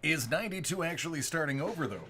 Is 92 actually starting over, though?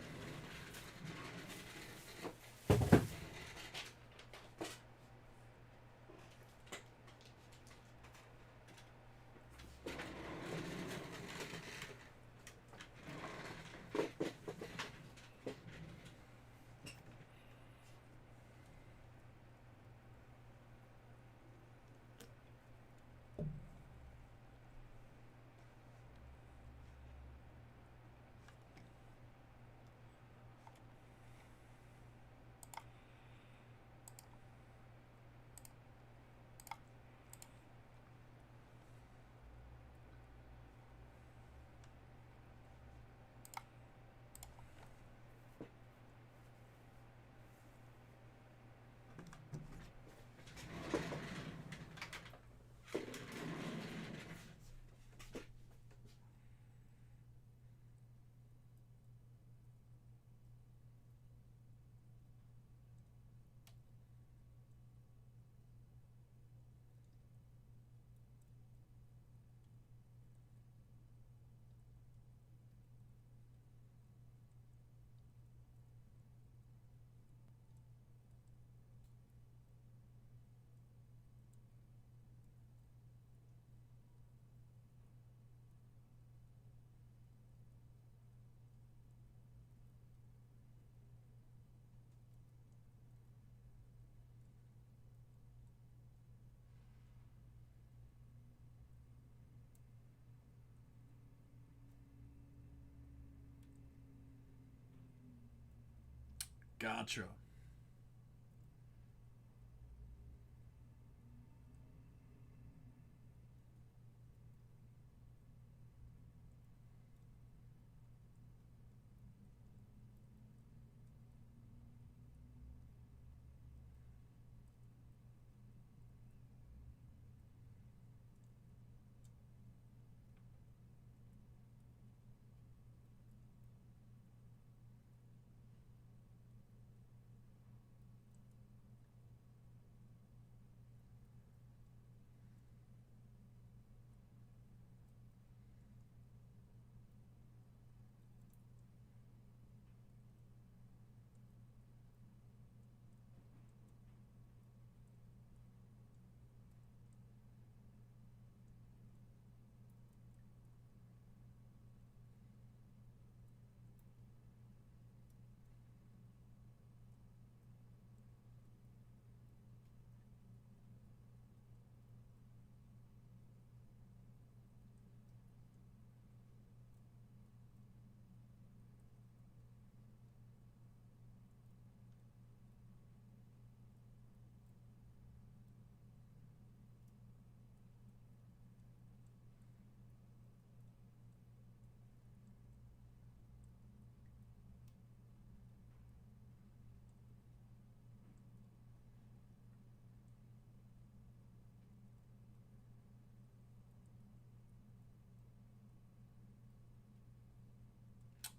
Gotcha.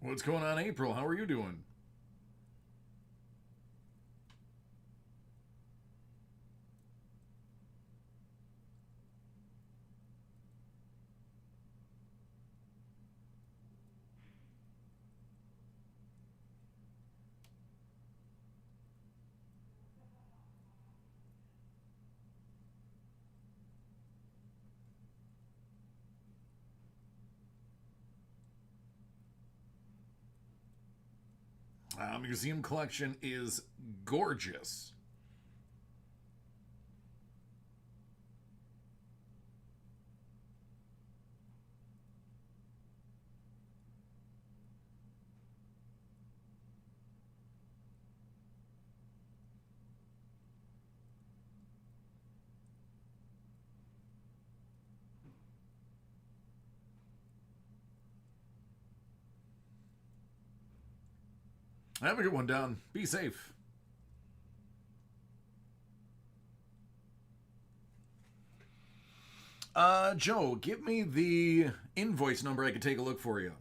What's going on, April? How are you doing? Museum collection is gorgeous. Have a good one, Don. Be safe. Joe, give me the invoice number. I could take a look for you.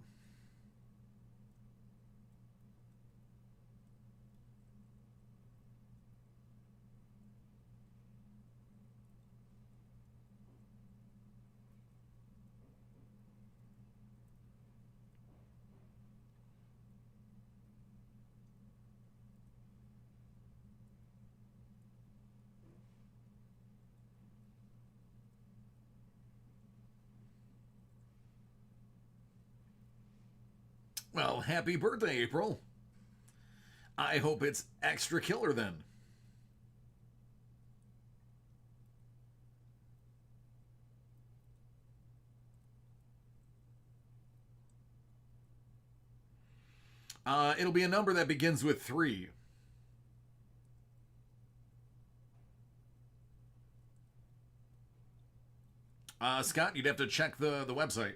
Well, happy birthday, April. I hope it's extra killer then. It'll be a number that begins with 3. Scott, you'd have to check the website.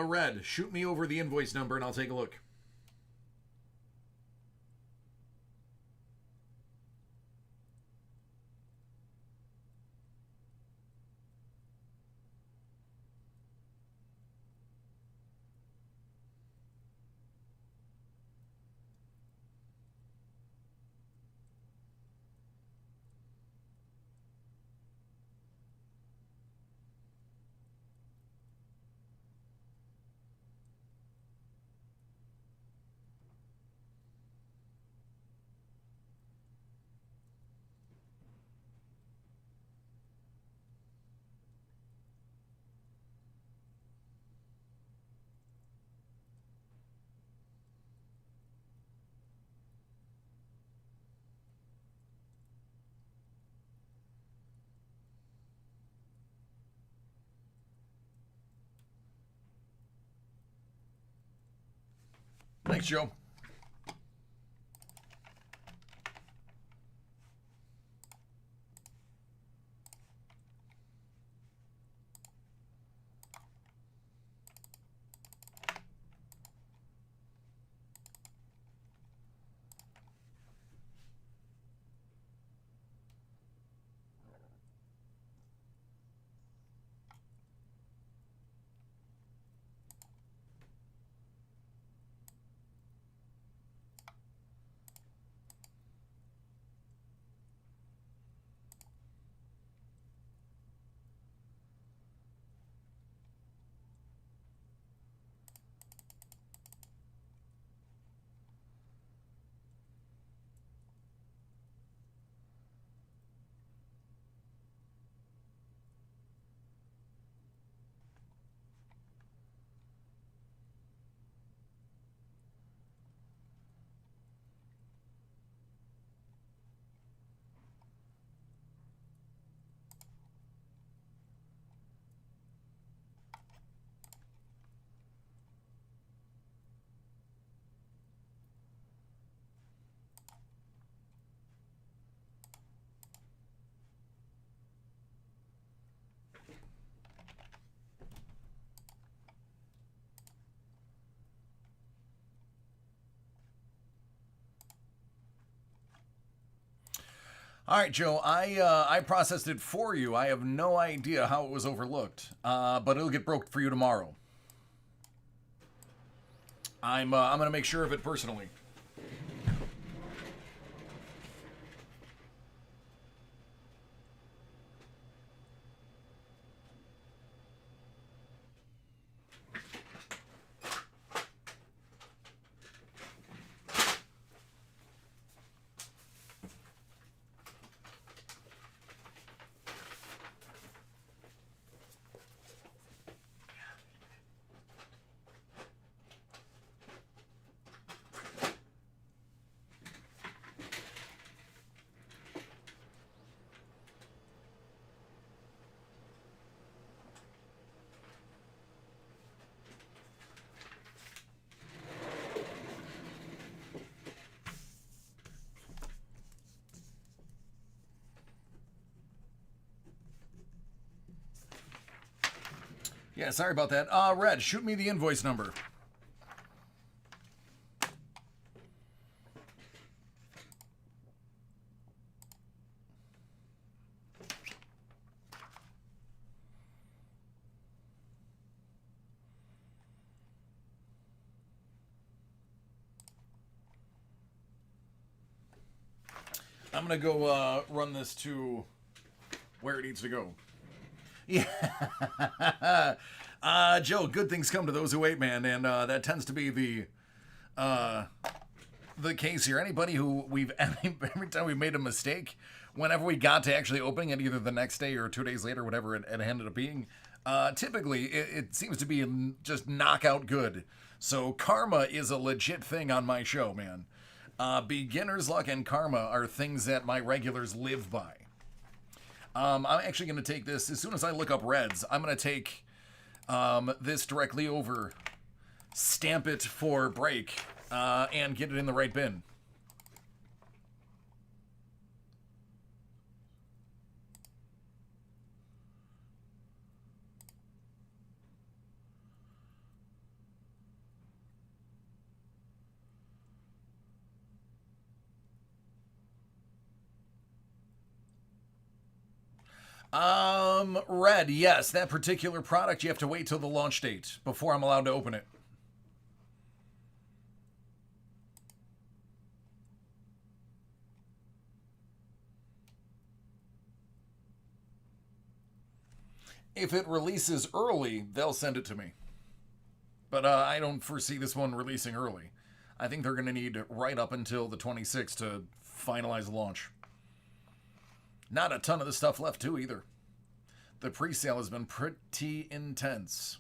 Red, shoot me over the invoice number and I'll take a look. Thanks, Joe. All right, Joe. I processed it for you. I have no idea how it was overlooked, but it'll get broke for you tomorrow. I'm gonna make sure of it personally. Yeah, sorry about that. Red, shoot me the invoice number. I'm gonna go run this to where it needs to go. Yeah. Joe, good things come to those who wait, man, and that tends to be uh, the case here. Anybody who every time we made a mistake, whenever we got to actually opening it, either the next day or 2 days later, whatever it ended up being, typically it seems to be just knockout good. So karma is a legit thing on my show, man. Beginner's luck and karma are things that my regulars live by. I'm actually going to take this as soon as I look up reds. I'm going to take this directly over, stamp it for break, and get it in the right bin. Red, yes, that particular product you have to wait till the launch date before I'm allowed to open it. If it releases early, they'll send it to me. But I don't foresee this one releasing early. I think they're going to need right up until the 26th to finalize the launch. Not a ton of the stuff left, too, either. The pre-sale has been pretty intense.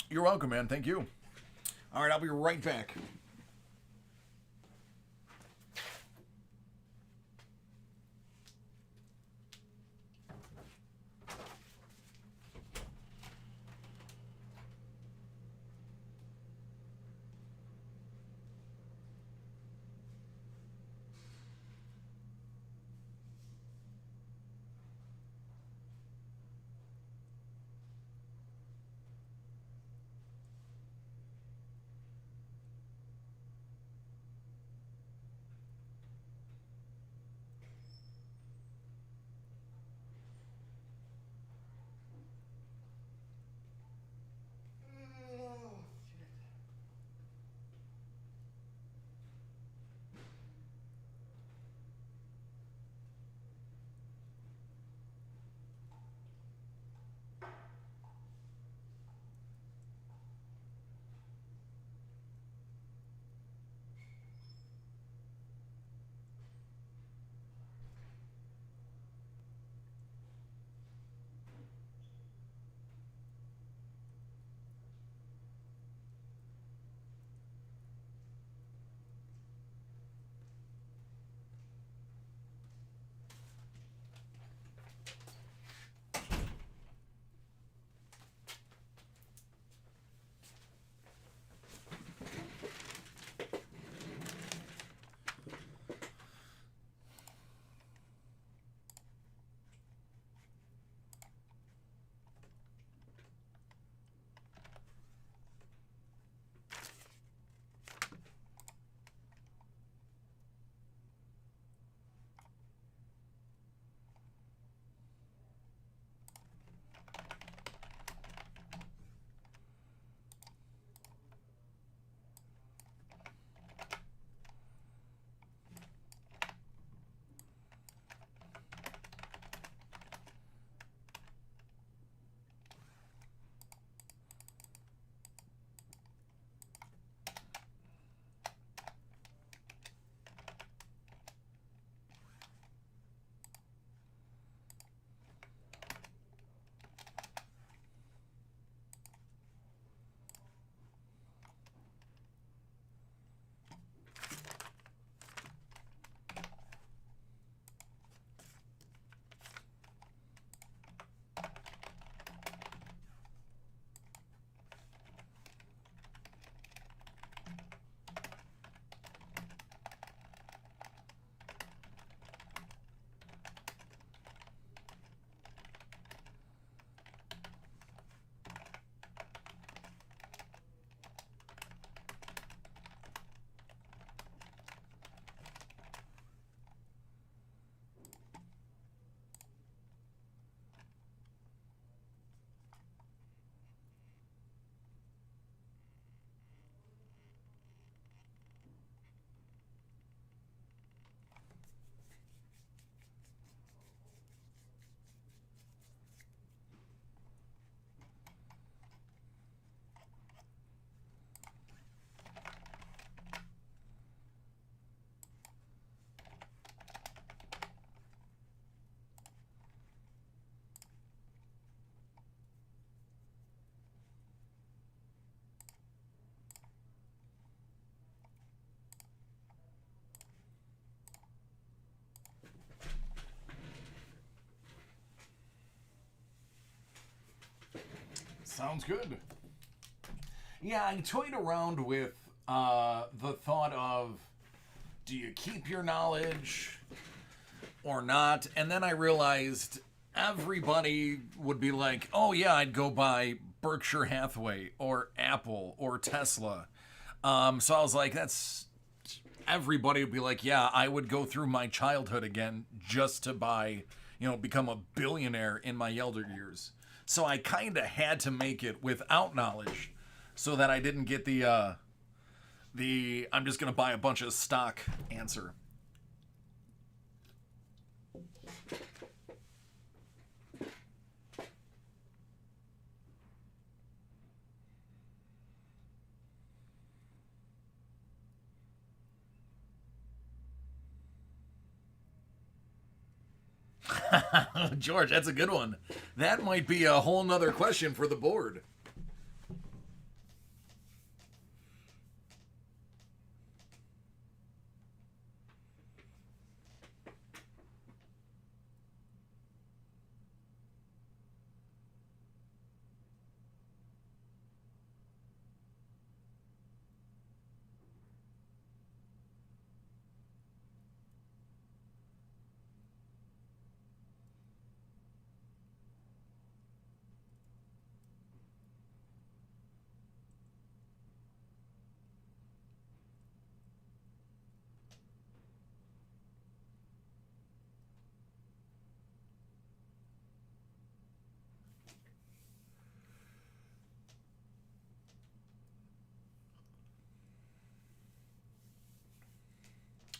You're welcome, man. Thank you. All right, I'll be right back. Sounds good. Yeah, I toyed around with the thought of, do you keep your knowledge or not? And then I realized everybody would be like, oh yeah, I'd go buy Berkshire Hathaway or Apple or Tesla. So I was like, that's everybody would be like, yeah, I would go through my childhood again just to buy, become a billionaire in my elder years. So I kind of had to make it without knowledge so that I didn't get the I'm just going to buy a bunch of stock answer. George, that's a good one. That might be a whole nother question for the board.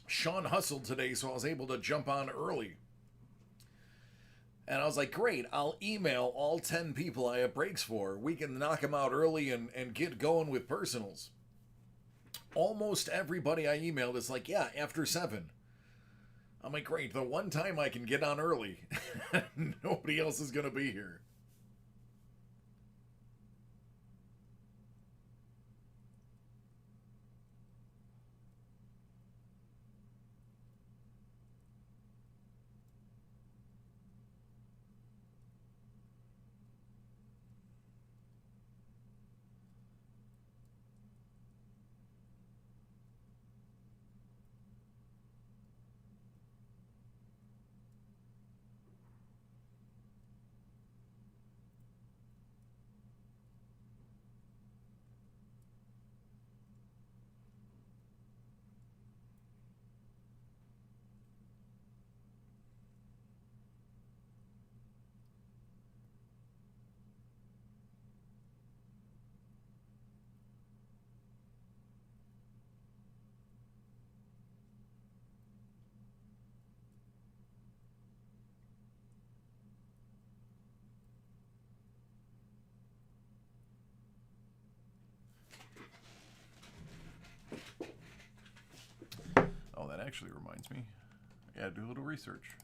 Sean hustled today, so I was able to jump on early. And I was like, great, I'll email all 10 people I have breaks for. We can knock them out early and get going with personals. Almost everybody I emailed is like, yeah, after 7. I'm like, great, the one time I can get on early, nobody else is going to be here. Oh, that actually reminds me. Yeah, do a little research.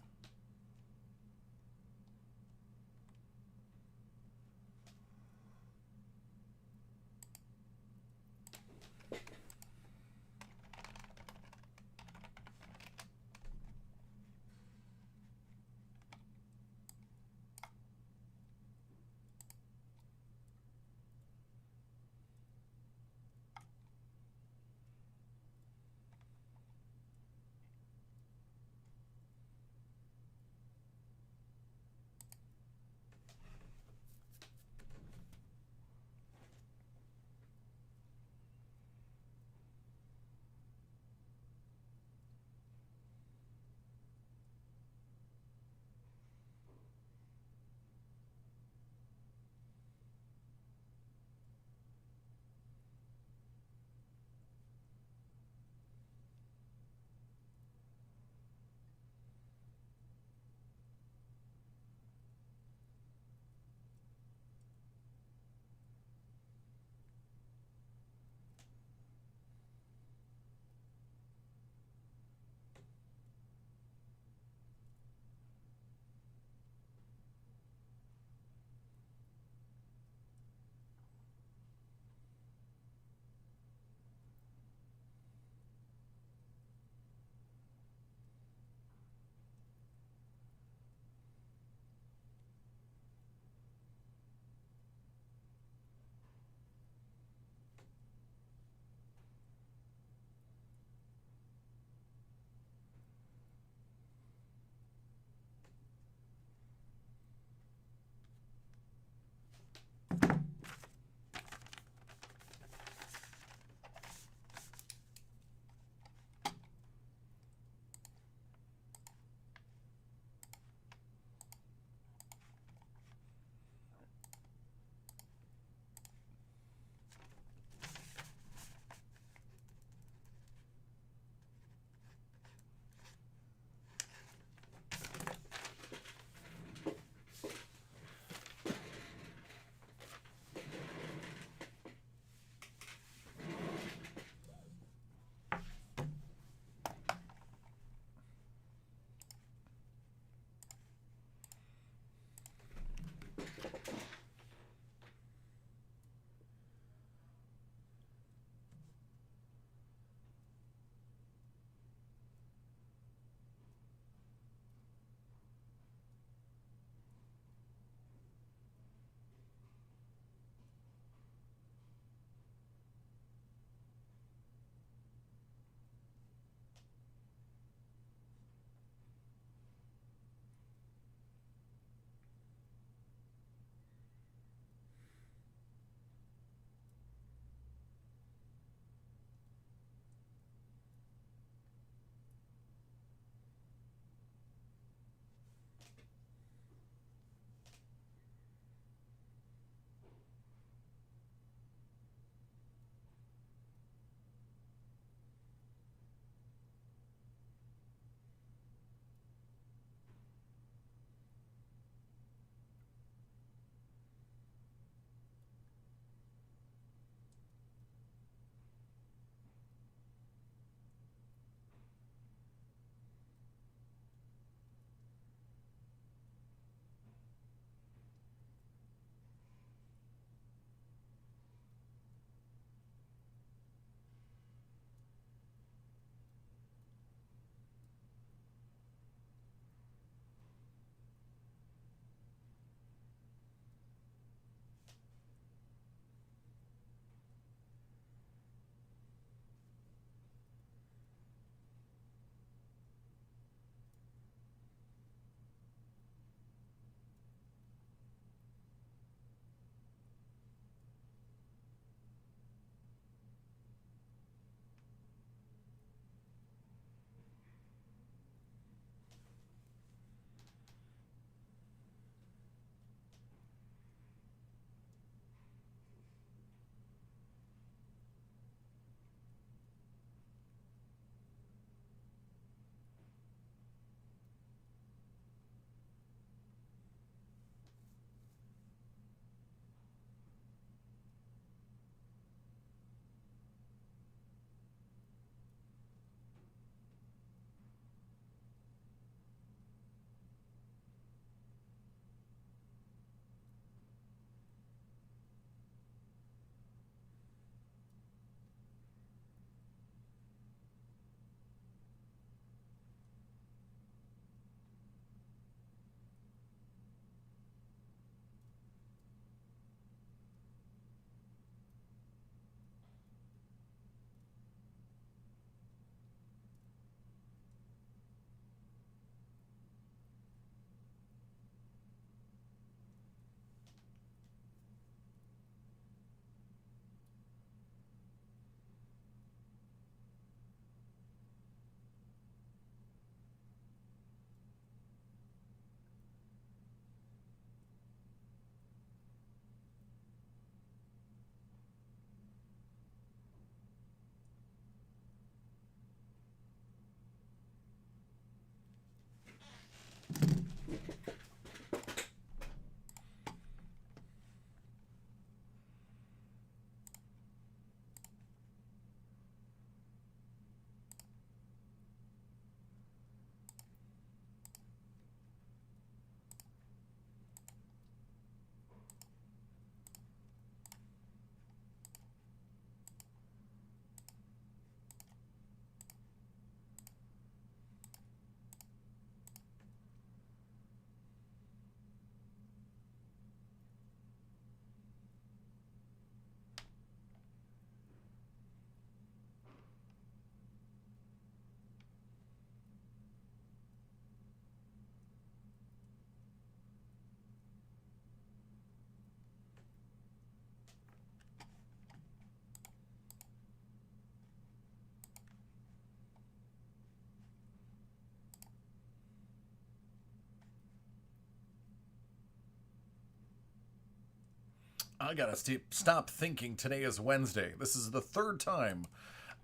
I gotta stop thinking today is Wednesday. This is the third time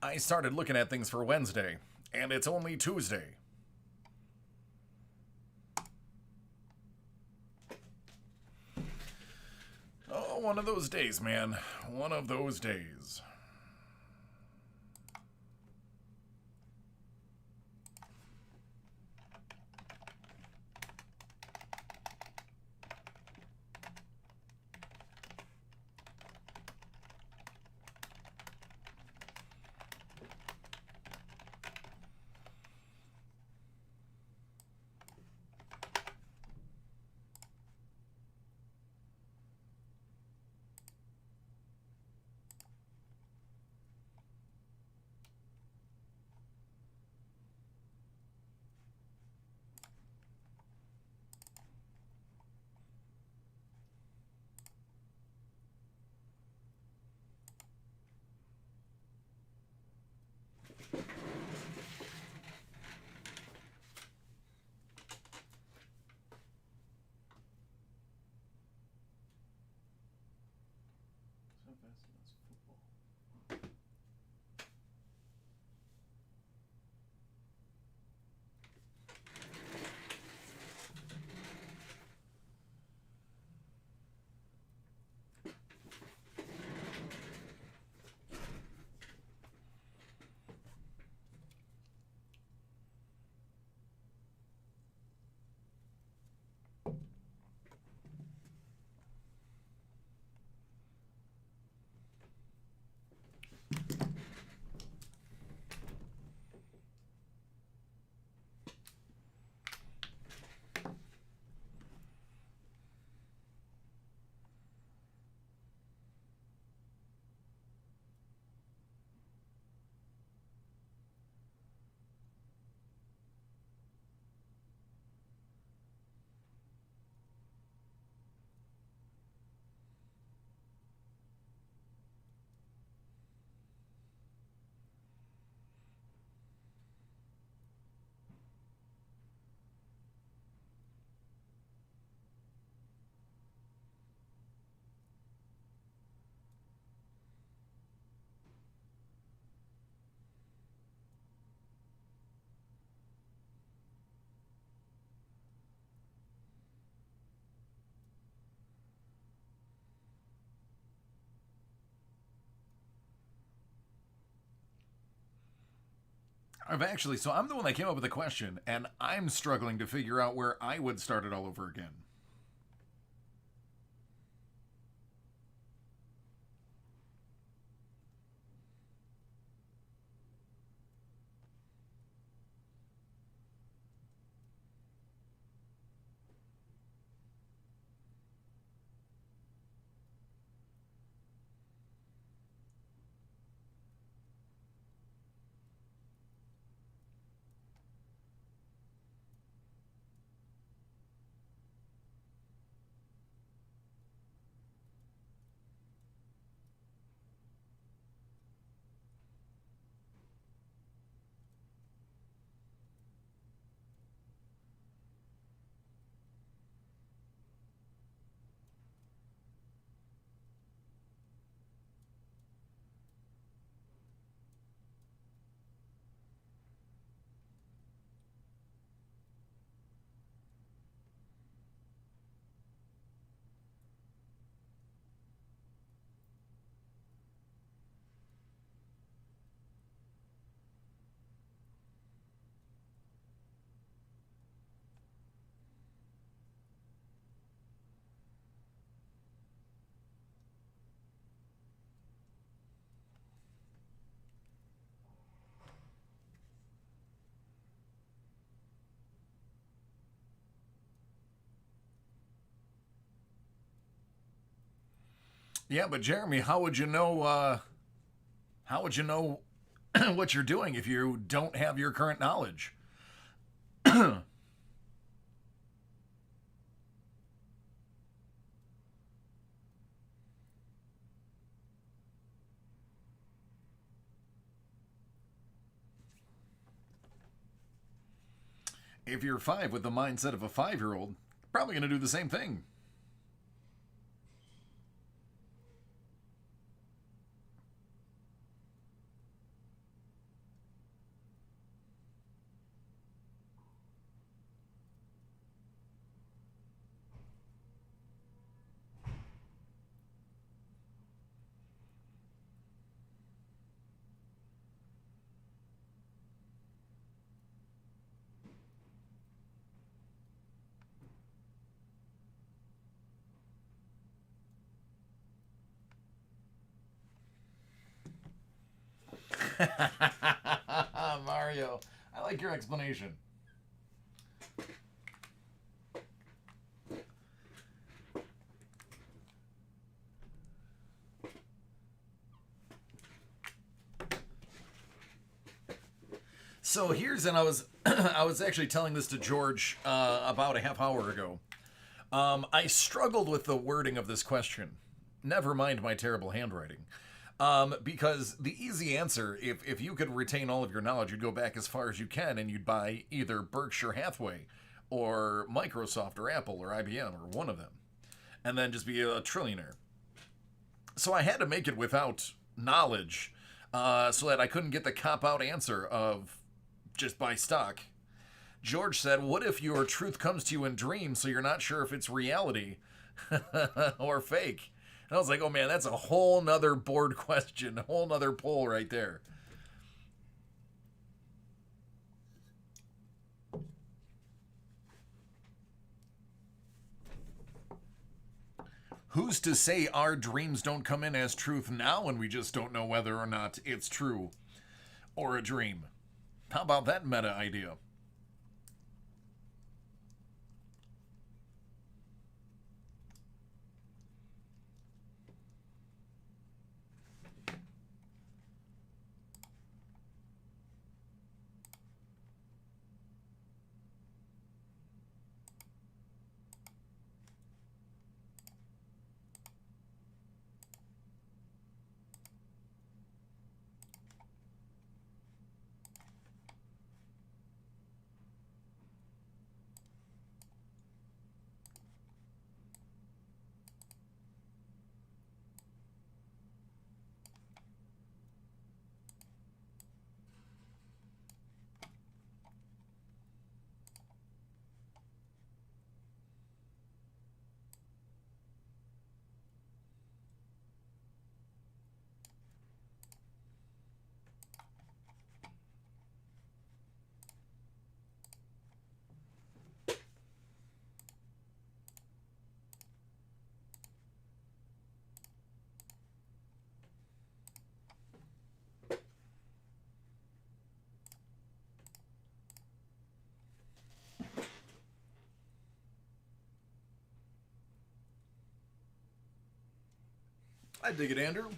I started looking at things for Wednesday, and it's only Tuesday. Oh, one of those days, man. One of those days. So I'm the one that came up with the question, and I'm struggling to figure out where I would start it all over again. Yeah, but Jeremy, how would you know? How would you know what you're doing if you don't have your current knowledge? If you're five with the mindset of a 5-year-old, probably going to do the same thing. Mario, I like your explanation. So here's, and I was I was actually telling this to George about a half hour ago. I struggled with the wording of this question. Never mind my terrible handwriting. Because the easy answer, if you could retain all of your knowledge, you'd go back as far as you can and you'd buy either Berkshire Hathaway or Microsoft or Apple or IBM or one of them, and then just be a trillionaire. So I had to make it without knowledge, so that I couldn't get the cop out answer of just buy stock. George said, "What if your truth comes to you in dreams, so you're not sure if it's reality or fake?" And I was like, "Oh man, that's a whole nother board question, a whole nother poll right there." Who's to say our dreams don't come in as truth now and we just don't know whether or not it's true or a dream? How about that meta idea? I dig it, Andrew.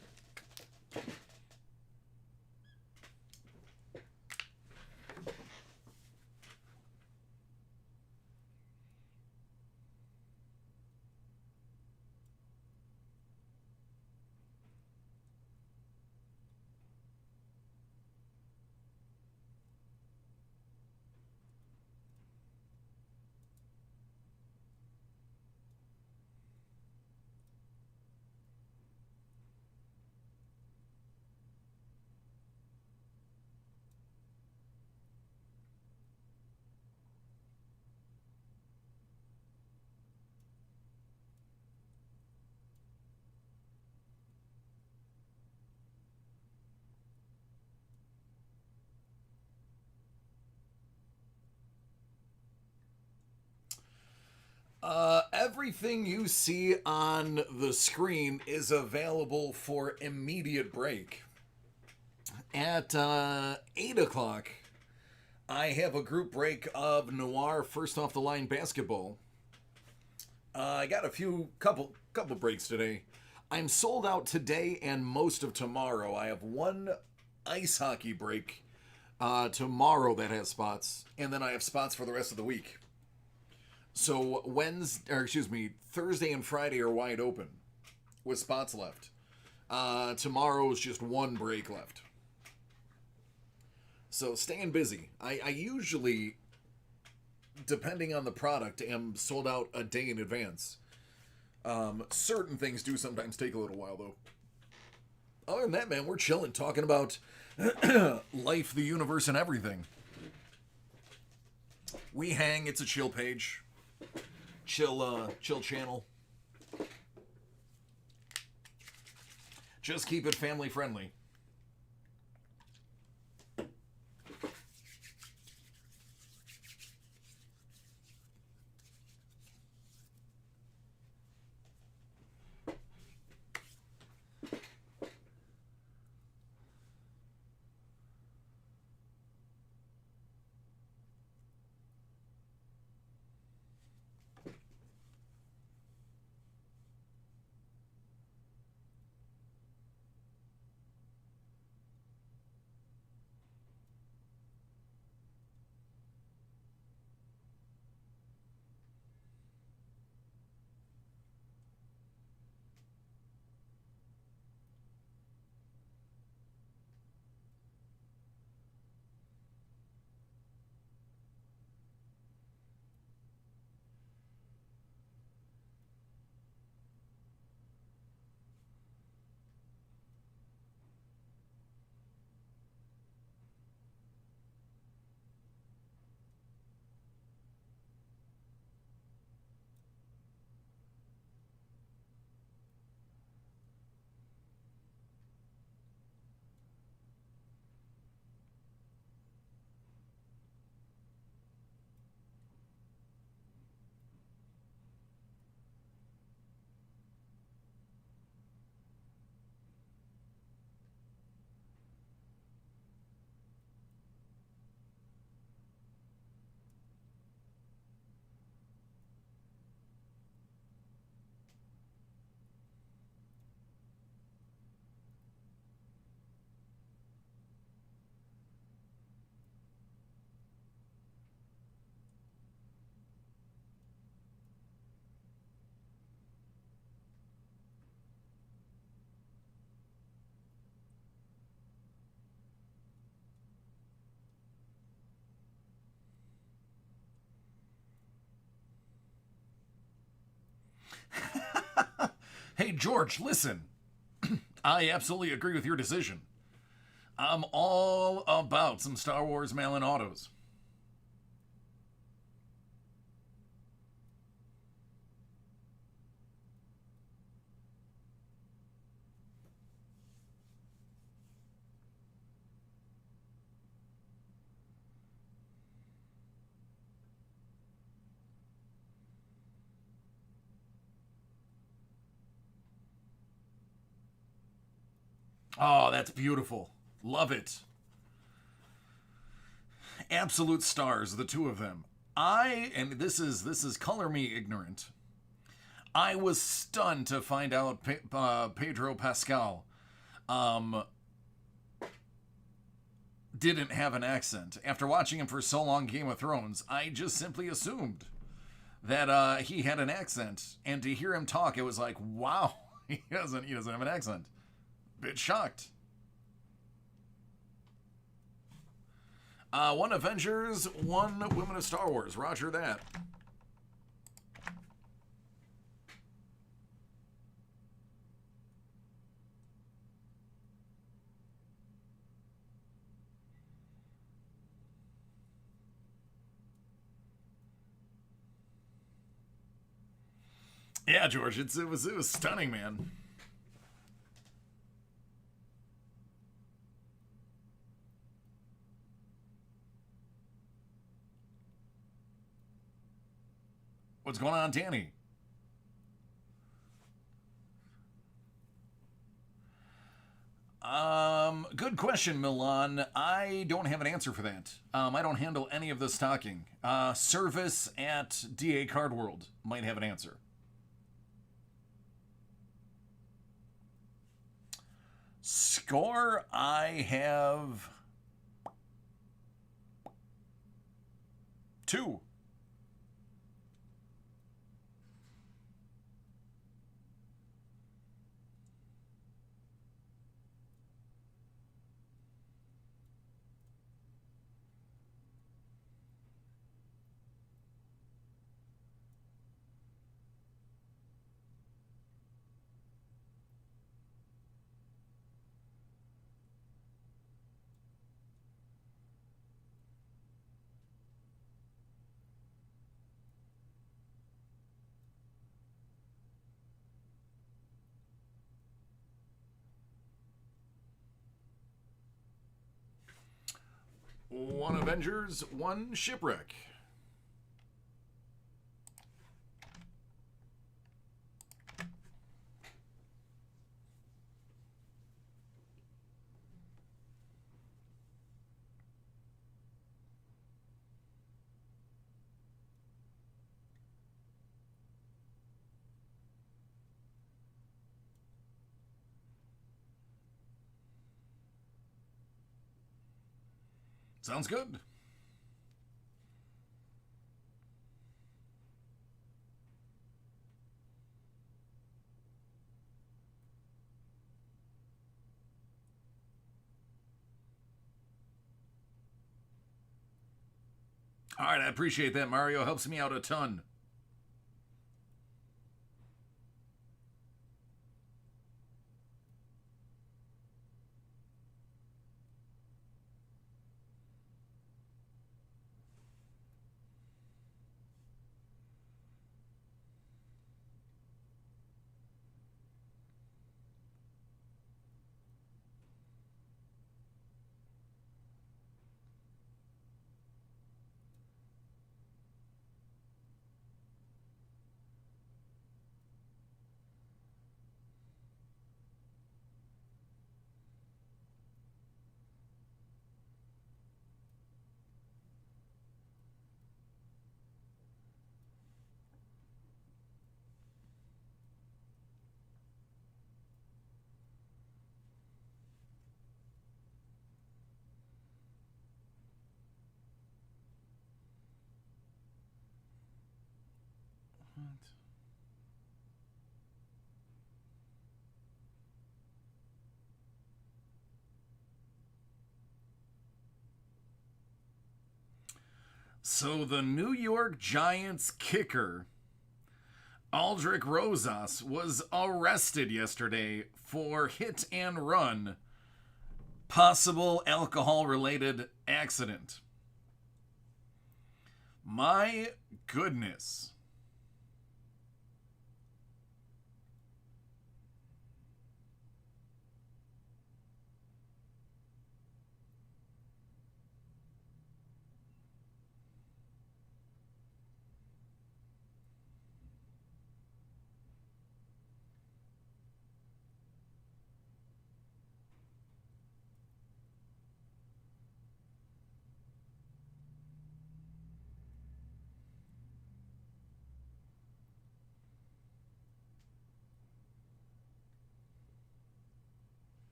Everything you see on the screen is available for immediate break. At 8 o'clock, I have a group break of Noir First Off the Line basketball. I got a couple breaks today. I'm sold out today and most of tomorrow. I have one ice hockey break tomorrow that has spots, and then I have spots for the rest of the week. So Thursday and Friday are wide open with spots left. Tomorrow's just one break left. So staying busy. I usually, depending on the product, am sold out a day in advance. Certain things do sometimes take a little while though. Other than that, man, we're chilling, talking about life, the universe, and everything. We hang. It's a chill page. Chill channel. Just keep it family friendly. Hey, George, listen. I absolutely agree with your decision. I'm all about some Star Wars mail-in autos. Oh, that's beautiful. Love it. Absolute stars, the two of them. And this is color me ignorant. I was stunned to find out Pedro Pascal um, didn't have an accent. After watching him for so long, Game of Thrones, I just simply assumed that he had an accent, and to hear him talk, it was like, wow, he doesn't have an accent. Bit shocked. One Avengers, one Women of Star Wars. Roger that. Yeah, George, it was stunning, man. What's going on, Danny? Good question, Milan. I don't have an answer for that. I don't handle any of the stocking. Service at DA Card World might have an answer. Score, I have two. One Avengers, one Shipwreck. Sounds good. All right, I appreciate that, Mario. Helps me out a ton. So the New York Giants kicker Aldrich Rosas was arrested yesterday for hit and run, possible alcohol related accident. My goodness.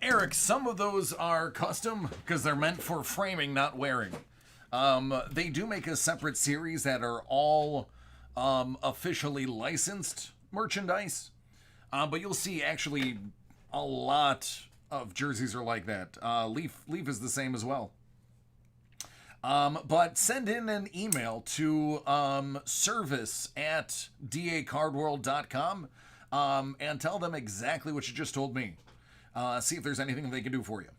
Eric, some of those are custom because they're meant for framing, not wearing. They do make a separate series that are all officially licensed merchandise. But you'll see actually a lot of jerseys are like that. Leaf is the same as well. But send in an email to service at dacardworld.com and tell them exactly what you just told me. See if there's anything they can do for you.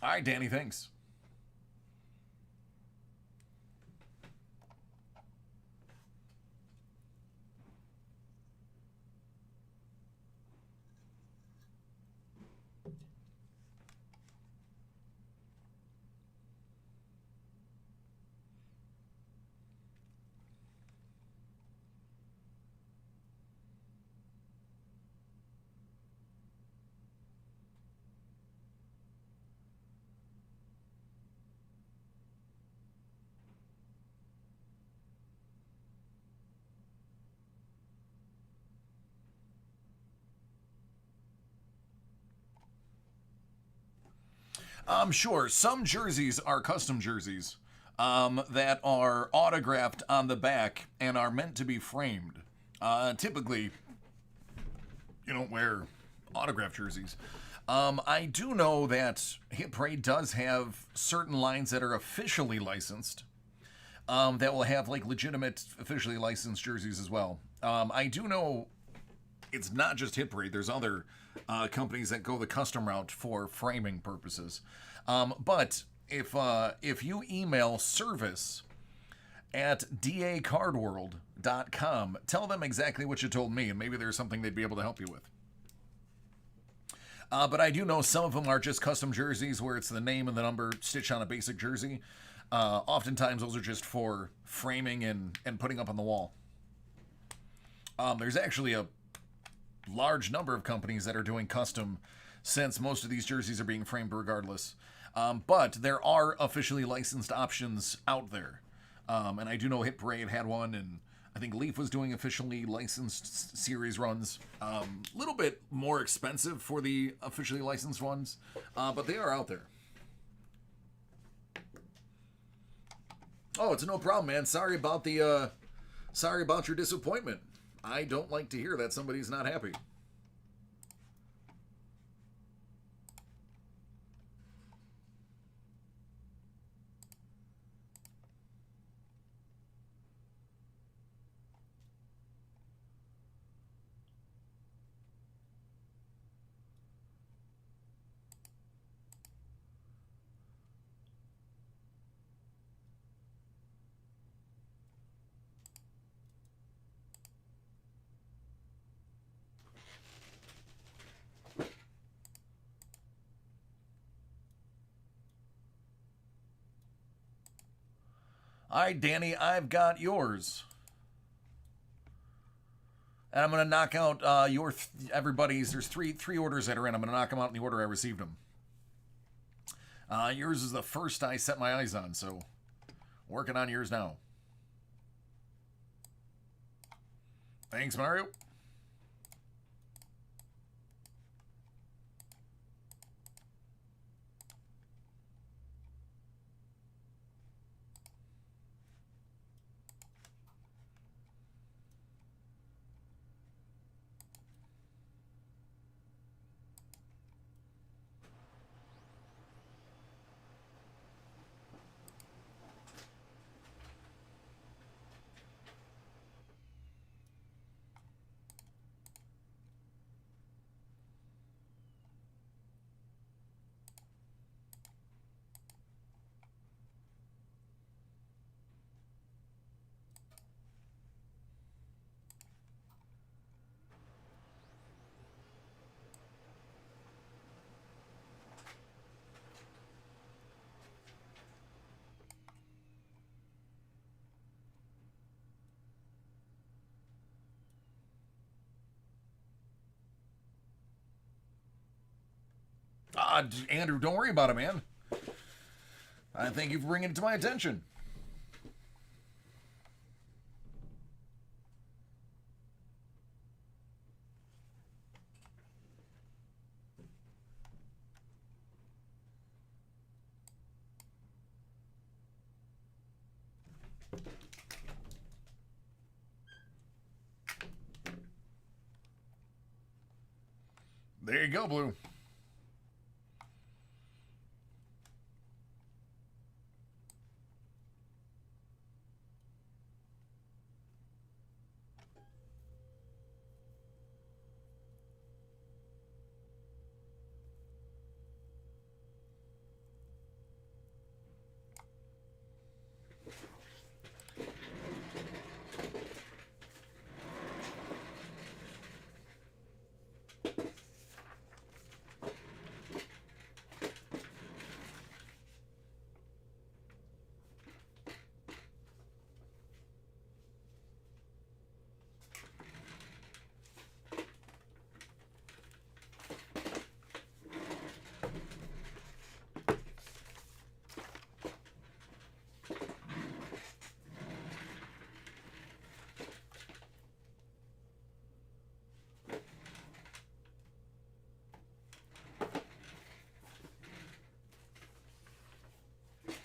All right, Danny, thanks. Sure. Some jerseys are custom jerseys that are autographed on the back and are meant to be framed. Typically, you don't wear autographed jerseys. I do know that Hit Parade does have certain lines that are officially licensed that will have like legitimate, officially licensed jerseys as well. I do know it's not just Hit Parade. There's other companies that go the custom route for framing purposes. But if you email service at dacardworld.com, tell them exactly what you told me, and maybe there's something they'd be able to help you with. But I do know some of them are just custom jerseys where it's the name and the number stitched on a basic jersey. Oftentimes, those are just for framing and putting up on the wall. There's actually a large number of companies that are doing custom since most of these jerseys are being framed regardless. But there are officially licensed options out there. And I do know Hit Parade had one, and I think Leaf was doing officially licensed series runs. A little bit more expensive for the officially licensed ones, but they are out there. Oh, it's no problem, man. Sorry about your disappointment. I don't like to hear that somebody's not happy. All right, Danny, I've got yours. And I'm gonna knock out everybody's. There's three orders that are in. I'm gonna knock them out in the order I received them. Yours is the first I set my eyes on, so working on yours now. Thanks, Mario. Andrew, don't worry about it, man. I thank you for bringing it to my attention. There you go, Blue.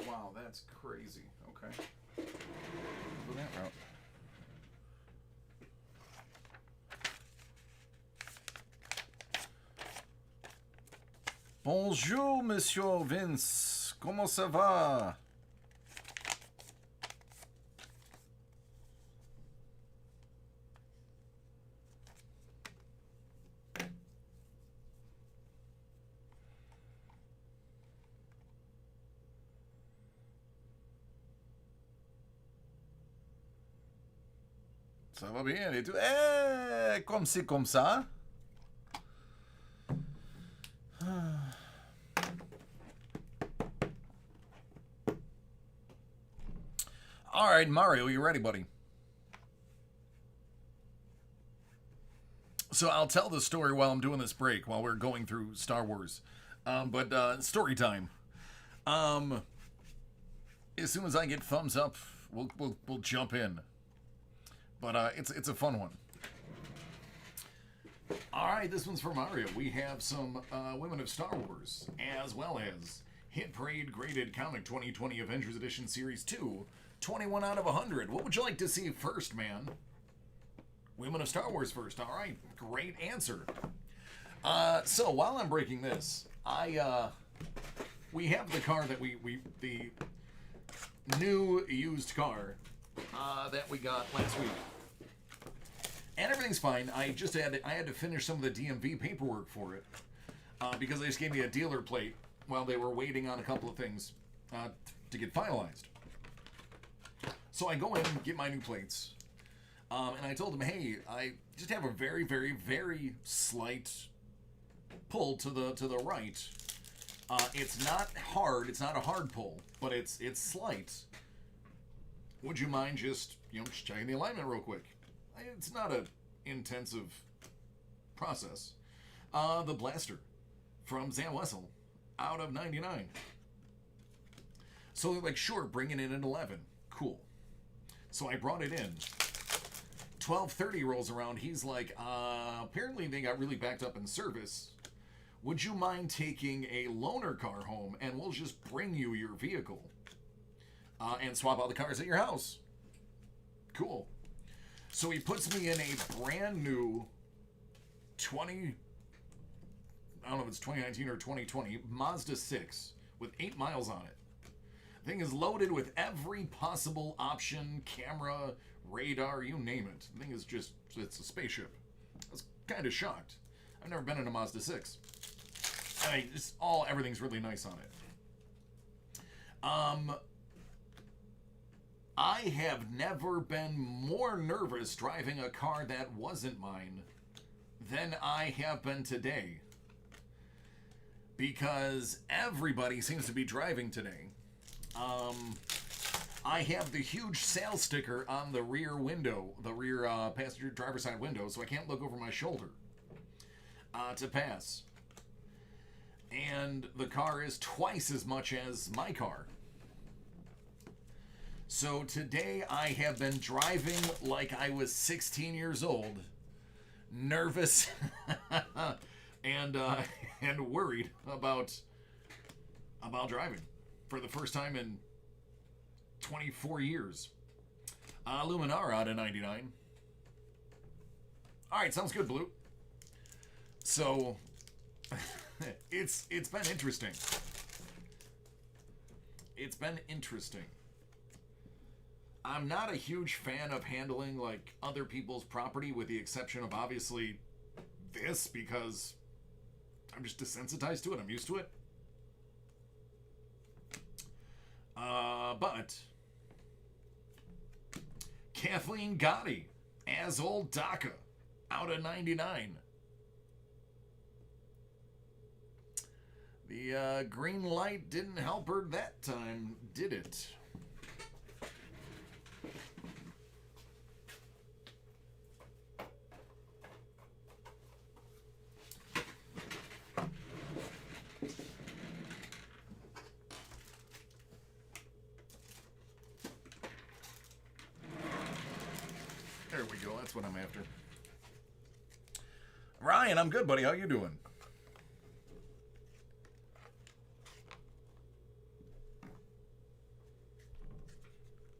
Wow, that's crazy. Okay. Go that route. Bonjour, Monsieur Vince. Comment ça va? Ça va bien et tout. Eh, comme c'est comme ça. All right, Mario, you ready, buddy? So I'll tell the story while I'm doing this break, while we're going through Star Wars. But story time. As soon as I get thumbs up, we'll jump in. But it's a fun one. All right, this one's for Mario. We have some Women of Star Wars, as well as Hit Parade Graded Comic 2020 Avengers Edition Series 2, 21 out of 100. What would you like to see first, man? Women of Star Wars first. All right, great answer. So while I'm breaking this, we have the car that the new used car that we got last week. And everything's fine. I had to finish some of the DMV paperwork for it because they just gave me a dealer plate while they were waiting on a couple of things to get finalized. So I go in and get my new plates, and I told them, "Hey, I just have a very, very, very slight pull to the right. It's not hard. It's not a hard pull, but it's slight. Would you mind just checking the alignment real quick?" It's not a intensive process. The Blaster from Zam Wessel out of 99. So they're like, sure, bring it in at 11. Cool. So I brought it in. 12:30 rolls around. He's like, apparently they got really backed up in service. Would you mind taking a loaner car home and we'll just bring you your vehicle and swap out the cars at your house? Cool. So he puts me in a brand new I don't know if it's 2019 or 2020 Mazda 6 with 8 miles on it. The thing is loaded with every possible option, camera, radar, you name it. The thing is just, it's a spaceship. I was kind of shocked. I've never been in a Mazda 6. I mean, everything's really nice on it. I have never been more nervous driving a car that wasn't mine than I have been today. Because everybody seems to be driving today. I have the huge sales sticker on the rear window, the rear passenger driver's side window, so I can't look over my shoulder to pass. And the car is twice as much as my car. So today I have been driving like I was 16 years old, nervous and worried about driving for the first time in 24 years. Luminara out of 99. All right, sounds good, Blue. So it's been interesting. It's been interesting. I'm not a huge fan of handling like other people's property, with the exception of obviously this, because I'm just desensitized to it. I'm used to it. But Kathleen Gotti as old DACA out of 99. The green light didn't help her that time, did it? There we go. That's what I'm after. Ryan, I'm good, buddy. How you doing?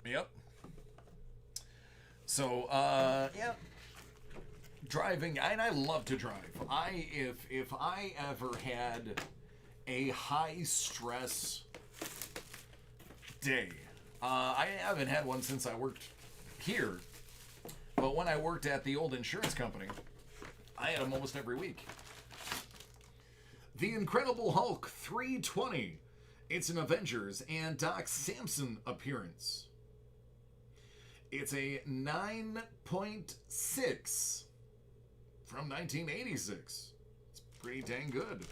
Yep. So, yeah. Driving, and I love to drive. If I ever had a high stress day, I haven't had one since I worked here. But when I worked at the old insurance company, I had them almost every week. The Incredible Hulk 320. It's an Avengers and Doc Samson appearance. It's a 9.6 from 1986. It's pretty dang good.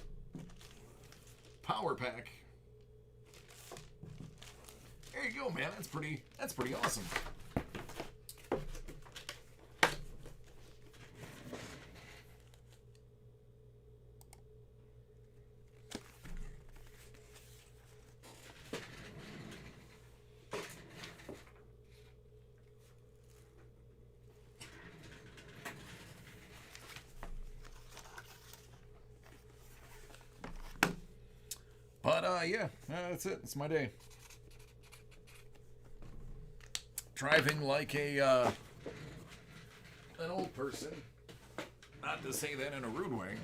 Power pack. There you go, man. That's pretty awesome. But, yeah, that's it. It's my day. Driving like an old person. Not to say that in a rude way.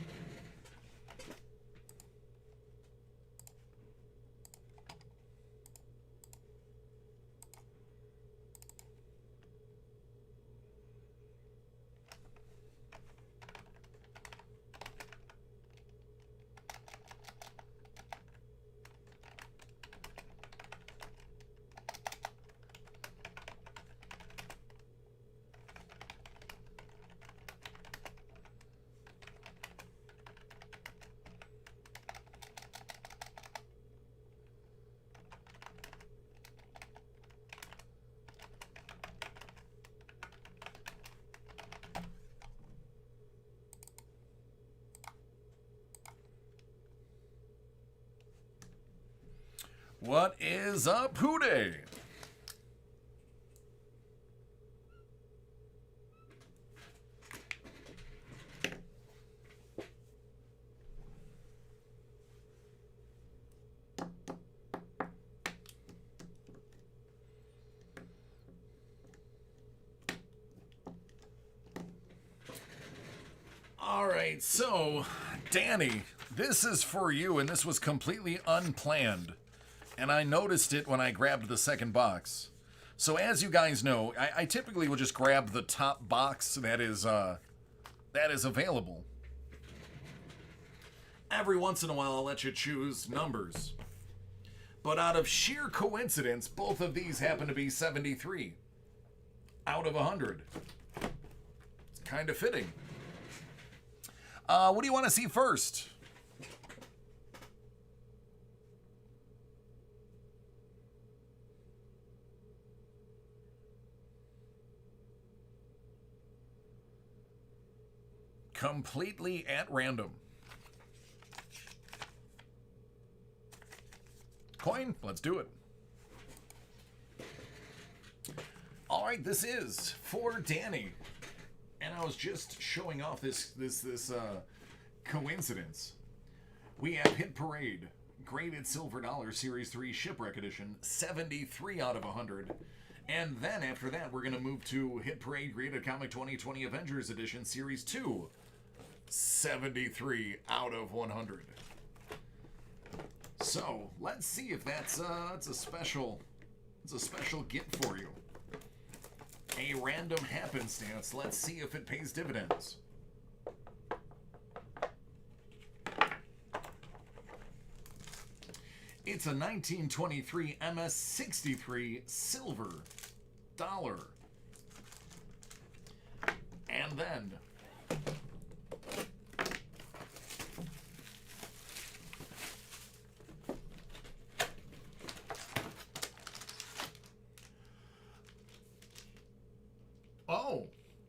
What is up, Hooday? All right, so Danny, this is for you, and this was completely unplanned. And I noticed it when I grabbed the second box. So as you guys know, I typically will just grab the top box that is available. Every once in a while, I'll let you choose numbers. But out of sheer coincidence, both of these happen to be 73 out of 100. It's kind of fitting. What do you want to see first? Completely at random. Coin, let's do it. All right, this is for Danny. And I was just showing off this coincidence. We have Hit Parade, graded Silver Dollar Series 3 Shipwreck Edition, 73 out of 100. And then after that, we're going to move to Hit Parade, graded Comic 2020 Avengers Edition Series 2, 73 out of 100. So let's see if that's a special gift for you. A random happenstance. Let's see if it pays dividends. It's a 1923 MS-63 Silver Dollar. And then oh,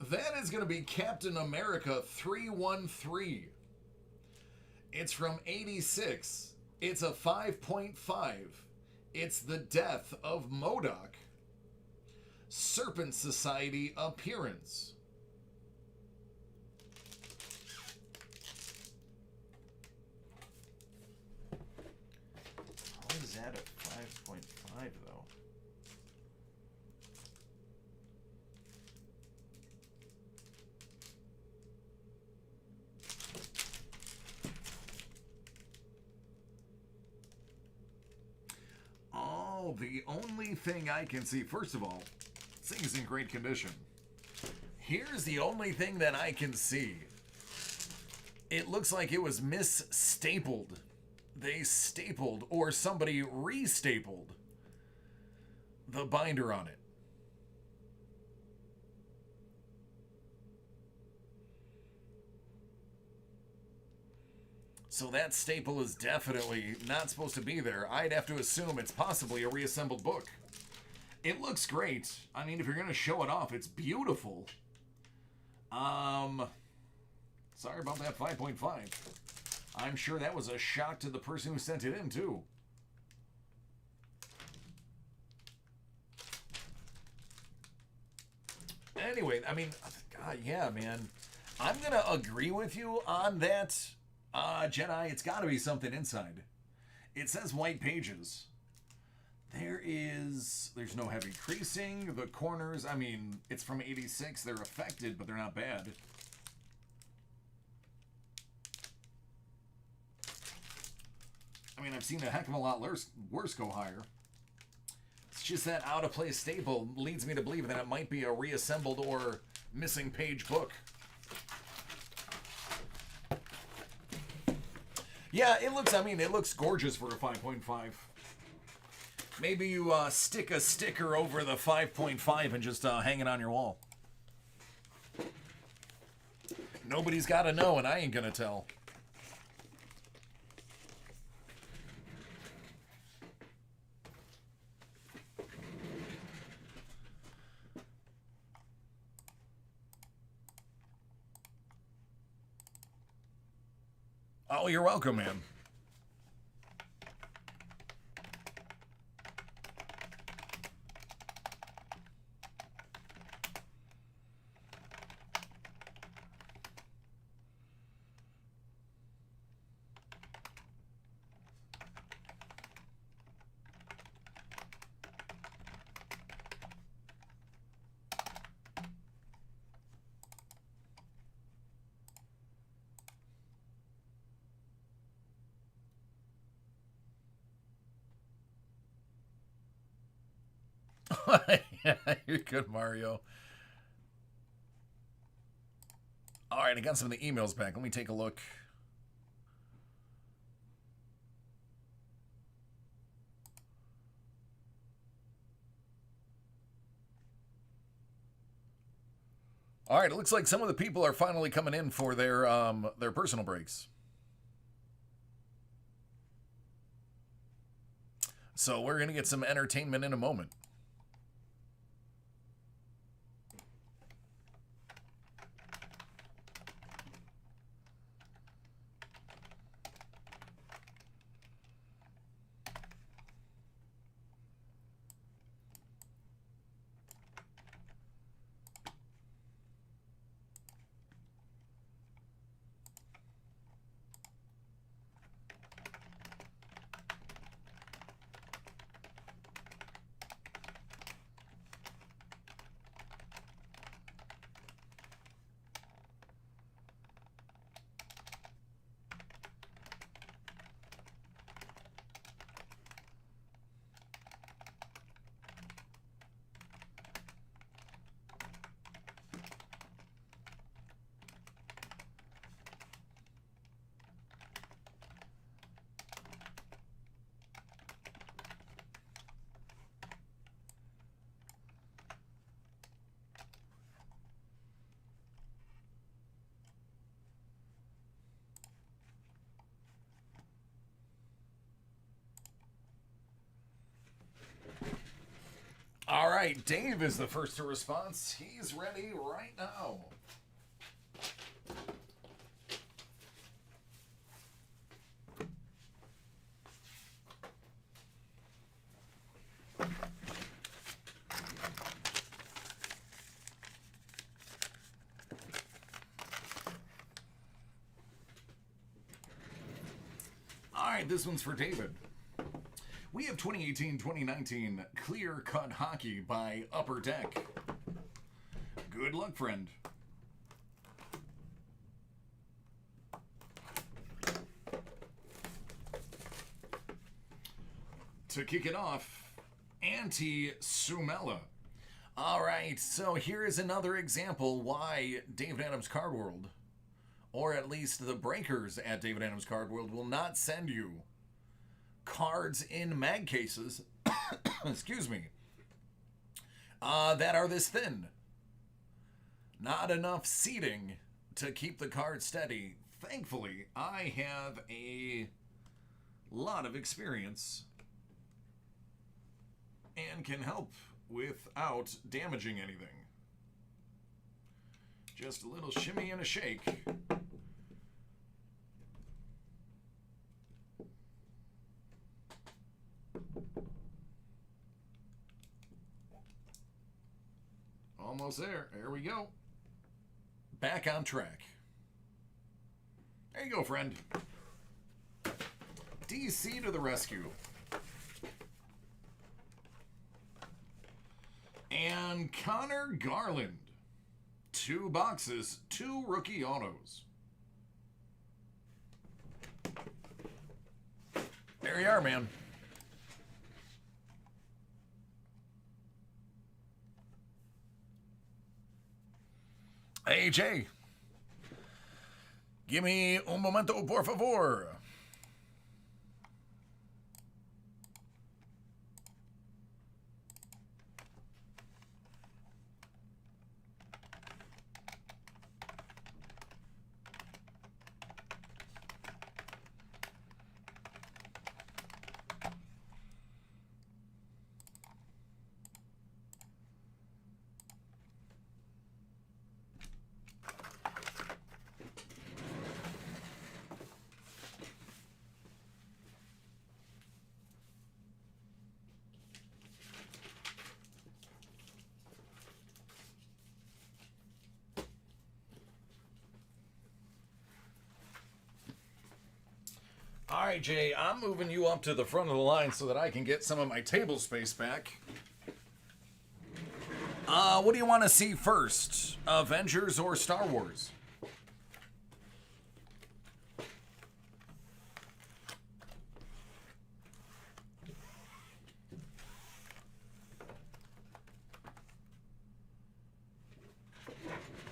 that is going to be Captain America 313. It's from 86. It's a 5.5. It's the death of MODOK. Serpent Society appearance. How is that a 5.5 though? Oh, the only thing I can see, first of all, this thing is in great condition. Here's the only thing that I can see. It looks like it was misstapled. They stapled, or somebody restapled the binder on it. So that staple is definitely not supposed to be there. I'd have to assume it's possibly a reassembled book. It looks great. I mean, if you're going to show it off, it's beautiful. Sorry about that 5.5. I'm sure that was a shock to the person who sent it in, too. Anyway, I mean, God, yeah, man. I'm going to agree with you on that. Jedi, it's got to be something inside. It says white pages. There's no heavy creasing. The corners, I mean, it's from 86. They're affected, but they're not bad. I mean, I've seen a heck of a lot worse go higher. It's just that out-of-place staple leads me to believe that it might be a reassembled or missing page book. Yeah, it looks gorgeous for a 5.5. Maybe you stick a sticker over the 5.5 and just hang it on your wall. Nobody's got to know, and I ain't gonna tell. Oh, you're welcome, man. Yeah, you're good, Mario. All right, I got some of the emails back. Let me take a look. All right, it looks like some of the people are finally coming in for their personal breaks. So we're gonna get some entertainment in a moment. All right, Dave is the first to respond. He's ready right now. All right, this one's for David. We have 2018-2019 Clear Cut Hockey by Upper Deck. Good luck, friend. To kick it off, Antti Suomela. All right, so here is another example why David Adams Card World, or at least the breakers at David Adams Card World, will not send you cards in mag cases, excuse me, that are this thin. Not enough seating to keep the card steady. Thankfully, I have a lot of experience and can help without damaging anything. Just a little shimmy and a shake. Almost there. There we go. Back on track. There you go, friend. DC to the rescue. And Connor Garland. 2 boxes, 2 rookie autos. There you are, man. Hey, Jay. Give me un momento, por favor. All right, Jay, I'm moving you up to the front of the line so that I can get some of my table space back. What do you want to see first? Avengers or Star Wars?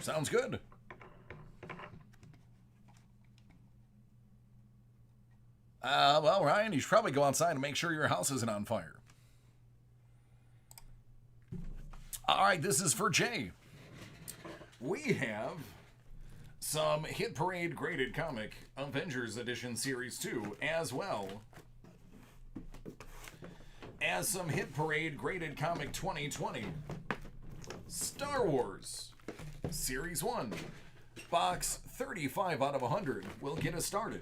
Sounds good. Well, Ryan, you should probably go outside and make sure your house isn't on fire. All right, this is for Jay. We have some Hit Parade graded comic Avengers Edition Series 2, as well as some Hit Parade graded comic 2020 Star Wars Series 1. Box 35 out of 100 will get us started.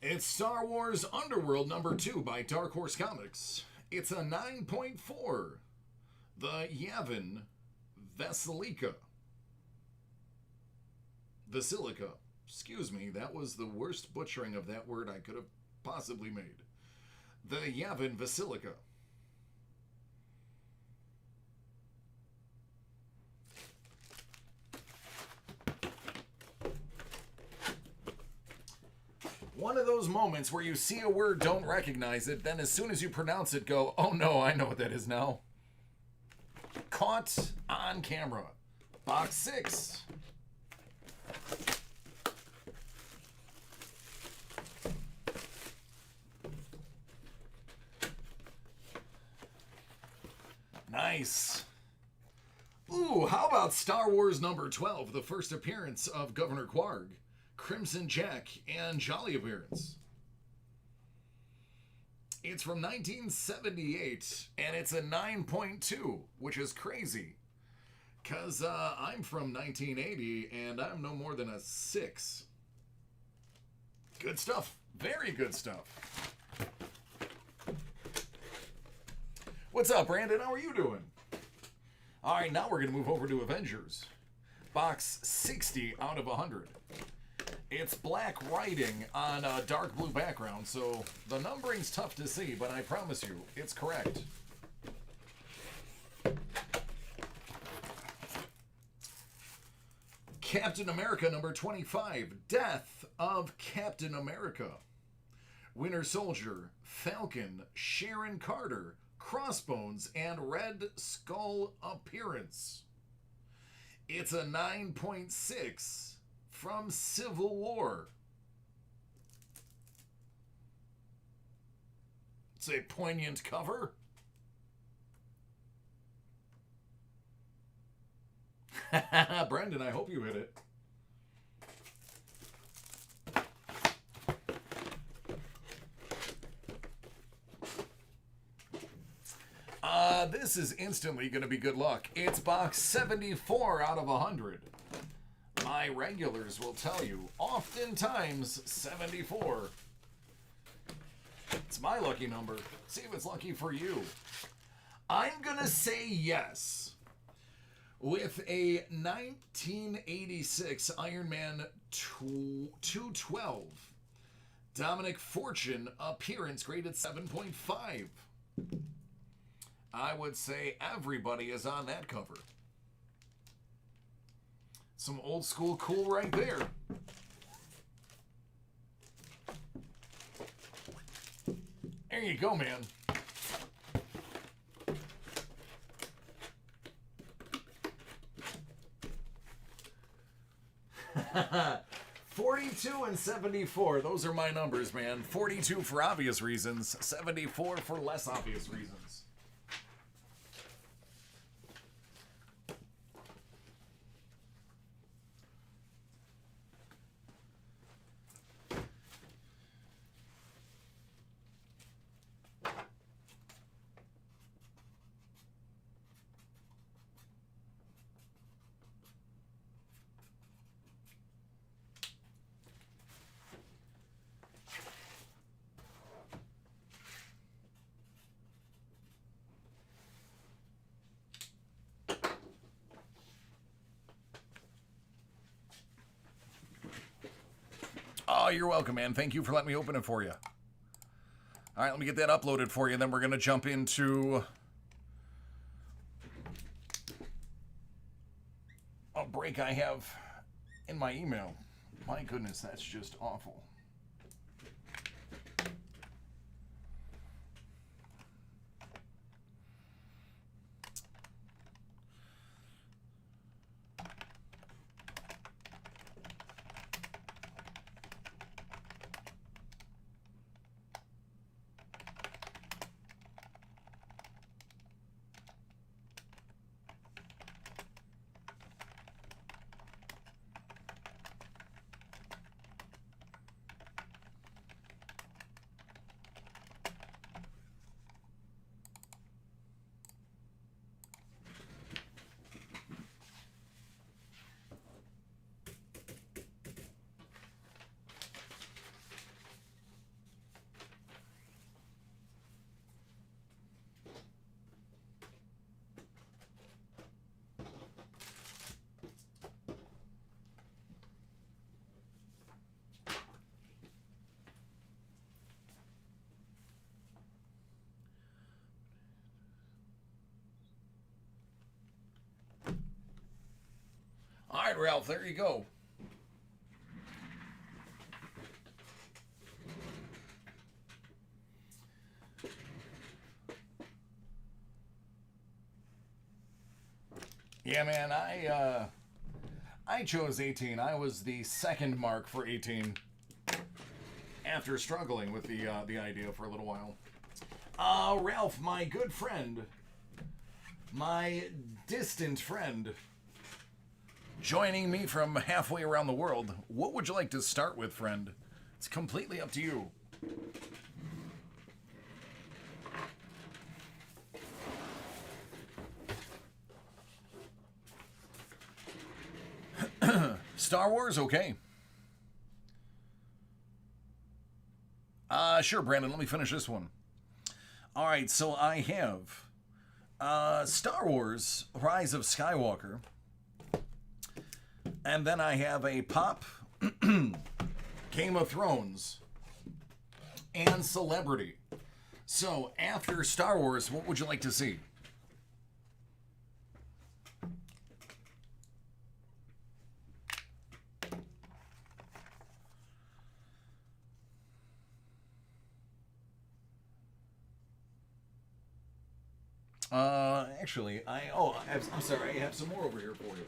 It's Star Wars Underworld number 2 by Dark Horse Comics. It's a 9.4. The Yavin Vasilica. Excuse me, that was the worst butchering of that word I could have possibly made. The Yavin Vasilica. One of those moments where you see a word, don't recognize it, then as soon as you pronounce it, go, oh no, I know what that is now. Caught on camera. Box 6. Nice. Ooh, how about Star Wars number 12, the first appearance of Governor Quarg, Crimson Jack, and Jolly appearance. It's from 1978, and it's a 9.2, which is crazy. Because I'm from 1980, and I'm no more than a 6. Good stuff. Very good stuff. What's up, Brandon? How are you doing? All right, now we're going to move over to Avengers. Box 60 out of 100. It's black writing on a dark blue background, so the numbering's tough to see, but I promise you, it's correct. Captain America number 25, Death of Captain America. Winter Soldier, Falcon, Sharon Carter, Crossbones, and Red Skull appearance. It's a 9.6 from Civil War. It's a poignant cover. Brendan, I hope you hit it. This is instantly going to be good luck. It's box 74 out of 100. My regulars will tell you, oftentimes 74. It's my lucky number. See if it's lucky for you. I'm going to say yes. With a 1986 Iron Man 212 Dominic Fortune appearance graded 7.5. I would say everybody is on that cover. Some old school cool right there. There you go, man. $42 and $74. Those are my numbers, man. 42 for obvious reasons, 74 for less obvious reasons. Oh, you're welcome, man. Thank you for letting me open it for you. All right, let me get that uploaded for you, then we're going to jump into a break I have in my email. My goodness, that's just awful. All right, Ralph, there you go. Yeah, man, I chose 18. I was the second mark for 18 after struggling with the idea for a little while. Ralph, my good friend, my distant friend, joining me from halfway around the world. What would you like to start with, friend? It's completely up to you. Star Wars, okay. Sure, Brandon, let me finish this one. All right, so I have Star Wars Rise of Skywalker. And then I have a pop Game of Thrones and Celebrity. So after Star Wars, what would you like to see? Actually, I'm sorry, I have some more over here for you.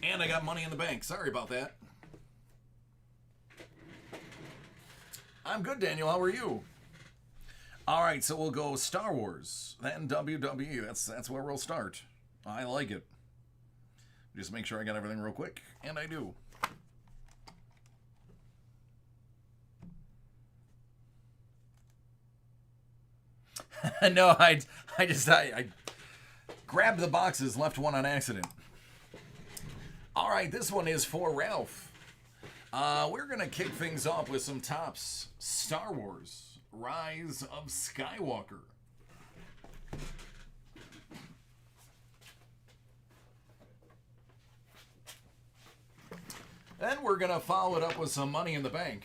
And I got money in the bank. Sorry about that. I'm good, Daniel. How are you? All right, so we'll go Star Wars, then WWE. That's where we'll start. I like it. Just make sure I got everything real quick, and I do. No, I grabbed the boxes, left one on accident. All right, this one is for Ralph. We're going to kick things off with some tops. Star Wars, Rise of Skywalker. Then we're going to follow it up with some Money in the Bank.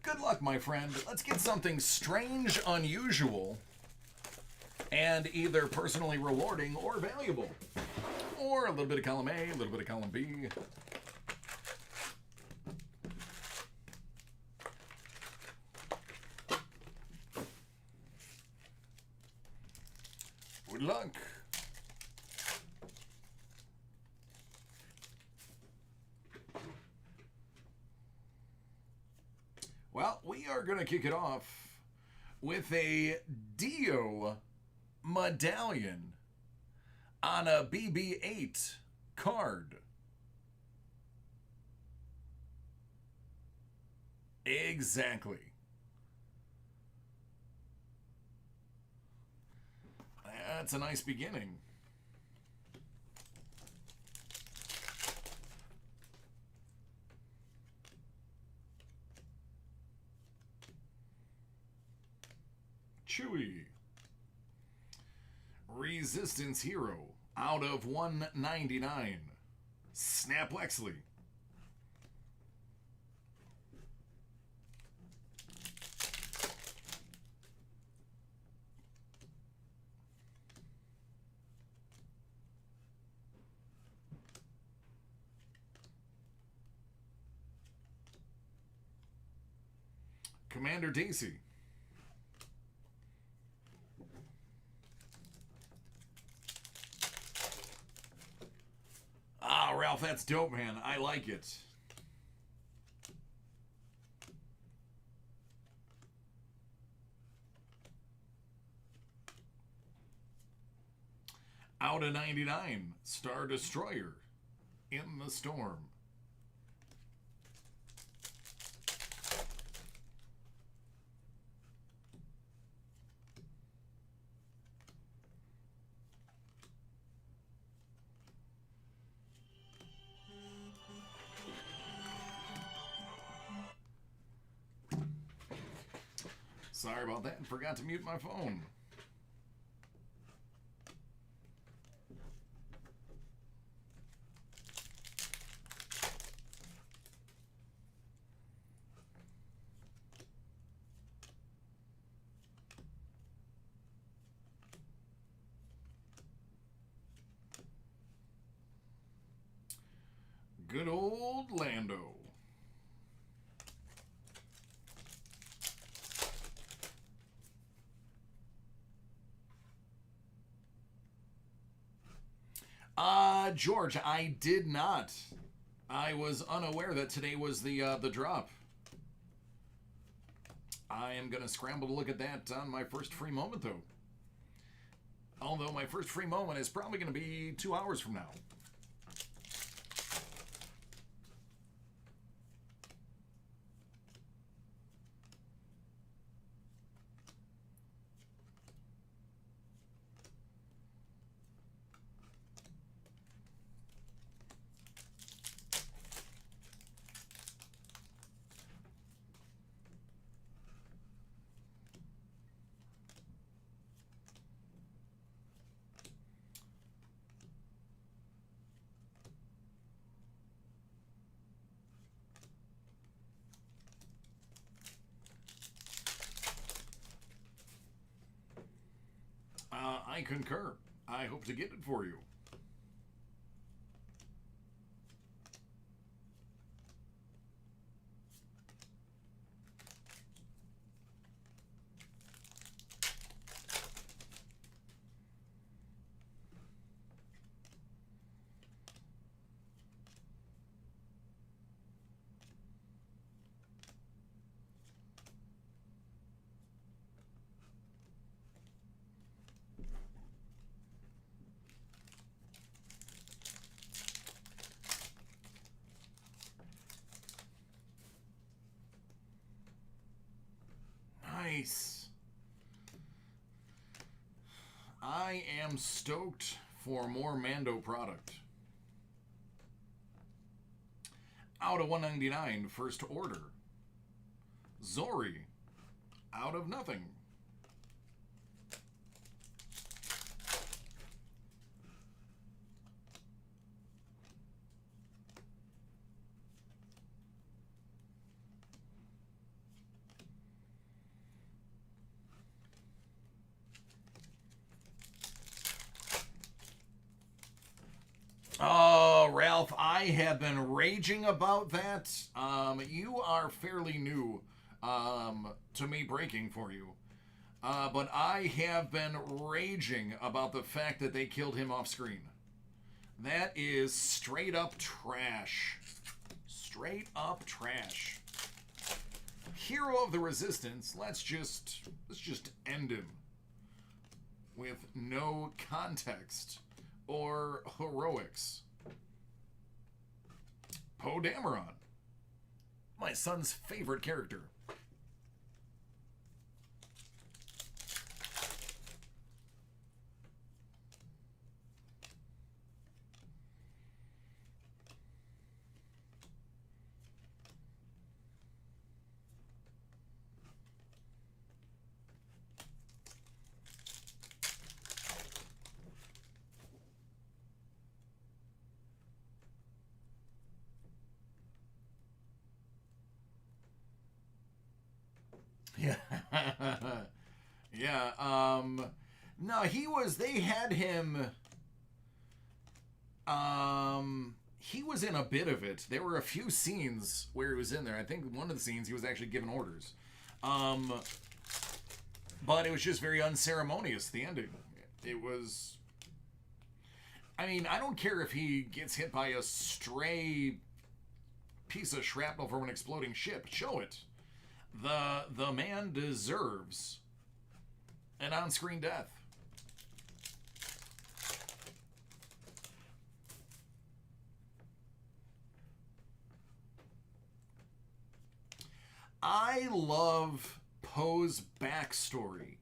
Good luck, my friend. Let's get something strange, unusual, and either personally rewarding or valuable. Or a little bit of column A, a little bit of column B. Good luck. Well, we are going to kick it off with a Dio medallion on a BB-8 card. Exactly. That's a nice beginning. Chewie. Resistance Hero out of 199. Snap Wexley. Commander Daisy. Ah, Ralph, that's dope, man. I like it. Out of 99, Star Destroyer, In the Storm. Sorry about that. Forgot to mute my phone. Good old Lando. George, I did not. I was unaware that today was the drop. I am going to scramble to look at that on my first free moment, though. Although my first free moment is probably going to be 2 hours from now. I concur. I hope to get it for you. Nice. I am stoked for more Mando product. Out of 199, First Order. Zori. Out of nothing. Oh, Ralph, I have been raging about that. You are fairly new to me breaking for you. But I have been raging about the fact that they killed him off screen. That is straight up trash. Straight up trash. Hero of the Resistance, let's just end him with no context or heroics. Poe Dameron, my son's favorite character. Yeah. Yeah, no, they had him, he was in a bit of it. There were a few scenes where he was in there. I think one of the scenes he was actually giving orders. Um, but it was just very unceremonious, the ending. It was. I mean, I don't care if he gets hit by a stray piece of shrapnel from an exploding ship. Show it. The man deserves an on-screen death. I love Poe's backstory.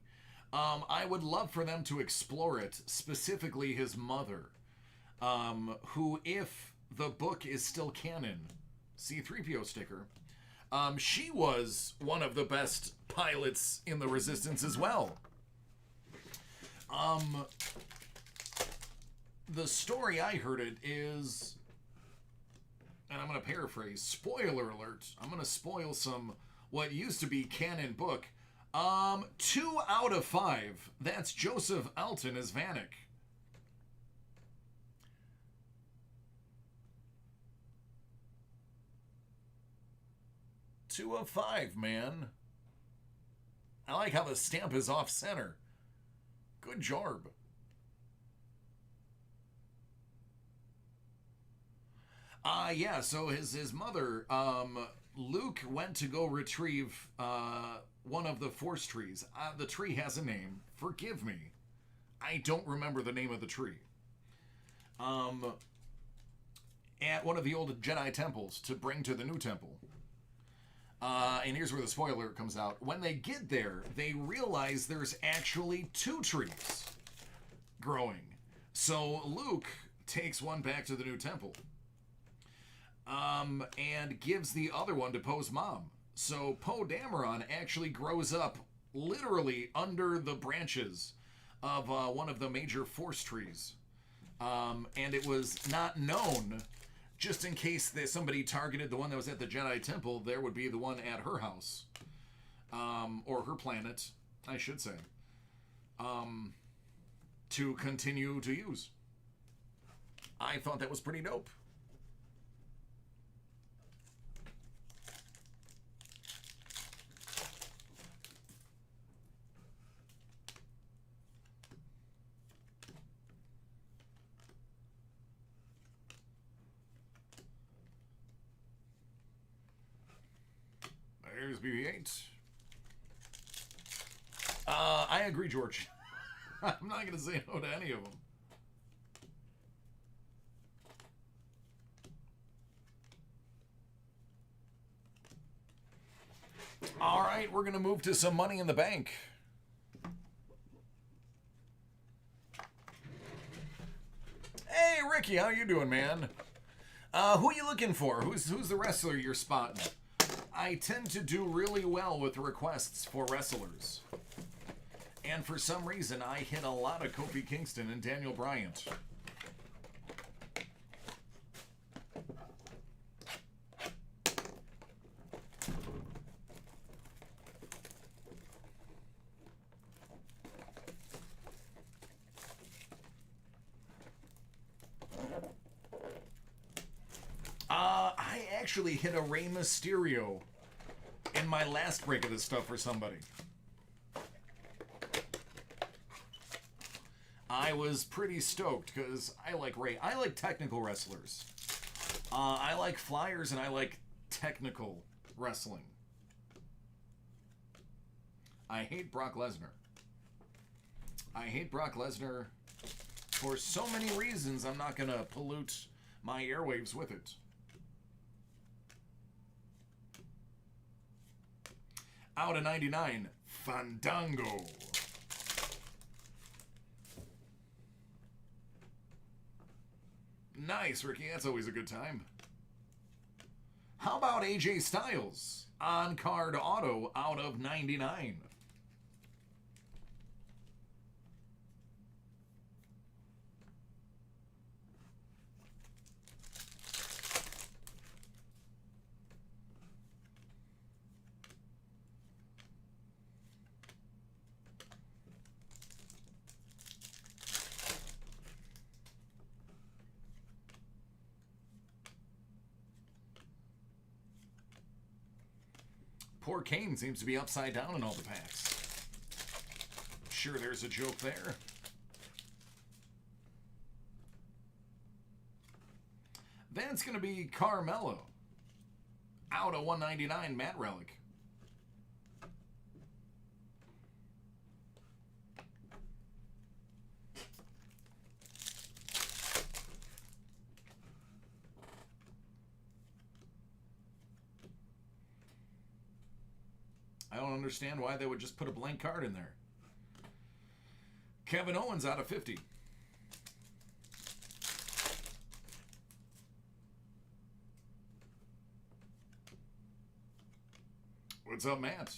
I would love for them to explore it, specifically his mother, who, if the book is still canon, C-3PO sticker, she was one of the best pilots in the Resistance as well. The story I heard it is, and I'm going to paraphrase, spoiler alert, I'm going to spoil some what used to be canon book. 2 out of 5. That's Joseph Alton as Vanek. Two of 5, man. I like how the stamp is off center. Good job. Yeah, so his mother, Luke went to go retrieve one of the Force trees. The tree has a name. Forgive me. I don't remember the name of the tree. At one of the old Jedi temples to bring to the new temple. And here's where the spoiler comes out. When they get there, they realize there's actually 2 trees growing. So Luke takes one back to the new temple. And gives the other one to Poe's mom. So Poe Dameron actually grows up literally under the branches of one of the major Force trees. And it was not known, just in case that somebody targeted the one that was at the Jedi Temple, there would be the one at her house. Or her planet, I should say. To continue to use. I thought that was pretty dope. There's BB-8. I agree, George. I'm not going to say no to any of them. All right, we're going to move to some Money in the Bank. Hey, Ricky, how you doing, man? Who are you looking for? Who's the wrestler you're spotting? I tend to do really well with requests for wrestlers. And for some reason, I hit a lot of Kofi Kingston and Daniel Bryant. I actually hit a Rey Mysterio in my last break of this stuff for somebody. I was pretty stoked because I like Rey. I like technical wrestlers. I like flyers and I like technical wrestling. I hate Brock Lesnar. I hate Brock Lesnar for so many reasons. I'm not going to pollute my airwaves with it. Out of 99, Fandango. Nice, Ricky. That's always a good time. How about AJ Styles? On card auto out of 99. Poor Kane seems to be upside down in all the packs. Sure, there's a joke there. That's going to be Carmelo. Out of 199, Matt Relic. I don't understand why they would just put a blank card in there. Kevin Owens out of 50. What's up, Matt?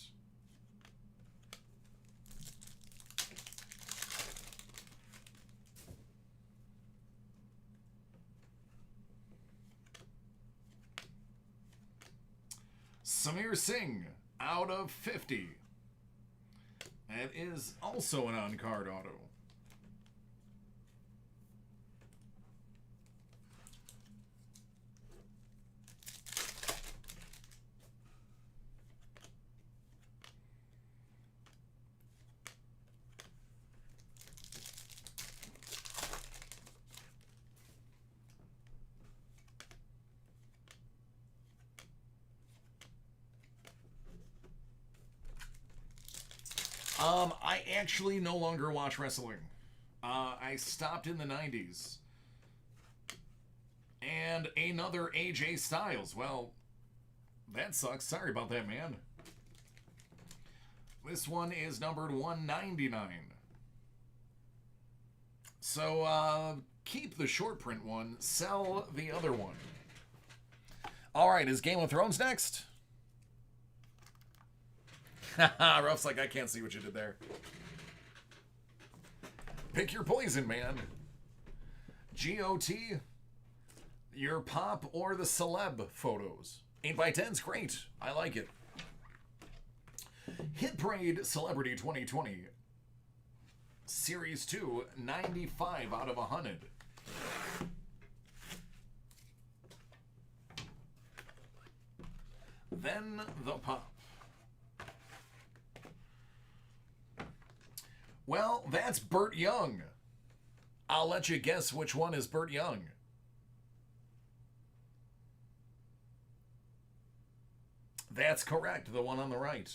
Samir Singh out of 50. That is also an on-card auto. I actually no longer watch wrestling. I stopped in the 90s. And another AJ Styles. Well, that sucks. Sorry about that, man. This one is numbered 199. So, keep the short print one, sell the other one. Alright, is Game of Thrones next? Haha, Ruff's like, I can't see what you did there. Pick your poison, man. GOT, your pop or the celeb photos. 8x10's great. I like it. Hit Parade Celebrity 2020. Series 2, 95 out of 100. Then the pop. Well, that's Burt Young. I'll let you guess which one is Burt Young. That's correct, the one on the right.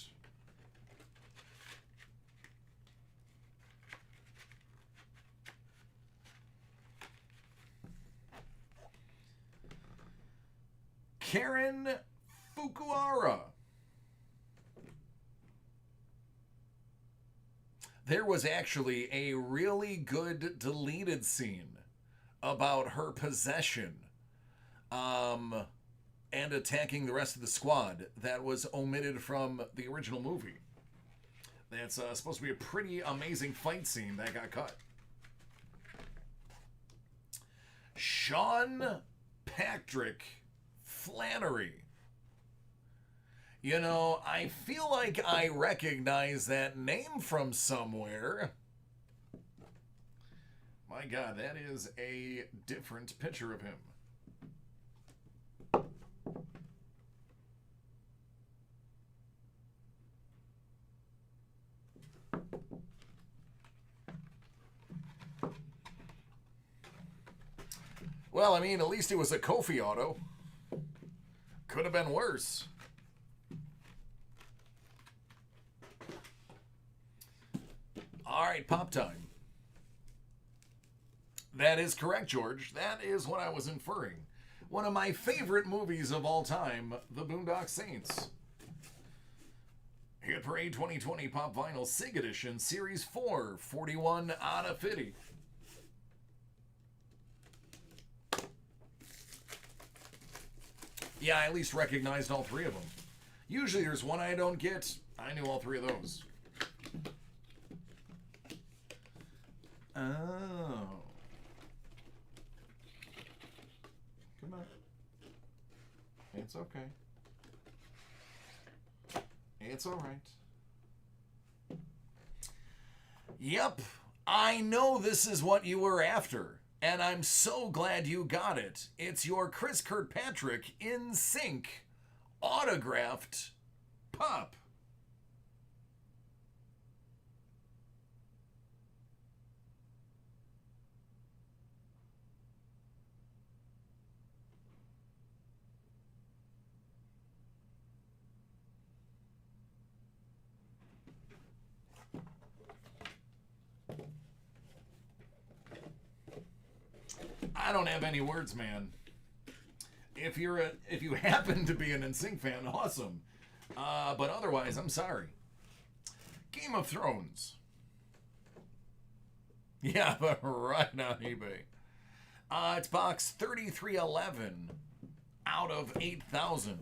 Karen Fukuhara. There was actually a really good deleted scene about her possession and attacking the rest of the squad that was omitted from the original movie. That's supposed to be a pretty amazing fight scene that got cut. Sean Patrick Flannery. You know, I feel like I recognize that name from somewhere. My God, that is a different picture of him. Well, I mean, at least it was a Kofi auto. Could have been worse. All right, pop time. That is correct, George. That is what I was inferring. One of my favorite movies of all time, The Boondock Saints. Hit Parade 2020 Pop Vinyl SIG Edition, Series 4, 41 out of 50. Yeah, I at least recognized all three of them. Usually there's one I don't get. I knew all three of those. Oh. Come on. It's okay. It's all right. Yep. I know this is what you were after, and I'm so glad you got it. It's your Chris Kirkpatrick in sync autographed Pop. I don't have any words, man. If you happen to be an NSYNC fan, awesome. But otherwise, I'm sorry. Game of Thrones. Yeah, but right on eBay. It's box 3311 out of 8,000.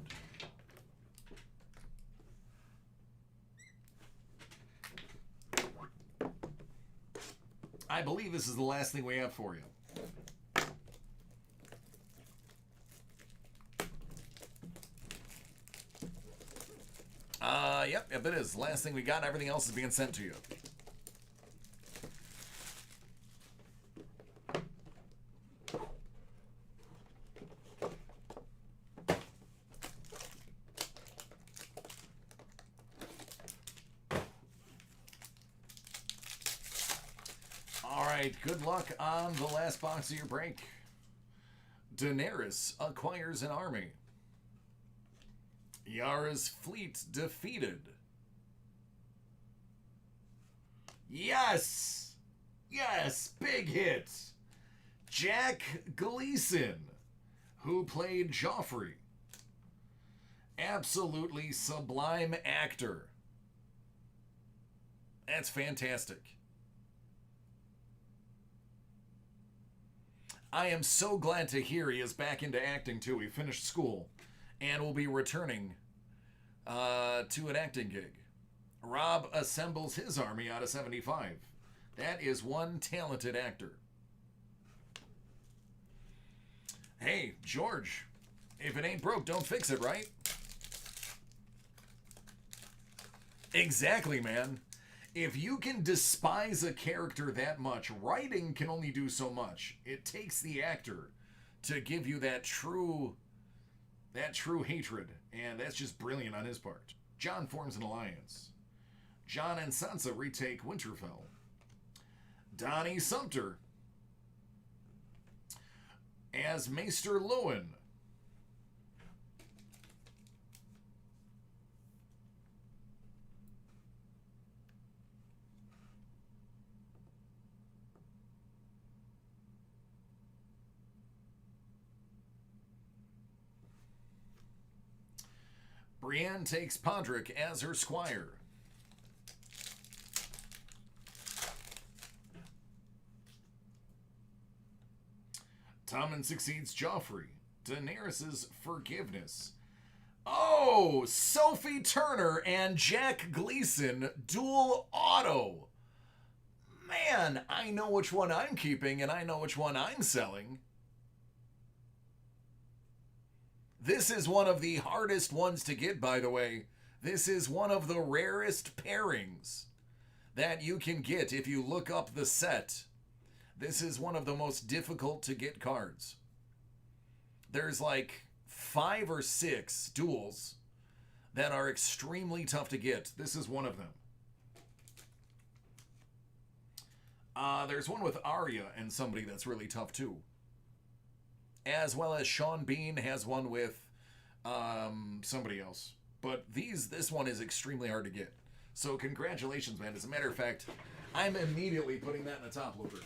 I believe this is the last thing we have for you. Yep, it is. Last thing we got, everything else is being sent to you. All right, good luck on the last box of your break. Daenerys acquires an army. Yara's fleet defeated. Yes! Yes! Big hit! Jack Gleason, who played Joffrey. Absolutely sublime actor. That's fantastic. I am so glad to hear he is back into acting too. He finished school and will be returning to an acting gig. Rob assembles his army out of 75. That is one talented actor. Hey, George, if it ain't broke, don't fix it, right? Exactly, man. If you can despise a character that much, writing can only do so much. It takes the actor to give you that true hatred, and that's just brilliant on his part. Jon forms an alliance. Jon and Sansa retake Winterfell. Donnie Sumter as Maester Luwin. Brienne takes Podrick as her squire. Tommen succeeds Joffrey. Daenerys' forgiveness. Oh, Sophie Turner and Jack Gleason dual auto. Man, I know which one I'm keeping and I know which one I'm selling. This is one of the hardest ones to get, by the way. This is one of the rarest pairings that you can get if you look up the set. This is one of the most difficult to get cards. There's like 5 or 6 duels that are extremely tough to get. This is one of them. There's one with Arya and somebody that's really tough too. As well as Sean Bean has one with somebody else. But this one is extremely hard to get. So congratulations, man. As a matter of fact, I'm immediately putting that in a top loader.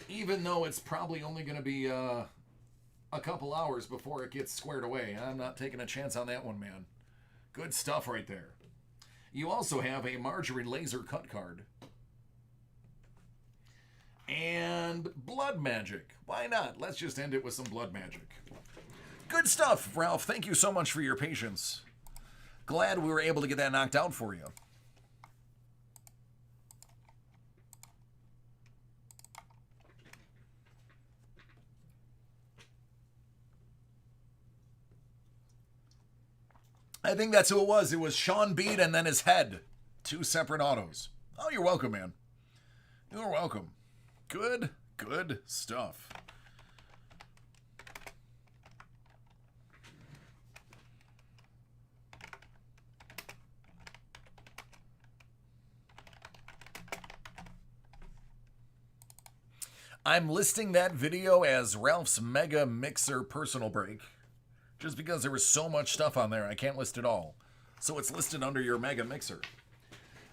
Even though it's probably only going to be a couple hours before it gets squared away. I'm not taking a chance on that one, man. Good stuff right there. You also have a Marjorie laser cut card. And blood magic. Why not? Let's just end it with some blood magic. Good stuff, Ralph. Thank you so much for your patience. Glad we were able to get that knocked out for you. I think that's who it was. It was Sean Bean and then his head. 2 separate autos. Oh, you're welcome, man. You're welcome. Good stuff. I'm listing that video as Ralph's Mega Mixer Personal Break. Just because there was so much stuff on there, I can't list it all. So it's listed under your Mega Mixer.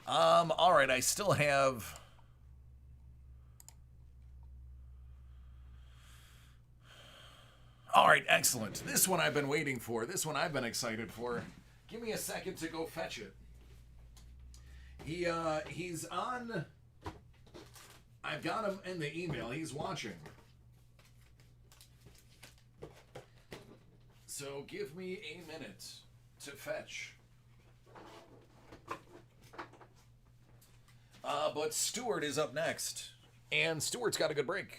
All right, I still have... All right, excellent. This one I've been waiting for. This one I've been excited for. Give me a second to go fetch it. He's on... I've got him in the email. He's watching. So give me a minute to fetch. But Stuart is up next. And Stuart's got a good break.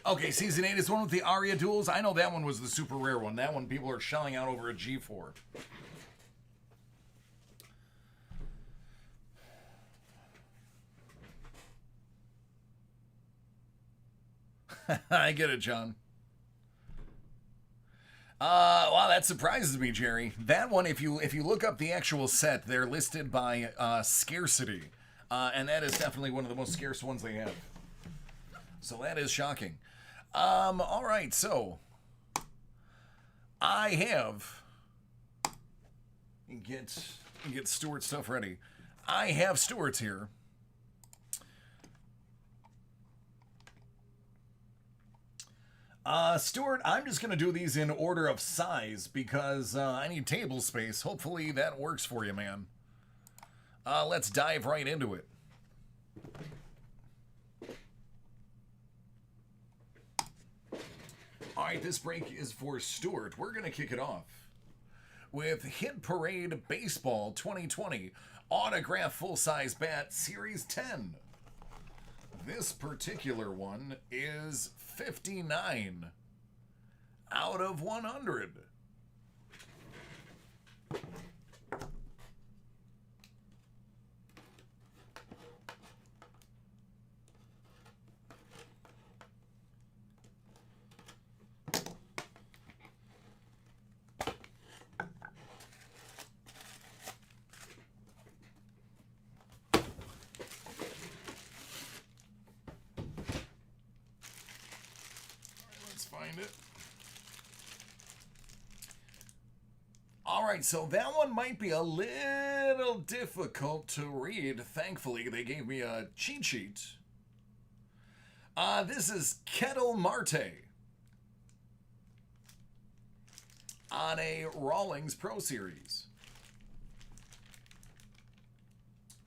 Okay, Season 8 is one with the Aria duels. I know that one was the super rare one. That one people are shelling out over a G4. I get it, John. Wow, that surprises me, Jerry. That one, if you look up the actual set, they're listed by scarcity. And that is definitely one of the most scarce ones they have. So that is shocking. All right, so I have get Stuart's stuff ready. I have Stuart's here. Stuart, I'm just going to do these in order of size because I need table space. Hopefully that works for you, man. Let's dive right into it. All right, this break is for Stuart. We're going to kick it off with Hit Parade Baseball 2020 Autograph Full-Size Bat Series 10. This particular one is 59 out of 100. Find it. All right, so that one might be a little difficult to read. Thankfully, they gave me a cheat sheet. This is Ketel Marte on a Rawlings Pro Series.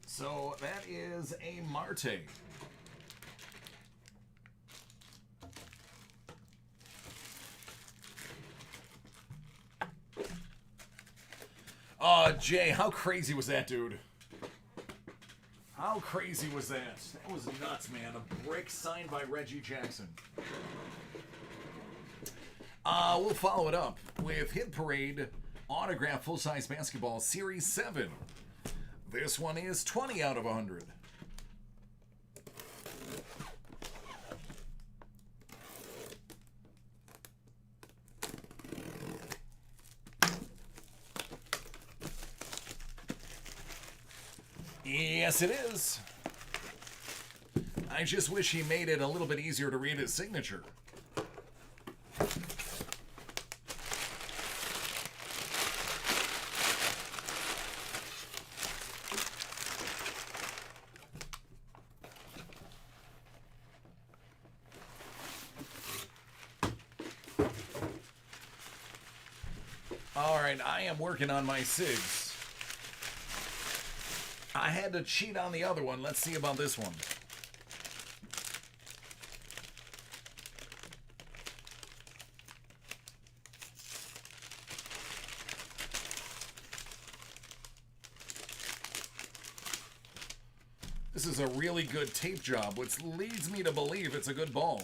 So that is a Marte. Oh, Jay, how crazy was that, dude? How crazy was that? That was nuts, man. A brick signed by Reggie Jackson. We'll follow it up with Hit Parade Autograph Full-Size Basketball Series 7. This one is 20 out of 100. Yes, it is. I just wish he made it a little bit easier to read his signature. All right, I am working on my SIGs. I had to cheat on the other one. Let's see about this one. This is a really good tape job, which leads me to believe it's a good ball.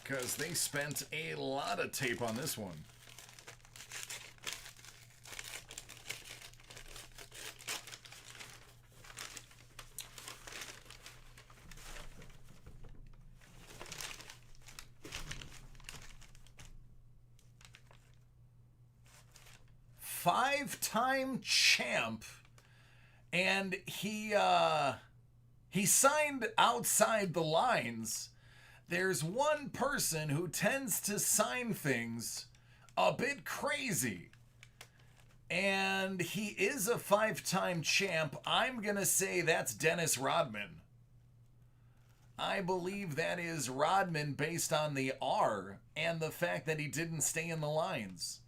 Because they spent a lot of tape on this one. Five-time champ, and he signed outside the lines. There's one person who tends to sign things a bit crazy, and he is a five-time champ. I'm gonna say that's Dennis Rodman. I believe that is Rodman based on the R and the fact that he didn't stay in the lines.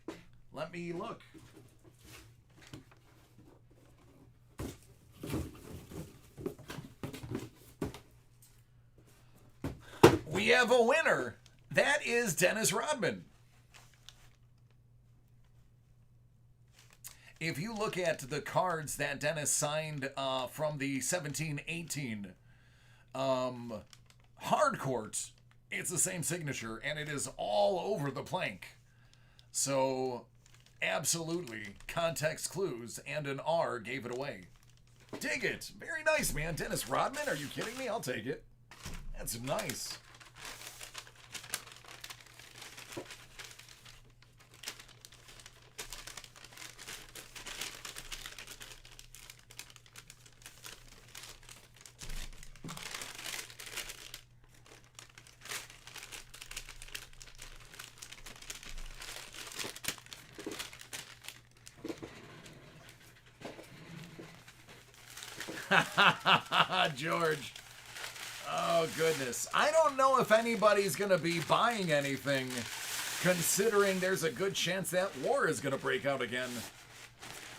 Let me look. We have a winner. That is Dennis Rodman. If you look at the cards that Dennis signed from the 17-18 hardcourt, it's the same signature, and it is all over the plank. So, absolutely, context clues and an R gave it away. Dig it. Very nice, man. Dennis Rodman, are you kidding me? I'll take it. That's nice. George. Oh, goodness. I don't know if anybody's going to be buying anything, considering there's a good chance that war is going to break out again.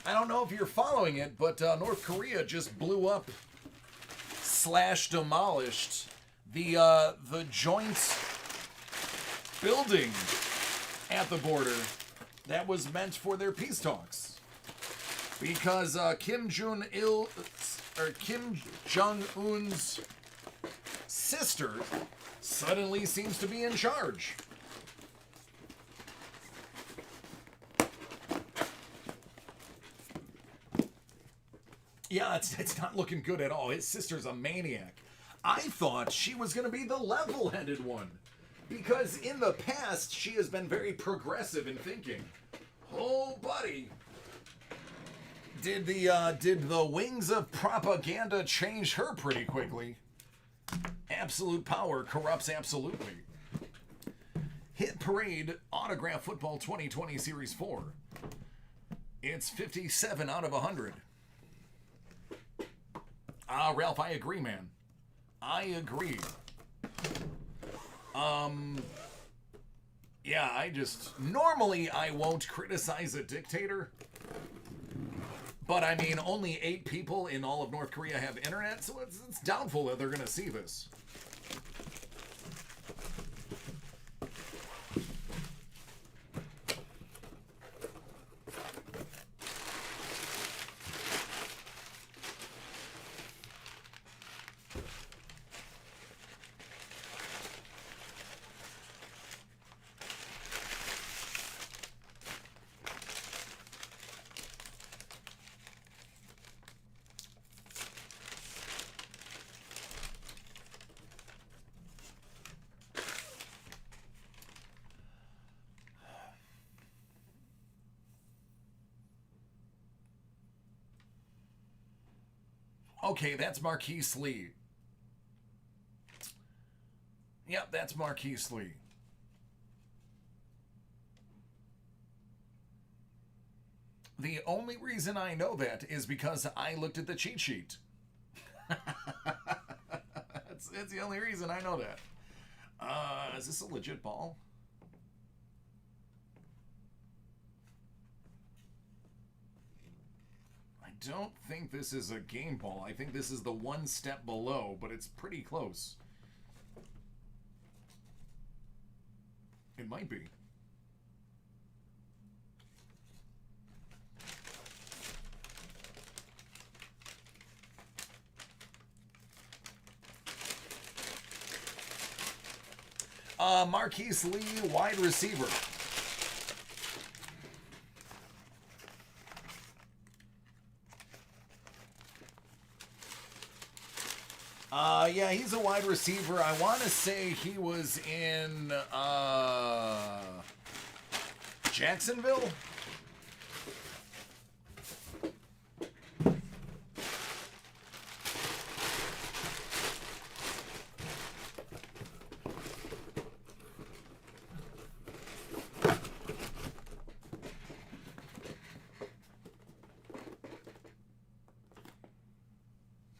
I don't know if you're following it, but North Korea just blew up / demolished the joint building at the border that was meant for their peace talks. Because Kim Jong-un's sister suddenly seems to be in charge. Yeah, it's not looking good at all. His sister's a maniac. I thought she was going to be the level-headed one, because in the past she has been very progressive in thinking. Oh, buddy. Did the wings of propaganda change her pretty quickly? Absolute power corrupts absolutely. Hit Parade Autograph Football 2020 Series 4. It's 57 out of 100. Ralph, I agree, man. I agree. Yeah, normally I won't criticize a dictator. But, I mean, only 8 people in all of North Korea have internet, so it's doubtful that they're going to see this. Okay, that's Marquise Lee. Yep, that's Marquise Lee. The only reason I know that is because I looked at the cheat sheet. It's the only reason I know that. Is this a legit ball? I don't think this is a game ball. I think this is the one step below, but it's pretty close. It might be. Marquise Lee, wide receiver. Yeah, he's a wide receiver. I want to say he was in Jacksonville.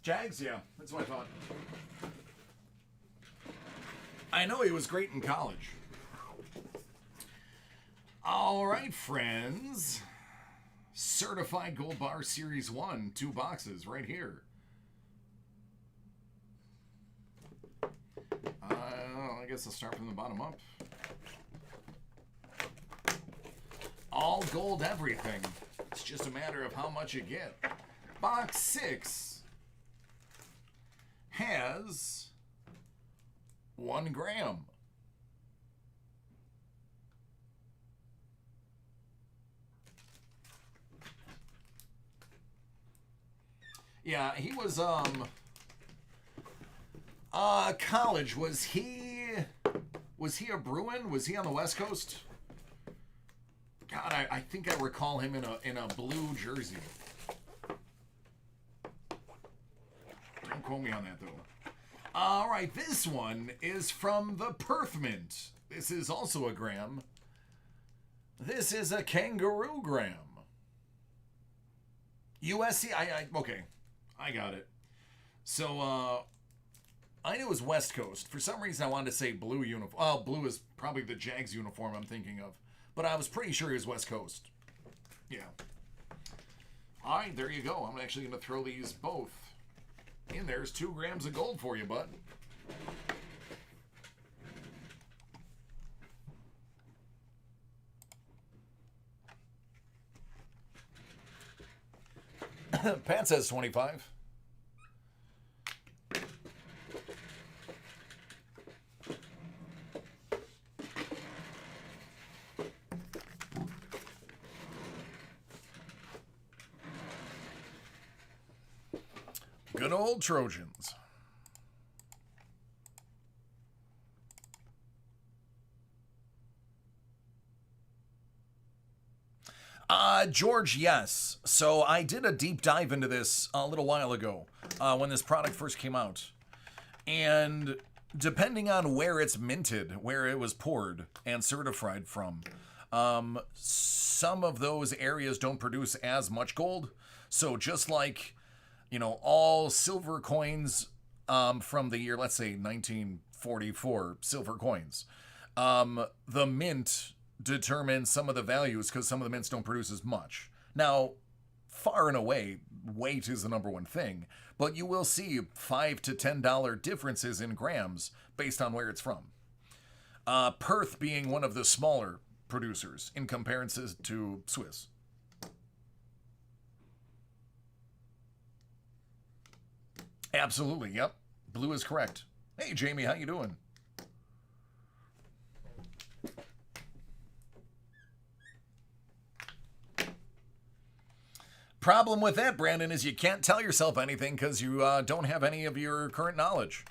Jags, yeah, that's what I thought. I know he was great in college. All right, friends. Certified Gold Bar Series 1, 2 boxes right here. I guess I'll start from the bottom up. All gold everything. It's just a matter of how much you get. Box 6 has 1 gram. Yeah, he was college. Was he a Bruin? Was he on the West Coast? God, I think I recall him in a blue jersey. Don't quote me on that, though. All right, this one is from the Perth Mint. This is also a gram. This is a kangaroo gram. USC, okay, I got it. So, I knew it was West Coast. For some reason, I wanted to say blue uniform. Oh, blue is probably the Jags uniform I'm thinking of. But I was pretty sure he was West Coast. Yeah. All right, there you go. I'm actually going to throw these both in. There's 2 grams of gold for you, bud. Pat says 25. Good old Trojans. George, yes. So I did a deep dive into this a little while ago when this product first came out. And depending on where it's minted, where it was poured and certified from, some of those areas don't produce as much gold. So just like, you know, all silver coins from the year, let's say 1944, silver coins, the mint determines some of the values because some of the mints don't produce as much. Now, far and away, weight is the number one thing, but you will see $5 to $10 differences in grams based on where it's from. Perth being one of the smaller producers in comparison to Swiss. Absolutely, yep. Blue is correct. Hey, Jamie, how you doing? Problem with that, Brandon, is you can't tell yourself anything because you don't have any of your current knowledge.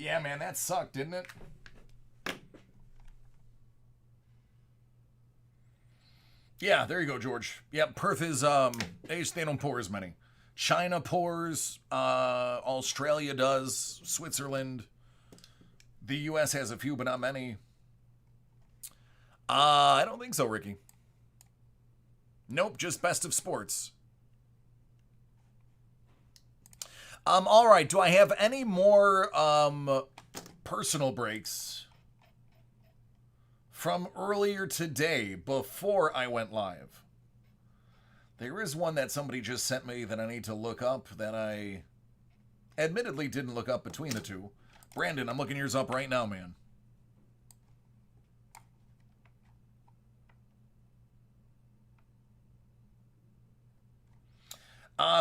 Yeah, man, that sucked, didn't it? Yeah, there you go, George. Yep, Perth is they don't pour as many. China pours, Australia does, Switzerland. The US has a few, but not many. I don't think so, Ricky. Nope, just best of sports. All right, do I have any more personal breaks from earlier today before I went live? There is one that somebody just sent me that I need to look up that I admittedly didn't look up between the two. Brandon, I'm looking yours up right now, man.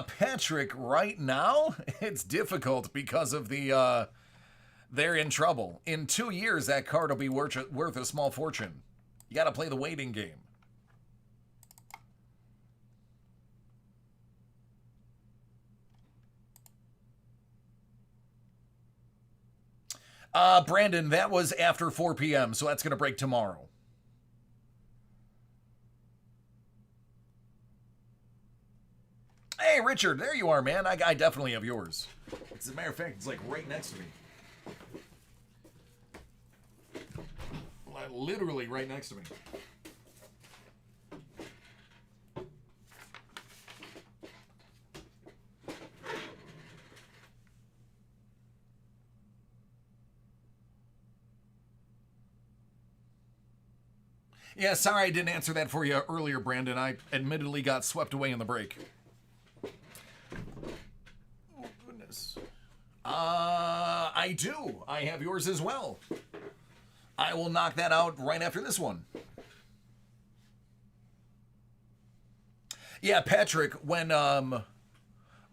Patrick, right now, it's difficult because of the, they're in trouble. In 2 years, that card will be worth a small fortune. You got to play the waiting game. Brandon, that was after 4 p.m., so that's going to break tomorrow. Hey, Richard, there you are, man. I definitely have yours. As a matter of fact, it's like right next to me. Literally right next to me. Yeah, sorry I didn't answer that for you earlier, Brandon. I admittedly got swept away in the break. Oh, goodness. I do. I have yours as well. I will knock that out right after this one. Yeah, Patrick, when,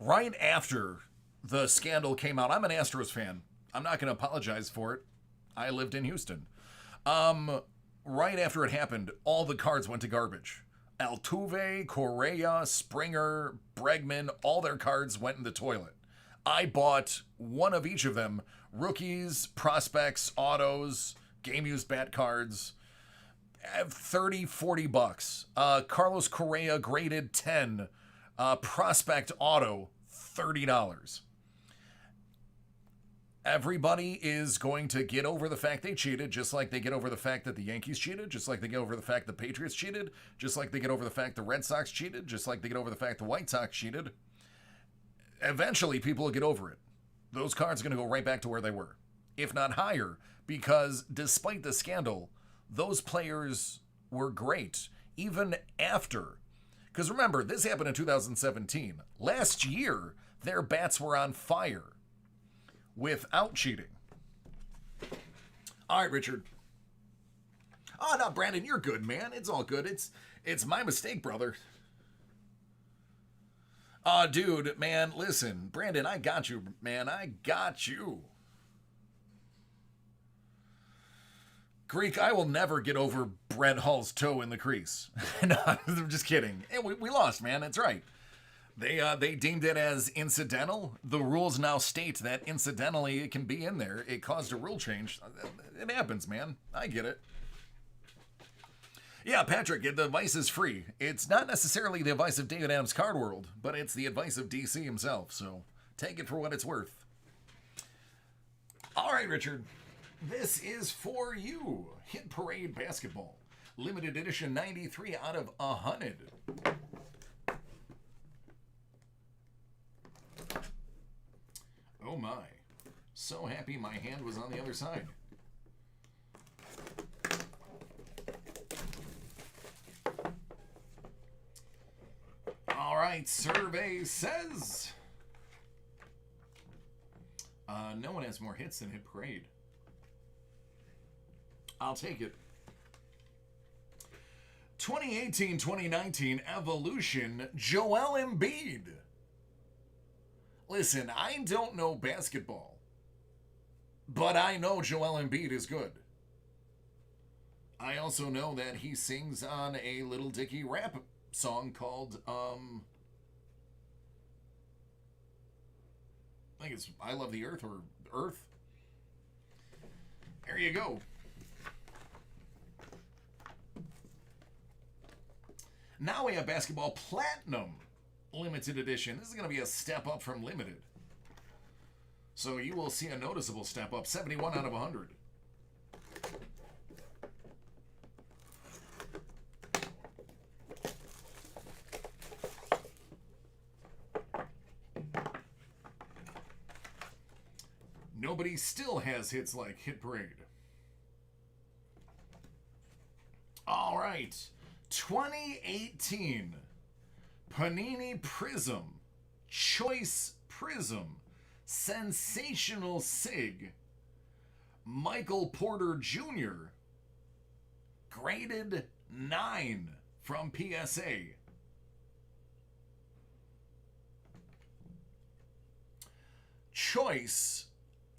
right after the scandal came out, I'm an Astros fan. I'm not going to apologize for it. I lived in Houston. Right after it happened, all the cards went to garbage. Altuve, Correa, Springer, Bregman, all their cards went in the toilet. I bought one of each of them. Rookies, prospects, autos, game-used bat cards. 30, 40 bucks. Carlos Correa graded 10. Prospect auto, $30. Everybody is going to get over the fact they cheated, just like they get over the fact that the Yankees cheated, just like they get over the fact the Patriots cheated, just like they get over the fact the Red Sox cheated, just like they get over the fact the White Sox cheated. Eventually, people will get over it. Those cards are going to go right back to where they were, if not higher, because despite the scandal, those players were great, even after. Because remember, this happened in 2017. Last year, their bats were on fire without cheating. All right, Richard. Oh, no, Brandon, you're good, man. It's all good. It's my mistake, brother. Dude, man, listen. Brandon, I got you, man. I got you. Greek, I will never get over Brett Hull's toe in the crease. No, I'm just kidding. We lost, man. That's right. They deemed it as incidental. The rules now state that incidentally it can be in there. It caused a rule change. It happens, man. I get it. Yeah, Patrick, the advice is free. It's not necessarily the advice of David Adams Card World, but it's the advice of DC himself, so take it for what it's worth. All right, Richard. This is for you. Hit Parade Basketball. Limited edition 93 out of 100. Oh my. So happy my hand was on the other side. All right, survey says no one has more hits than Hit Parade. I'll take it. 2018-2019 Evolution, Joel Embiid. Listen, I don't know basketball, but I know Joel Embiid is good. I also know that he sings on a Little Dicky rap song called, I think it's I Love the Earth or Earth. There you go. Now we have Basketball Platinum Limited Edition. This is going to be a step up from Limited. So you will see a noticeable step up. 71 out of 100. Nobody still has hits like Hit Parade. All right. 2018 Panini Prism, Choice Prism, Sensational Sig, Michael Porter Jr., graded 9 from PSA. Choice,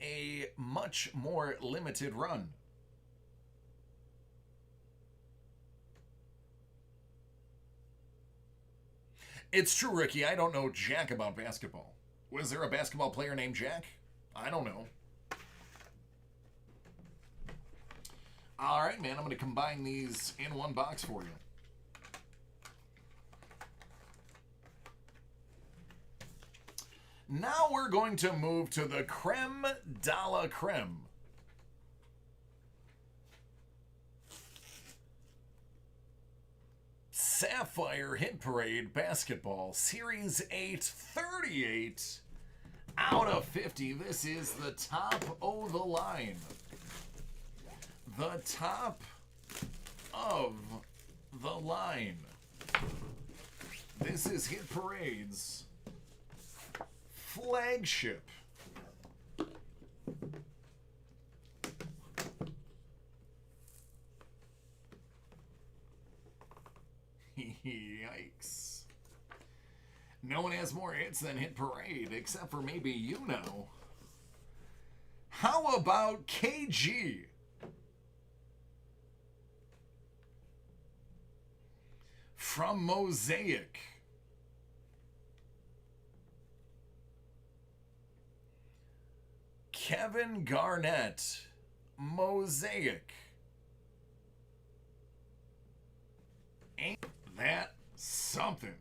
a much more limited run. It's true, Ricky. I don't know jack about basketball. Was there a basketball player named Jack? I don't know. All right, man. I'm going to combine these in one box for you. Now we're going to move to the Creme de la Creme. Sapphire Hit Parade Basketball Series 8, 38 out of 50. This is the top of the line. The top of the line. This is Hit Parade's flagship. Yikes. No one has more hits than Hit Parade, except for maybe you know. How about KG? From Mosaic. Kevin Garnett, Mosaic. Ain't that something?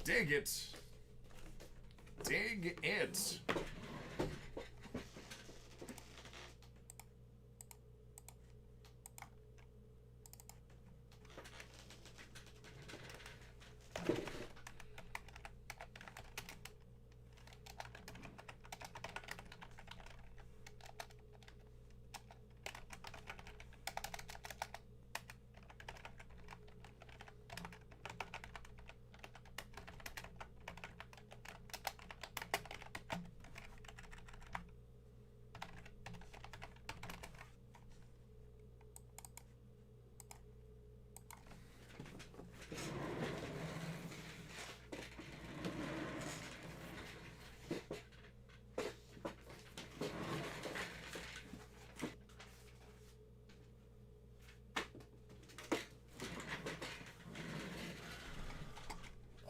Dig it. Dig it.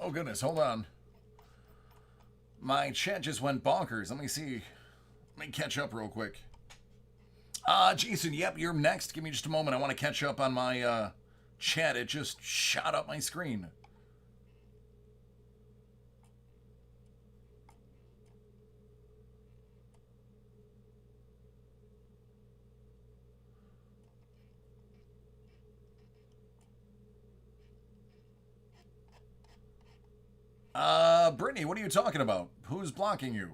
Oh, goodness. Hold on. My chat just went bonkers. Let me see. Let me catch up real quick. Jason, yep, you're next. Give me just a moment. I want to catch up on my chat. It just shot up my screen. Brittany, what are you talking about? Who's blocking you?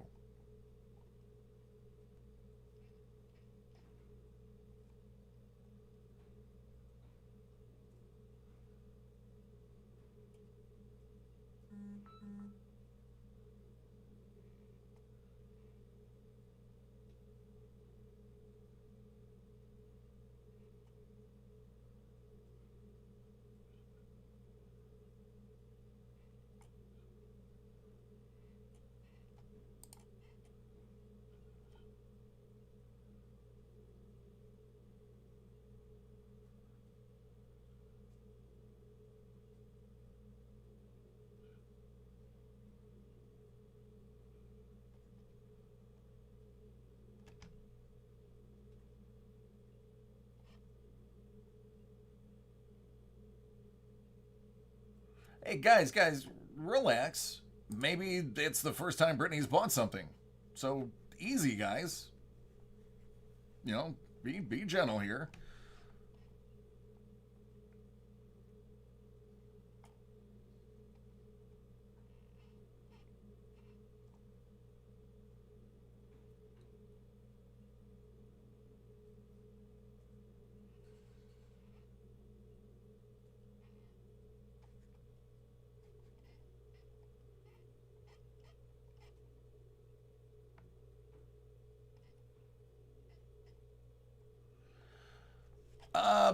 Hey, guys, relax. Maybe it's the first time Brittany's bought something. So, easy, guys. You know, be gentle here.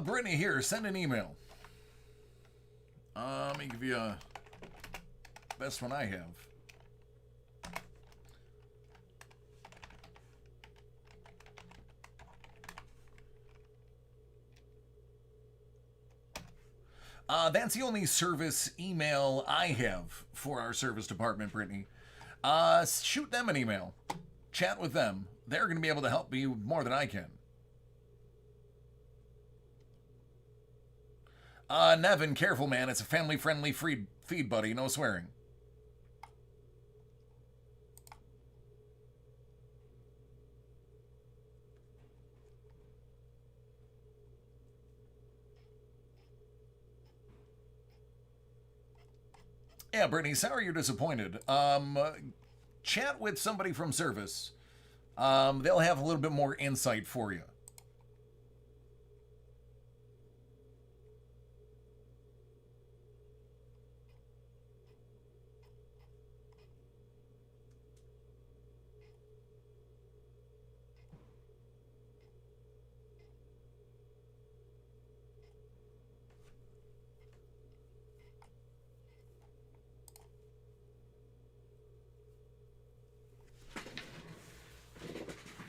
Brittany, here, send an email. Let me give you a best one I have. That's the only service email I have for our service department, Brittany. Shoot them an email. Chat with them. They're going to be able to help you more than I can. Nevin, careful, man. It's a family-friendly feed, buddy. No swearing. Yeah, Brittany, sorry you're disappointed. Chat with somebody from service. They'll have a little bit more insight for you.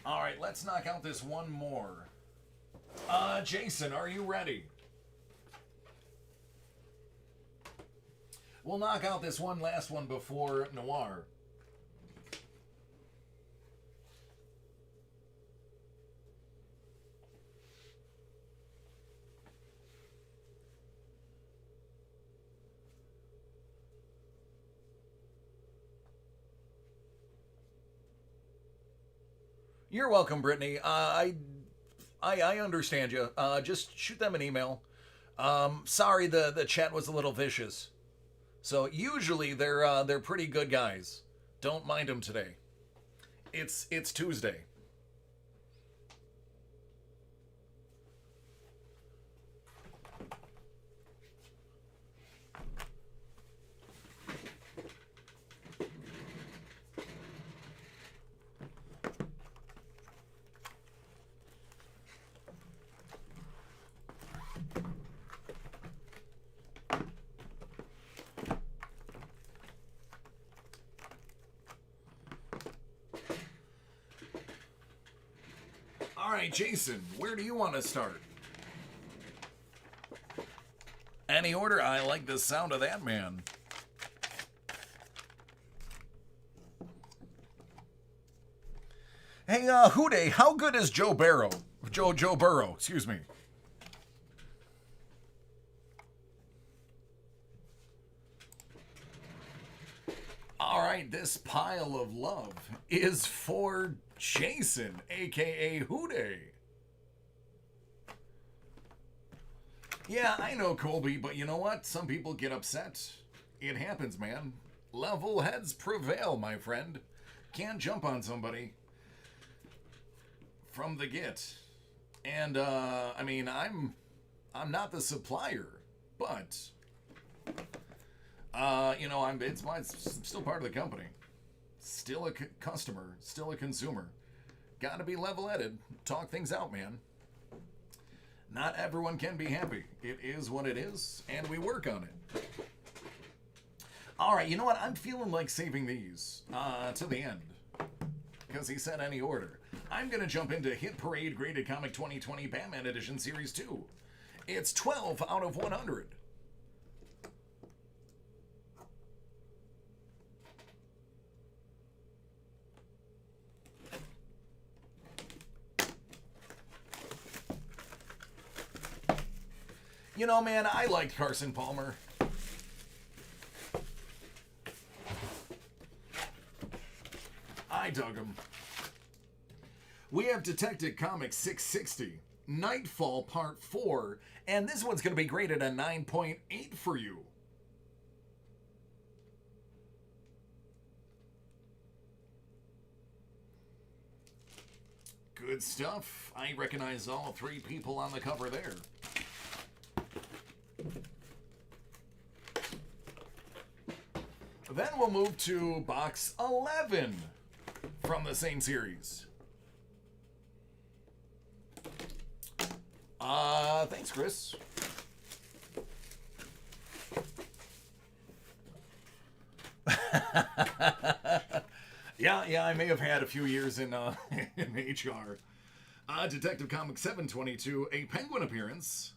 All right, let's knock out this one more. Jason, are you ready? We'll knock out this one last one before Noir. You're welcome, Brittany. I understand you. Just shoot them an email. Sorry, the chat was a little vicious. So usually they're pretty good guys. Don't mind them today. It's Tuesday. All right, Jason, where do you want to start? Any order? I like the sound of that, man. Hey, Houday, how good is Joe Burrow? Joe Burrow, excuse me. All right, this pile of love is for Jason, aka Houday. Yeah, I know, Colby, but you know what? Some people get upset. It happens, man. Level heads prevail, my friend. Can't jump on somebody from the get. And I mean, I'm not the supplier, but you know, it's still part of the company. Still a customer, still a consumer. Gotta be level-headed. Talk things out, man. Not everyone can be happy. It is what it is, and we work on it. All right, you know what? I'm feeling like saving these to the end, because he said any order. I'm going to jump into Hit Parade Graded Comic 2020 Batman Edition Series 2. It's 12 out of 100. You know, man, I liked Carson Palmer. I dug them. We have Detective Comics 660, Nightfall Part 4, and this one's going to be graded a 9.8 for you. Good stuff. I recognize all three people on the cover there. Then we'll move to box 11 from the same series. Thanks, Chris. Yeah, I may have had a few years in in HR. Detective Comics 722, a Penguin appearance.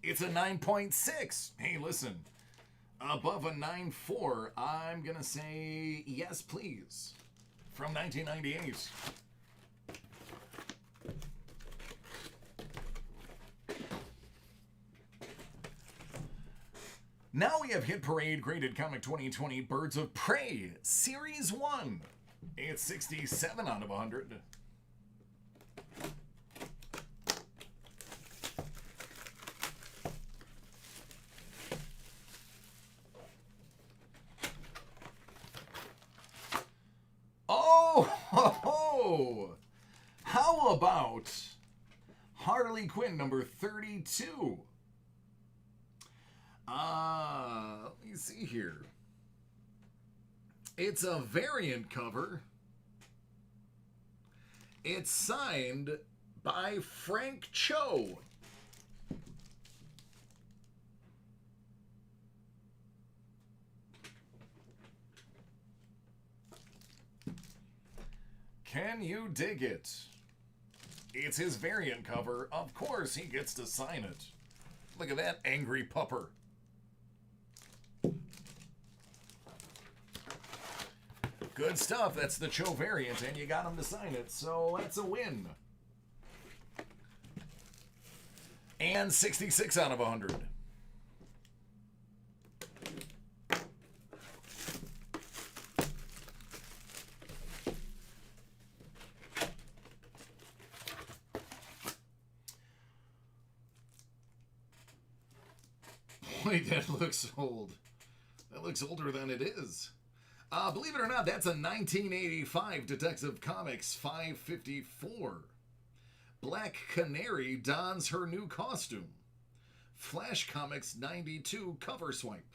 It's a 9.6. Hey, listen. Above a 9.4, I'm gonna say yes, please. From 1998. Now we have Hit Parade Graded Comic 2020 Birds of Prey Series 1. It's 67 out of 100. Oh, how about Harley Quinn number 32? Let me see here. It's a variant cover. It's signed by Frank Cho. Can you dig it? It's his variant cover. Of course he gets to sign it. Look at that angry pupper. Good stuff. That's the Cho variant, and you got him to sign it, so that's a win. And 66 out of 100. Boy, that looks old. That looks older than it is. Believe it or not, that's a 1985 Detective Comics 554. Black Canary dons her new costume. Flash Comics 92 cover swipe.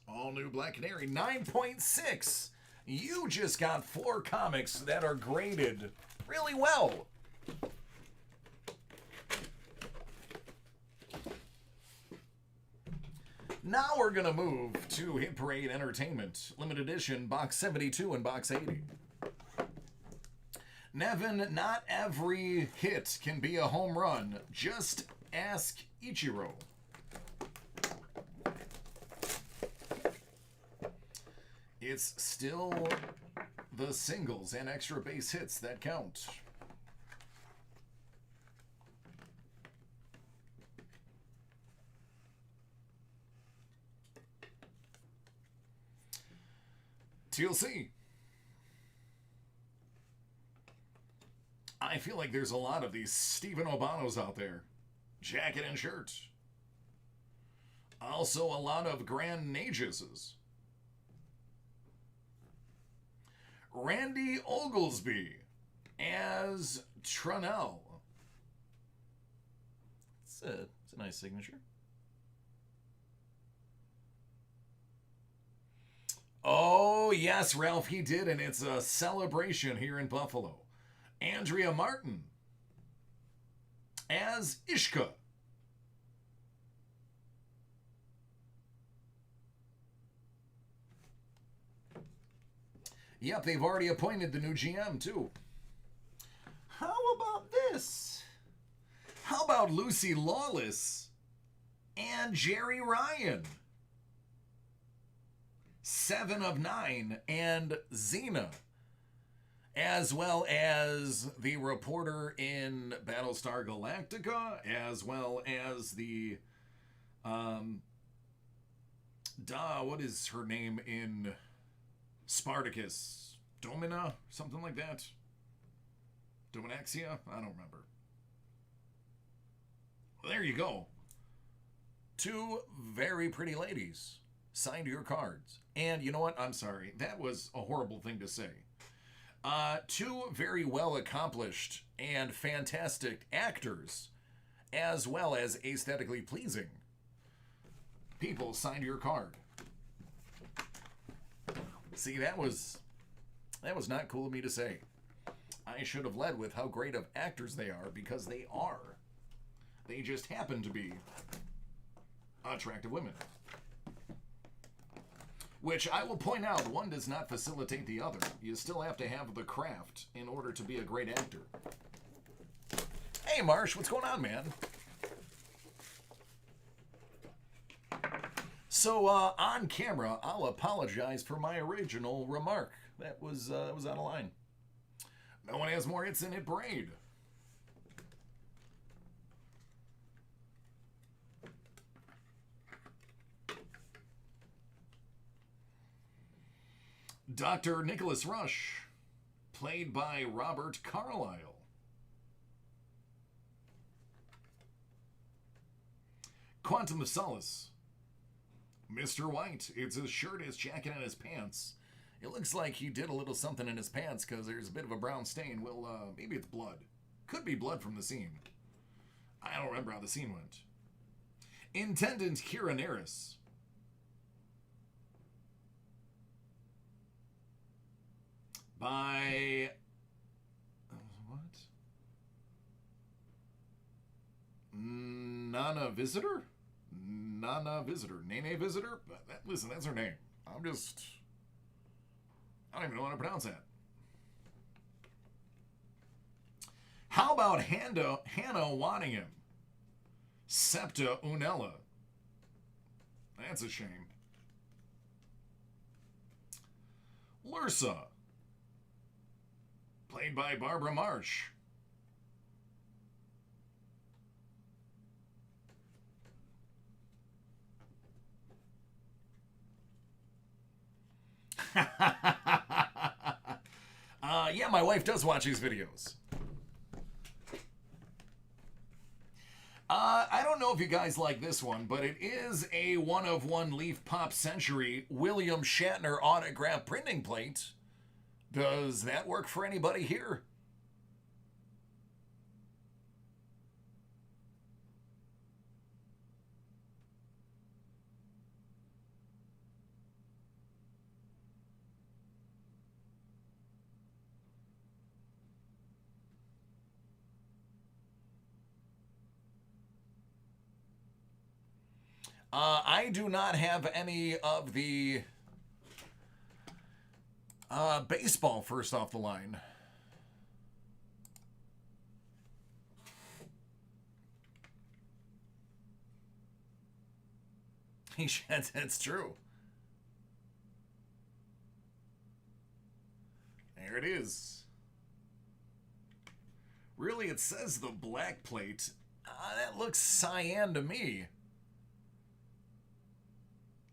All new Black Canary 9.6. You just got 4 comics that are graded really well. Now we're going to move to Hit Parade Entertainment, Limited Edition, Box 72 and Box 80. Nevin, not every hit can be a home run. Just ask Ichiro. It's still the singles and extra base hits that count. TLC. I feel like there's a lot of these Stephen Obanos out there. Jacket and shirt. Also a lot of Grand Nages. Randy Oglesby as Trunell. It's a nice signature. Oh, yes, Ralph, he did, and it's a celebration here in Buffalo. Andrea Martin as Ishka. Yep, they've already appointed the new GM, too. How about this? How about Lucy Lawless and Jerry Ryan? 7 of 9 and Xena, as well as the reporter in Battlestar Galactica, as well as the What is her name in Spartacus? Domina? Something like that? Dominaxia? I don't remember. Well, there you go. Two very pretty ladies signed your cards. And you know what? I'm sorry. That was a horrible thing to say. Two very well accomplished and fantastic actors, as well as aesthetically pleasing people signed your card. See, that was not cool of me to say. I should have led with how great of actors they are, because they are. They just happen to be attractive women. Which I will point out, one does not facilitate the other. You still have to have the craft in order to be a great actor. Hey, Marsh, what's going on, man? So, on camera, I'll apologize for my original remark. That was out of line. No one has more hits than Hit Parade. Dr. Nicholas Rush, played by Robert Carlyle. Quantum of Solace, Mr. White. It's his shirt, his jacket, and his pants. It looks like he did a little something in his pants because there's a bit of a brown stain. Well, maybe it's blood. Could be blood from the scene. I don't remember how the scene went. Intendant Kira Nerys. By... what? Nana Visitor? Nana Visitor. Nene Visitor? Listen, that's her name. I don't even know how to pronounce that. How about Hannah Waddingham? Septa Unella. That's a shame. Lursa, played by Barbara Marsh. Yeah, my wife does watch these videos. I don't know if you guys like this one, but it is a one-of-one Leaf Pop Century William Shatner autograph printing plate. Does that work for anybody here? I do not have any of the baseball first off the line. That's true. There it is. Really, it says the black plate. That looks cyan to me.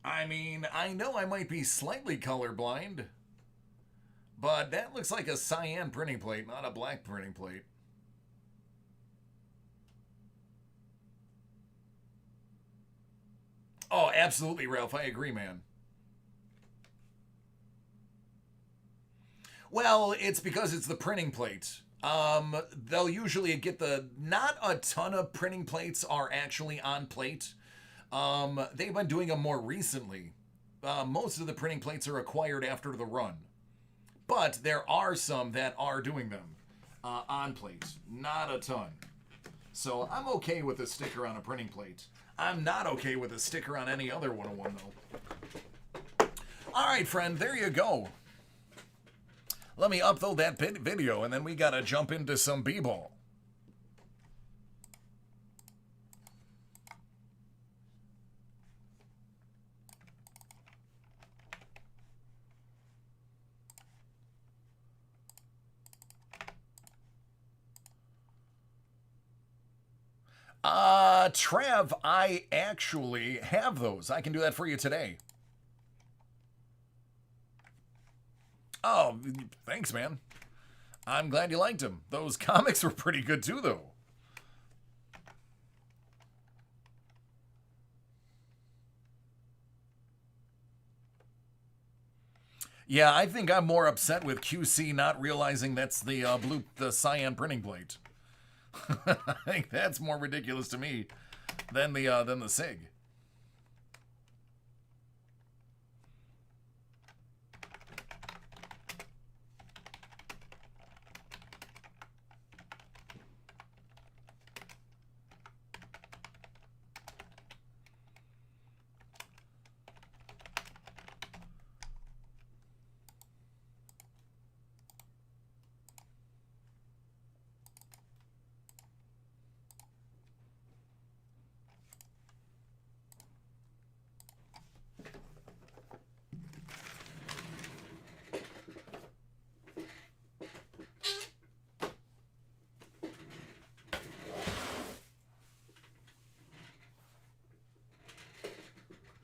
I mean, I know I might be slightly colorblind, but that looks like a cyan printing plate, not a black printing plate. Oh, absolutely, Ralph. I agree, man. Well, it's because it's the printing plate. They'll usually get not a ton of printing plates are actually on plate. They've been doing them more recently. Most of the printing plates are acquired after the run. But there are some that are doing them on plate. Not a ton. So I'm okay with a sticker on a printing plate. I'm not okay with a sticker on any other 101, though. All right, friend, there you go. Let me upload that video, and then we got to jump into some b-ball. Trav, I actually have those. I can do that for you today. Oh, thanks, man. I'm glad you liked him. Those comics were pretty good too, though. Yeah, I think I'm more upset with QC not realizing that's the cyan printing plate. I think that's more ridiculous to me than the SIG.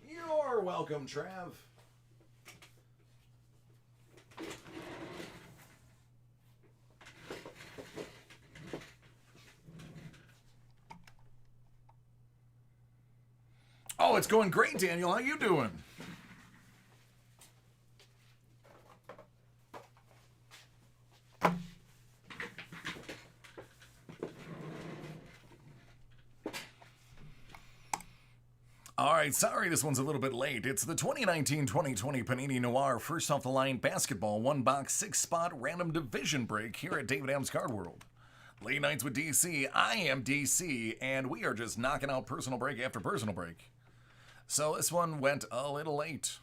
You're welcome, Trav. Oh, it's going great, Daniel. How you doing? All right, sorry this one's a little bit late. It's the 2019-2020 Panini Noir first off the line basketball 1-box 6-spot random division break here at David M's Card World. Late nights with DC. I am DC, and we are just knocking out personal break after personal break. So this one went a little late.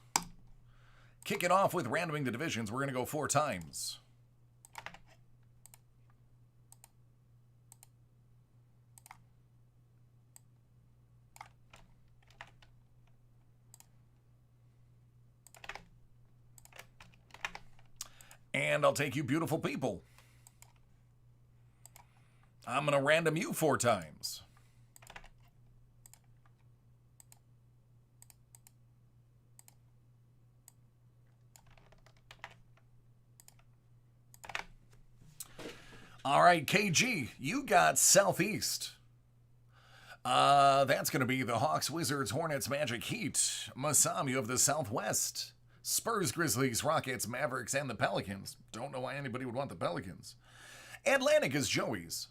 Kick it off with randoming the divisions. We're going to go 4 times. And I'll take you beautiful people. I'm going to random you 4 times. All right, KG, you got Southeast. That's going to be the Hawks, Wizards, Hornets, Magic, Heat. Masam, you have the Southwest. Spurs, Grizzlies, Rockets, Mavericks, and the Pelicans. Don't know why anybody would want the Pelicans. Atlantic is Joey's.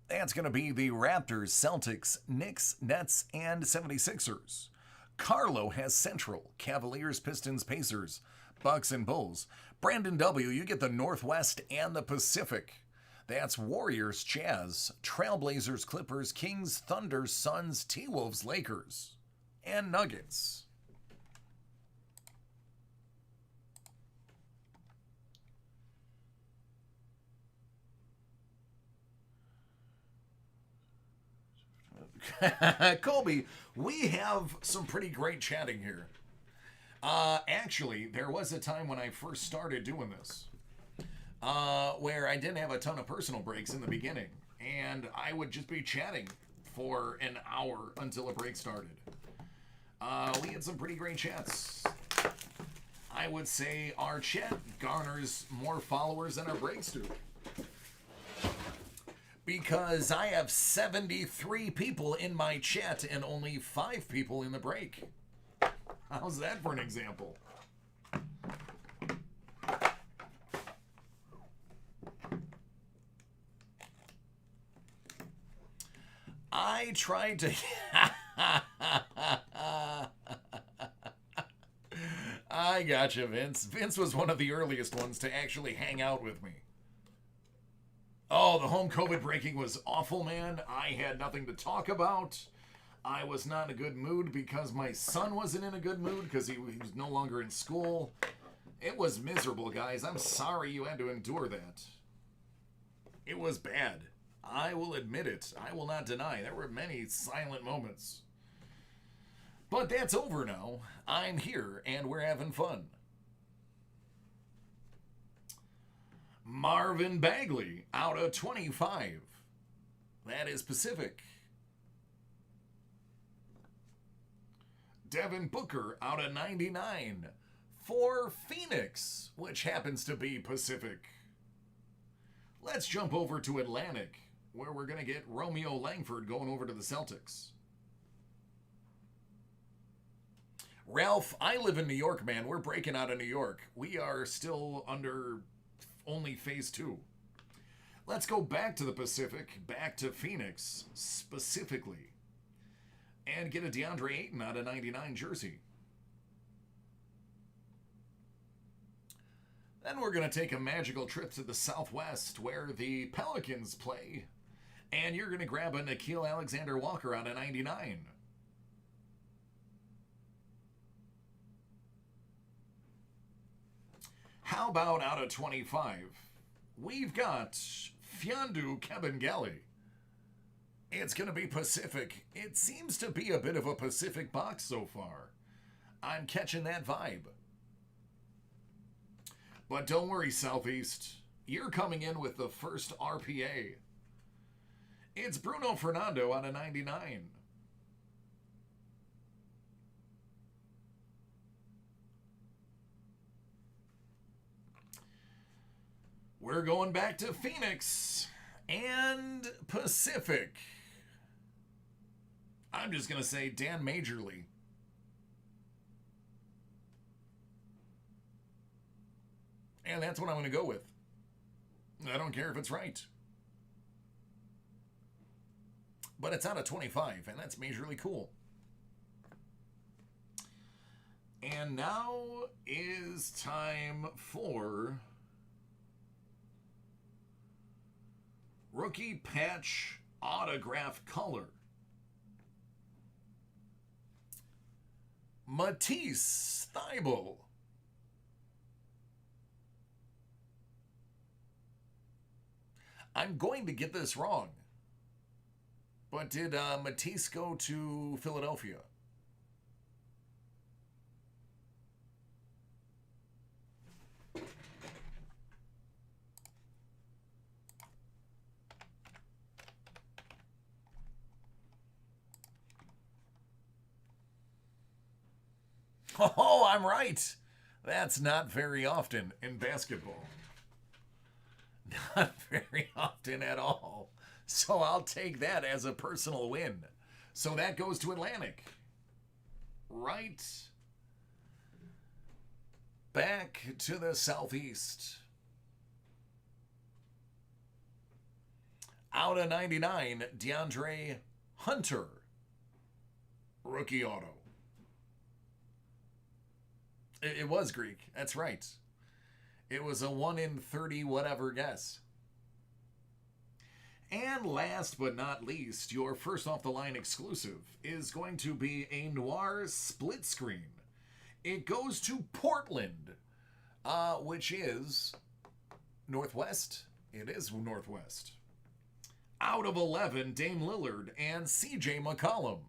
That's going to be the Raptors, Celtics, Knicks, Nets, and 76ers. Carlo has Central, Cavaliers, Pistons, Pacers, Bucks, and Bulls. Brandon W., you get the Northwest and the Pacific. That's Warriors, Jazz, Trailblazers, Clippers, Kings, Thunder, Suns, T-Wolves, Lakers, and Nuggets. Colby, we have some pretty great chatting here. Actually, there was a time when I first started doing this where I didn't have a ton of personal breaks in the beginning, and I would just be chatting for an hour until a break started. We had some pretty great chats. I would say our chat garners more followers than our breaks do. Because I have 73 people in my chat and only 5 people in the break. How's that for an example? I tried to... I gotcha, Vince. Vince was one of the earliest ones to actually hang out with me. Oh, the home COVID breaking was awful, man. I had nothing to talk about. I was not in a good mood because my son wasn't in a good mood because he was no longer in school. It was miserable, guys. I'm sorry you had to endure that. It was bad. I will admit it. I will not deny. There were many silent moments. But that's over now. I'm here, and we're having fun. Marvin Bagley out of 25. That is Pacific. Devin Booker out of 99. for Phoenix, which happens to be Pacific. Let's jump over to Atlantic, where we're going to get Romeo Langford going over to the Celtics. Ralph, I live in New York, man. We're breaking out of New York. We are still under only phase 2. Let's go back to the Pacific, back to Phoenix specifically, and get a DeAndre Ayton out of 99 jersey. Then we're going to take a magical trip to the Southwest where the Pelicans play, and you're going to grab a Nickeil Alexander-Walker out of 99. How about out of 25? We've got Fiondu Kabengele. It's going to be Pacific. It seems to be a bit of a Pacific box so far. I'm catching that vibe. But don't worry, Southeast. You're coming in with the first RPA. It's Bruno Fernando out of 99. We're going back to Phoenix and Pacific. I'm just going to say Dan Majorly. And that's what I'm going to go with. I don't care if it's right. But it's out of 25, and that's majorly cool. And now is time for Rookie Patch Autograph Color. Matisse Thybulle. I'm going to get this wrong. But did Matisse go to Philadelphia? Oh, I'm right. That's not very often in basketball. Not very often at all. So I'll take that as a personal win. So that goes to Atlantic. Right back to the Southeast. Out of 99, DeAndre Hunter. Rookie auto. It was Greek. That's right. It was a 1 in 30 whatever guess. And last but not least, your first off the line exclusive is going to be a Noir split screen. It goes to Portland, which is Northwest. It is Northwest. Out of 11, Dame Lillard and CJ McCollum.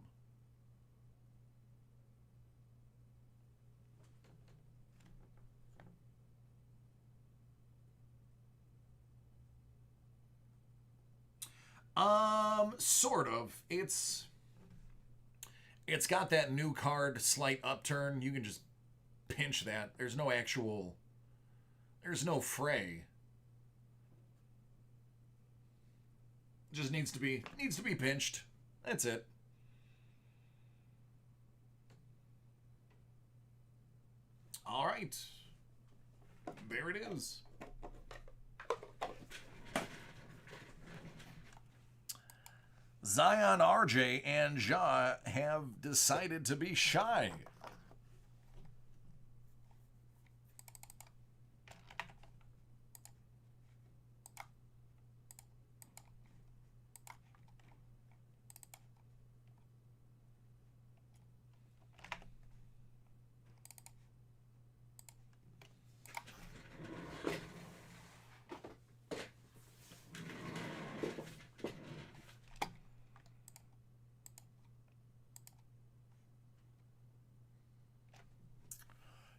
Sort of. It's got that new card slight upturn. You can just pinch that. There's no fray. Just needs to be pinched. That's it. All right. There it is. Zion, RJ, and Ja have decided to be shy.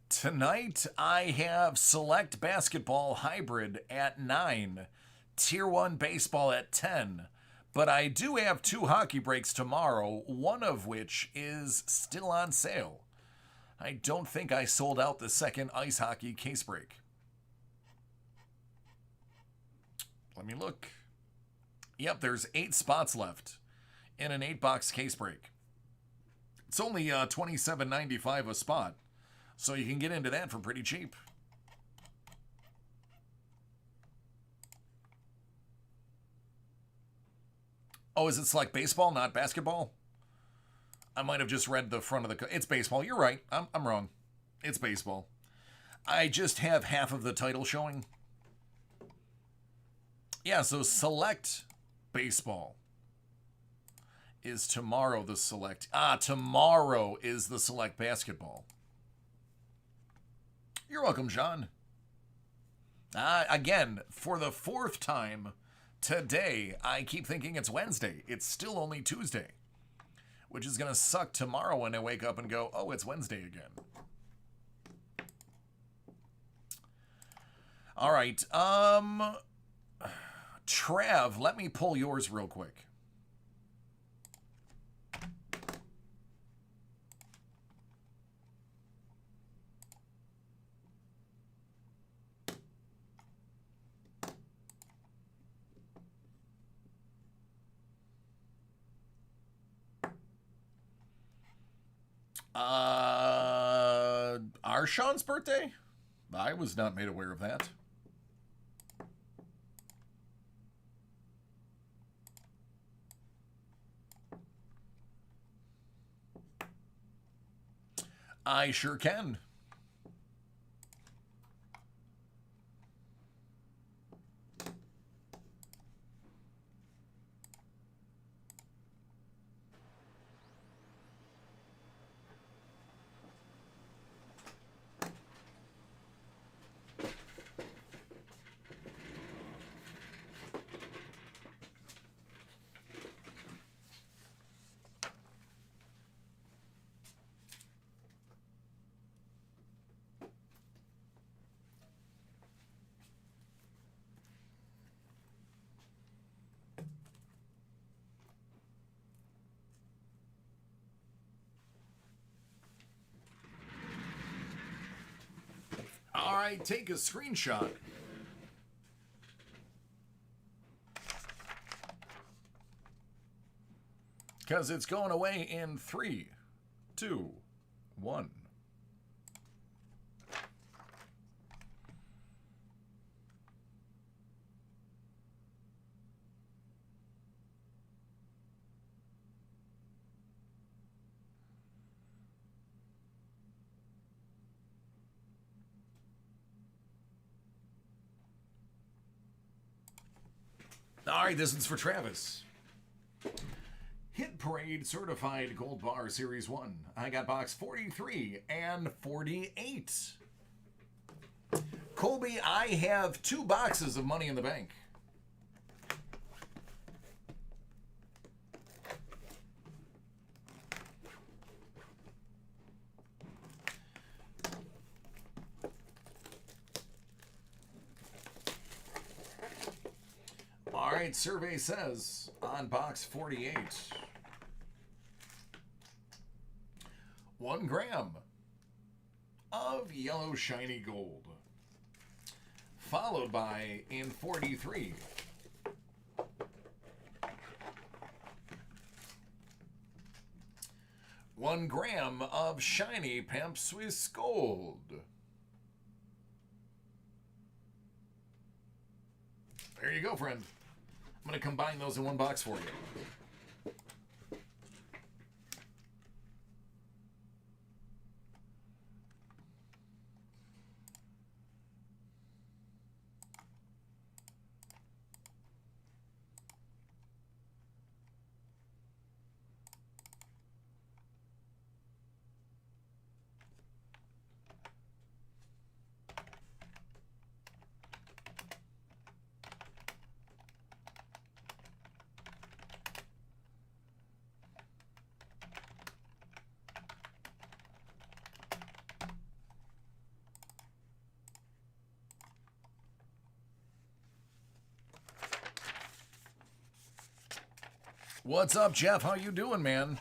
Tonight, I have Select Basketball Hybrid at 9, Tier 1 Baseball at 10, but I do have 2 hockey breaks tomorrow, one of which is still on sale. I don't think I sold out the second ice hockey case break. Let me look. Yep, there's 8 spots left in an 8-box case break. It's only $27.95 a spot, so you can get into that for pretty cheap. Oh, is it select baseball, not basketball? I might have just read the front of the... It's baseball. You're right. I'm wrong. It's baseball. I just have half of the title showing. Yeah, so select baseball is tomorrow the select... tomorrow is the select basketball. You're welcome, John. Again, for the 4th time today, I keep thinking it's Wednesday. It's still only Tuesday, which is going to suck tomorrow when I wake up and go, oh, it's Wednesday again. All right. Trav, let me pull yours real quick. Arshawn's birthday? I was not made aware of that. I sure can. All right, take a screenshot. Because it's going away in 3, 2, 1. All right, this one's for Travis. Hit Parade Certified Gold Bar Series 1. I got box 43 and 48. Colby, I have 2 boxes of Money in the Bank. All right, survey says on box 48, 1 gram of yellow shiny gold, followed by in 43, 1 gram of shiny Pamp Swiss gold. There you go, friend. I'm going to combine those in 1 box for you. What's up, Jeff? How you doing, man?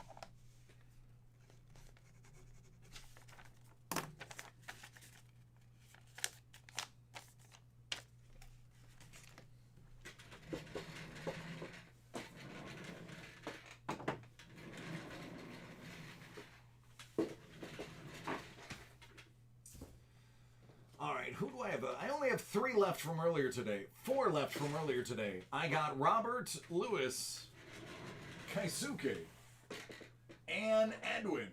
right, who do I have? I only have 3 left from earlier today. 4 left from earlier today. I got Robert, Lewis, Kaisuke, and Edwin.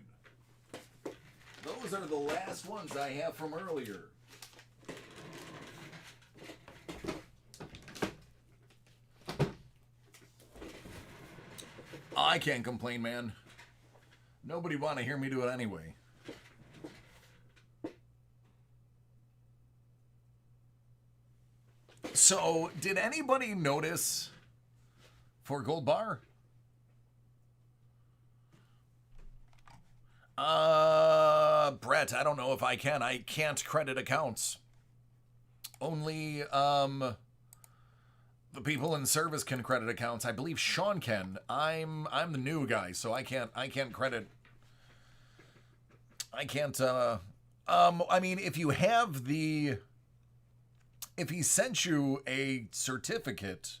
Those are the last ones I have from earlier. I can't complain, man. Nobody want to hear me do it anyway. So, did anybody notice for Gold Bar? Brett, I don't know if I can. I can't credit accounts. Only, the people in service can credit accounts. I believe Sean can. I'm the new guy, so I can't credit. I can't, I mean, if you have the... If he sent you a certificate,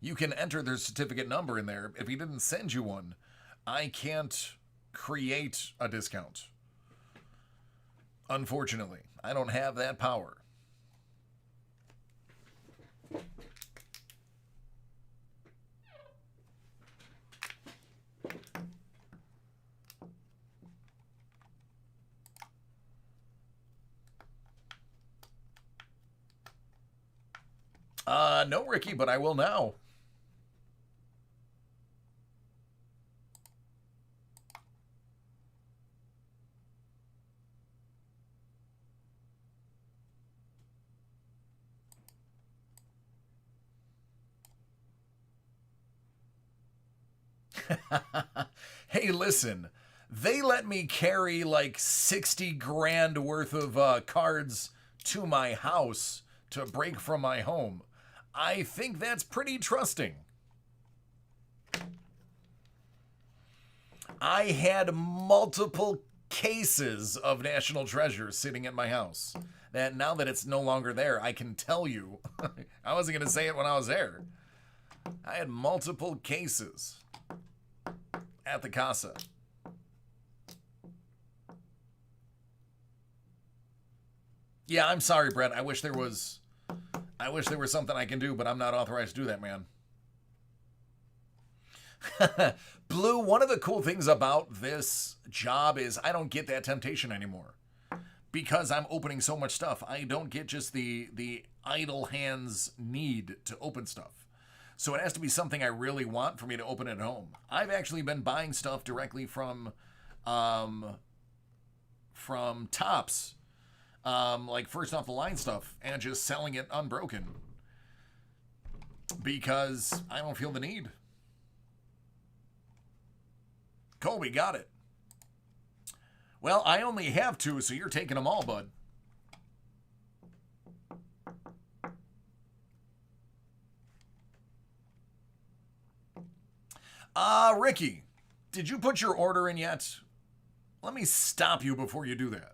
you can enter their certificate number in there. If he didn't send you one, I can't create a discount. Unfortunately, I don't have that power. No, Ricky, but I will now. Hey, listen, they let me carry like 60 grand worth of cards to my house to break from my home. I think that's pretty trusting. I had multiple cases of National Treasure sitting at my house. That now that it's no longer there, I can tell you. I wasn't going to say it when I was there. I had multiple cases at the casa. Yeah, I'm sorry, Brett. I wish there was something I can do, but I'm not authorized to do that, man. Blue, one of the cool things about this job is I don't get that temptation anymore. Because I'm opening so much stuff, I don't get just the idle hands need to open stuff. So it has to be something I really want for me to open at home. I've actually been buying stuff directly from Tops. Like first off the line stuff and just selling it unbroken because I don't feel the need. Colby, got it. Well, I only have 2, so you're taking them all, bud. Ricky, did you put your order in yet? Let me stop you before you do that.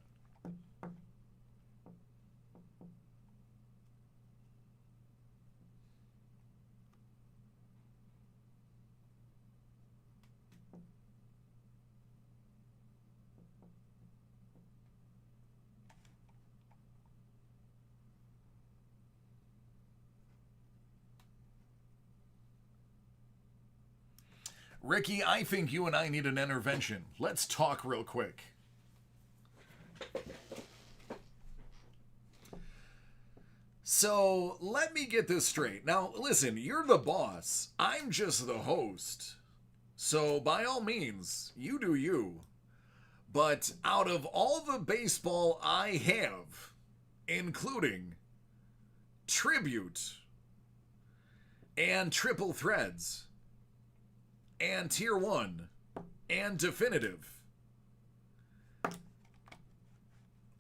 Ricky, I think you and I need an intervention. Let's talk real quick. So, let me get this straight. Now, listen, you're the boss. I'm just the host. So, by all means, you do you. But out of all the baseball I have, including Tribute and Triple Threads, and Tier 1, and Definitive.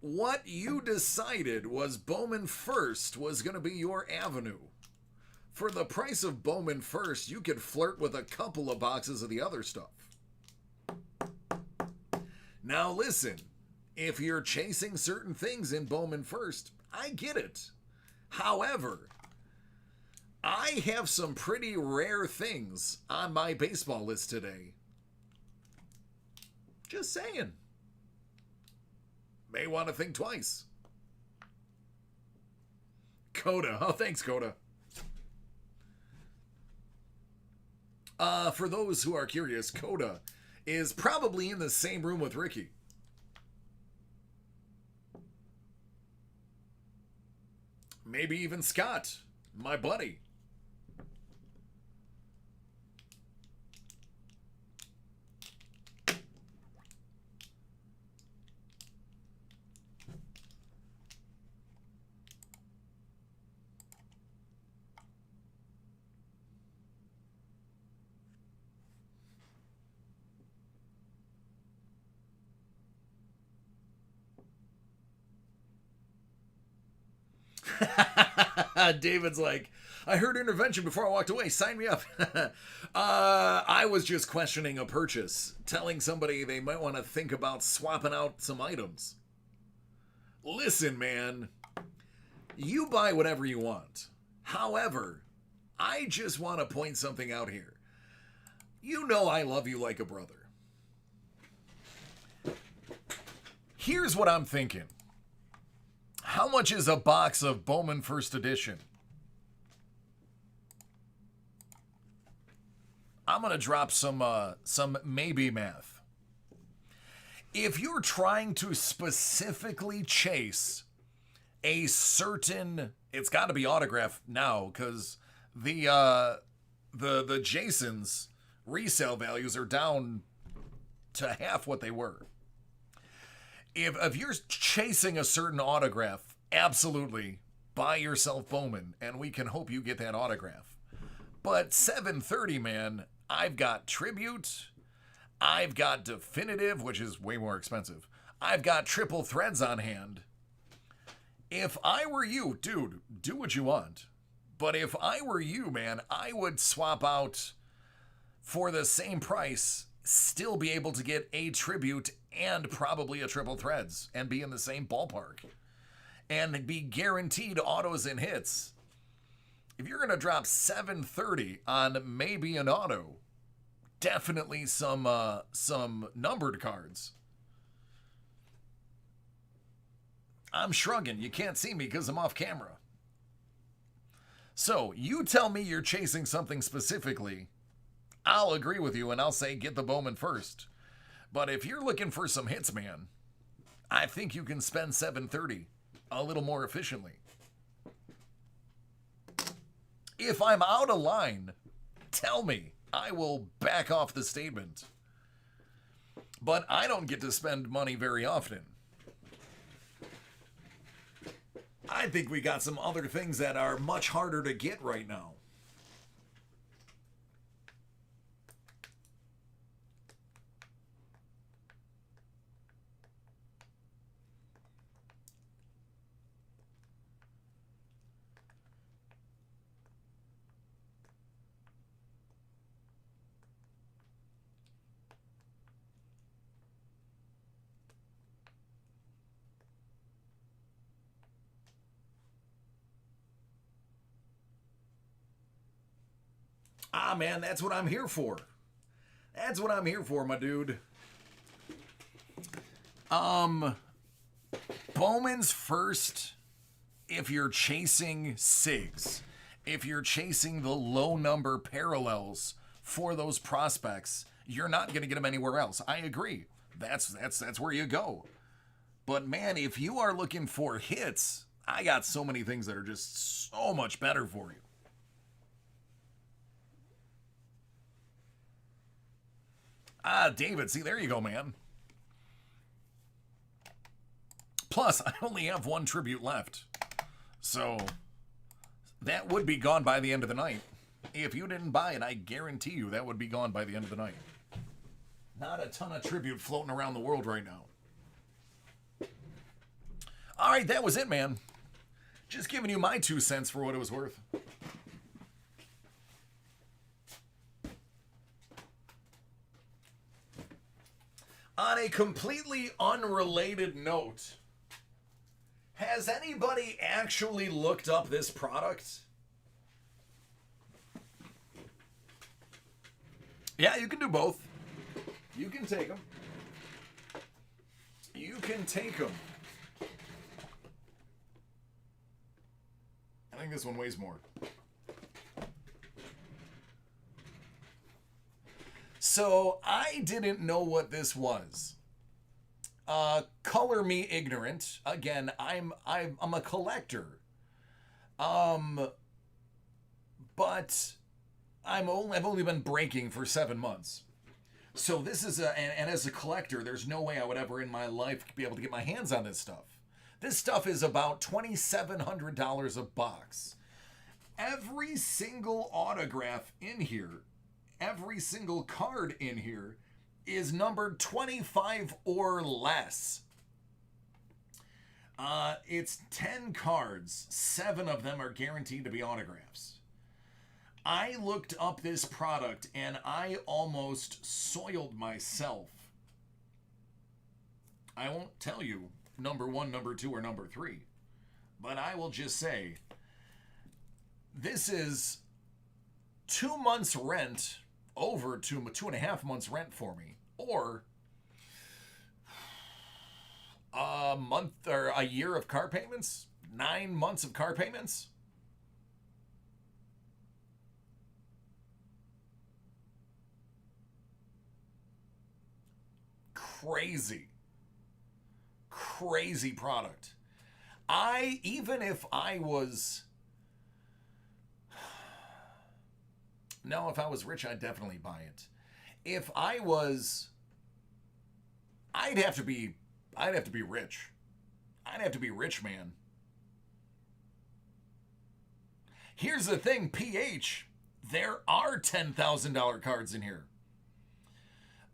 What you decided was Bowman First was going to be your avenue. For the price of Bowman First, you could flirt with a couple of boxes of the other stuff. Now listen, if you're chasing certain things in Bowman First, I get it. However, I have some pretty rare things on my baseball list today. Just saying. May want to think twice. Coda. Oh, thanks, Coda. For those who are curious, Coda is probably in the same room with Ricky. Maybe even Scott, my buddy. David's like, I heard intervention before I walked away. Sign me up. I was just questioning a purchase, telling somebody they might want to think about swapping out some items. Listen, man, you buy whatever you want. However, I just want to point something out here. You know I love you like a brother. Here's what I'm thinking. How much is a box of Bowman First Edition? I'm going to drop some maybe math. If you're trying to specifically chase a certain, it's got to be autograph now because the Jason's resale values are down to half what they were. If you're chasing a certain autograph, absolutely buy yourself Bowman, and we can hope you get that autograph. But 730, man, I've got Tribute, I've got Definitive, which is way more expensive. I've got Triple Threads on hand. If I were you, dude, do what you want. But if I were you, man, I would swap out for the same price, still be able to get a Tribute and probably a Triple Threads and be in the same ballpark and be guaranteed autos and hits. If you're going to drop 730 on maybe an auto, definitely some numbered cards. I'm shrugging. You can't see me because I'm off camera. So you tell me you're chasing something specifically, I'll agree with you and I'll say get the Bowman first. But if you're looking for some hits, man, I think you can spend 730 a little more efficiently. If I'm out of line, tell me. I will back off the statement. But I don't get to spend money very often. I think we got some other things that are much harder to get right now. Ah, man, that's what I'm here for. That's what I'm here for, my dude. Bowman's first, if you're chasing SIGs, if you're chasing the low number parallels for those prospects, you're not going to get them anywhere else. I agree. That's where you go. But man, if you are looking for hits, I got so many things that are just so much better for you. Ah, David, see, there you go, man. Plus, I only have one Tribute left. So, that would be gone by the end of the night. If you didn't buy it, I guarantee you that would be gone by the end of the night. Not a ton of Tribute floating around the world right now. All right, that was it, man. Just giving you my 2 cents for what it was worth. On a completely unrelated note, has anybody actually looked up this product? Yeah, you can do both. You can take them. You can take them. think this one weighs more. So I didn't know what this was. Color me ignorant. Again, I'm a collector. But I've only been breaking for 7 months. So this is and as a collector, there's no way I would ever in my life be able to get my hands on this stuff. This stuff is about $2,700 a box. Every single autograph in here, every single card in here is numbered 25 or less. It's 10 cards. 7 of them are guaranteed to be autographs. I looked up this product and I almost soiled myself. I won't tell you number 1, number 2, or number 3, but I will just say this is 2 months rent, over 2.5 months rent for me, or a month or a year of car payments, 9 months of car payments. Crazy product. Even if I was rich, I'd definitely buy it. If I was, I'd have to be rich. I'd have to be rich, man. Here's the thing, PH, there are $10,000 cards in here.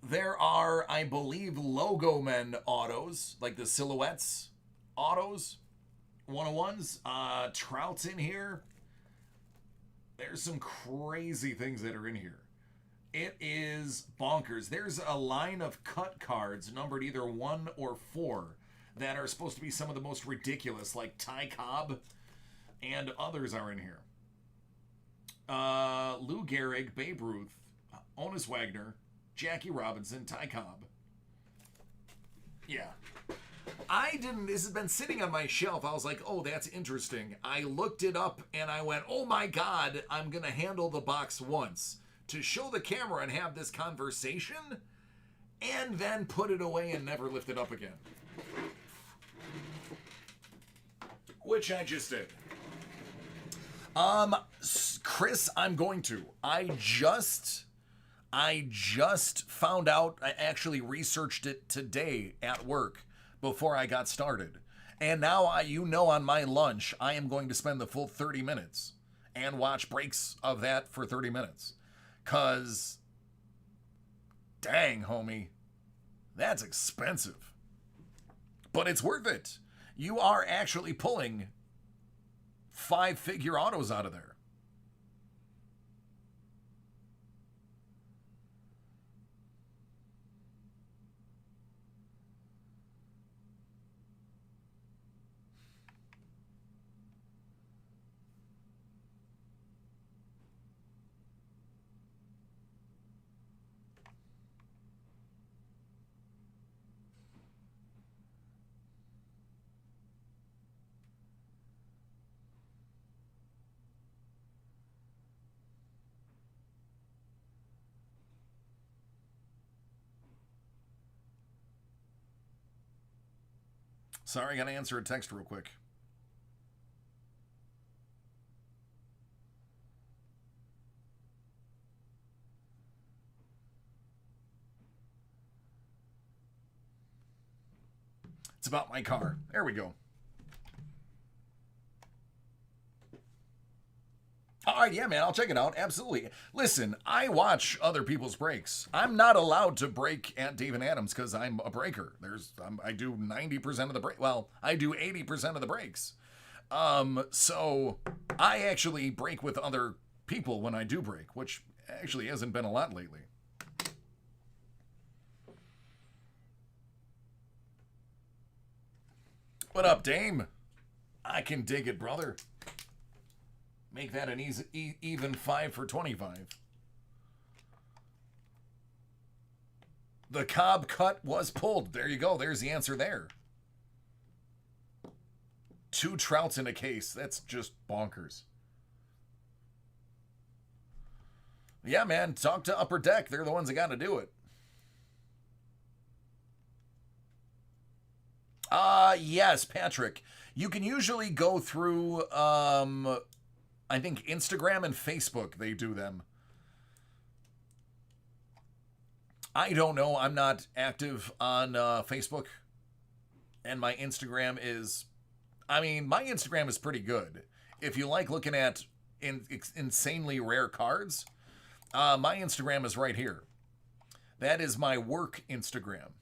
There are, I believe, Logo Men autos, like the Silhouettes autos, 101s. Trout's in here. There's some crazy things that are in here. It is bonkers. There's a line of cut cards numbered either 1 or 4 that are supposed to be some of the most ridiculous, like Ty Cobb, and others are in here. Lou Gehrig, Babe Ruth, Honus Wagner, Jackie Robinson, Ty Cobb. Yeah. This has been sitting on my shelf. I was like, oh, that's interesting. I looked it up and I went, oh my God, I'm going to handle the box once to show the camera and have this conversation and then put it away and never lift it up again. Which I just did. Chris, I'm going to. I just found out, I actually researched it today at work before I got started. And now on my lunch, I am going to spend the full 30 minutes and watch breaks of that for 30 minutes. 'Cause, dang, homie, that's expensive. But it's worth it. You are actually pulling 5-figure autos out of there. Sorry, I gotta answer a text real quick. It's about my car. There we go. All right, yeah, man, I'll check it out. Absolutely. Listen, I watch other people's breaks. I'm not allowed to break at Dave and Adams because I'm a breaker. I do 90% of the break. Well, I do 80% of the breaks. So I actually break with other people when I do break, which actually hasn't been a lot lately. What up, Dame? I can dig it, brother. Make that an even 5 for 25. The Cobb cut was pulled. There you go. There's the answer there. 2 Trouts in a case. That's just bonkers. Yeah, man, talk to Upper Deck. They're the ones that got to do it. Yes, Patrick. You can usually go through, I think Instagram and Facebook, they do them. I don't know. I'm not active on Facebook. And my Instagram is, my Instagram is pretty good. If you like looking at insanely rare cards, my Instagram is right here. That is my work Instagram.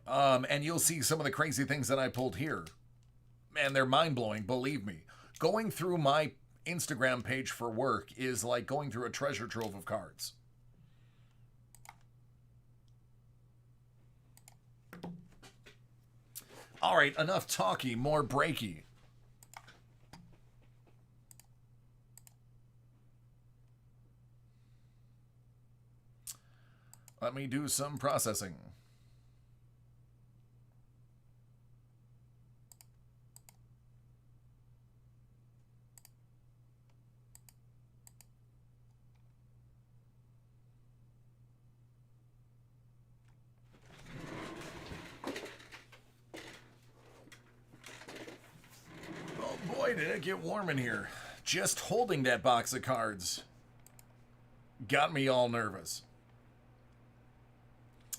And you'll see some of the crazy things that I pulled here. Man, they're mind-blowing, believe me. Going through my Instagram page for work is like going through a treasure trove of cards. All right, enough talky, more breaky. Let me do some processing. Boy, did it get warm in here. Just holding that box of cards got me all nervous.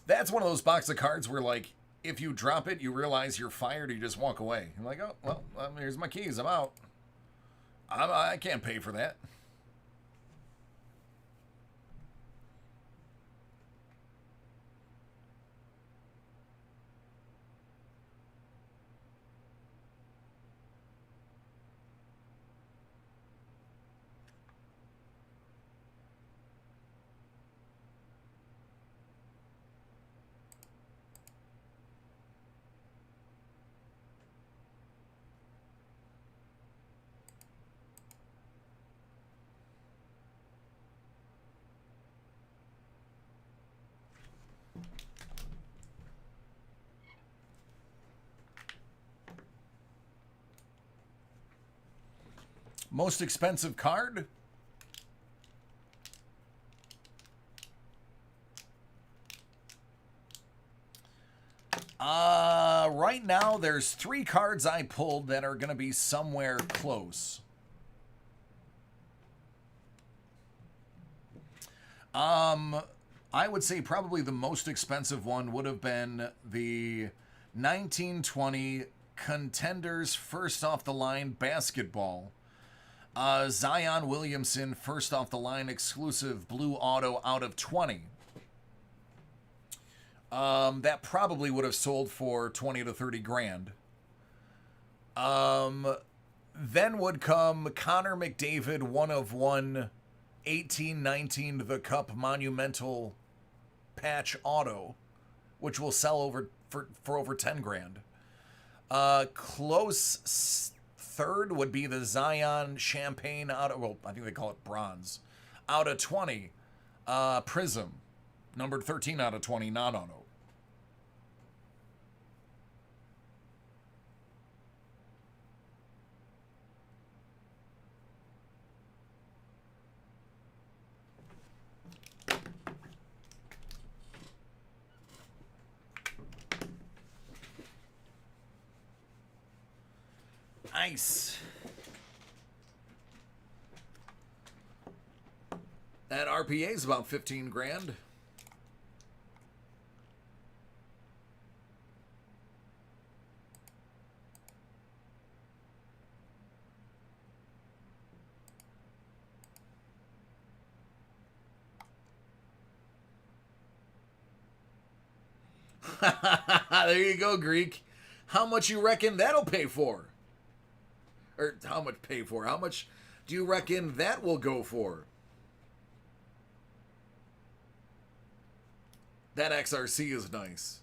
That's one of those box of cards where, like, if you drop it, you realize you're fired, you just walk away. I'm like, oh, well, here's my keys, I'm out. I can't pay for that. Most expensive card? Right now there's 3 cards I pulled that are going to be somewhere close. I would say probably the most expensive one would have been the 1920 Contenders First Off the Line Basketball. Zion Williamson First Off the Line exclusive blue auto out of 20. That probably would have sold for 20 to 30 grand. Then would come Connor McDavid 1 of 1 18-19 The Cup Monumental patch auto, which will sell for over 10 grand. Close third would be the Zion Champagne out of, well, I think they call it bronze, out of 20. Prism, numbered 13 out of 20, not auto. Nice. That RPA is about 15 grand. There you go, Greek. How much you reckon that'll pay for? Or how much pay for? How much do you reckon that will go for? That XRC is nice.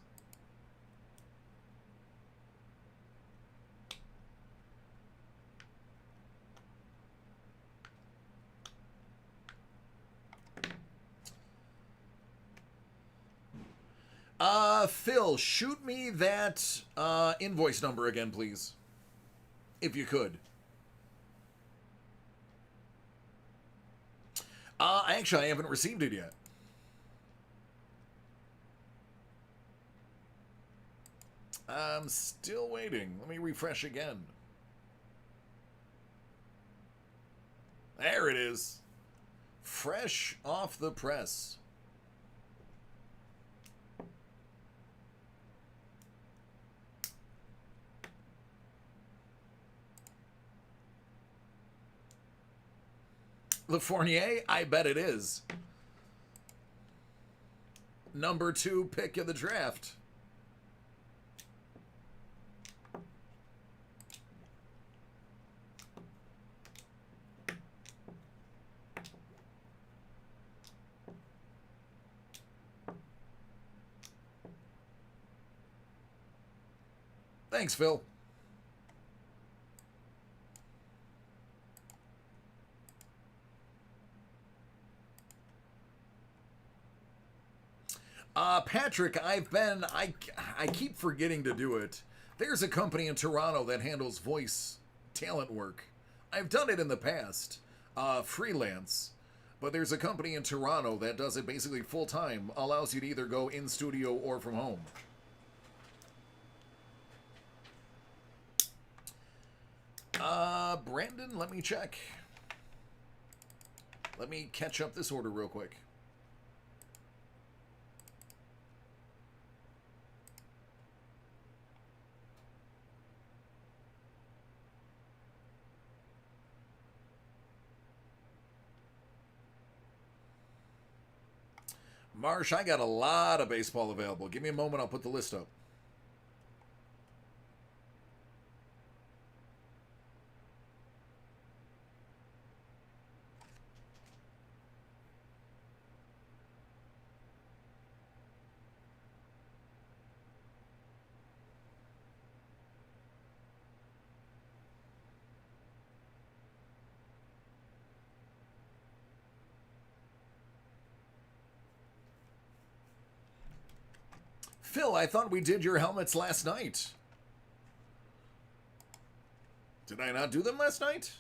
Phil, shoot me that invoice number again, please. If you could. Actually, I haven't received it yet. I'm still waiting. Let me refresh again. There it is. Fresh off the press. Le Fournier, I bet it is. Number 2 pick of the draft. Thanks, Phil. Patrick, I keep forgetting to do it. There's a company in Toronto that handles voice talent work. I've done it in the past, freelance. But there's a company in Toronto that does it basically full time, allows you to either go in studio or from home. Brandon, let me check. Let me catch up this order real quick. Marsh, I got a lot of baseball available. Give me a moment, I'll put the list up. Phil, I thought we did your helmets last night. Did I not do them last night?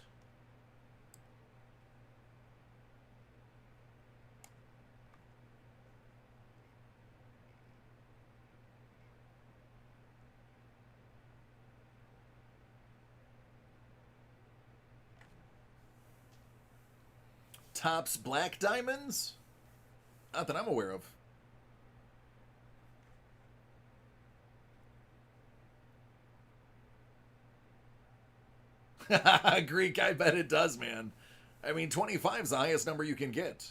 Topps Black Diamonds? Not that I'm aware of. Greek, I bet it does, man. I mean, 25 is the highest number you can get.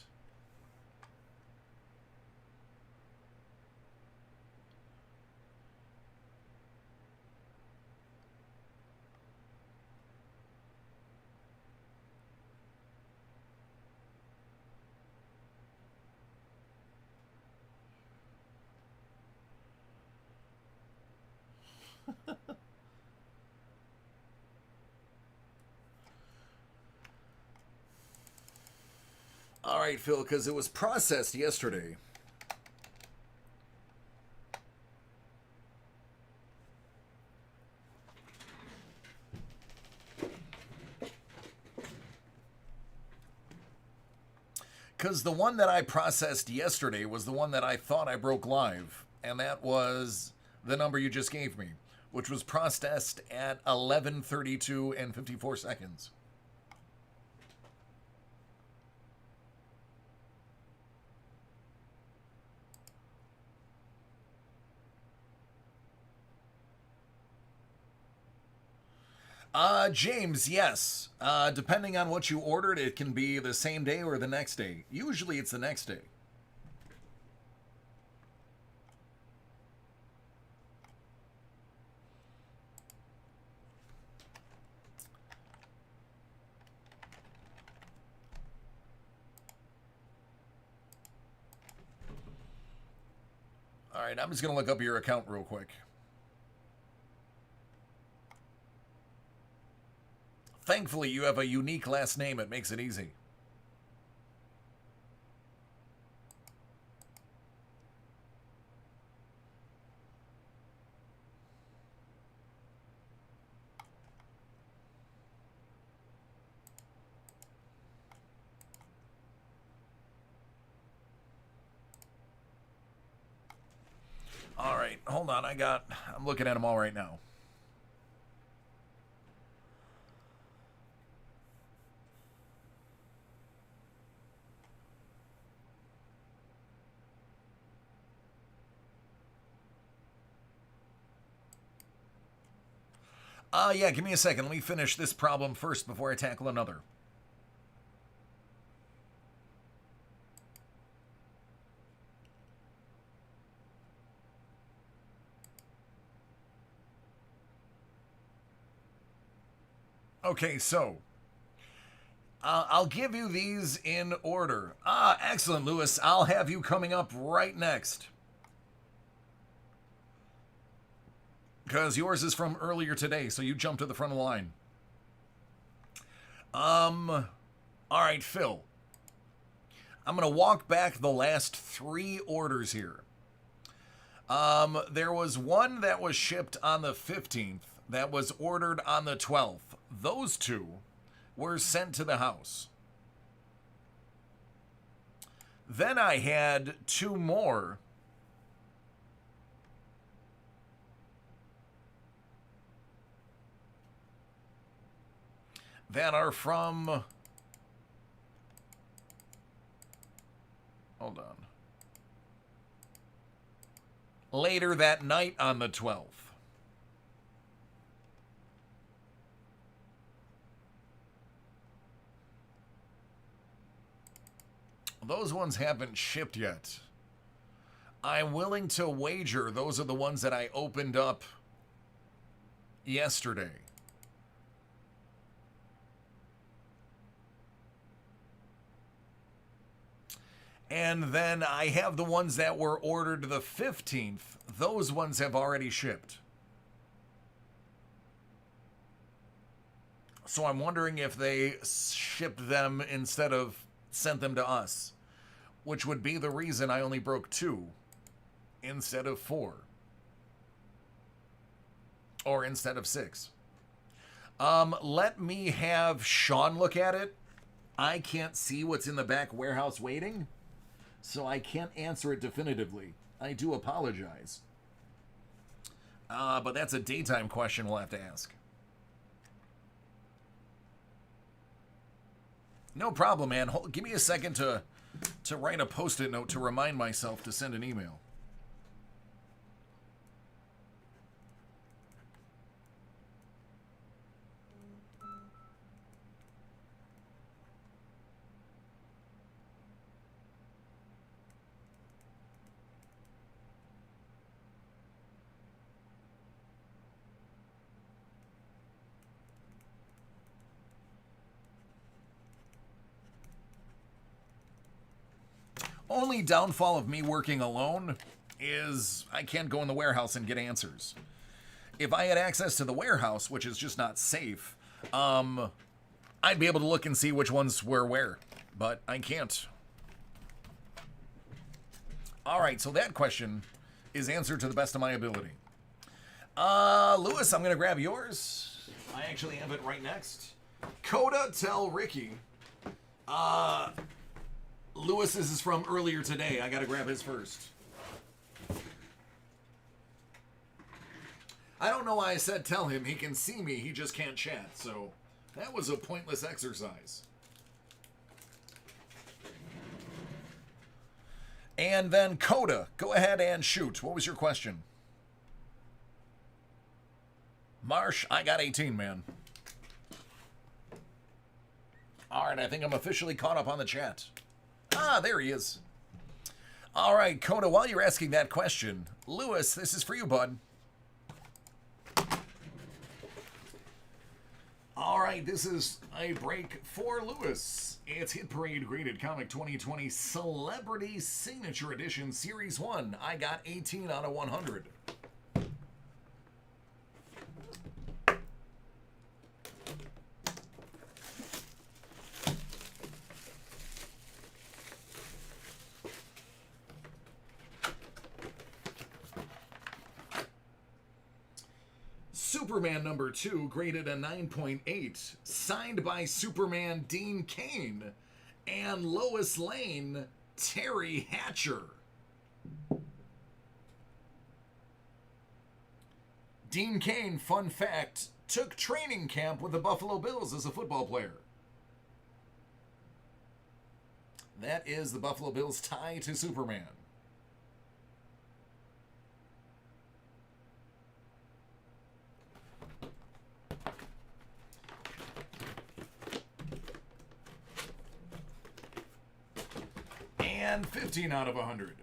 All right, Phil, because it was processed yesterday. Because the one that I processed yesterday was the one that I thought I broke live, and that was the number you just gave me, which was processed at 11:32 and 54 seconds. James, yes. Depending on what you ordered, it can be the same day or the next day. Usually it's the next day. All right, I'm just going to look up your account real quick. Thankfully, you have a unique last name. It makes it easy. hold on. I'm looking at them all right now. Yeah, give me a second. Let me finish this problem first before I tackle another. Okay, so I'll give you these in order. Excellent, Lewis. I'll have you coming up right next. Because yours is from earlier today, so you jumped to the front of the line. All right, Phil. I'm going to walk back the last 3 orders here. There was one that was shipped on the 15th that was ordered on the 12th. Those 2 were sent to the house. Then I had 2 more that are from... Hold on. Later that night on the 12th. Those ones haven't shipped yet. I'm willing to wager those are the ones that I opened up yesterday. And then I have the ones that were ordered the 15th. Those ones have already shipped. So I'm wondering if they shipped them instead of sent them to us, which would be the reason I only broke 2 instead of 4. Or instead of 6. Let me have Sean look at it. I can't see what's in the back warehouse waiting, so I can't answer it definitively. I do apologize. But that's a daytime question we'll have to ask. No problem, man. Give me a second to write a Post-it note to remind myself to send an email. Only downfall of me working alone is I can't go in the warehouse and get answers. If I had access to the warehouse, which is just not safe, I'd be able to look and see which ones were where, but I can't. All right, so that question is answered to the best of my ability. Lewis, I'm going to grab yours. I actually have it right next. Coda, tell Ricky. Lewis's is from earlier today. I got to grab his first. I don't know why I said tell him. He can see me. He just can't chat. So that was a pointless exercise. And then Coda, go ahead and shoot. What was your question? Marsh, I got 18, man. All right, I think I'm officially caught up on the chat. Ah, there he is. All right, Coda, while you're asking that question, Lewis, this is for you, bud. All right, this is a break for Lewis. It's Hit Parade Graded Comic 2020 Celebrity Signature Edition Series 1. I got 18 out of 100. Superman number 2, graded a 9.8, signed by Superman Dean Cain and Lois Lane Terry Hatcher. Dean Cain, fun fact, took training camp with the Buffalo Bills as a football player. That is the Buffalo Bills' tie to Superman. And 15 out of 100.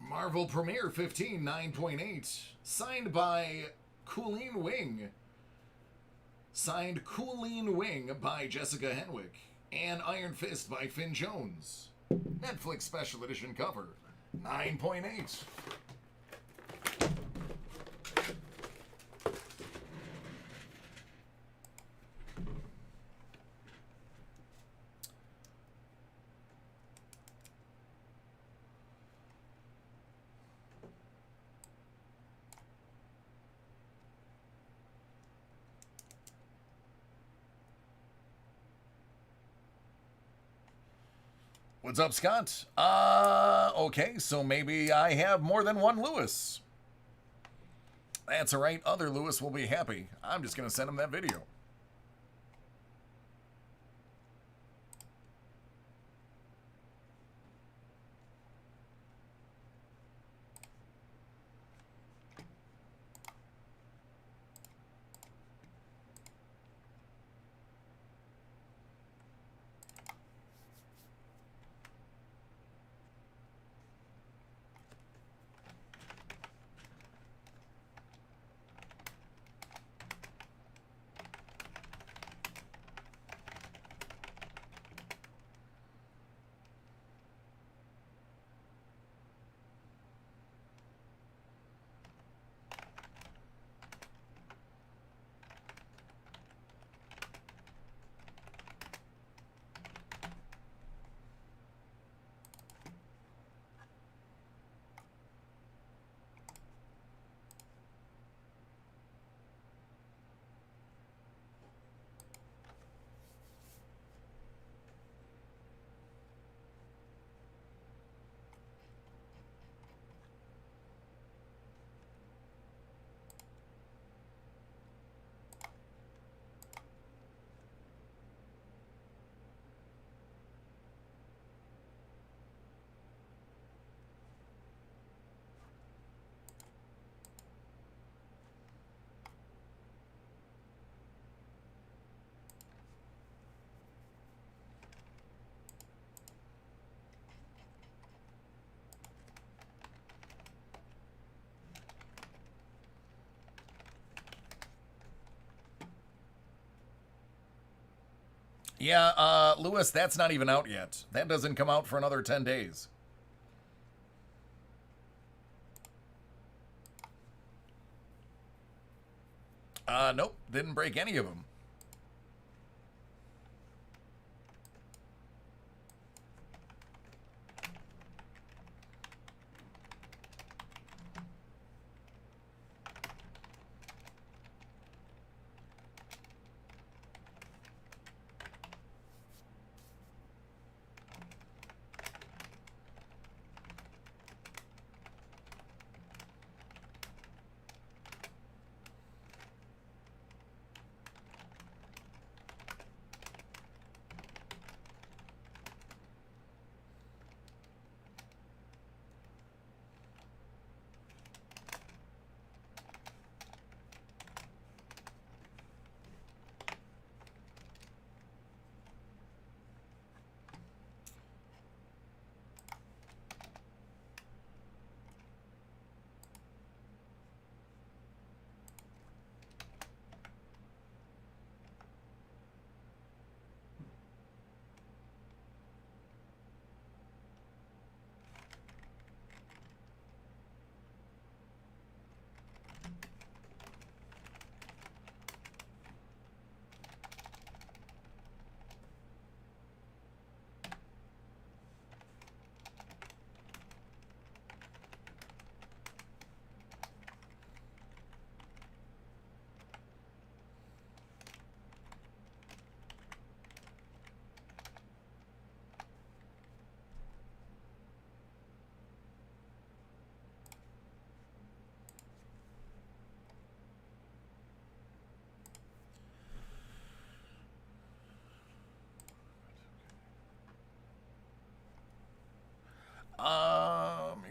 Marvel Premiere 15, 9.8. Signed by Colleen Wing. Signed Colleen Wing by Jessica Henwick. And Iron Fist by Finn Jones. Netflix Special Edition cover. 9.8. What's up, Scott? Okay, so maybe I have more than one Lewis. That's alright, other Lewis will be happy. I'm just going to send him that video. Yeah, Lewis, that's not even out yet. That doesn't come out for another 10 days. Nope, didn't break any of them.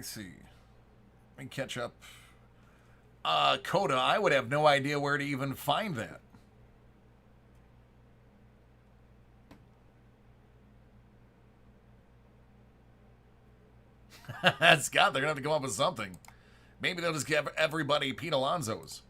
see. Let me catch up. Coda, I would have no idea where to even find that. Scott, they're going to have to come up with something. Maybe they'll just give everybody Pete Alonso's.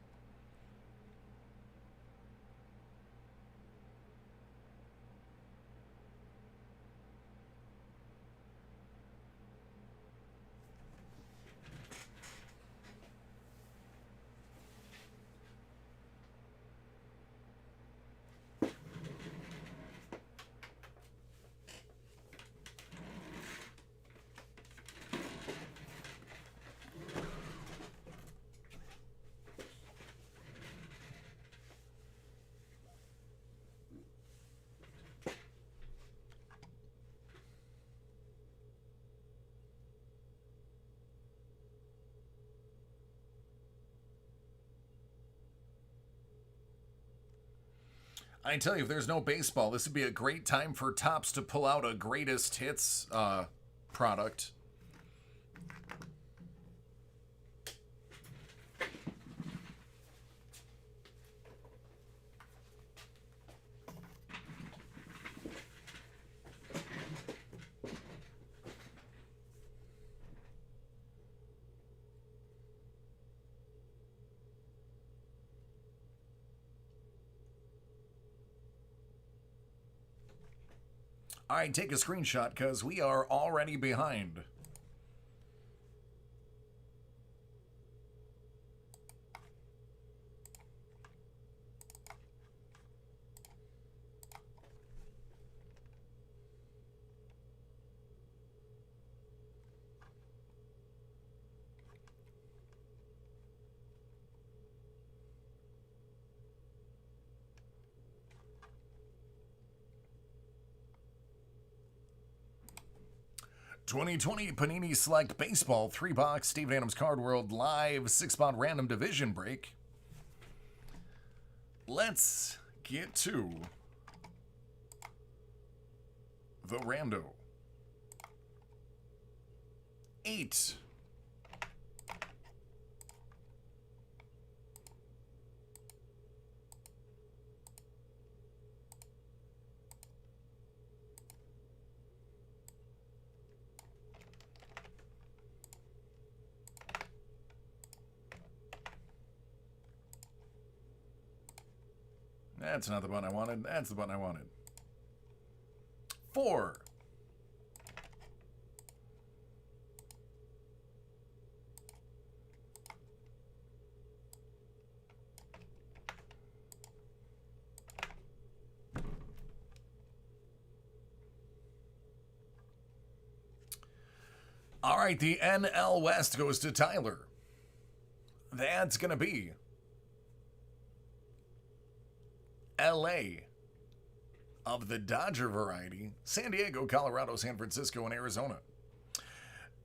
I tell you, if there's no baseball, this would be a great time for Topps to pull out a greatest hits product. All right, take a screenshot because we are already behind. '20 Panini Select Baseball 3-box Steven Adams Card World Live 6-spot random division break. Let's get to the rando. 8. That's not the button I wanted. That's the button I wanted. 4. All right, the NL West goes to Tyler. That's going to be LA of the Dodger variety, San Diego, Colorado, San Francisco, and Arizona.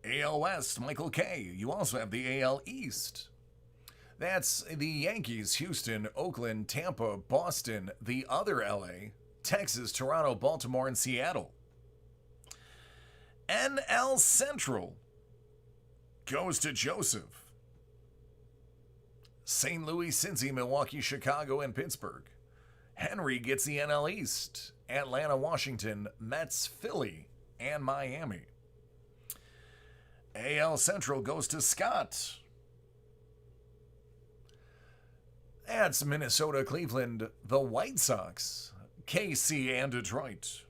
AL West, Michael K. You also have the AL East. That's the Yankees, Houston, Oakland, Tampa, Boston, the other LA, Texas, Toronto, Baltimore, and Seattle. NL Central goes to Joseph. St. Louis, Cincy, Milwaukee, Chicago, and Pittsburgh. Henry gets the NL East. Atlanta, Washington, Mets, Philly, and Miami. AL Central goes to Scott. That's Minnesota, Cleveland, the White Sox, KC, and Detroit.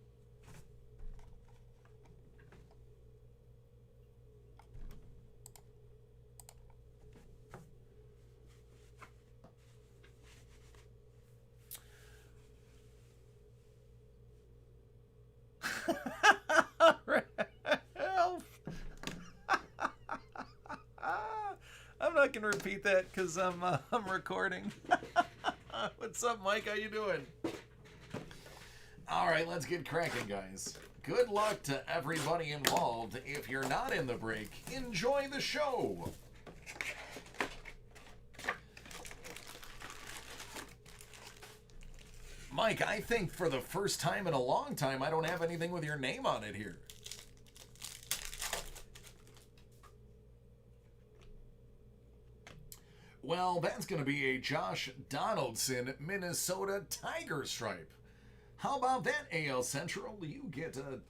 I'm not gonna repeat that because I'm recording. What's up, Mike? How you doing? All right, let's get cracking, guys. Good luck to everybody involved. If you're not in the break, enjoy the show. Mike, I think for the first time in a long time, I don't have anything with your name on it here. Well, that's going to be a Josh Donaldson Minnesota Tiger stripe. How about that, AL Central? You get a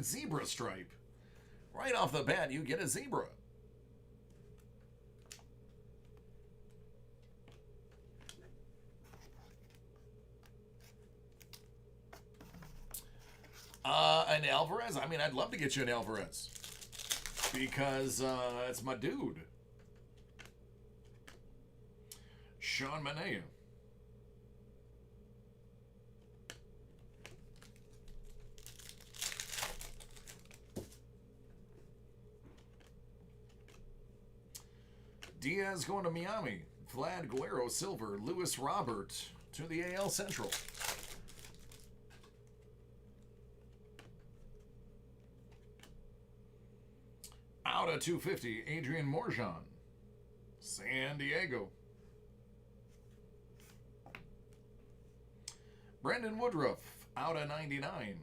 zebra stripe. Right off the bat, you get a zebra. An Alvarez? I mean, I'd love to get you an Alvarez. Because it's my dude. Sean Manaea. Diaz going to Miami. Vlad Guerrero silver. Luis Robert to the AL Central. Out of 250, Adrian Morejon. San Diego. Brandon Woodruff, out of 99.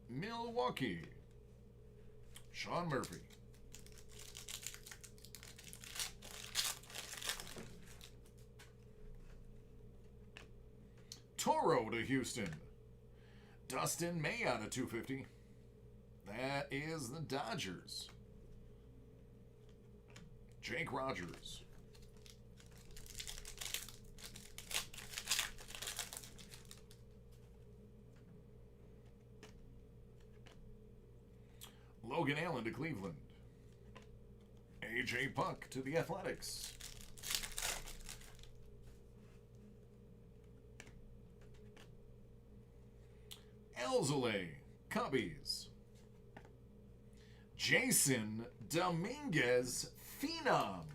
Milwaukee. Sean Murphy. Toro to Houston. Dustin May out of 250. That is the Dodgers. Jake Rogers. Logan Allen to Cleveland. AJ Puk to the Athletics. Alzolay, Cubbies. Jason Dominguez, Phenom.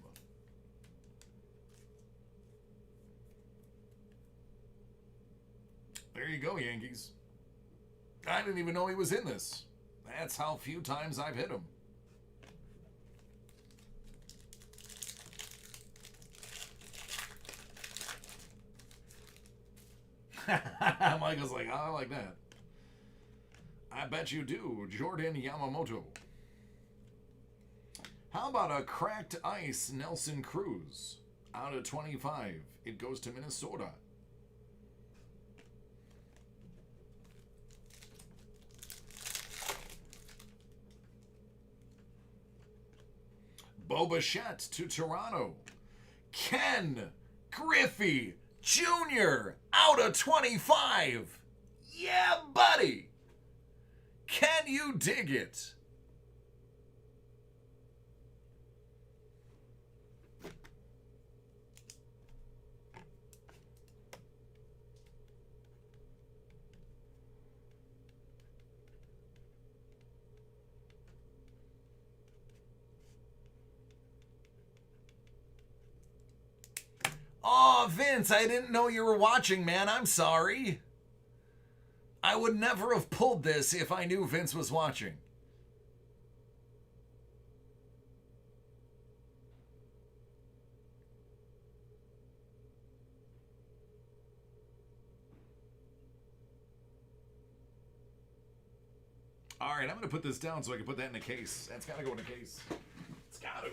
There you go, Yankees. I didn't even know he was in this. That's how few times I've hit him. Michael's like, oh, I like that. I bet you do. Jordan Yamamoto. How about a cracked ice Nelson Cruz? Out of 25. It goes to Minnesota. Bo Bichette to Toronto. Ken Griffey Jr. out of 25. Yeah, buddy. Can you dig it? Oh, Vince, I didn't know you were watching, man. I'm sorry. I would never have pulled this if I knew Vince was watching. All right, I'm going to put this down so I can put that in a case. That's got to go in a case. It's got to.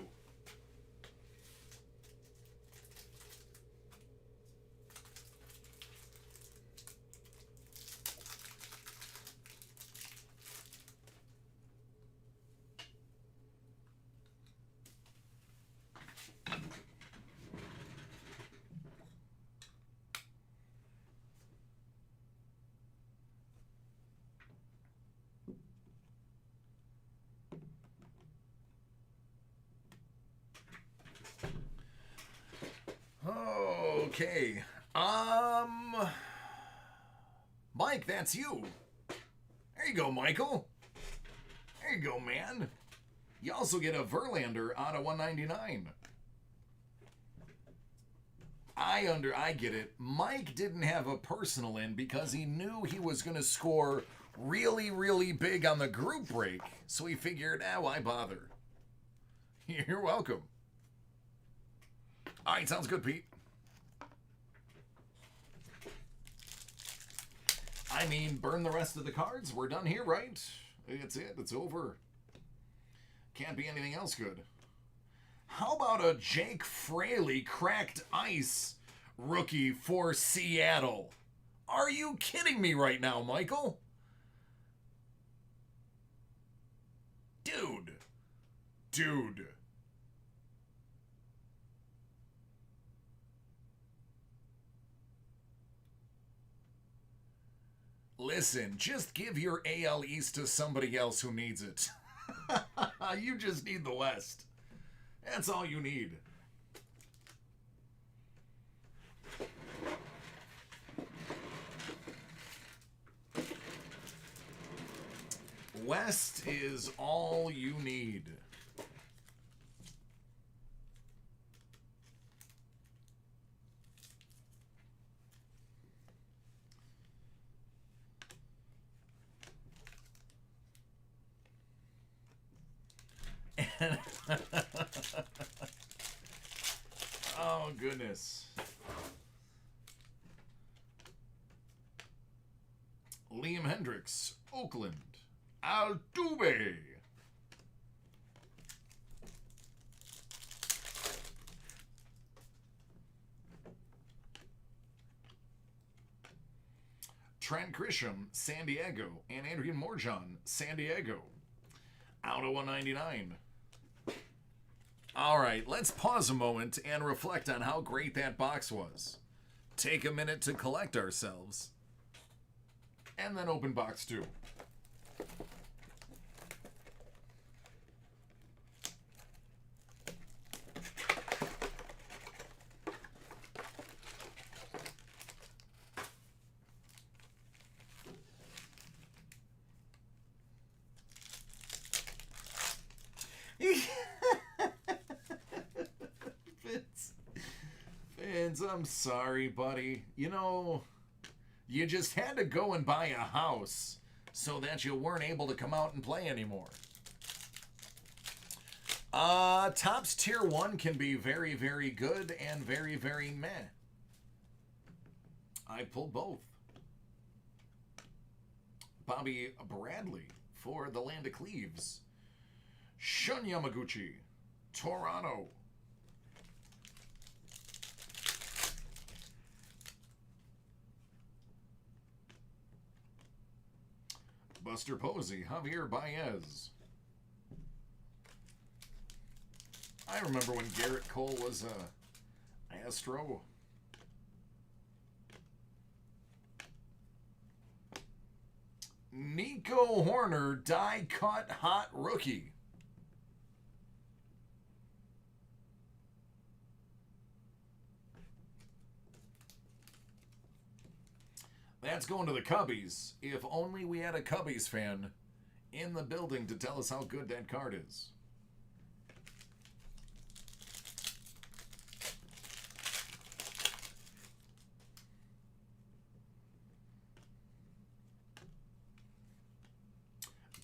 Okay. Mike, that's you. There you go, Michael. There you go, man. You also get a Verlander out of 199. I get it. Mike didn't have a personal in because he knew he was going to score really, really big on the group break. So he figured, why bother? You're welcome. All right, sounds good, Pete. I mean, burn the rest of the cards. We're done here, right? It's it. It's over. Can't be anything else good. How about a Jake Fraley cracked ice rookie for Seattle? Are you kidding me right now, Michael? Dude. Dude. Listen, just give your AL East to somebody else who needs it. You just need the West. That's all you need. West is all you need. Oh, goodness. Liam Hendricks, Oakland. Altuve. Trent Grisham, San Diego. And Adrian Morejon, San Diego. Out of 199. All right, let's pause a moment and reflect on how great that box was. Take a minute to collect ourselves. And then open box 2. Vince, I'm sorry, buddy. You know, you just had to go and buy a house so that you weren't able to come out and play anymore. Topps Tier 1 can be very, very good and very, very meh. I pulled both. Bobby Bradley for the Land of Cleaves. Shun Yamaguchi, Toronto. Buster Posey, Javier Baez. I remember when Garrett Cole was a Astro. Nico Horner, die-cut hot rookie. That's going to the Cubbies. If only we had a Cubbies fan in the building to tell us how good that card is.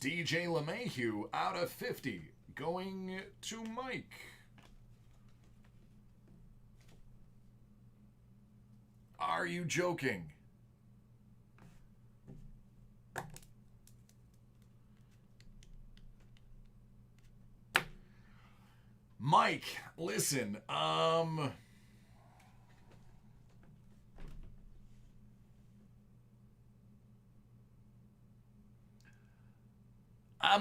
DJ LeMahieu out of 50, going to Mike. Are you joking? Mike, listen, I'm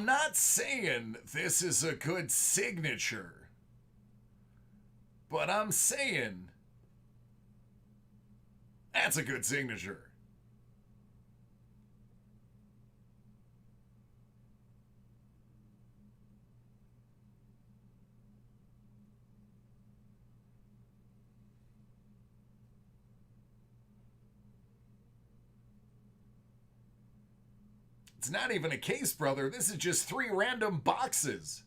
not saying this is a good signature, but I'm saying that's a good signature. It's not even a case, brother. This is just 3 random boxes.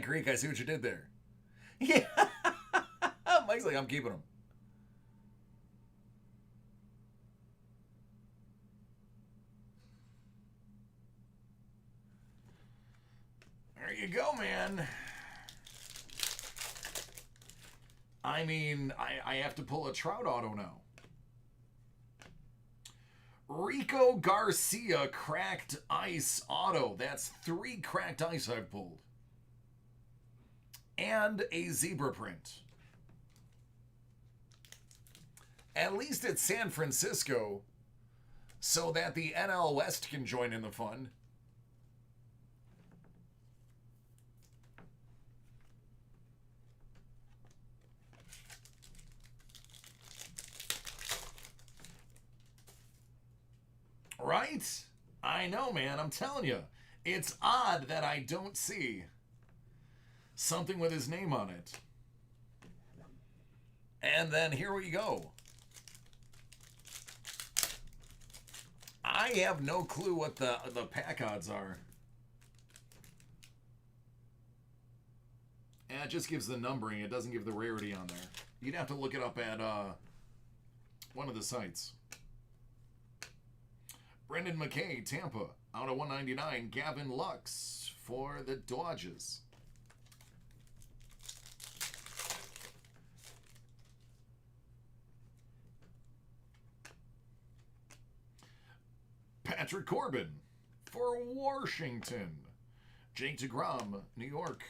Greek, I see what you did there. Yeah. Mike's like, I'm keeping them. you go, man. I mean, I have to pull a Trout auto now. Rico Garcia cracked ice auto. That's 3 cracked ice I've pulled. And a zebra print. At least it's San Francisco, so that the NL West can join in the fun. Right? I know, man. I'm telling you. It's odd that I don't see something with his name on it. And then here we go. I have no clue what the pack odds are. And it just gives the numbering. It doesn't give the rarity on there. You'd have to look it up at one of the sites. Brendan McKay, Tampa, out of 199. Gavin Lux for the Dodgers. Patrick Corbin for Washington. Jake DeGrom, New York.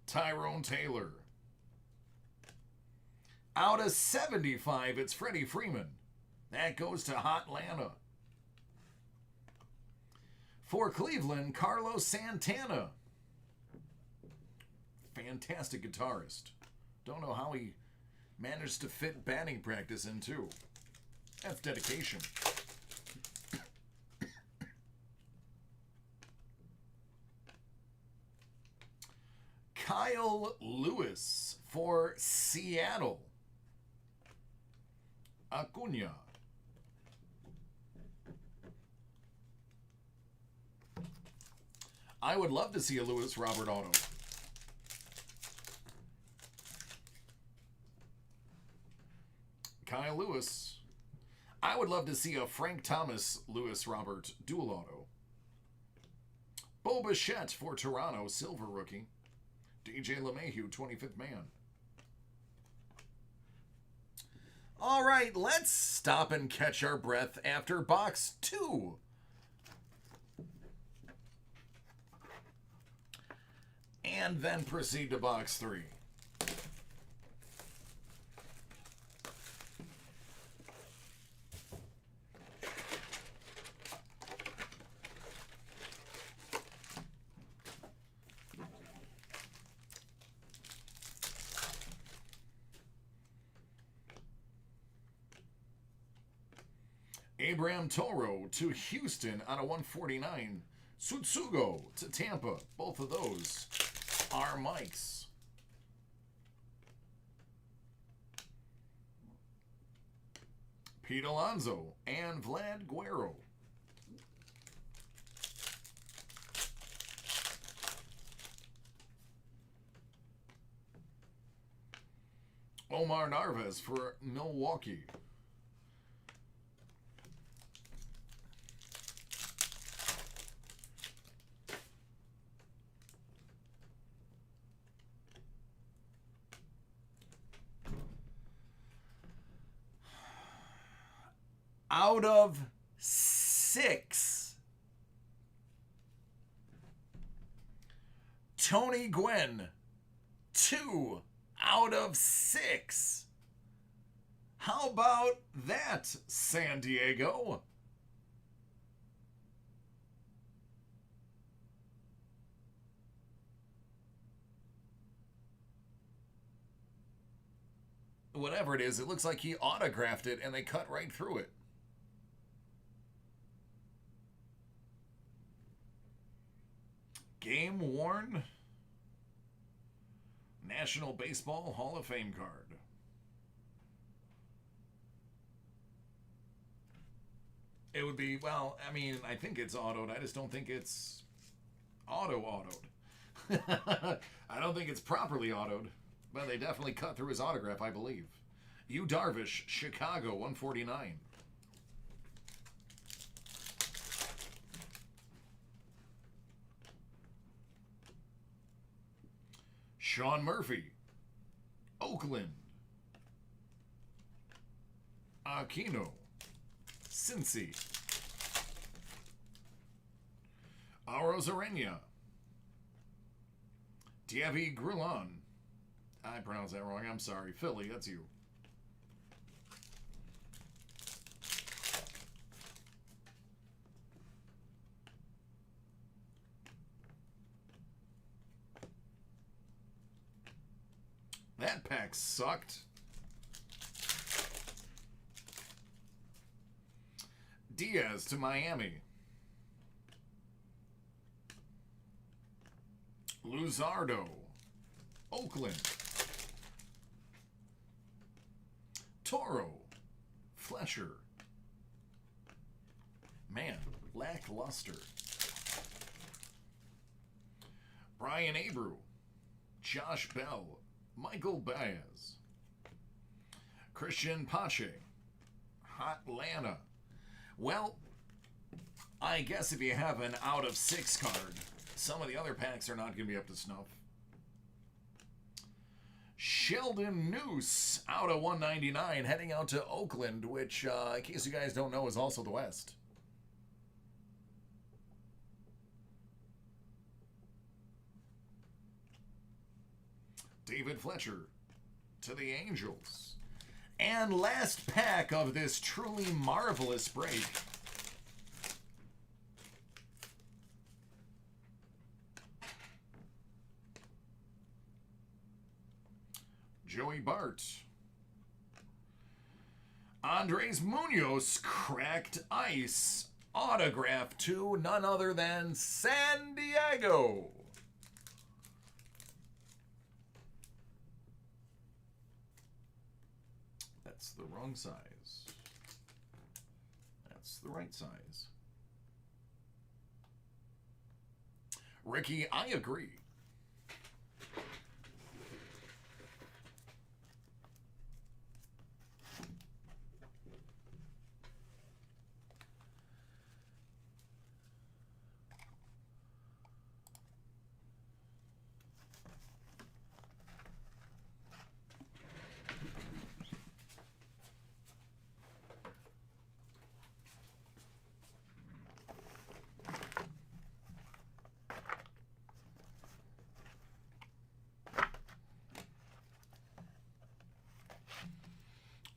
Tyrone Taylor. Out of 75, it's Freddie Freeman. That goes to Hotlanta. For Cleveland, Carlos Santana. Fantastic guitarist. Don't know how he managed to fit batting practice in, too. That's dedication. Kyle Lewis for Seattle. Acuna. I would love to see a Lewis Robert auto. Kyle Lewis. I would love to see a Frank Thomas Lewis Robert dual auto. Bo Bichette for Toronto, silver rookie. DJ LeMahieu, 25th man. All right, let's stop and catch our breath after box 2. And then proceed to box 3. Abraham Toro to Houston out of 149. Tsutsugo to Tampa. Both of those are Mike's. Pete Alonso and Vlad Guerrero. Omar Narvaez for Milwaukee. Out of 6. Tony Gwynn. 2 out of 6. How about that, San Diego? Whatever it is, it looks like he autographed it and they cut right through it. Game worn National Baseball Hall of Fame card. It would be, well, I mean, I think it's autoed. I just don't think it's autoed. I don't think it's properly autoed, but they definitely cut through his autograph, I believe. Yu Darvish, Chicago, 149. Sean Murphy, Oakland, Aquino, Cincy, Arozarena, Diaby Grulon. I pronounced that wrong. I'm sorry. Philly, that's you. That pack sucked. Diaz to Miami. Luzardo, Oakland. Toro, Flesher. Man, lackluster. Brian Abreu, Josh Bell, Michael Baez, Christian Pache, Hotlanta. Well, I guess if you have an out of 6 card, some of the other packs are not going to be up to snuff. Sheldon Noose out of 199, heading out to Oakland, which, in case you guys don't know, is also the West. David Fletcher to the Angels. And last pack of this truly marvelous break. Joey Bart. Andres Munoz, cracked ice. Autograph to none other than San Diego. That's the wrong size. That's the right size. Ricky, I agree.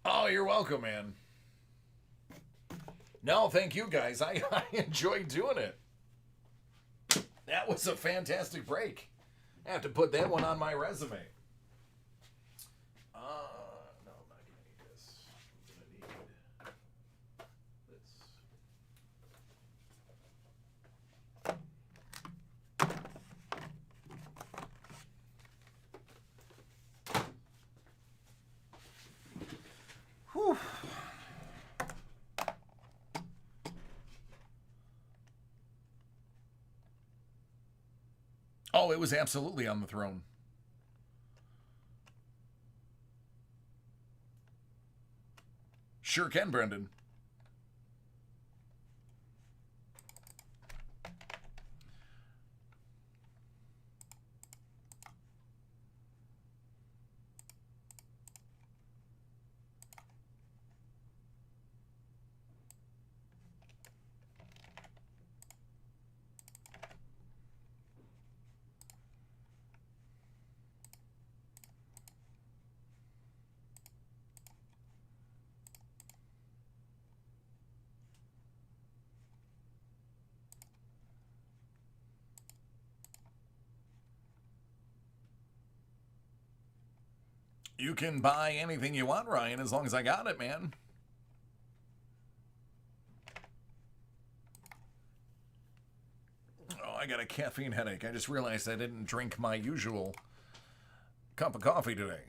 Oh, you're welcome, man. No, thank you, guys. I enjoyed doing it. That was a fantastic break. I have to put that one on my resume. No, I'm not going to need this. I'm going to need this. Whew. Oh, it was absolutely on the throne. Sure can, Brendan. You can buy anything you want, Ryan, as long as I got it, man. Oh, I got a caffeine headache. I just realized I didn't drink my usual cup of coffee today.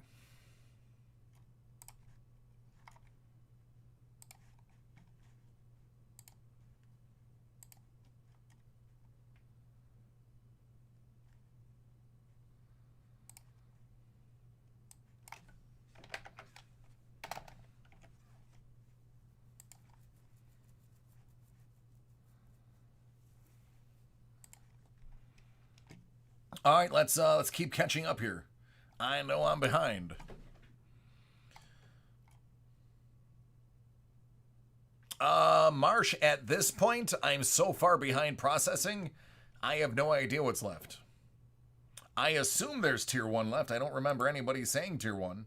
All right, let's keep catching up here. I know I'm behind. Marsh, at this point, I'm so far behind processing, I have no idea what's left. I assume there's tier 1 left. I don't remember anybody saying tier 1.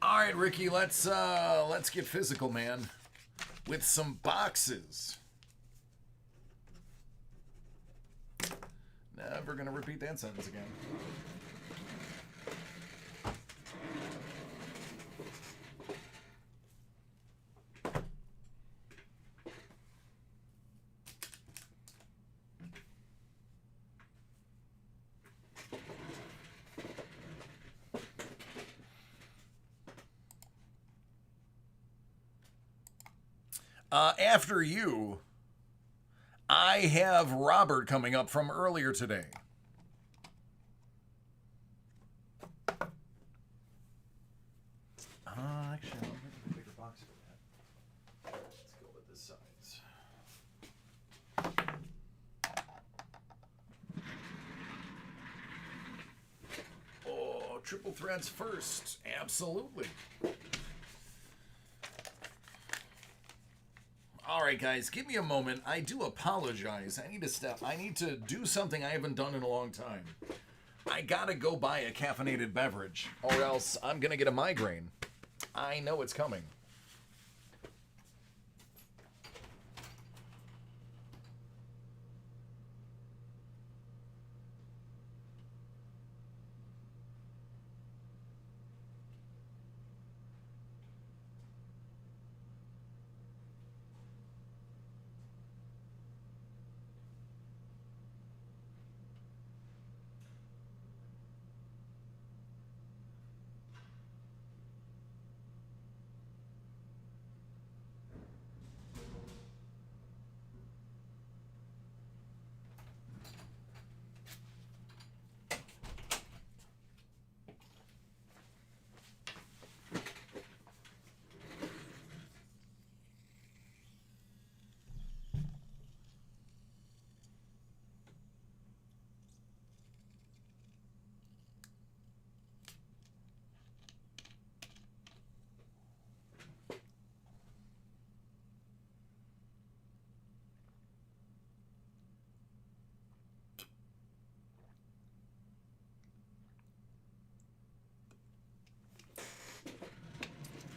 All right, Ricky, let's get physical, man, with some boxes. Never gonna repeat that sentence again. After you, I have Robert coming up from earlier today. Actually, I'll make a bigger box for that. Let's go with this size. Oh, triple threads first. Absolutely. All right, guys, give me a moment. I do apologize. I need to step. I need to do something I haven't done in a long time. I gotta go buy a caffeinated beverage, or else I'm gonna get a migraine. I know it's coming.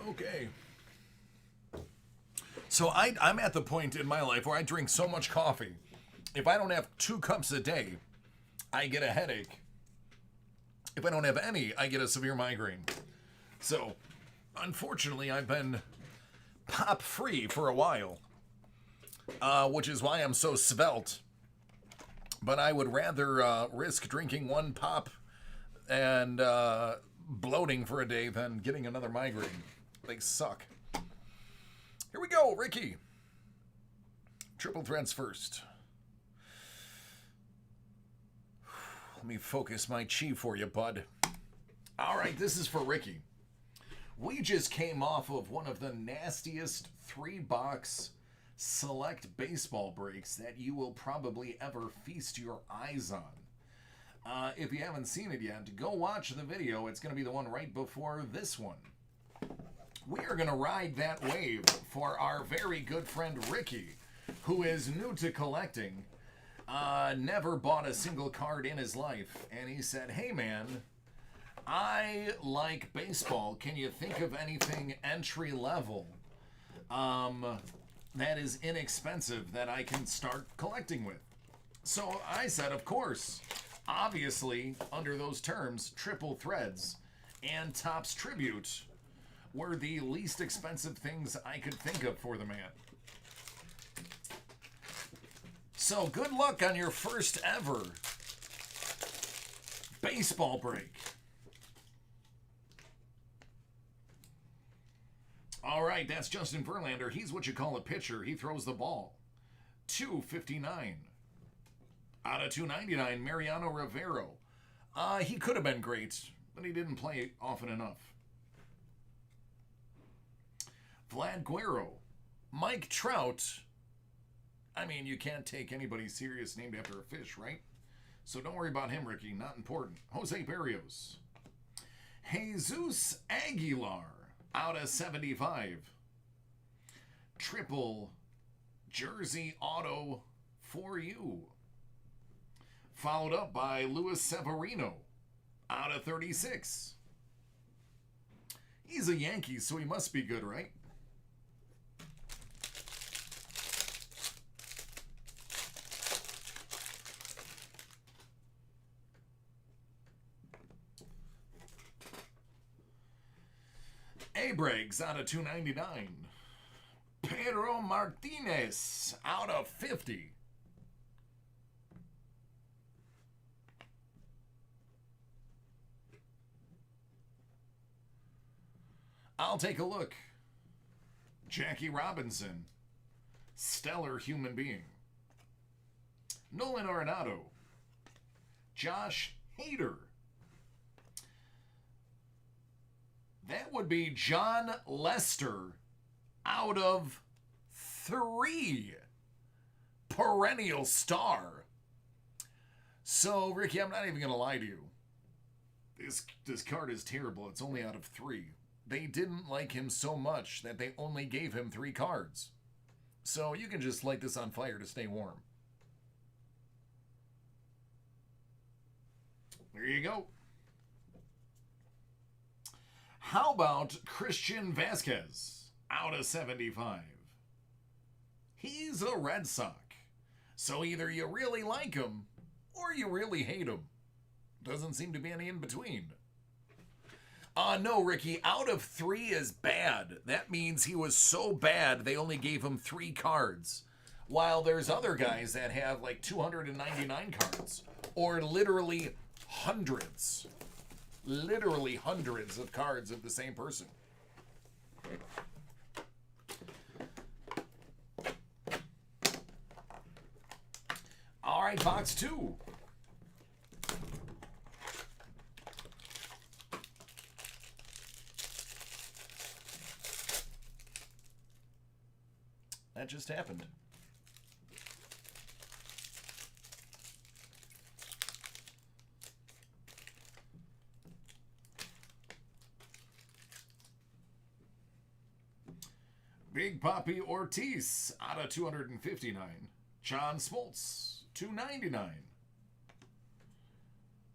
Okay. So I'm at the point in my life where I drink so much coffee. If I don't have 2 cups a day, I get a headache. If I don't have any, I get a severe migraine. So, unfortunately, I've been pop free for a while, which is why I'm so svelte. But I would rather risk drinking 1 pop and bloating for a day than getting another migraine. They suck. Here we go, Ricky. Triple threads first. Let me focus my chi for you, bud. All right, this is for Ricky. We just came off of one of the nastiest 3-box select baseball breaks that you will probably ever feast your eyes on. If you haven't seen it yet, go watch the video. It's going to be the one right before this one. We are going to ride that wave for our very good friend Ricky, who is new to collecting, never bought a single card in his life, and he said, hey man, I like baseball. Can you think of anything entry level that is inexpensive that I can start collecting with? So I said, of course, obviously, under those terms, Triple Threads and Topps Tribute were the least expensive things I could think of for the man. So good luck on your first ever baseball break. right, that's Justin Verlander. He's what you call a pitcher. He throws the ball. 259. Out of 299, Mariano Rivero. He could have been great, but he didn't play often enough. Vlad Guerrero. Mike Trout. I mean, you can't take anybody serious named after a fish, right? So don't worry about him, Ricky. Not important. Jose Barrios. Jesus Aguilar. Out of 75. Triple jersey auto for you. Followed up by Luis Severino. Out of 36. He's a Yankee, so he must be good, right? Briggs out of 299. Pedro Martinez out of 50. I'll take a look. Jackie Robinson. Stellar human being. Nolan Arenado. Josh Hader. That would be John Lester out of 3. Perennial star. So, Ricky, I'm not even going to lie to you. This card is terrible. It's only out of 3. They didn't like him so much that they only gave him 3 cards. So you can just light this on fire to stay warm. There you go. How about Christian Vasquez out of 75? He's a Red Sox. So either you really like him or you really hate him. Doesn't seem to be any in between. No, Ricky, out of 3 is bad. That means he was so bad they only gave him 3 cards. While there's other guys that have like 299 cards. Or literally hundreds. Literally hundreds of cards of the same person. All right, box 2. That just happened. Big Papi Ortiz out of 259. John Smoltz, 299.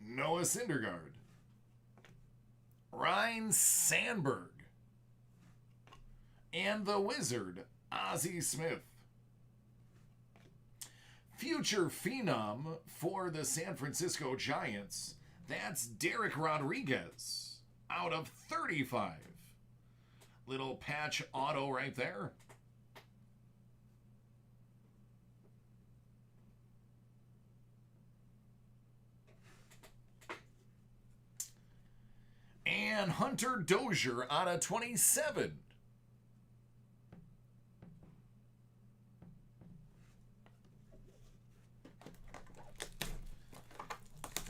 Noah Syndergaard. Ryne Sandberg. And the Wizard, Ozzie Smith. Future phenom for the San Francisco Giants. That's Derek Rodriguez out of 35. Little patch auto right there. And Hunter Dozier out of 27.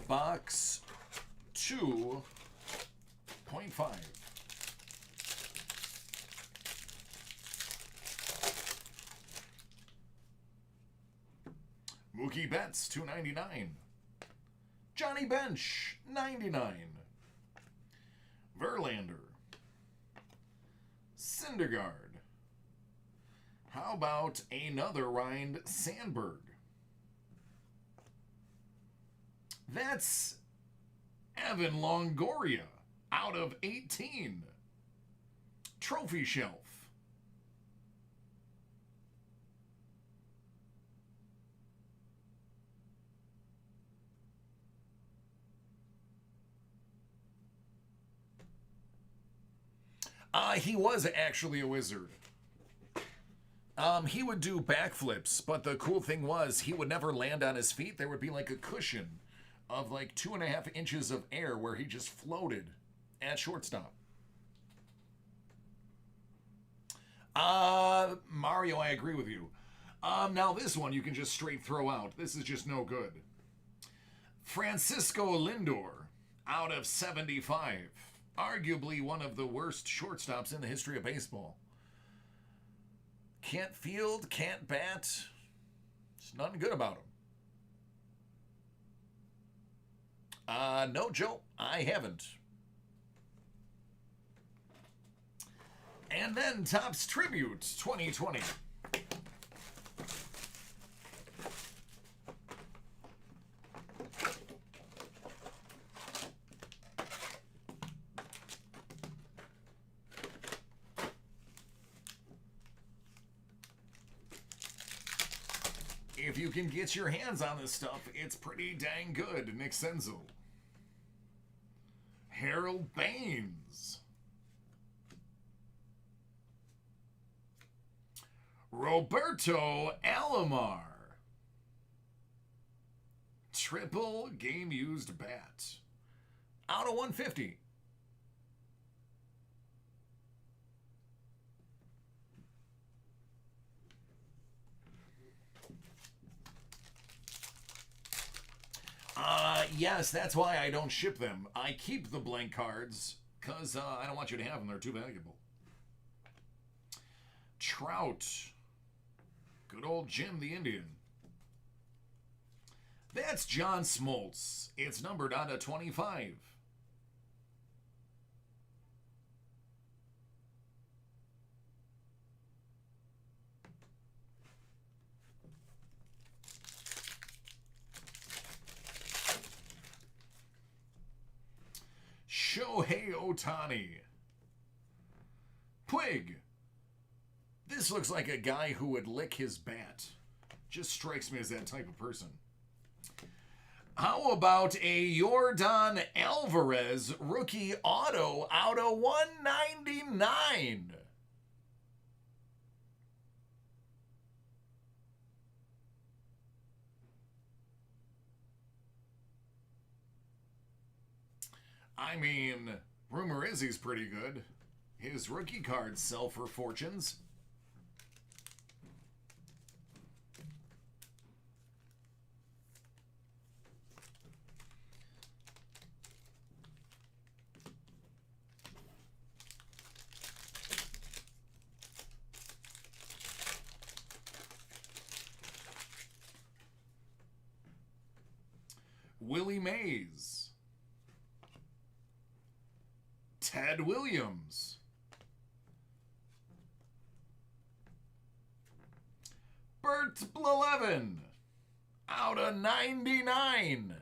Box 2.5. Mookie Betts, 299. Johnny Bench, 99. Verlander. Syndergaard. How about another Ryne Sandberg? That's Evan Longoria out of 18. Trophy shelf. He was actually a wizard. He would do backflips, but the cool thing was he would never land on his feet. There would be like a cushion of like 2.5 inches of air where he just floated at shortstop. Mario, I agree with you. Now this one you can just straight throw out. This is just no good. Francisco Lindor, out of 75. Arguably one of the worst shortstops in the history of baseball. Can't field, can't bat. There's nothing good about him. No, Joe, I haven't. And then Topps Tribute 2020. If you can get your hands on this stuff, it's pretty dang good. Nick Senzel. Harold Baines. Roberto Alomar. Triple game used bat. Out of 150. Yes, that's why I don't ship them. I keep the blank cards because I don't want you to have them. They're too valuable. Trout. Good old Jim the Indian. That's John Smoltz. It's numbered out of 25. Shohei Ohtani. Puig. This looks like a guy who would lick his bat. Just strikes me as that type of person. How about a Yordan Alvarez rookie auto out of 199? I mean, rumor is he's pretty good. His rookie cards sell for fortunes. Willie Mays. Ted Williams. Bert Blelevin. Out of 99.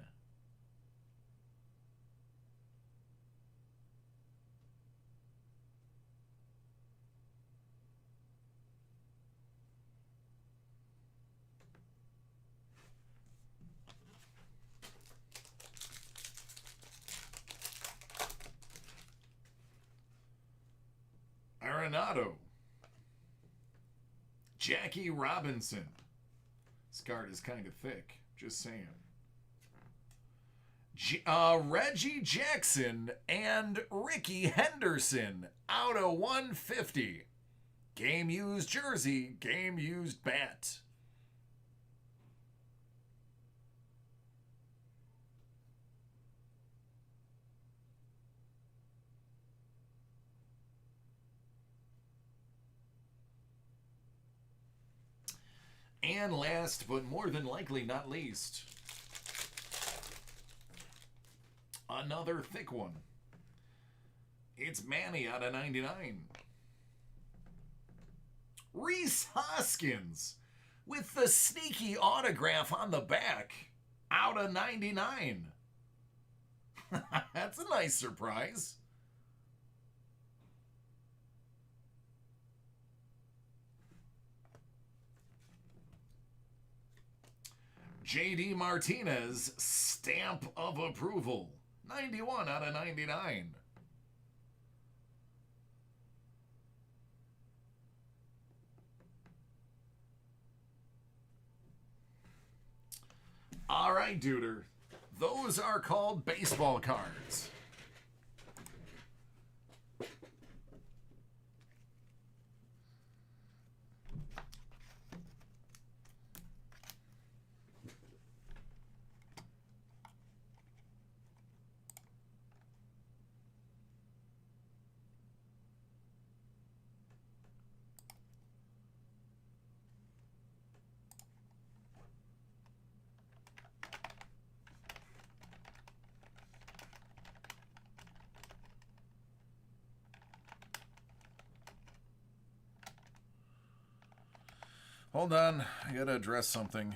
Arenado. Jackie Robinson. This card is kind of thick. Just saying. Reggie Jackson and Ricky Henderson out of 150. Game used jersey, game used bat. And last, but more than likely not least, another thick one. It's Manny out of 99. Rhys Hoskins with the sneaky autograph on the back out of 99. That's a nice surprise. JD Martinez, stamp of approval. 91 out of 99. All right, Duder. Those are called baseball cards. Hold on. I gotta address something.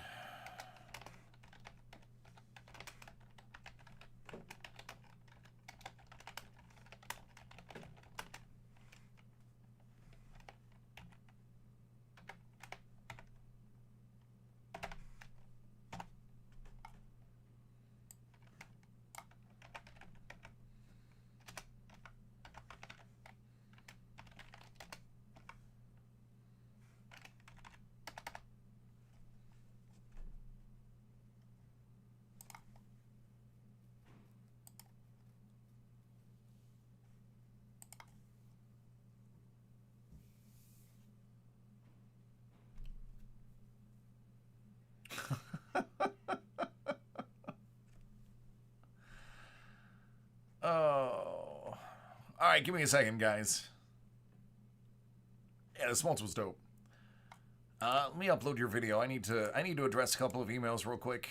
Oh. Alright, give me a second, guys. Yeah, the smoltz was dope. Let me upload your video. I need to address a couple of emails real quick.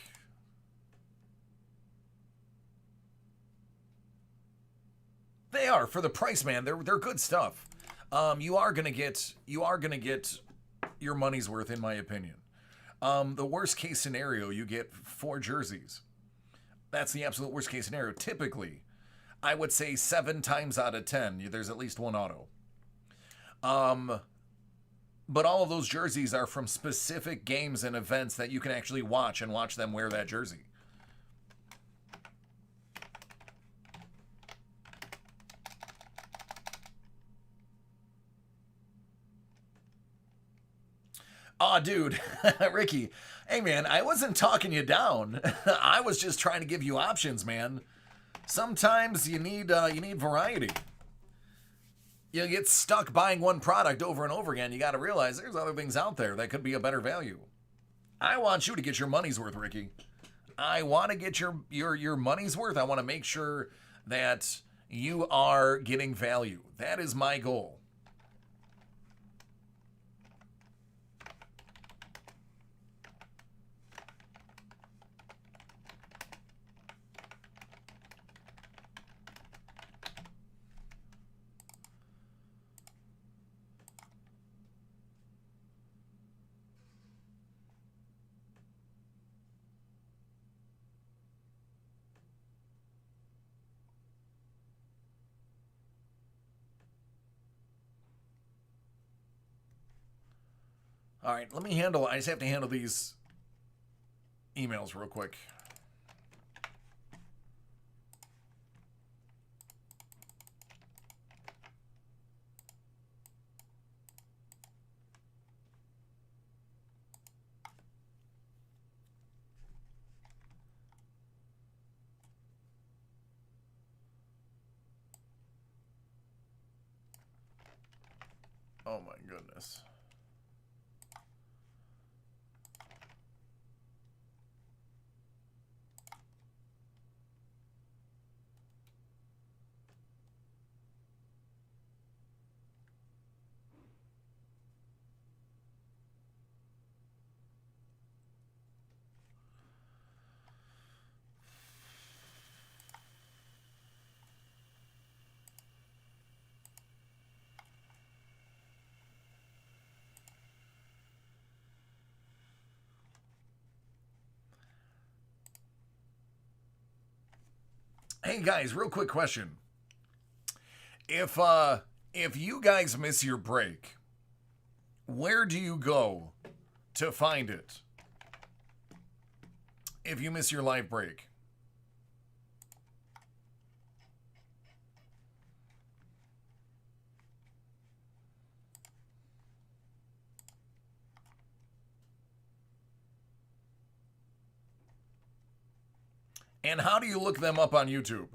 They are for the price, man. They're good stuff. You are gonna get your money's worth, in my opinion. The worst case scenario, you get 4 jerseys. That's the absolute worst case scenario. Typically, I would say 7 times out of 10, there's at least 1 auto. But all of those jerseys are from specific games and events that you can actually watch and watch them wear that jersey. Aw, dude. Ricky. Hey, man, I wasn't talking you down. I was just trying to give you options, man. Sometimes you need variety. You get stuck buying one product over and over again. You got to realize there's other things out there that could be a better value. I want you to get your money's worth, Ricky. I want to get your money's worth. I want to make sure that you are getting value. That is my goal. All right, I just have to handle these emails real quick. Oh my goodness. Hey guys, real quick question. If you guys miss your break, where do you go to find it? If you miss your live break. And how do you look them up on YouTube?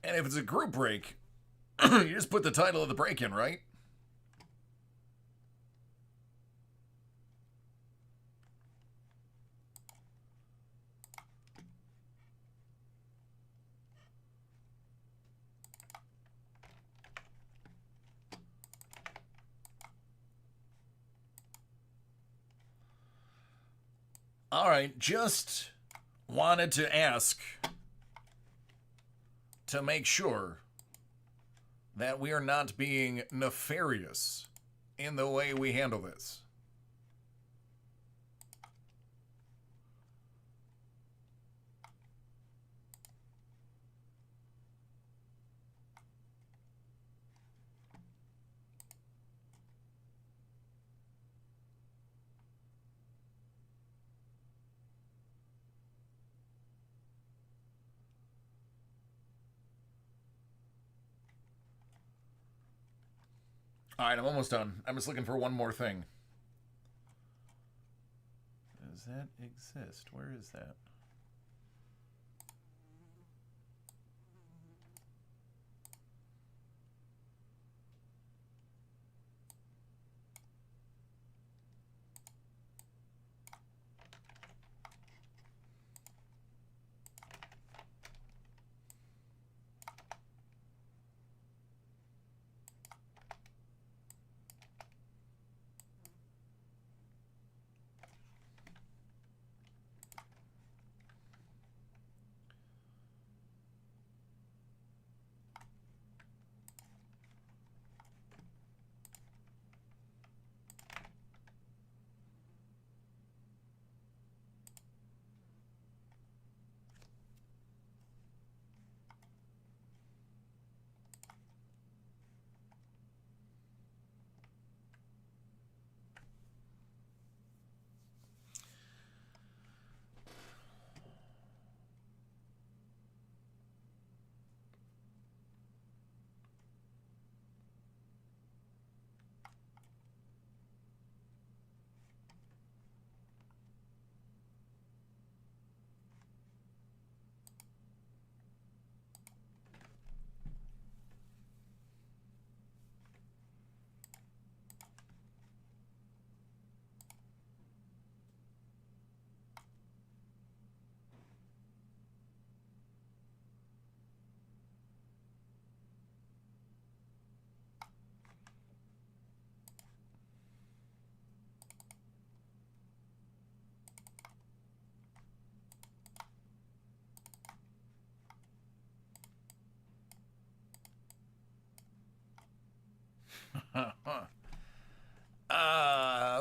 And if it's a group break, you just put the title of the break in, right? All right, just wanted to ask to make sure that we are not being nefarious in the way we handle this. All right, I'm almost done. I'm just looking for one more thing. Does that exist? Where is that?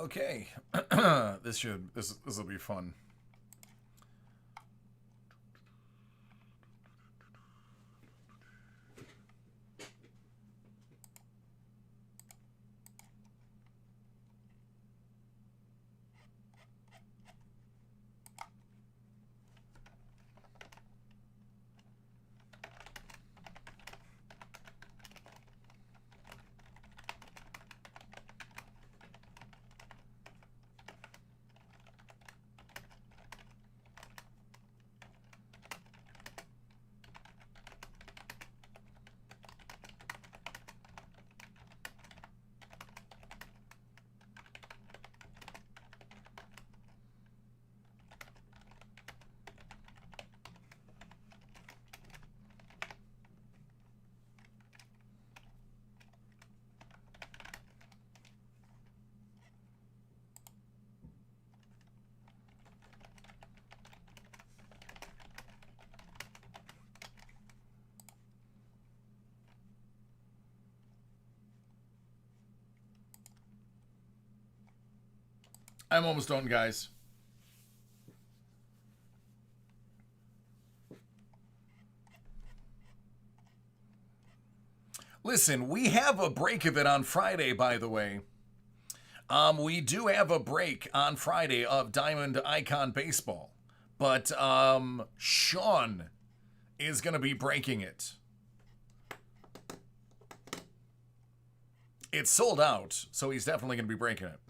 Okay. this will be fun. I'm almost done, guys. Listen, we have a break of it on Friday, by the way. We do have a break on Friday of Diamond Icon Baseball, but Sean is going to be breaking it. It's sold out, so he's definitely going to be breaking it.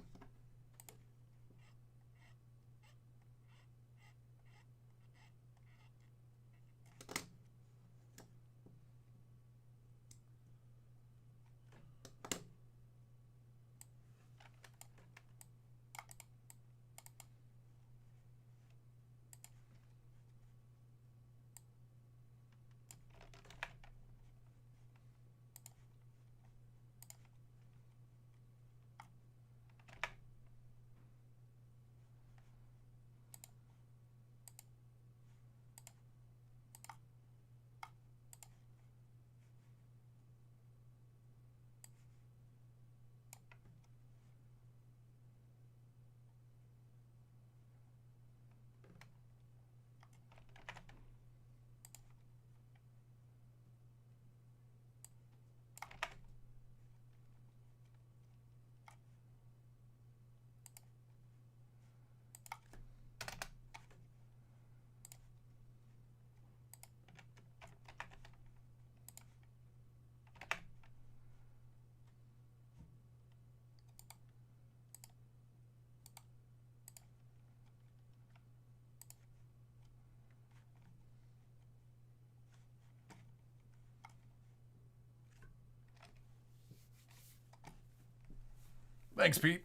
Thanks, Pete.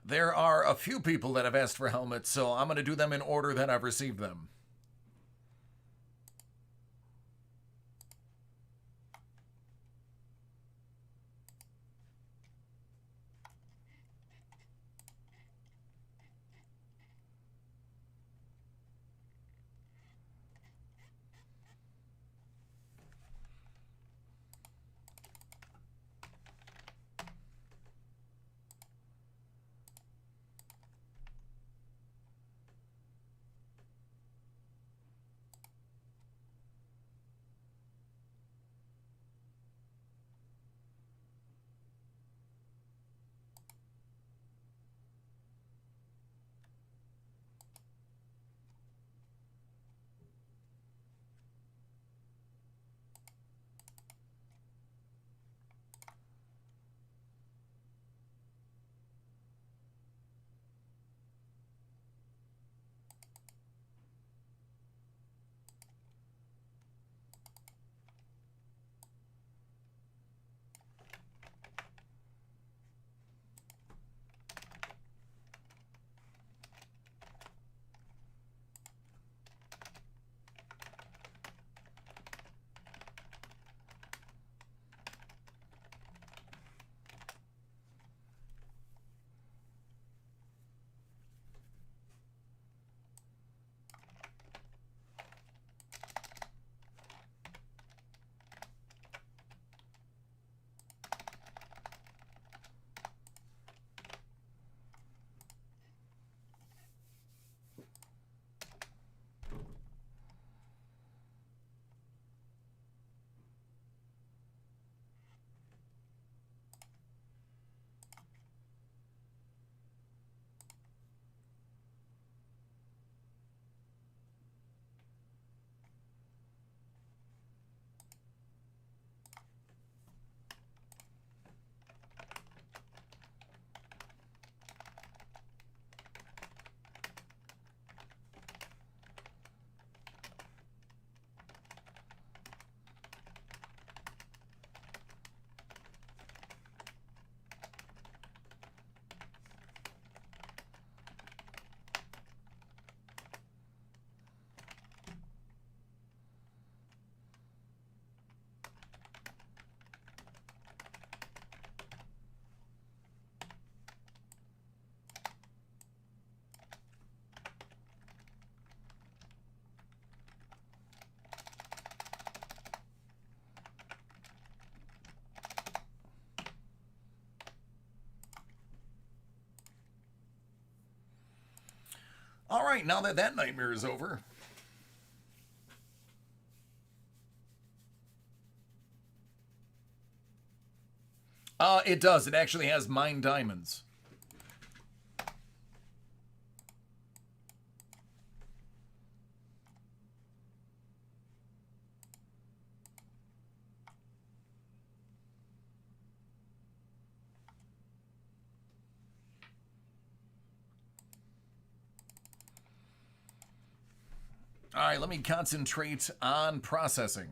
There are a few people that have asked for helmets, so I'm going to do them in order that I've received them. All right, now that that nightmare is over. It does. It actually has mine diamonds. All right, let me concentrate on processing.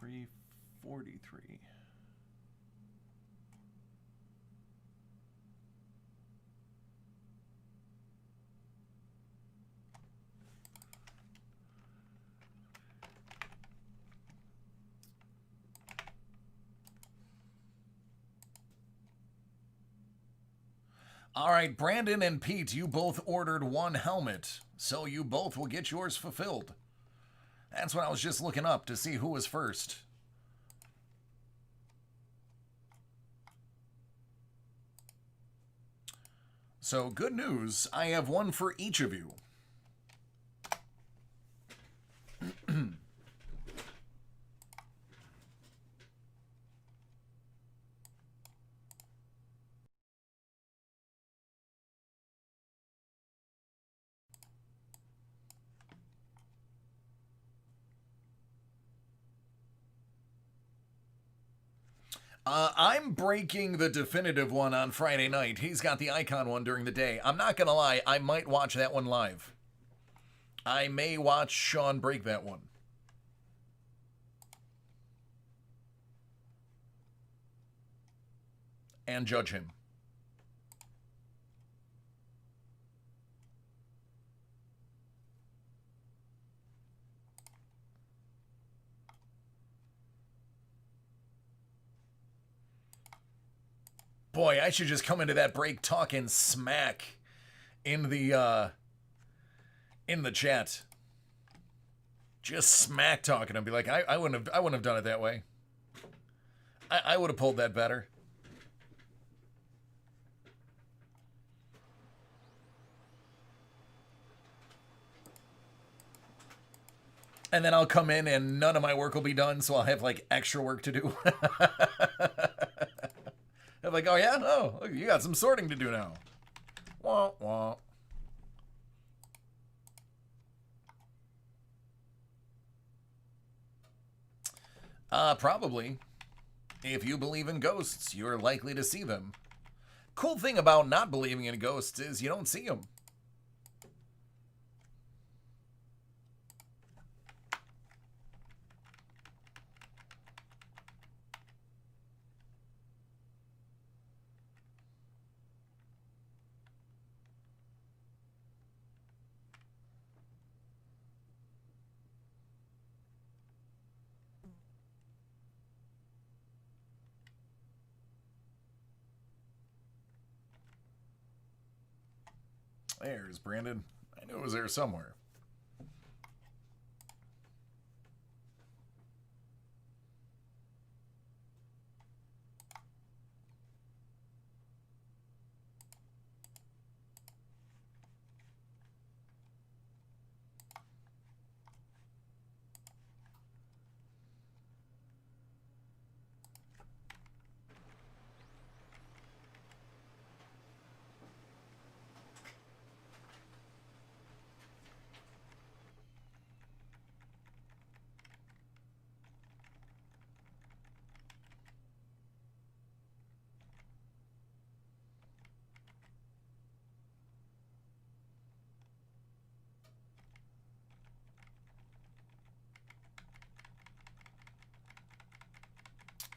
343. All right, Brandon and Pete, you both ordered one helmet, so you both will get yours fulfilled. That's what I was just looking up to see who was first. So, good news, I have one for each of you. I'm breaking the definitive one on Friday night. He's got the icon one during the day. I'm not going to lie, I might watch that one live. I may watch Sean break that one. And judge him. Boy, I should just come into that break talking smack in the chat. Just smack talking and be like, I wouldn't have done it that way. I would have pulled that better. And then I'll come in and none of my work will be done, so I'll have like extra work to do. I'm like, oh yeah? Oh, look, you got some sorting to do now. Wah, wah. Probably. If you believe in ghosts, you're likely to see them. Cool thing about not believing in ghosts is you don't see them. There's Brandon. I knew it was there somewhere.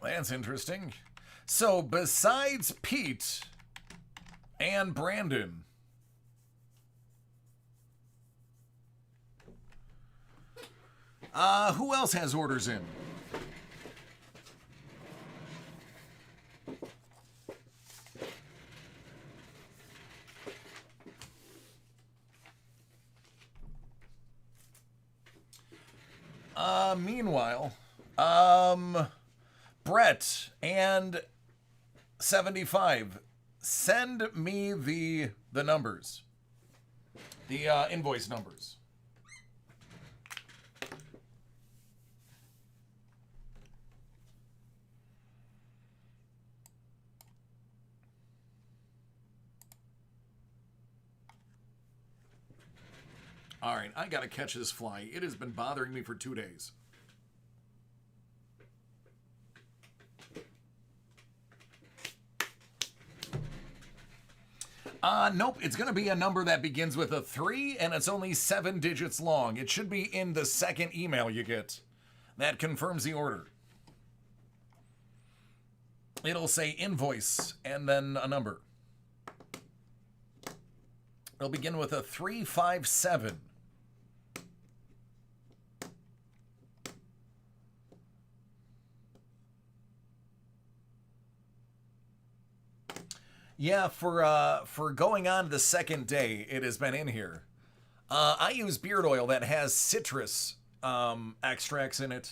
That's interesting. So, besides Pete and Brandon, who else has orders in? Meanwhile, Brett and 75, send me the numbers, the invoice numbers. All right, I gotta catch this fly. It has been bothering me for 2 days. Nope, it's going to be a number that begins with a 3, and it's only 7 digits long. It should be in the second email you get. That confirms the order. It'll say invoice and then a number. It'll begin with a 357. Yeah, for going on the second day, it has been in here. I use beard oil that has citrus extracts in it,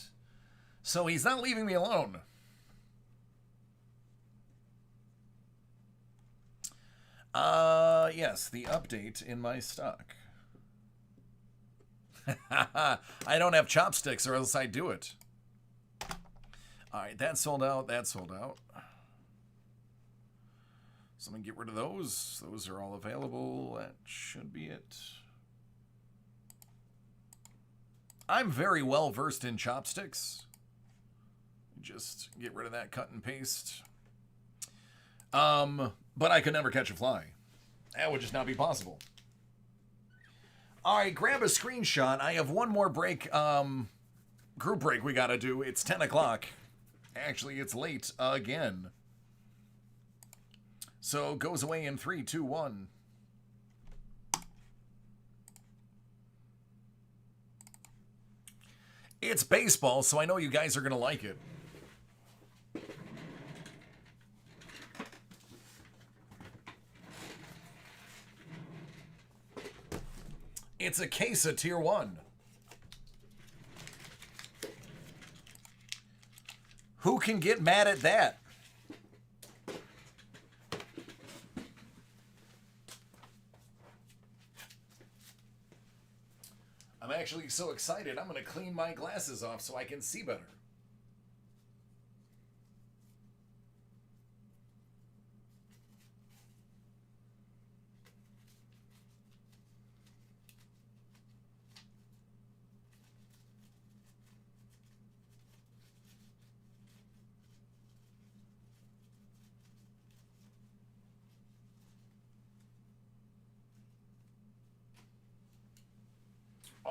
so he's not leaving me alone. Yes, the update in my stock. I don't have chopsticks, or else I'd do it. All right, that sold out. That sold out. So I'm going to get rid of those. Those are all available. That should be it. I'm very well versed in chopsticks. Just get rid of that cut and paste. But I could never catch a fly. That would just not be possible. All right, grab a screenshot. I have one more break, group break we got to do. It's 10 o'clock. Actually, it's late again. So goes away in 3, 2, 1. It's baseball, so I know you guys are going to like it. It's a case of Tier 1. Who can get mad at that? I'm actually so excited, I'm going to clean my glasses off so I can see better.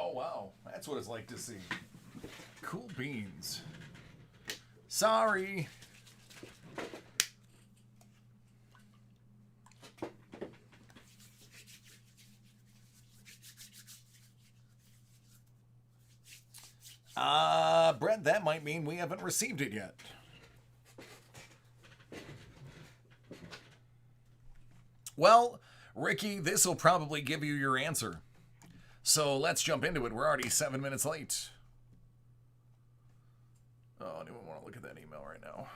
Oh, wow. That's what it's like to see. Cool beans. Sorry. Brent, that might mean we haven't received it yet. Well, Ricky, this will probably give you your answer. So let's jump into it. We're already 7 minutes late. Oh, I don't even want to look at that email right now.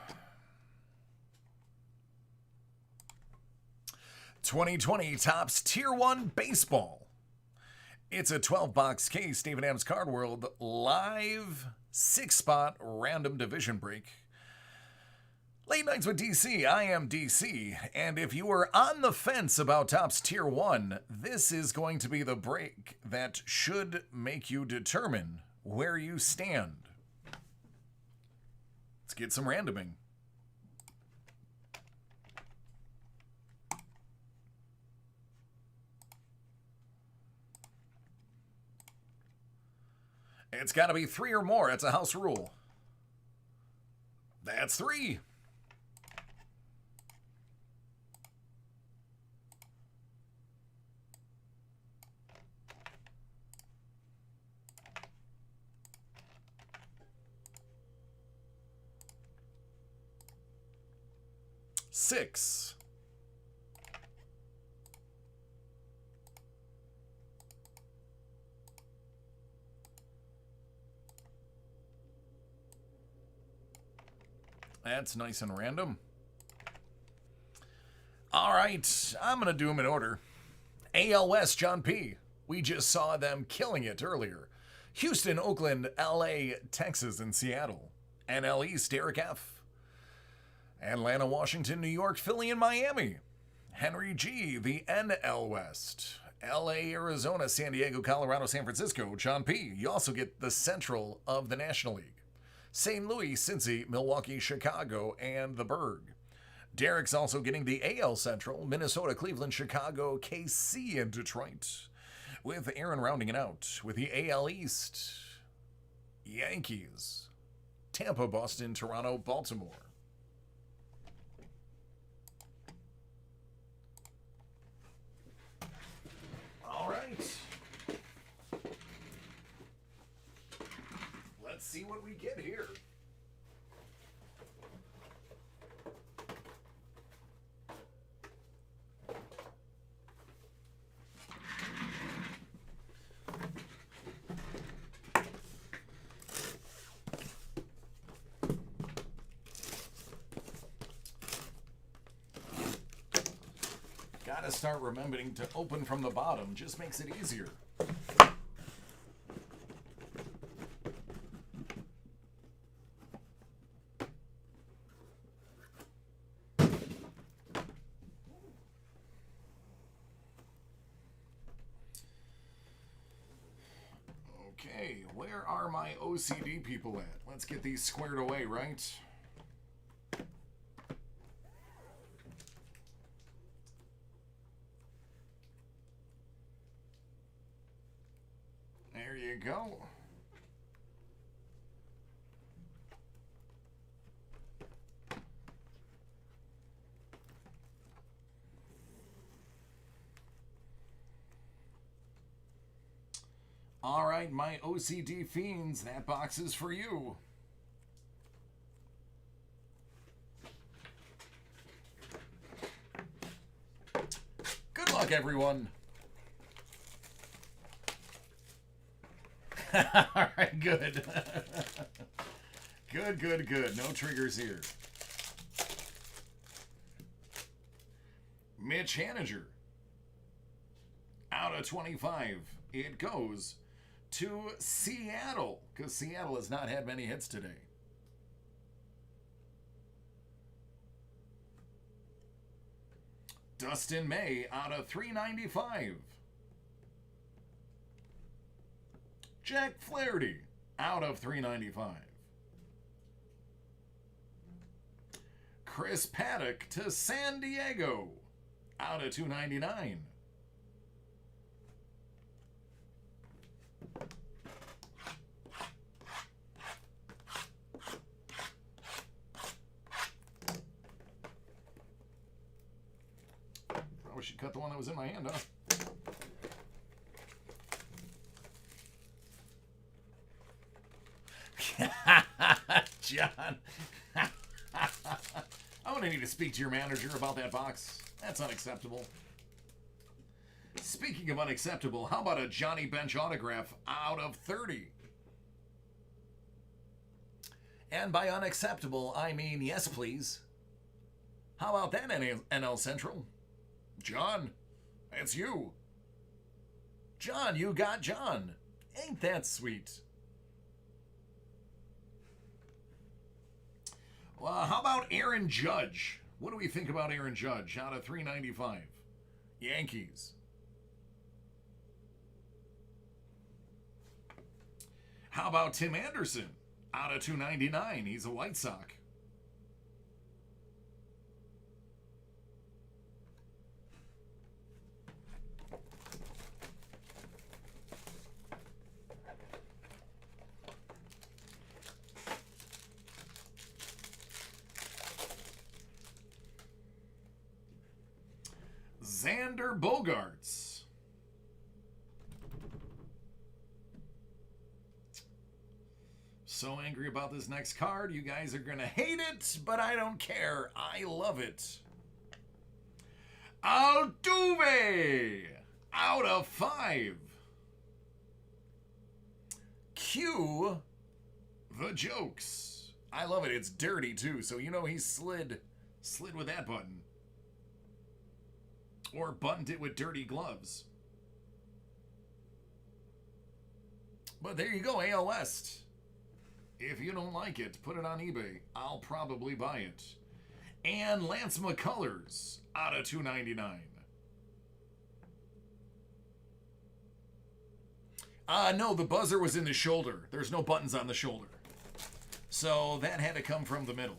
2020 Topps Tier 1 Baseball. It's a 12-box case, David Adams Card World live 6-spot random division break. Late Nights with DC, I am DC, and if you were on the fence about Topps Tier 1, this is going to be the break that should make you determine where you stand. Let's get some randoming. It's got to be 3 or more. It's a house rule. That's 3. Six. That's nice and random. All right, I'm going to do them in order. AL West, John P. We just saw them killing it earlier. Houston, Oakland, LA, Texas, and Seattle. NL East, Derek F. Atlanta, Washington, New York, Philly, and Miami. Henry G, the NL West. LA, Arizona, San Diego, Colorado, San Francisco, John P. You also get the Central of the National League. St. Louis, Cincy, Milwaukee, Chicago, and the Berg. Derek's also getting the AL Central, Minnesota, Cleveland, Chicago, KC, and Detroit. With Aaron rounding it out with the AL East, Yankees, Tampa, Boston, Toronto, Baltimore. see what we get here. Gotta start remembering to open from the bottom. Just makes it easier. Okay, where are my OCD people at? Let's get these squared away, right? There you go. All right, my OCD fiends, that box is for you. Good luck, everyone. All right, good. Good. No triggers here. Mitch Haniger. Out of 25, it goes to Seattle, because Seattle has not had many hits today. Dustin May out of 395. Jack Flaherty out of 395. Chris Paddock to San Diego out of 299. Probably should cut the one that was in my hand, huh? John. I'm going to need to speak to your manager about that box. That's unacceptable. Speaking of unacceptable, how about a Johnny Bench autograph out of 30? And by unacceptable, I mean yes, please. How about that, NL Central? John, it's you. John, you got John. Ain't that sweet? Well, how about Aaron Judge? What do we think about Aaron Judge out of 395? Yankees. How about Tim Anderson out of 299? He's a White Sox. Xander Bogaerts. So angry about this next card. You guys are going to hate it, but I don't care. I love it. Altuve out of 5. Cue the jokes. I love it. It's dirty too, so you know he slid with that button. Or buttoned it with dirty gloves. But there you go, AL West. If you don't like it, put it on eBay. I'll probably buy it. And Lance McCullers out of 299. No, the buzzer was in the shoulder. There's no buttons on the shoulder. So that had to come from the middle.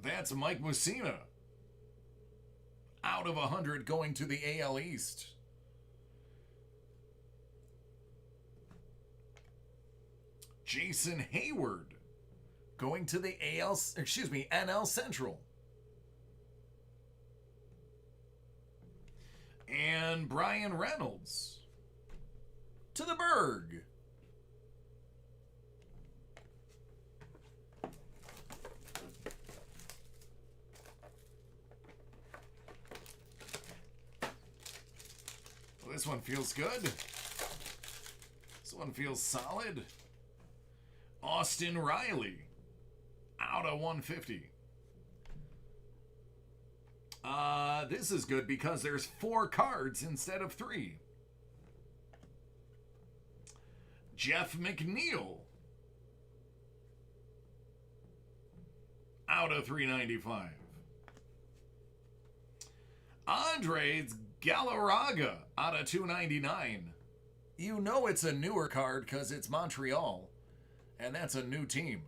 That's Mike Mussina. Out of 100 going to the AL East. Jason Hayward going to the NL Central. And Brian Reynolds to the Berg. Well, this one feels good. This one feels solid. Austin Riley out of 150. This is good because there's 4 cards instead of 3. Jeff McNeil out of 395. Andres Galarraga out of 299. You know it's a newer card because it's Montreal, and that's a new team.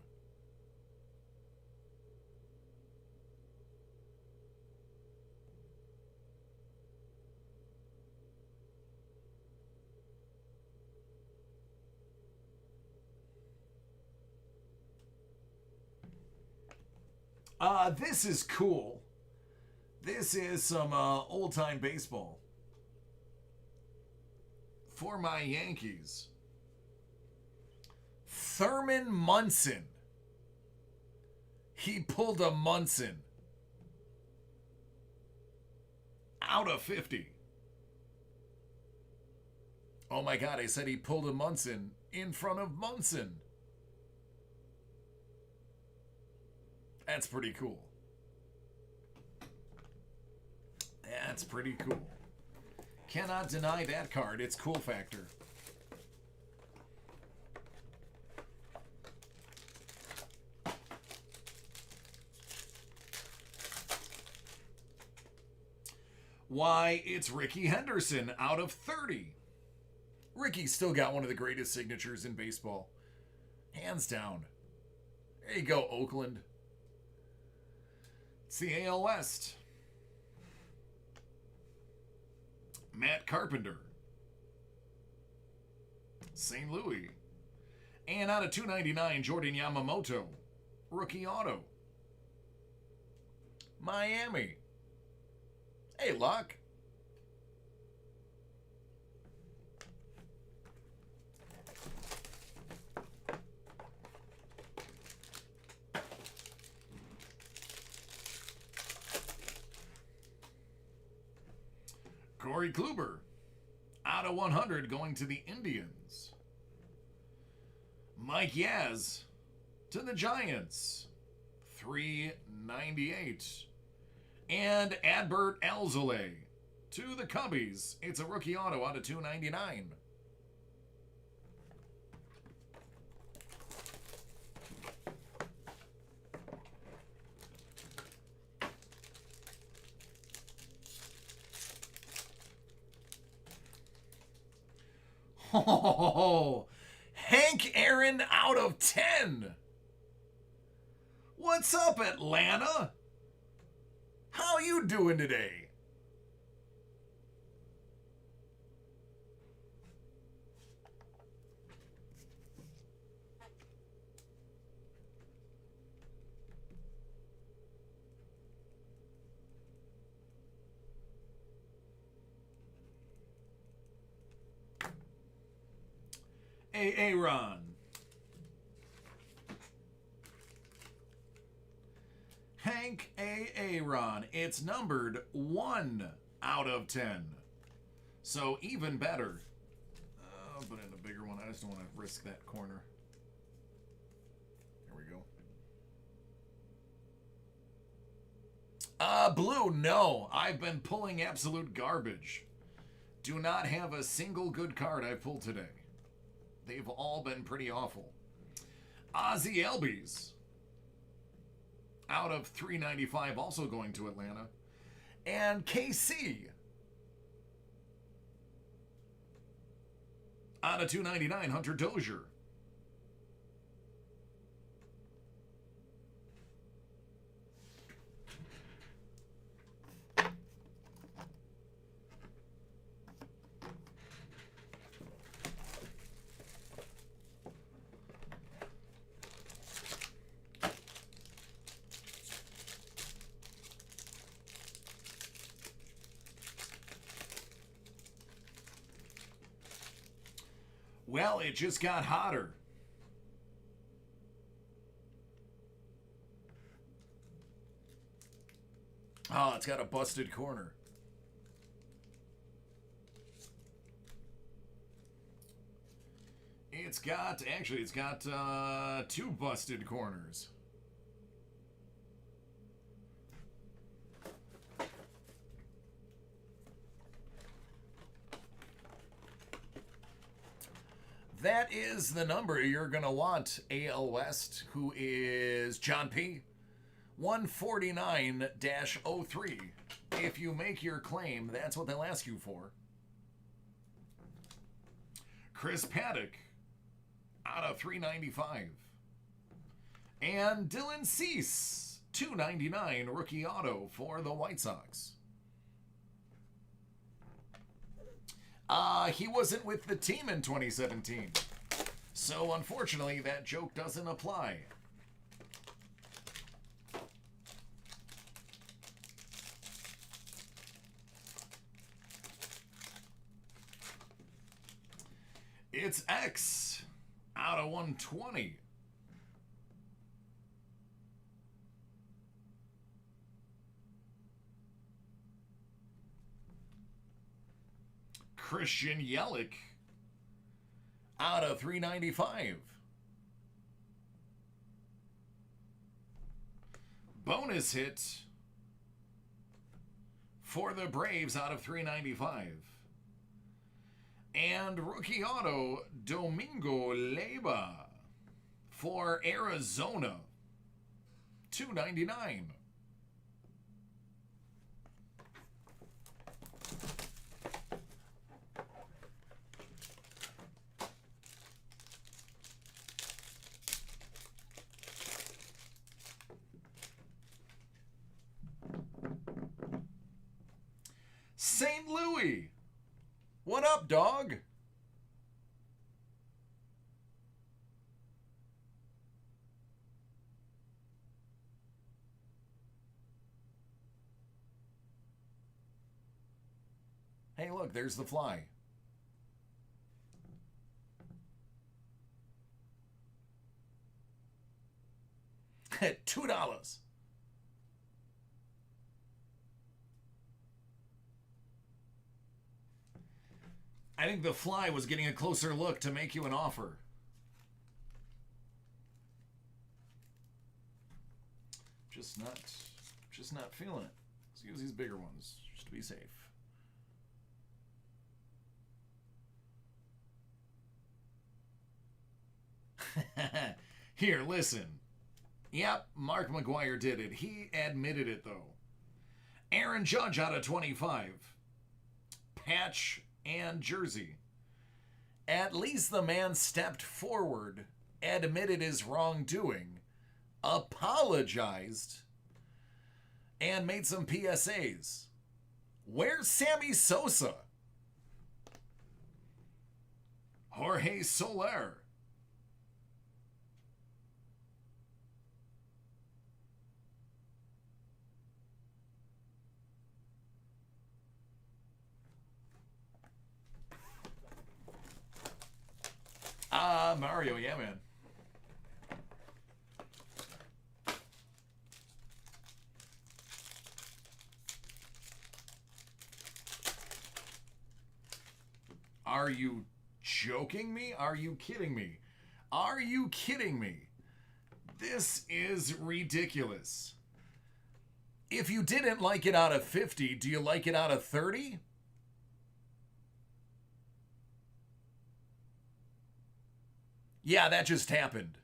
This is cool. This is some old-time baseball. For my Yankees. Thurman Munson. He pulled a Munson. Out of 50. Oh my God, I said he pulled a Munson in front of Munson. That's pretty cool. That's pretty cool. Cannot deny that card. It's cool factor. Why, it's Ricky Henderson out of 30. Ricky's still got one of the greatest signatures in baseball. Hands down. There you go, Oakland. It's the AL West. Matt Carpenter. St. Louis. And out of 299, Jordan Yamamoto. Rookie auto. Miami. Hey, Luck. Corey Kluber, out of 100, going to the Indians. Mike Yaz to the Giants, 398. And Adbert Alzolay to the Cubbies. It's a rookie auto out of 299. Oh, Hank Aaron out of 10. What's up, Atlanta? How you doing today? Aaron. Hank Aaron. It's numbered 1 out of 10. So even better. I'll put in a bigger one. I just don't want to risk that corner. There we go. Blue, no. I've been pulling absolute garbage. Do not have a single good card I've pulled today. They've all been pretty awful. Ozzie Albies. Out of 395, also going to Atlanta. And KC. Out of 299, Hunter Dozier. Well, it just got hotter. Oh, it's got a busted corner. It's got two busted corners. That is the number you're going to want, AL West, who is John P. 149-03. If you make your claim, that's what they'll ask you for. Chris Paddock out of 395. And Dylan Cease, 299 rookie auto for the White Sox. He wasn't with the team in 2017. So unfortunately, that joke doesn't apply. It's X out of 120. Christian Yelich out of 395. Bonus hit for the Braves out of 395. And rookie auto, Domingo Leyba for Arizona, 299. St. Louis. What up, dog? Hey, look, there's the fly. At $2. I think the fly was getting a closer look to make you an offer. Just not feeling it. Let's use these bigger ones just to be safe. Here, listen. Yep, Mark McGwire did it. He admitted it, though. Aaron Judge out of 25. Patch and jersey. At least the man stepped forward, admitted his wrongdoing, apologized, and made some PSAs. Where's Sammy Sosa? Jorge Soler. Mario, yeah, man. Are you joking me? Are you kidding me? Are you kidding me? This is ridiculous. If you didn't like it out of 50, do you like it out of 30? Yeah, that just happened.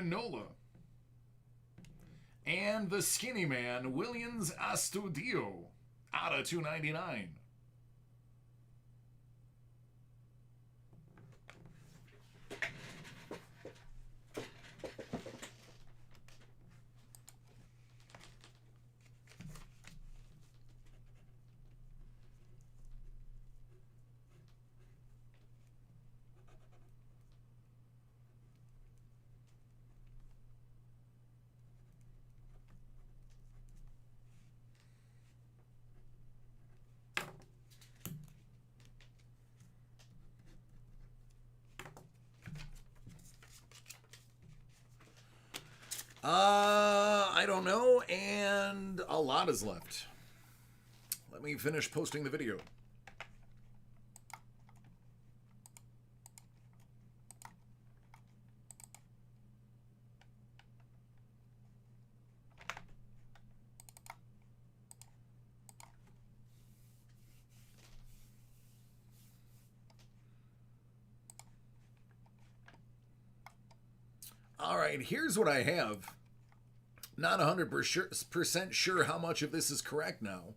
Aaron Nola. And the skinny man, Williams Astudillo, out of 299. I don't know, and a lot is left. Let me finish posting the video. All right, here's what I have. Not 100% sure how much of this is correct now.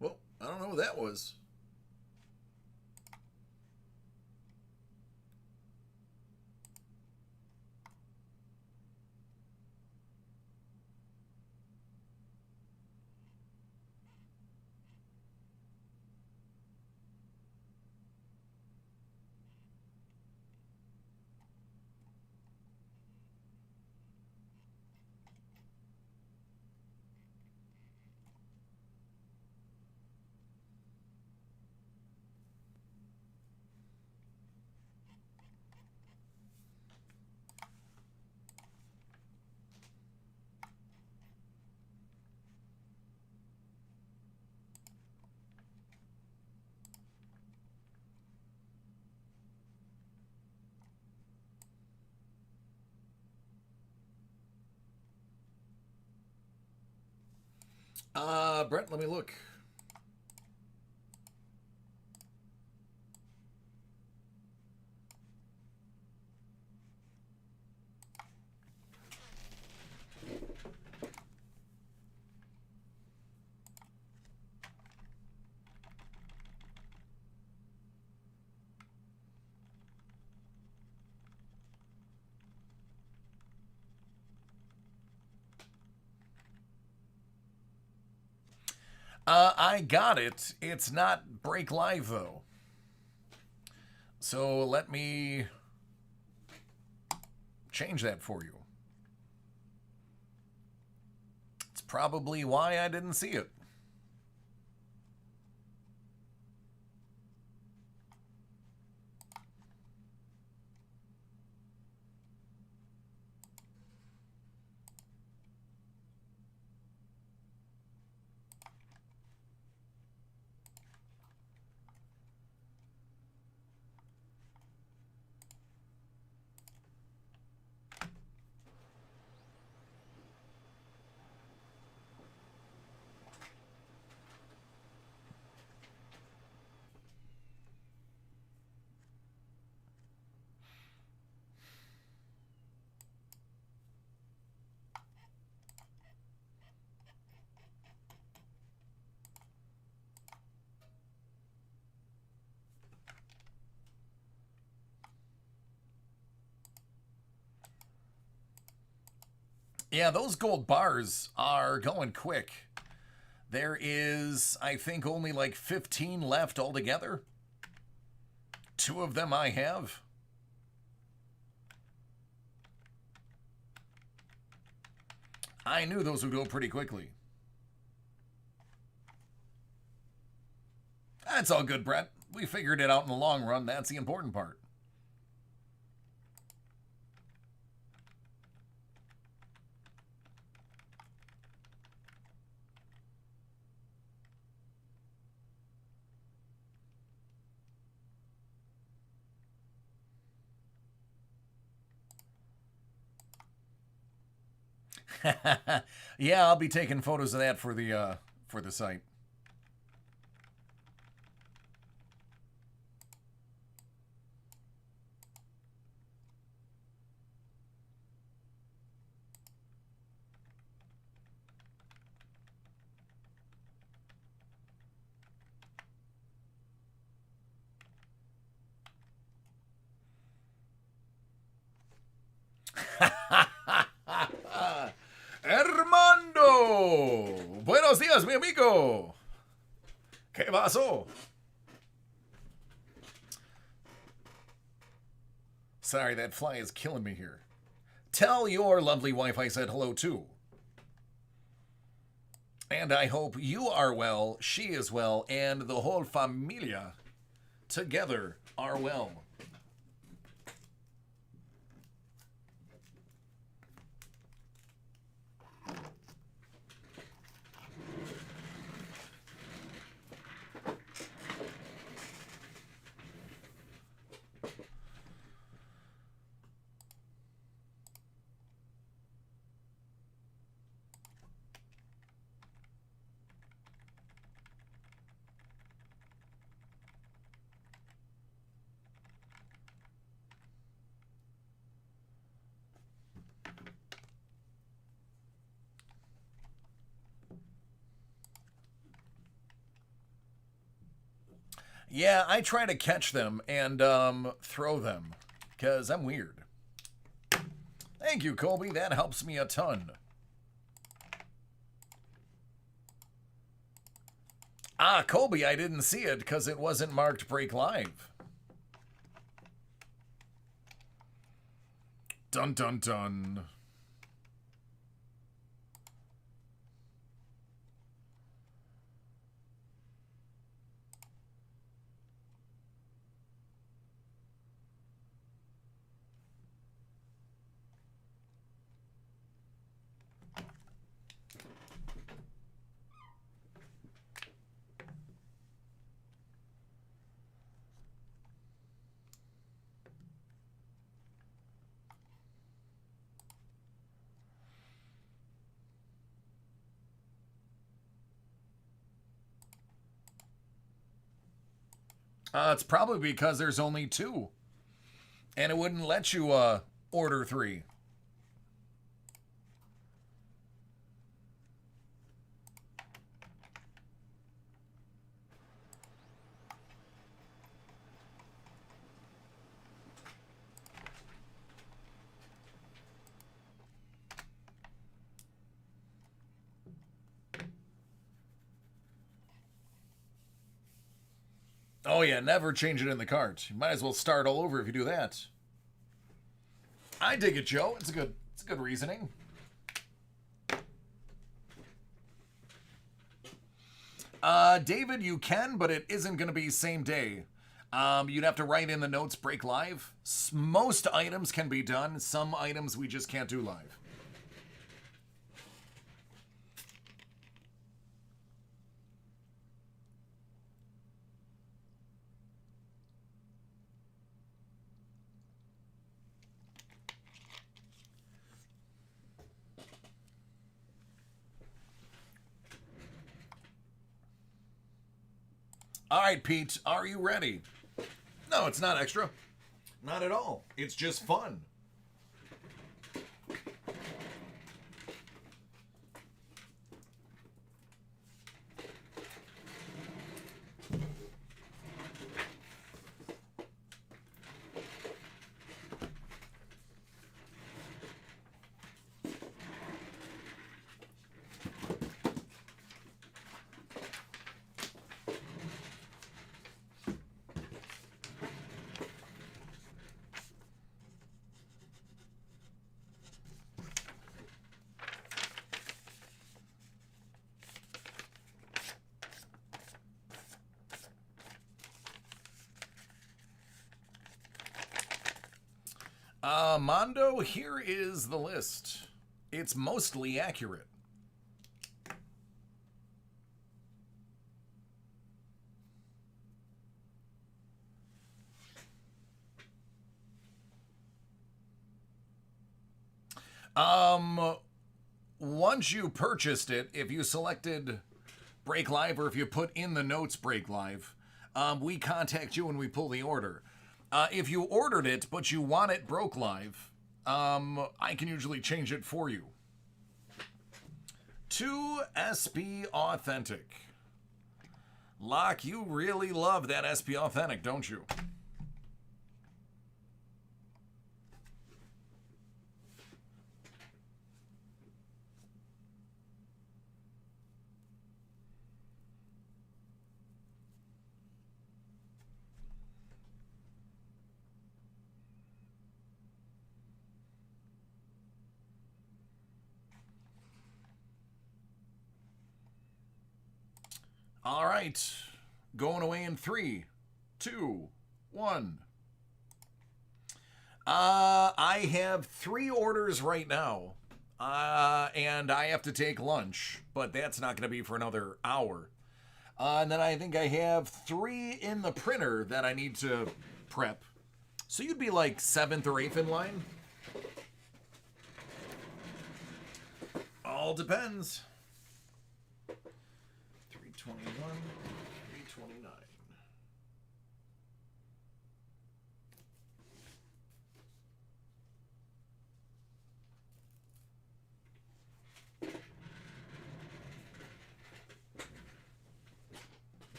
Well, I don't know what that was. Brent, let me look. I got it. It's not Break Live, though. So let me change that for you. It's probably why I didn't see it. Yeah, those gold bars are going quick. There is, I think, only like 15 left altogether. 2 of them I have. I knew those would go pretty quickly. That's all good, Brett. We figured it out in the long run. That's the important part. Yeah, I'll be taking photos of that for the site. Armando! Buenos días, mi amigo! ¿Qué pasó? Sorry, that fly is killing me here. Tell your lovely wife I said hello too. And I hope you are well, she is well, and the whole familia together are well. Yeah, I try to catch them and throw them because I'm weird. Thank you, Colby. That helps me a ton. Ah, Colby, I didn't see it because it wasn't marked Break Live. Dun dun dun. It's probably because there's only 2. And it wouldn't let you order 3. Oh yeah, never change it in the cart. You might as well start all over if you do that. I dig it, Joe. It's a good reasoning. David, you can, but it isn't going to be same day. You'd have to write in the notes Break Live. Most items can be done. Some items we just can't do live. All right, Pete, are you ready? No, it's not extra. Not at all. It's just fun. Mondo, here is the list. It's mostly accurate. Once you purchased it, if you selected Break Live or if you put in the notes Break Live, we contact you and we pull the order. If you ordered it but you want it broke live, I can usually change it for you. 2SP Authentic. Locke, you really love that SP Authentic, don't you? All right. Going away in 3, 2, 1. I have 3 orders right now. And I have to take lunch, but that's not going to be for another hour. And then I think I have 3 in the printer that I need to prep. So you'd be like 7th or 8th in line. All depends. 321, 329.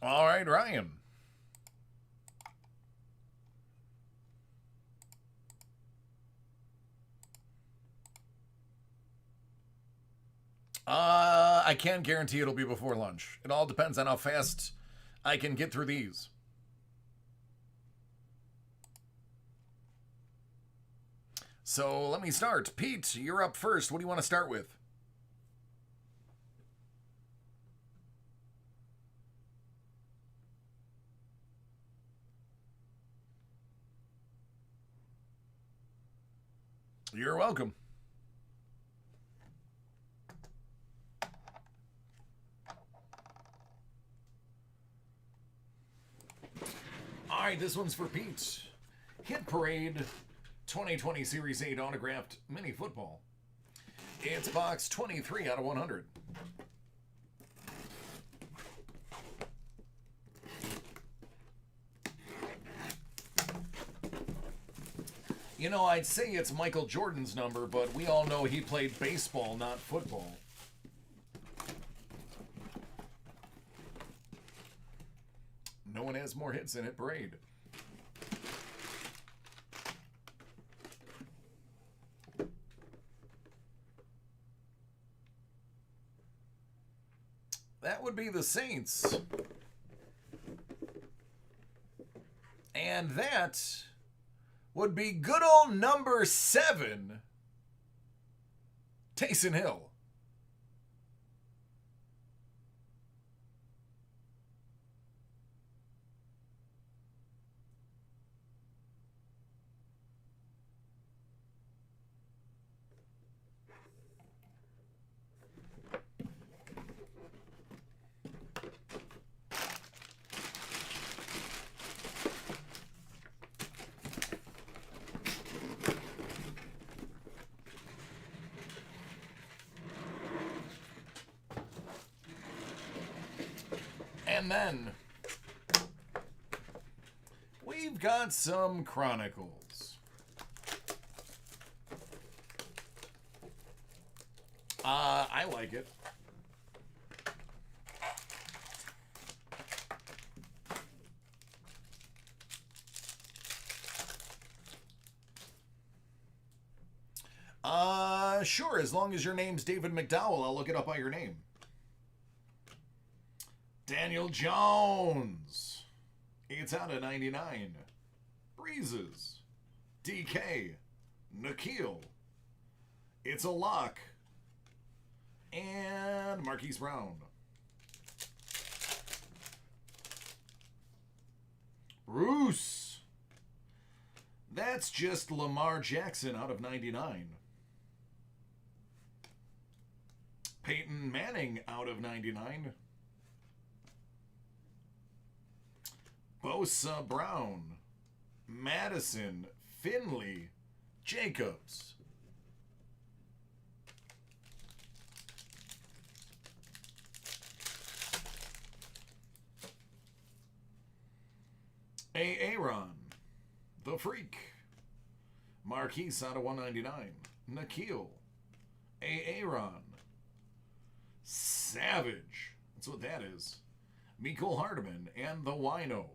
All right, Ryan. I can't guarantee it'll be before lunch. It all depends on how fast I can get through these. So let me start. Pete, you're up first. What do you want to start with? You're welcome. All right, this one's for Pete. Hit Parade 2020 Series 8 autographed mini football. It's box 23 out of 100. You know, I'd say it's Michael Jordan's number, but we all know he played baseball, not football. No one has more hits than Hit Parade. That would be the Saints. And that would be good old number 7, Taysom Hill. And then we've got some Chronicles. I like it. Sure, as long as your name's David McDowell, I'll look it up by your name. Daniel Jones. It's out of 99. Breezes. DK. Nikhil. It's a lock. And Marquise Brown. Deuce. That's just Lamar Jackson out of 99. Peyton Manning out of 99. Bosa Brown. Madison. Finley. Jacobs. Aaron. The Freak. Marquise out of 199. Nikhil. Aaron. Savage. That's what that is. Mecole Hardman and the Wino.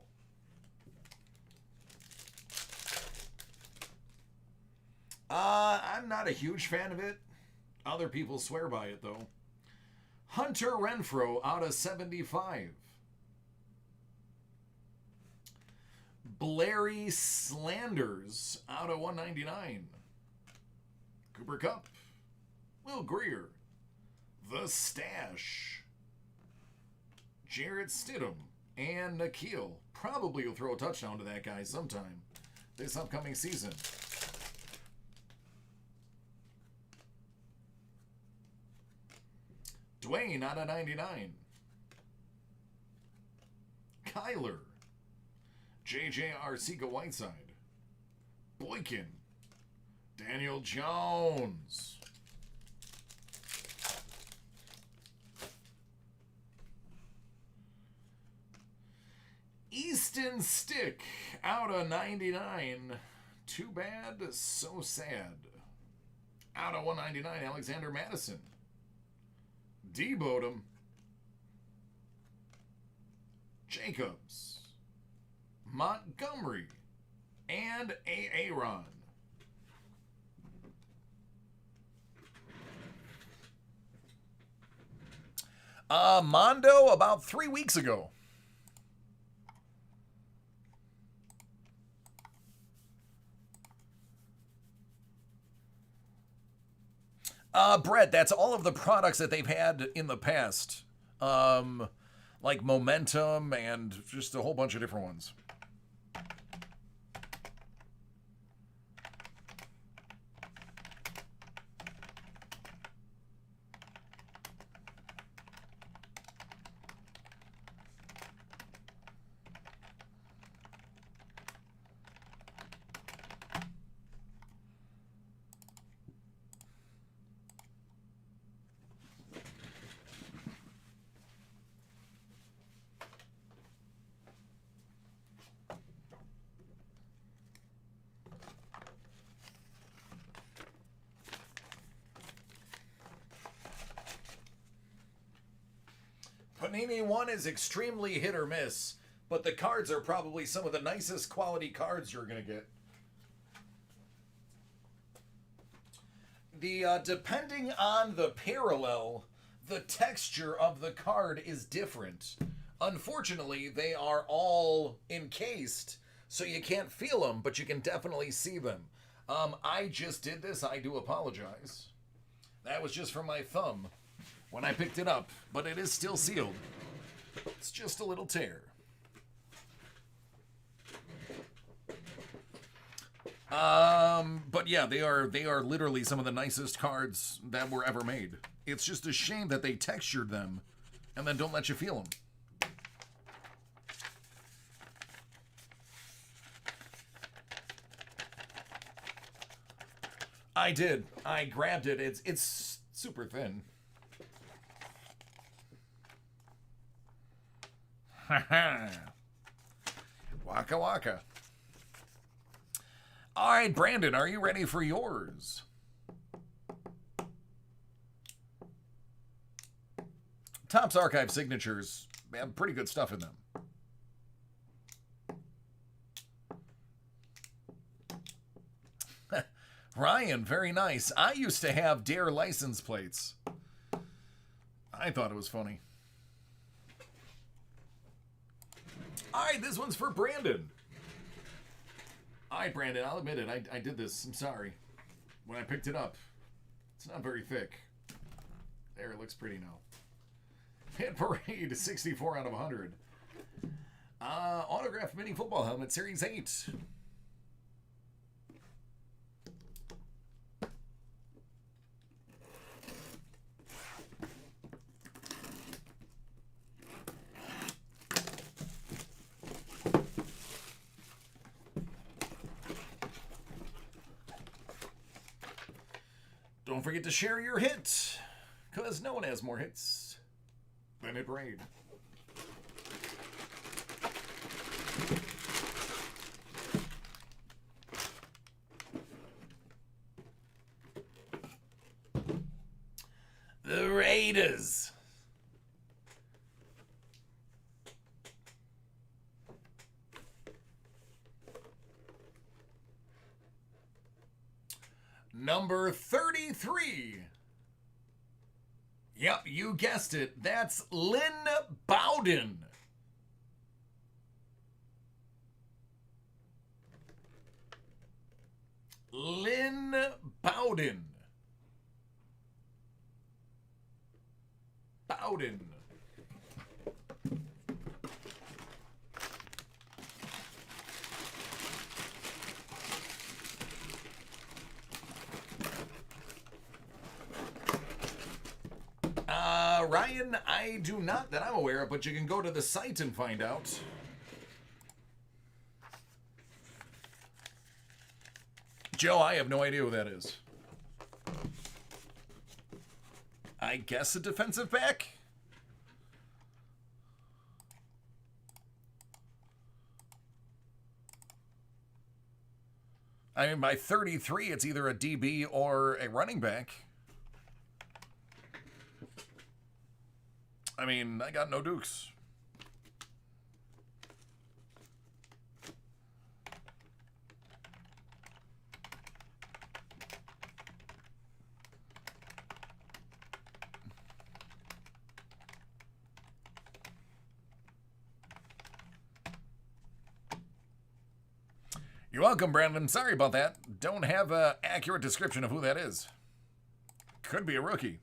I'm not a huge fan of it. Other people swear by it, though. Hunter Renfrow out of 75. Blairy Slanders out of 199. Cooper Kupp. Will Greer. The Stash. Jarrett Stidham. And Nikhil. Probably will throw a touchdown to that guy sometime this upcoming season. Dwayne out of 99. Kyler. J.J. Arcega-Whiteside. Boykin. Daniel Jones. Easton Stick out of 99. Too bad, so sad. Out of 199, Alexander Madison. D. Bodum. Jacobs. Montgomery. And Aaron. Mondo about 3 weeks ago. Brett, that's all of the products that they've had in the past. Like Momentum and just a whole bunch of different ones. Panini 1 is extremely hit or miss, but the cards are probably some of the nicest quality cards you're going to get. Depending on the parallel, the texture of the card is different. Unfortunately, they are all encased, so you can't feel them, but you can definitely see them. I just did this. I do apologize. That was just from my thumb when I picked it up, but it is still sealed. It's just a little tear. But yeah, they are literally some of the nicest cards that were ever made. It's just a shame that they textured them and then don't let you feel them. I did. I grabbed it. It's super thin. Waka waka. All right, Brandon, are you ready for yours? Topps Archive signatures have pretty good stuff in them. Ryan, very nice. I used to have Dare license plates. I thought it was funny. All right, this one's for Brandon. All right, Brandon, I'll admit it. I did this. I'm sorry. When I picked it up, it's not very thick. There, it looks pretty now. Hit Parade, 64 out of 100. Autographed mini football helmet, Series 8. Don't forget to share your hit, because no one has more hits than Hit Parade. The Raiders. Number 33. Yep, you guessed it. That's Lynn Bowden. Lynn Bowden. Bowden. Ryan, I do not that I'm aware of, but you can go to the site and find out. Joe, I have no idea who that is. I guess a defensive back? I mean, by 33, it's either a DB or a running back. I mean, I got no dukes. You're welcome, Brandon. Sorry about that. Don't have an accurate description of who that is. Could be a rookie.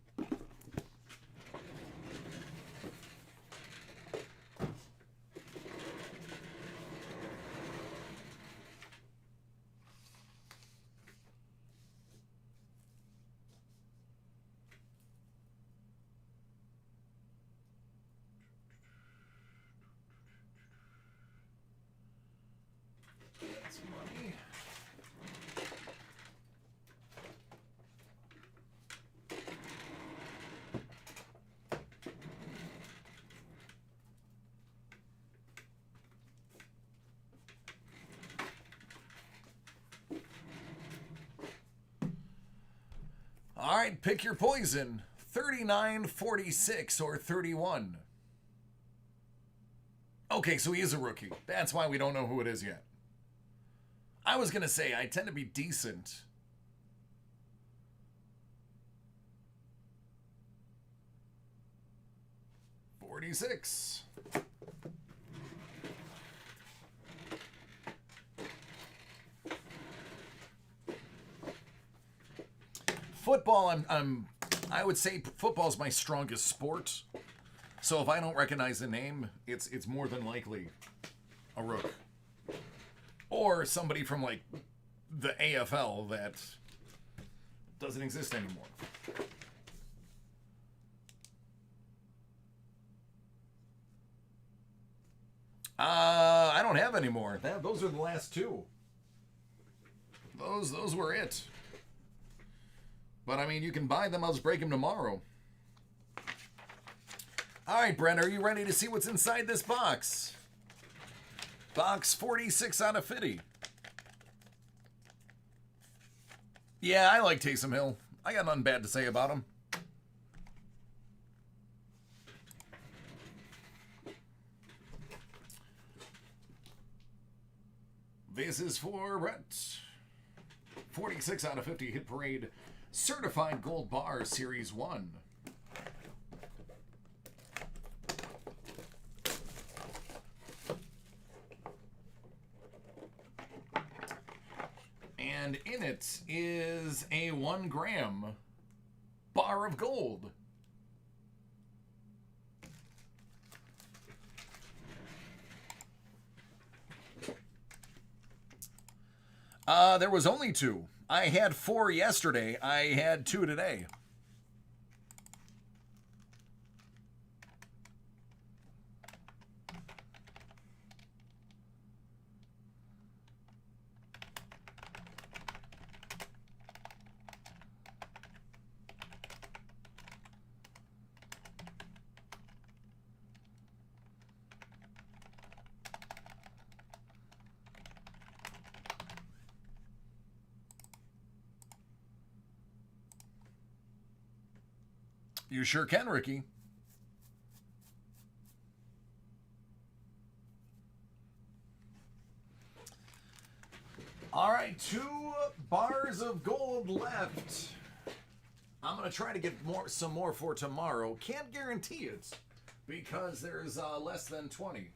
All right, pick your poison. 39, 46, or 31. Okay, so he is a rookie. That's why we don't know who it is yet. I was going to say, I tend to be decent. $46. Football, I would say football is my strongest sport. So if I don't recognize the name, it's more than likely a rook. Or somebody from like the AFL that doesn't exist anymore. I don't have any more. Those are the last two. Those were it. But, I mean, you can buy them. I'll just break them tomorrow. All right, Brent, are you ready to see what's inside this box? Box 46 out of 50. Yeah, I like Taysom Hill. I got nothing bad to say about him. This is for Brent. 46 out of 50 Hit Parade. Certified Gold Bar Series 1. And in it is a 1 gram bar of gold. There was only 2. I had 4 yesterday. I had 2 today. You sure can, Ricky. All right, 2 bars of gold left. I'm gonna try to get some more for tomorrow. Can't guarantee it because there's less than 20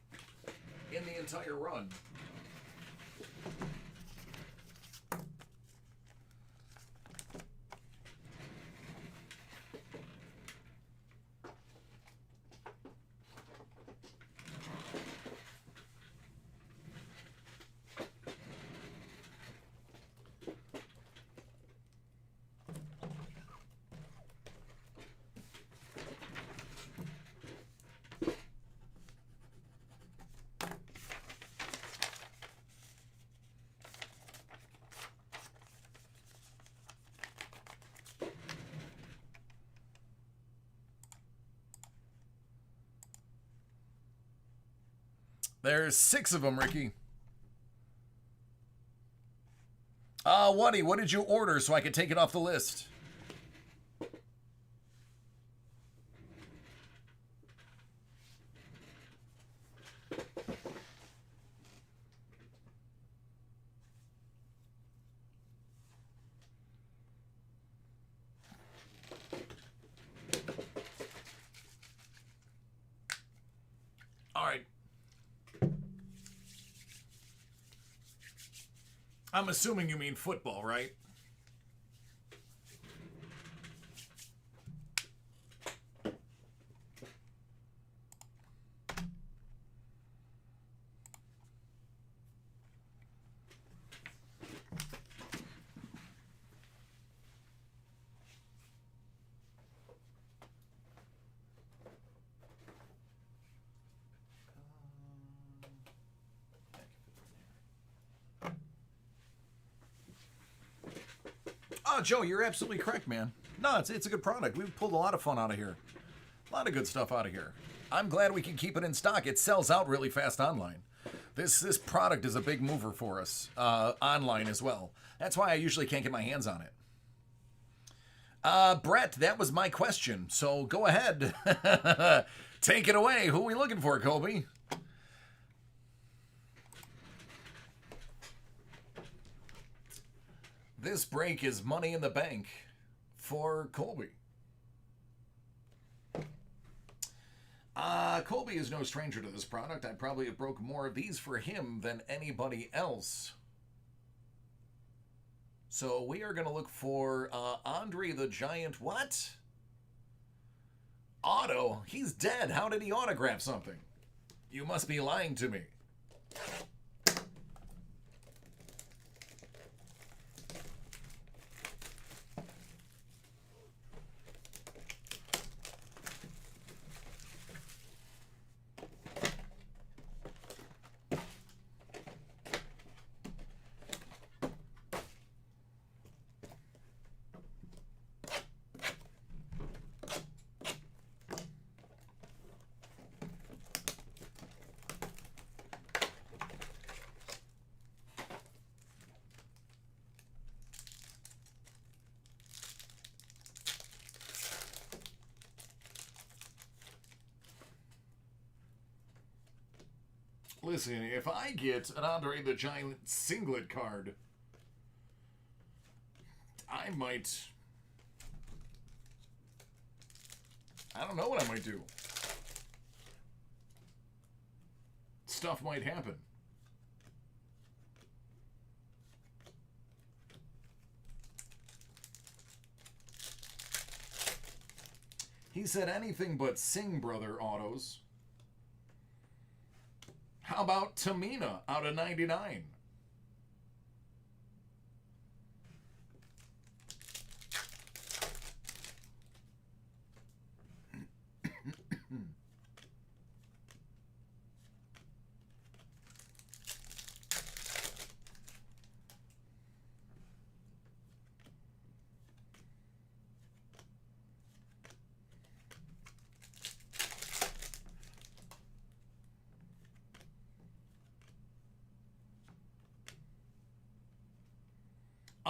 in the entire run. There's 6 of them, Ricky. Woody, what did you order so I could take it off the list? All right. I'm assuming you mean football, right? Oh, Joe, you're absolutely correct, man. No, it's a good product. We've pulled a lot of fun out of here. A lot of good stuff out of here. I'm glad we can keep it in stock. It sells out really fast online. This product is a big mover for us online as well. That's why I usually can't get my hands on it. Brett, that was my question. So go ahead. Take it away. Who are we looking for, Colby? This break is money in the bank for Colby. Colby is no stranger to this product. I probably have broke more of these for him than anybody else. So we are going to look for Andre the Giant. What? Auto? He's dead. How did he autograph something? You must be lying to me. Listen, if I get an Andre the Giant singlet card, I don't know what I might do. Stuff might happen. He said anything but Sing Brother autos. How about Tamina out of 99?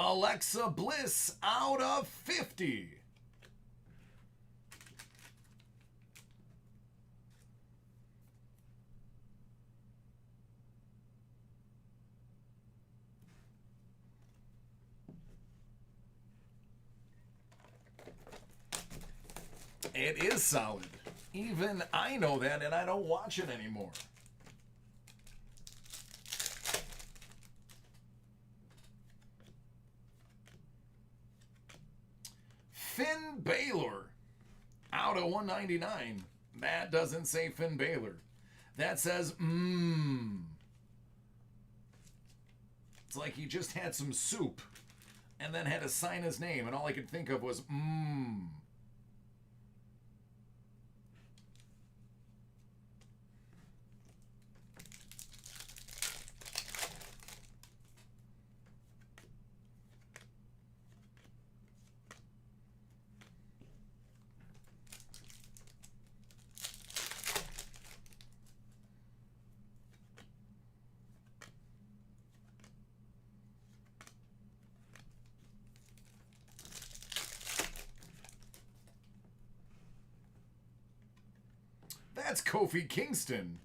Alexa Bliss out of 50. It is solid. Even I know that, and I don't watch it anymore. Finn Balor out of 199. That doesn't say Finn Balor. That says It's like he just had some soup and then had to sign his name, and all I could think of was That's Kofi Kingston.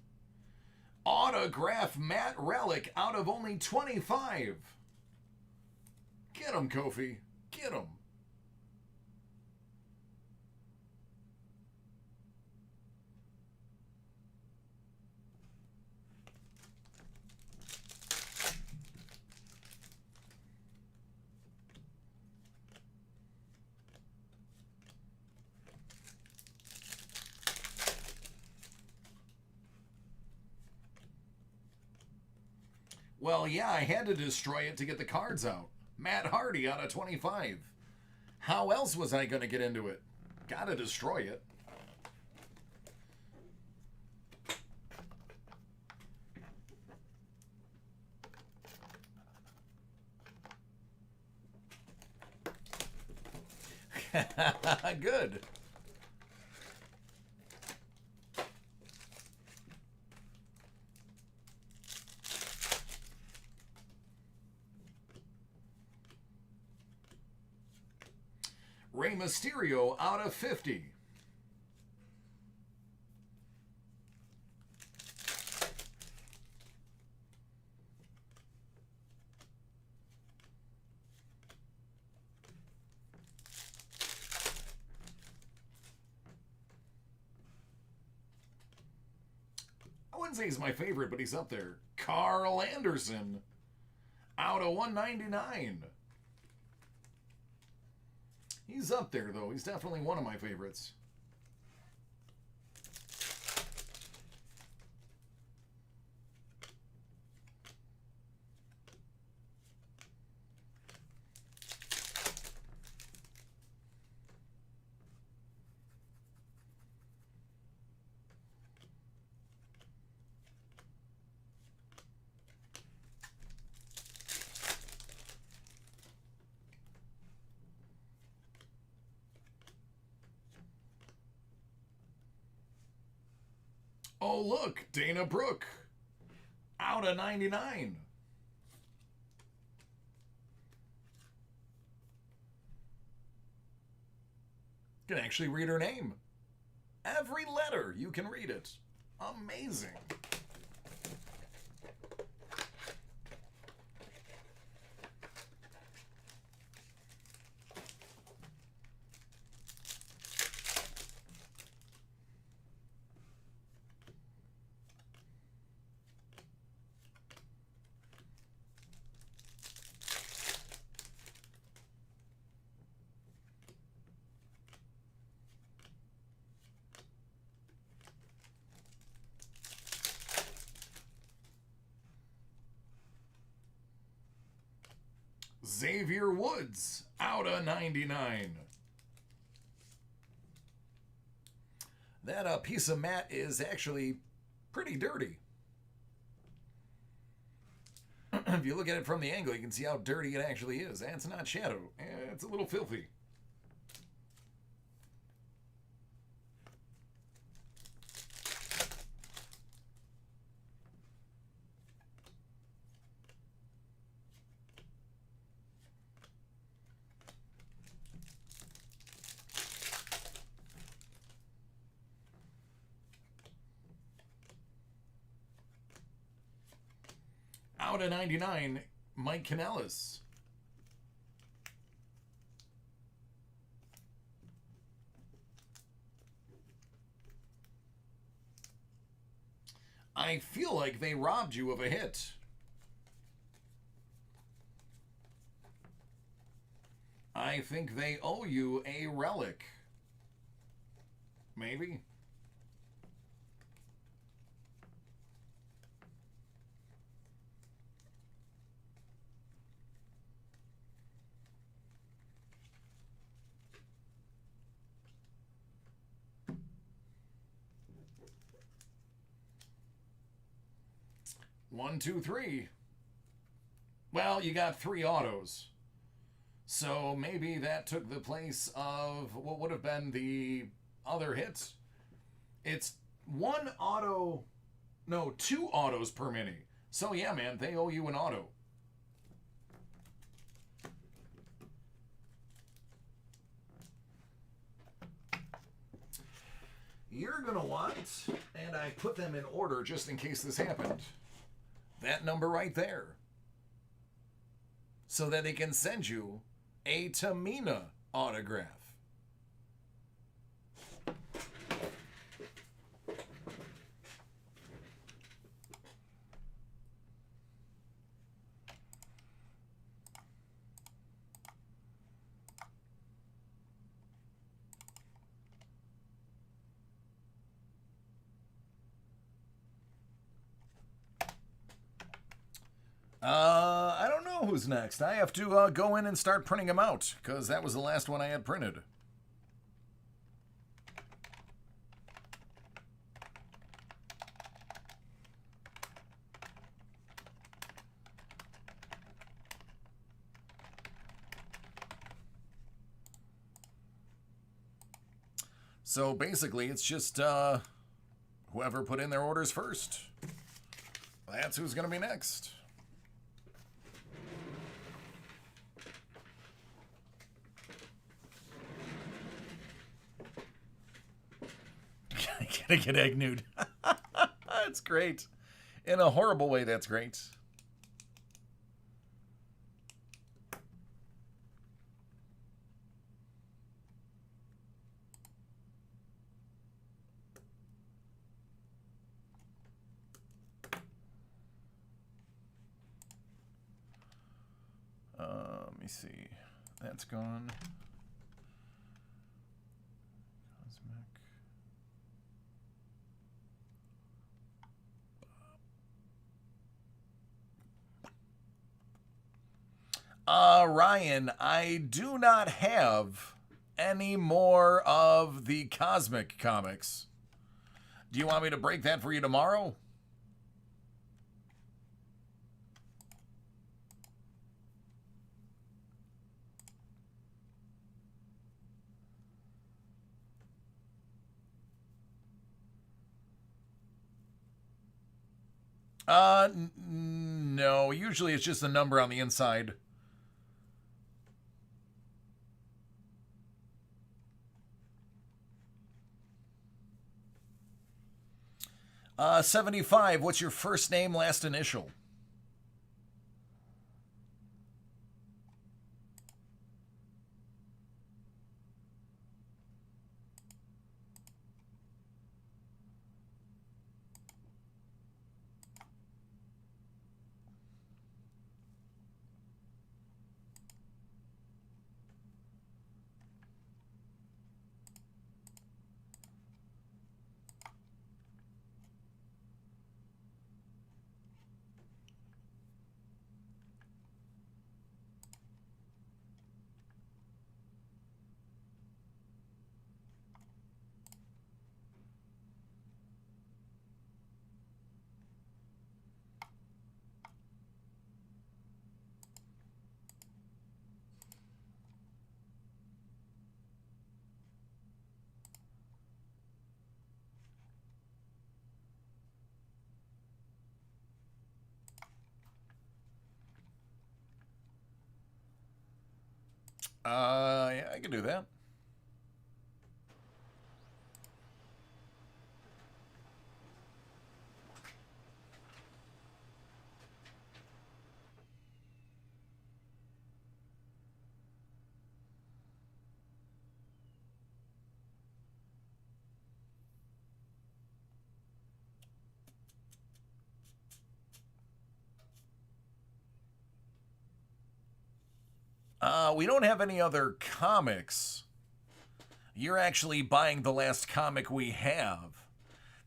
Autograph Matt Relic out of only 25. Get him, Kofi. Get him. Well, yeah, I had to destroy it to get the cards out. Matt Hardy out of 25. How else was I going to get into it? Gotta destroy it. Good. Rey Mysterio out of 50. I wouldn't say he's my favorite, but he's up there. Carl Anderson out of 199. He's up there, though. He's definitely one of my favorites. Oh, look, Dana Brooke out of 99. You can actually read her name. Every letter, you can read it. Amazing. Xavier Woods out of 99. That piece of mat is actually pretty dirty. If you look at it from the angle, you can see how dirty it actually is. And it's not shadow. It's a little filthy. Out of 99, Mike Canellis. I feel like they robbed you of a hit. I think they owe you a relic. Maybe. One, two, three. Well, you got 3 autos. So maybe that took the place of what would have been the other hits. It's 1 auto, no, 2 autos per mini. So yeah, man, they owe you an auto. You're going to want, and I put them in order just in case this happened, that number right there, so that they can send you a Tamina autograph. I don't know who's next. I have to go in and start printing them out, because that was the last one I had printed. So basically, it's just whoever put in their orders first. That's who's going to be next. Gonna get egg nude. That's great. In a horrible way, that's great. Let me see. That's gone. Ryan, I do not have any more of the Cosmic comics. Do you want me to break that for you tomorrow? No. Usually it's just the number on the inside. 75. What's your first name, last initial? Yeah, I can do that. We don't have any other comics. You're actually buying the last comic we have.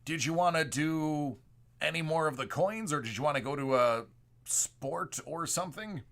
Did you want to do any more of the coins, or did you want to go to a sport or something?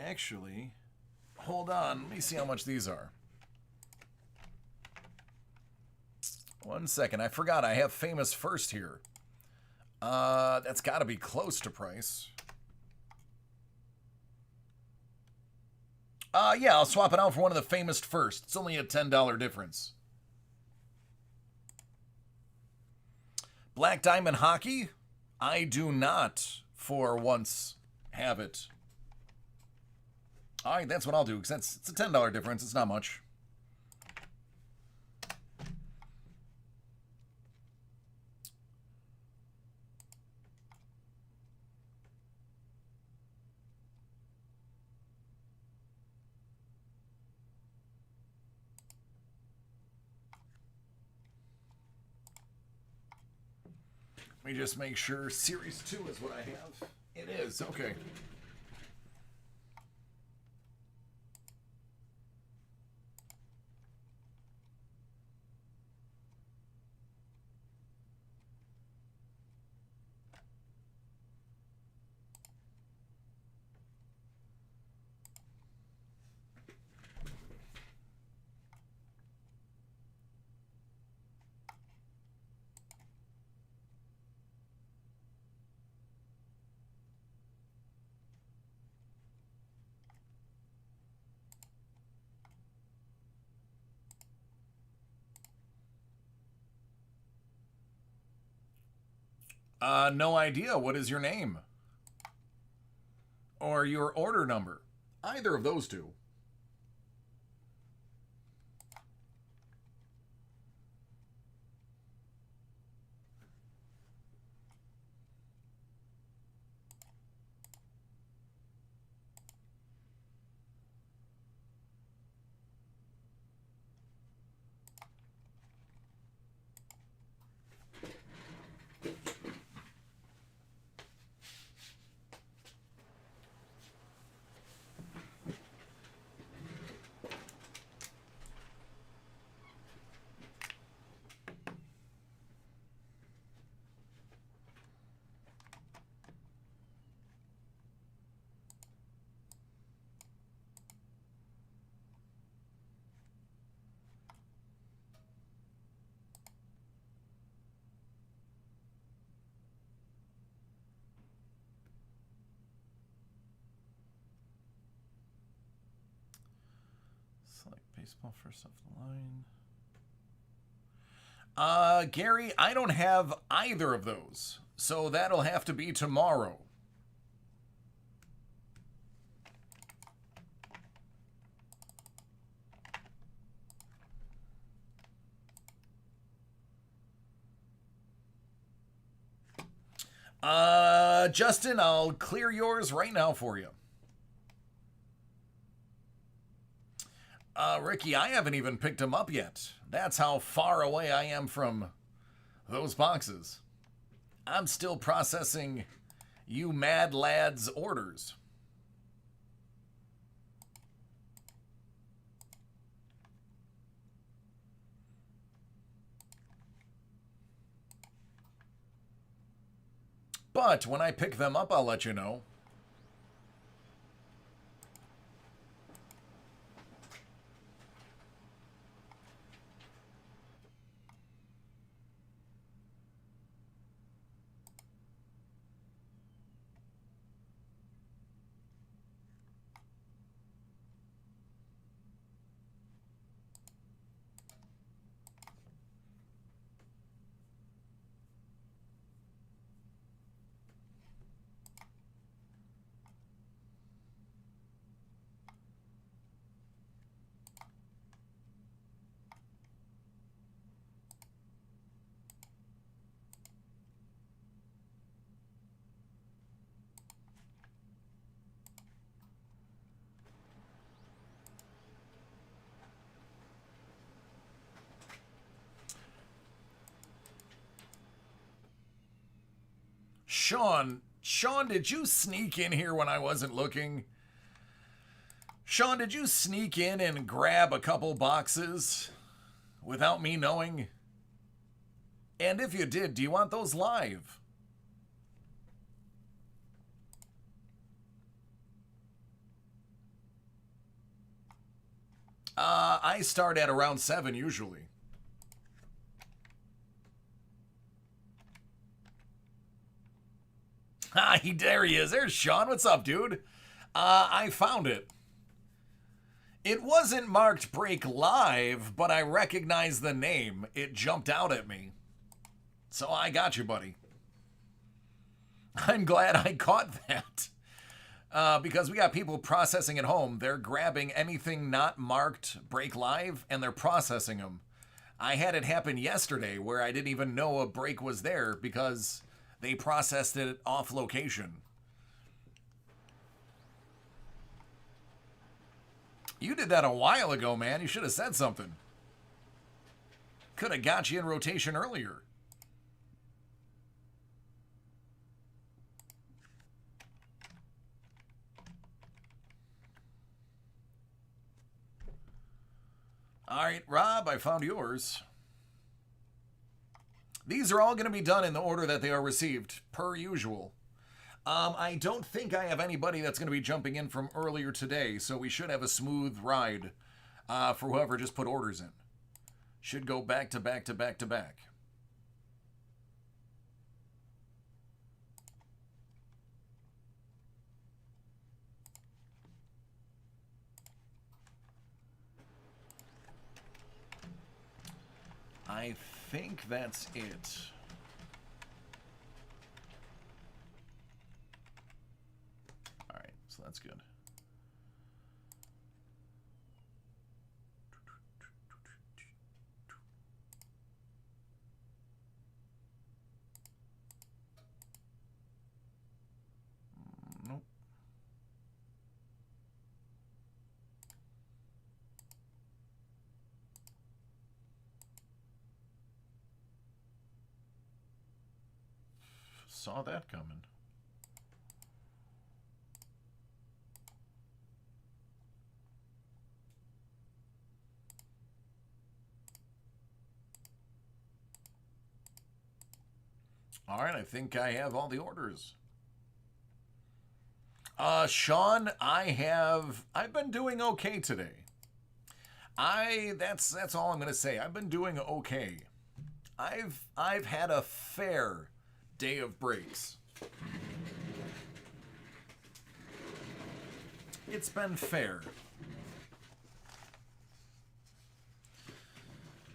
Actually, hold on. Let me see how much these are. 1 second. I forgot I have Famous First here. That's got to be close to price. Yeah, I'll swap it out for one of the Famous First. It's only a $10 difference. Black Diamond Hockey? I do not, for once, have it. All right, that's what I'll do, because it's a $10 difference. It's not much. Let me just make sure Series 2 is what I have. It is, okay. No idea. What is your name? Or your order number? Either of those two. Select baseball first off the line. Gary, I don't have either of those. So that'll have to be tomorrow. Justin, I'll clear yours right now for you. Ricky, I haven't even picked them up yet. That's how far away I am from those boxes. I'm still processing you mad lads' orders. But when I pick them up, I'll let you know. Sean. Sean, did you sneak in here when I wasn't looking? Sean, did you sneak in and grab a couple boxes without me knowing? And if you did, do you want those live? I start at around 7 usually. Ah, there he is. There's Sean. What's up, dude? I found it. It wasn't marked Break Live, but I recognized the name. It jumped out at me. So I got you, buddy. I'm glad I caught that. Because we got people processing at home. They're grabbing anything not marked Break Live, and they're processing them. I had it happen yesterday where I didn't even know a break was there because they processed it off location. You did that a while ago, man. You should have said something. Could have got you in rotation earlier. All right, Rob, I found yours. These are all going to be done in the order that they are received, per usual. I don't think I have anybody that's going to be jumping in from earlier today, so we should have a smooth ride for whoever just put orders in. Should go back to back to back to back. I think that's it. All right, so that's good. Nope. Saw that coming. All right, I think I have all the orders. Sean, I've been doing okay today. That's all I'm gonna say. I've been doing okay. I've had a fair day of breaks. It's been fair.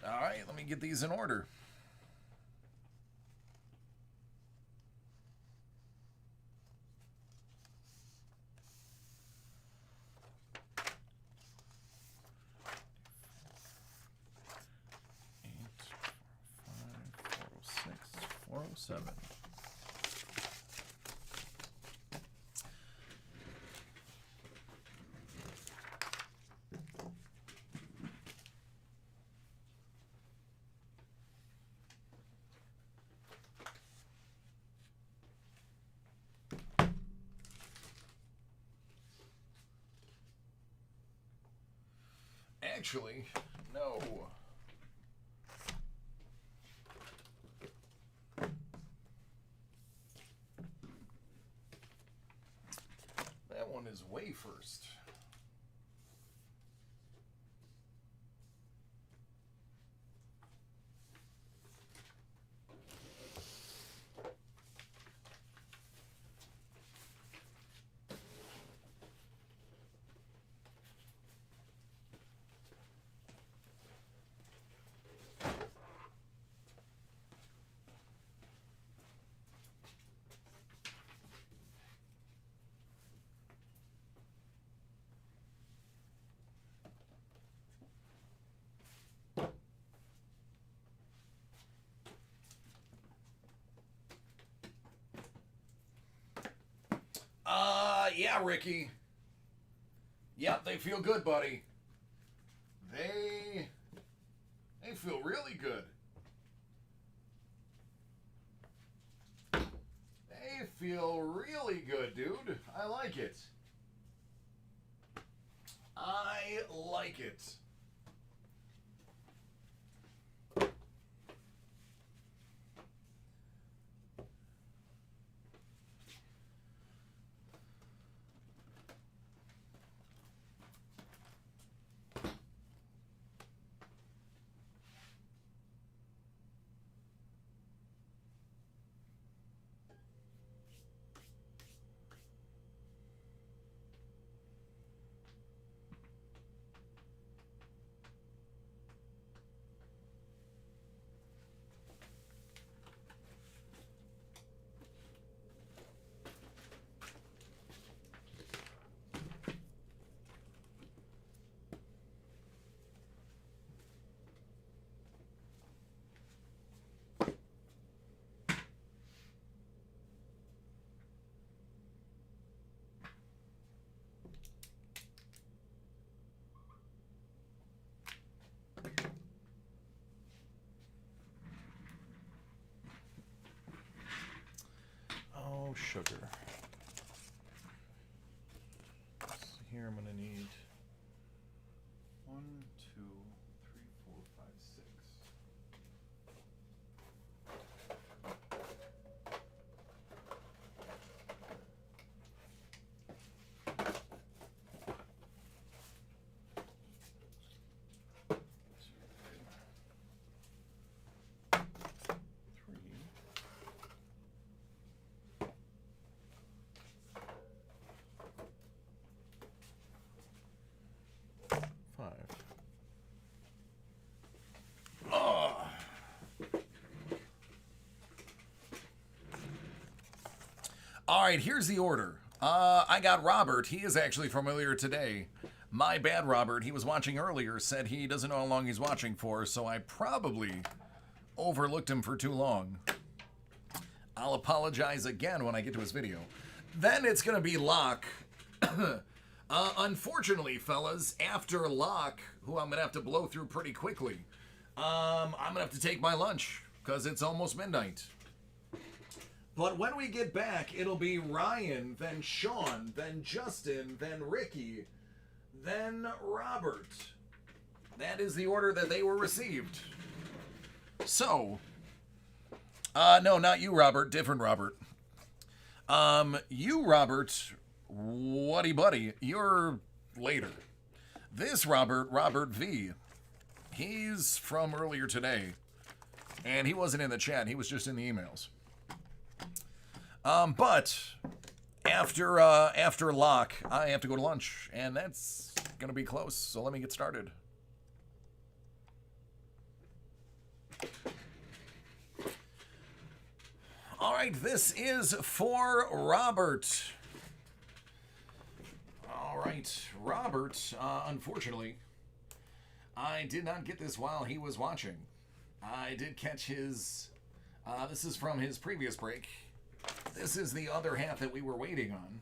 All right, let me get these in order. Seven. Actually, no. That one is way first. Yeah, Ricky. Yep, they feel good, buddy. They feel really good. They feel really good, dude. I like it. I like it. Oh, sugar. So here I'm gonna need 1, 2, 3, 4, 5, 6. All right, here's the order. I got Robert. He is actually from earlier today. My bad, Robert. He was watching earlier, said he doesn't know how long he's watching for, so I probably overlooked him for too long. I'll apologize again when I get to his video. Then it's going to be Locke. Unfortunately, fellas, after Locke, who I'm going to have to blow through pretty quickly, I'm going to have to take my lunch because it's almost midnight. But when we get back, it'll be Ryan, then Sean, then Justin, then Ricky, then Robert. That is the order that they were received. So, no, not you, Robert. Different Robert. You, Robert, whatty buddy, you're later. This Robert, Robert V, he's from earlier today. And he wasn't in the chat. He was just in the emails. But after Locke, I have to go to lunch, and that's gonna be close. So let me get started. All right, this is for Robert. All right, Robert. Unfortunately, I did not get this while he was watching. I did catch his. This is from his previous break. This is the other half that we were waiting on.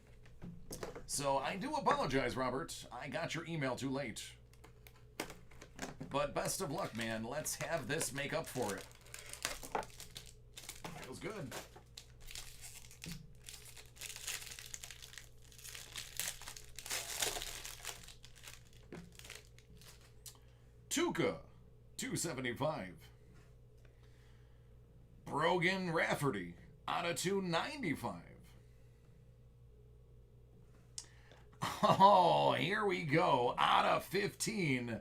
So I do apologize, Robert. I got your email too late. But best of luck, man. Let's have this make up for it. Feels good. Tuca, 275. Brogan Rafferty, out of 295. Oh, here we go. Out of 15,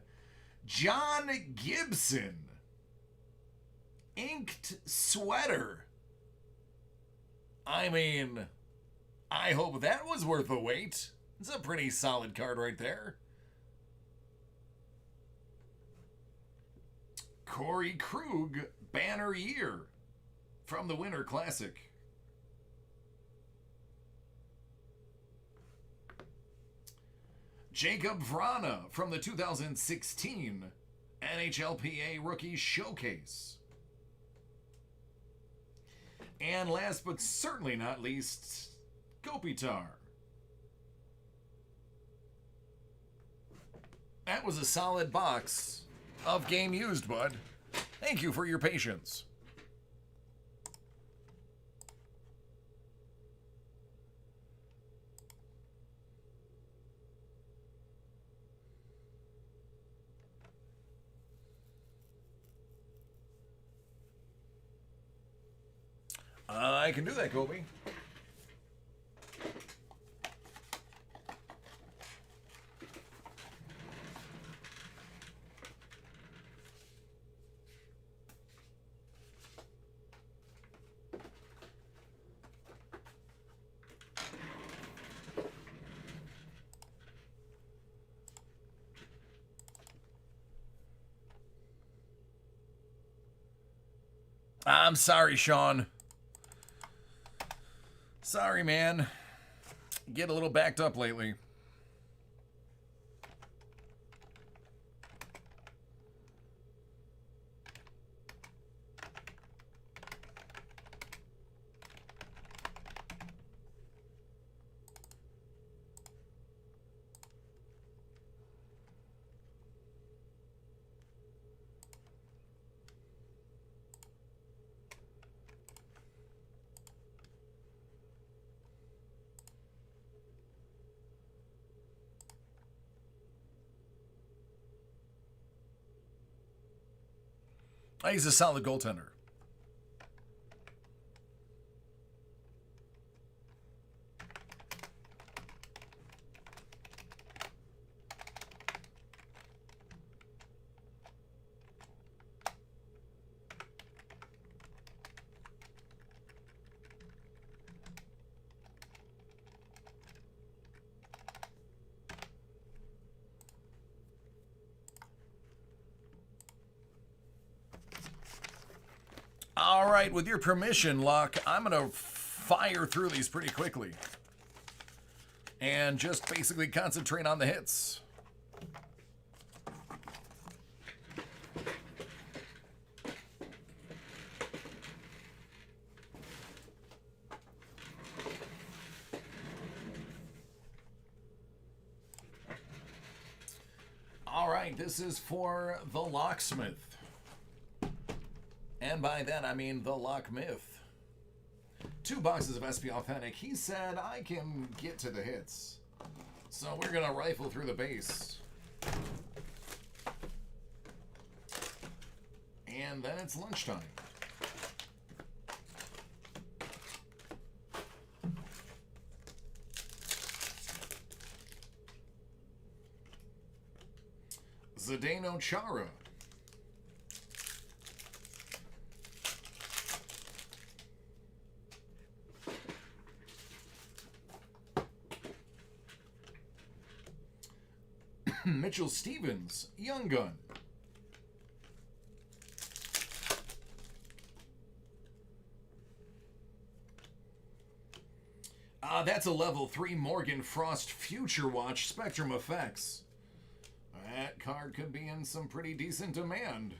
John Gibson. Inked sweater. I mean, I hope that was worth the wait. It's a pretty solid card right there. Corey Krug, banner year from the Winter Classic. Jacob Vrana from the 2016 NHLPA Rookie Showcase. And last but certainly not least, Kopitar. That was a solid box of game used, bud. Thank you for your patience. I can do that, Kobe. I'm sorry, Sean. Sorry, man. Get a little backed up lately. He's a solid goaltender. All right, with your permission, Luck, I'm going to fire through these pretty quickly. And just basically concentrate on the hits. All right, this is for the Locksmith. And by that, I mean the Locksmith. 2 boxes of SP Authentic. He said, I can get to the hits. So we're going to rifle through the base. And then it's lunchtime. Zdeno Chara. Mitchell Stevens, Young Gun. That's a level 3 Morgan Frost Future Watch Spectrum Effects. That card could be in some pretty decent demand.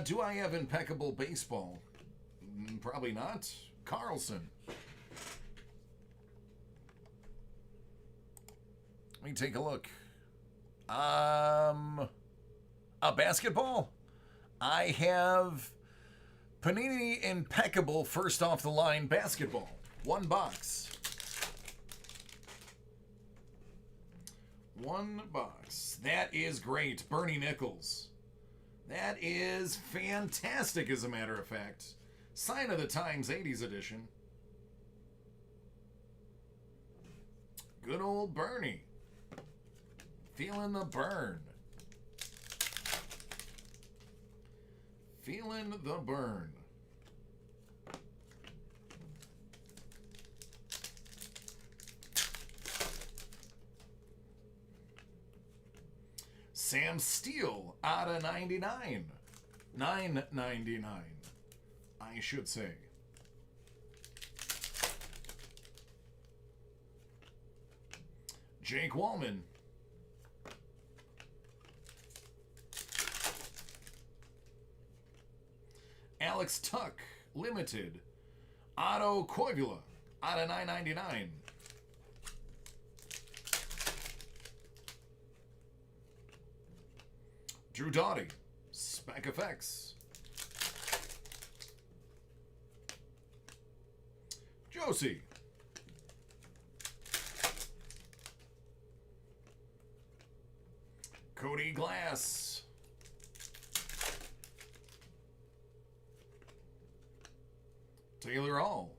Do I have Impeccable Baseball? Probably not. Carlson. Let me take a look. A basketball? I have Panini Impeccable First Off the Line Basketball. 1 box. 1 box. That is great. Bernie Nichols. That is fantastic, as a matter of fact. Sign of the Times 80s edition. Good old Bernie. Feeling the burn. Feeling the burn. Sam Steele out of 99. $9.99. I should say. Jake Wallman. Alex Tuck, Limited. Otto Koivula, out of $9.99. Drew Doughty, Spec Effects. Josie. Cody Glass. Taylor Hall.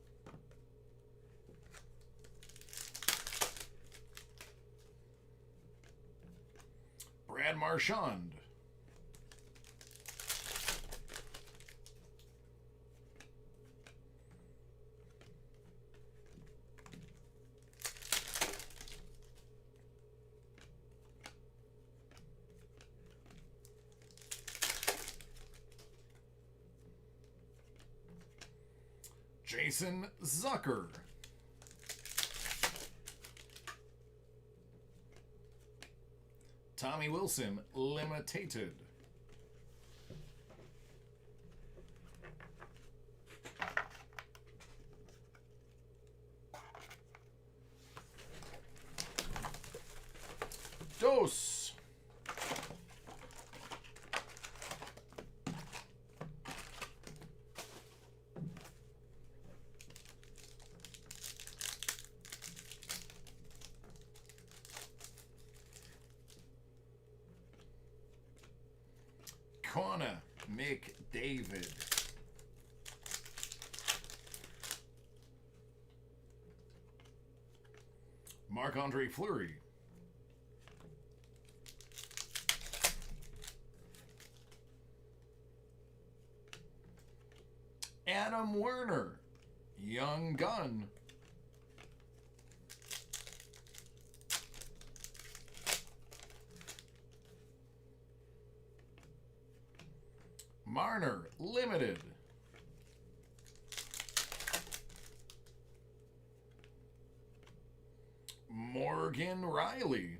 Brad Marchand. Jason Zucker. Tommy Wilson, Limited. Dos. Connor McDavid. Marc-Andre Fleury. Adam Werner. Young Gun. Marner, Limited. Morgan Riley.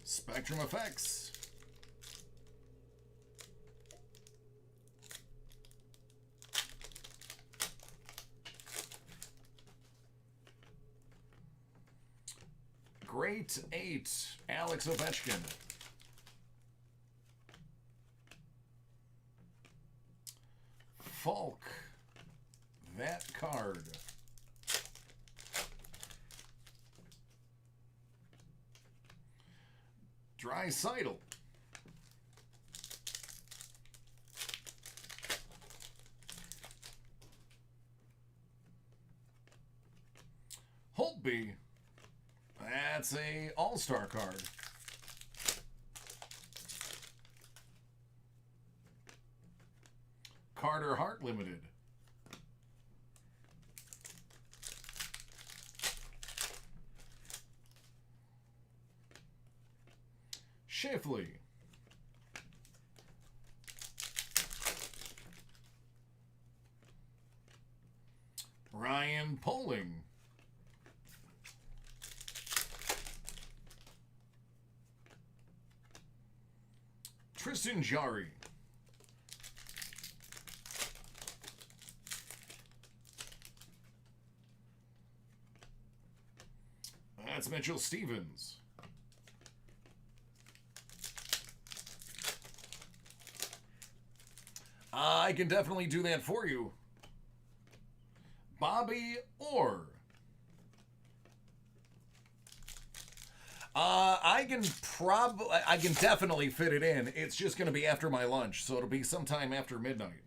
Spectrum Effects. Great 8, Alex Ovechkin. Falk, that card. Draisaitl. Holtby. That's a all-star card. Carter Hart Limited. Shifley. Ryan Poling. Tristan Jarry. That's Mitchell Stevens. I can definitely do that for you. Bobby Orr. I can definitely fit it in. It's just going to be after my lunch, so it'll be sometime after midnight.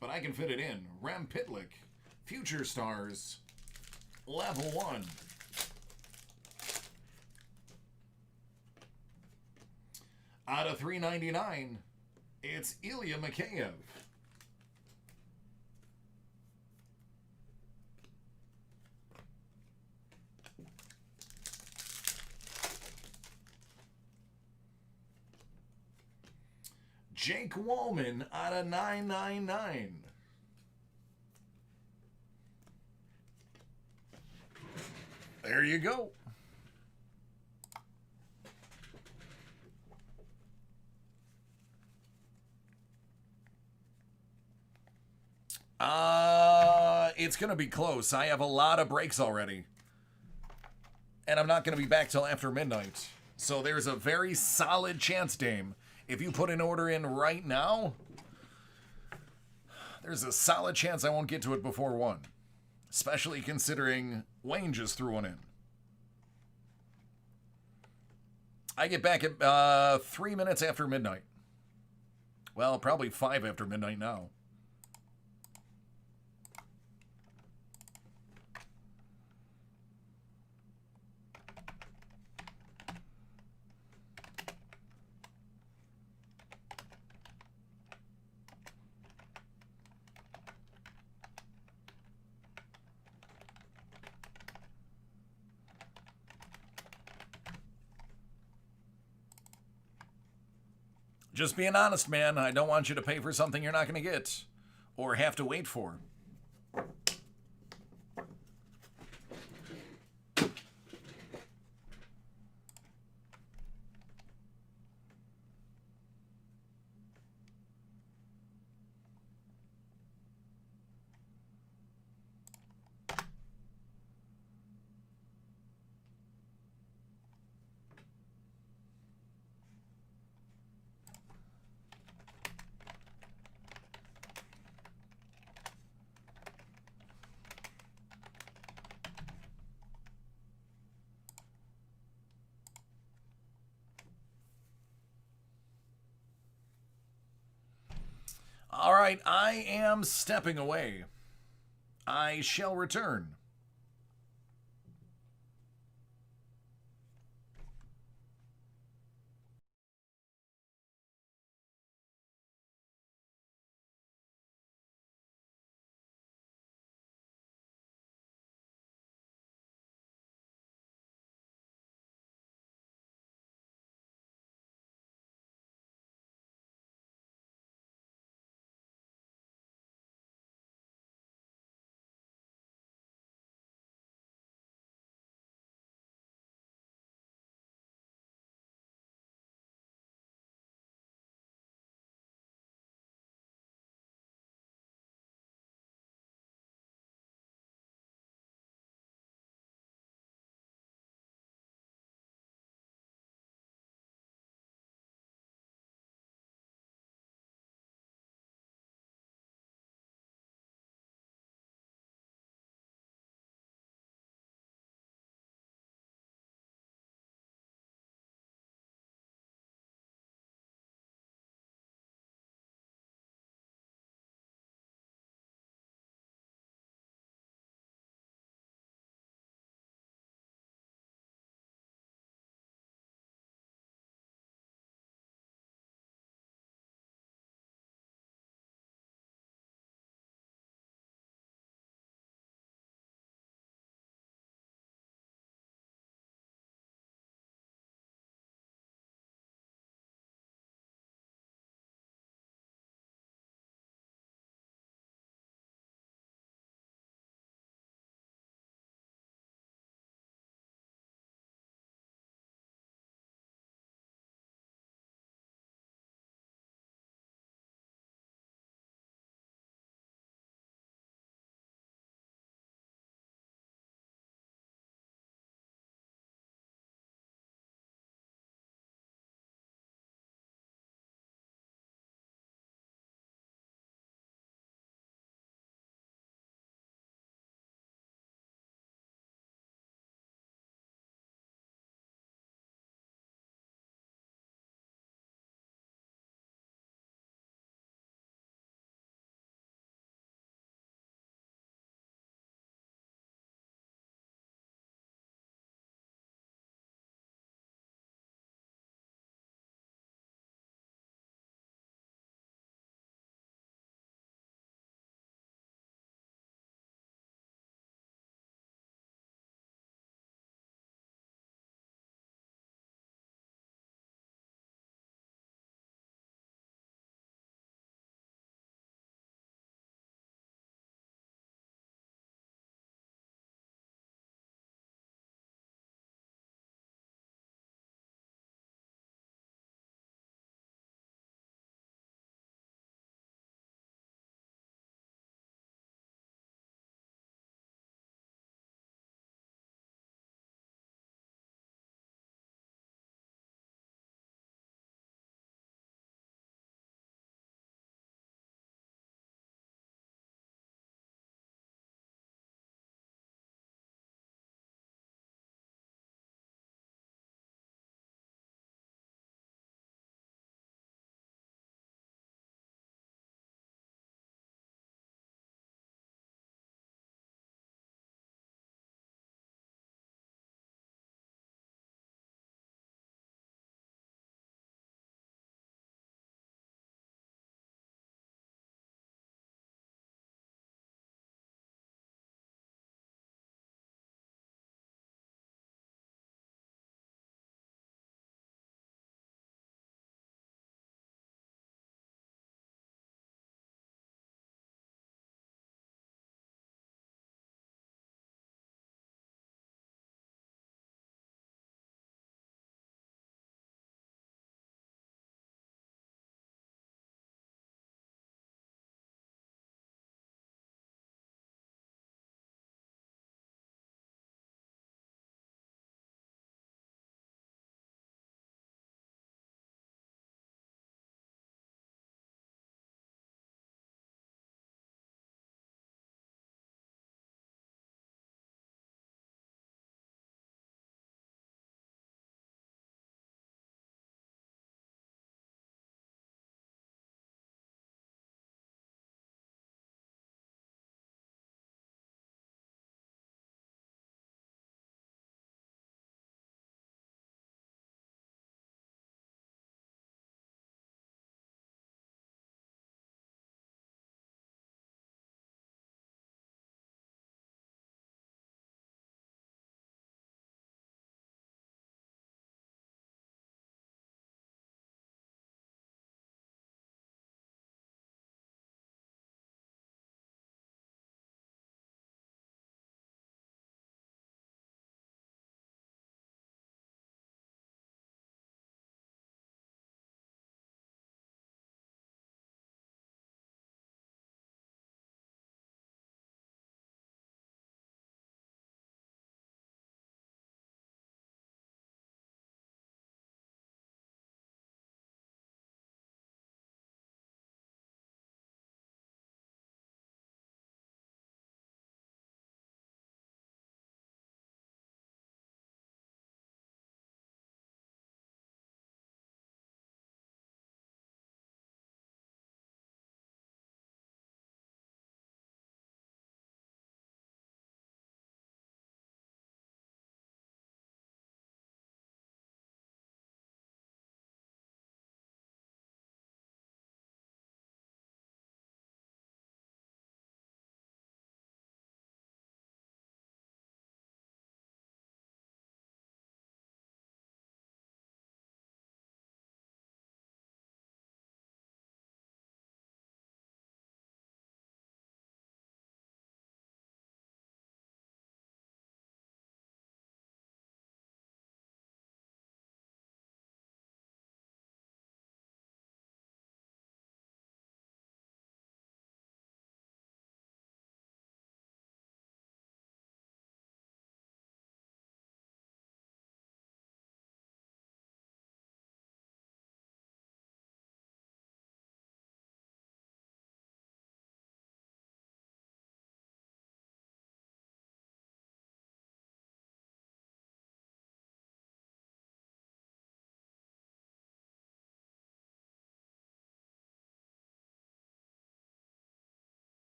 But I can fit it in. Rem Pitlick, Future Stars, Level 1. Out of 399, it's Ilya Mikheyev. Jake Wallman out of 999. There you go. It's going to be close. I have a lot of breaks already. And I'm not going to be back till after midnight. So there's a very solid chance, Dame. If you put an order in right now, there's a solid chance I won't get to it before 1. Especially considering Wayne just threw one in. I get back at 3 minutes after midnight. Well, probably 5 after midnight now. Just being honest, man. I don't want you to pay for something you're not going to get or have to wait for. All right, I am stepping away. I shall return.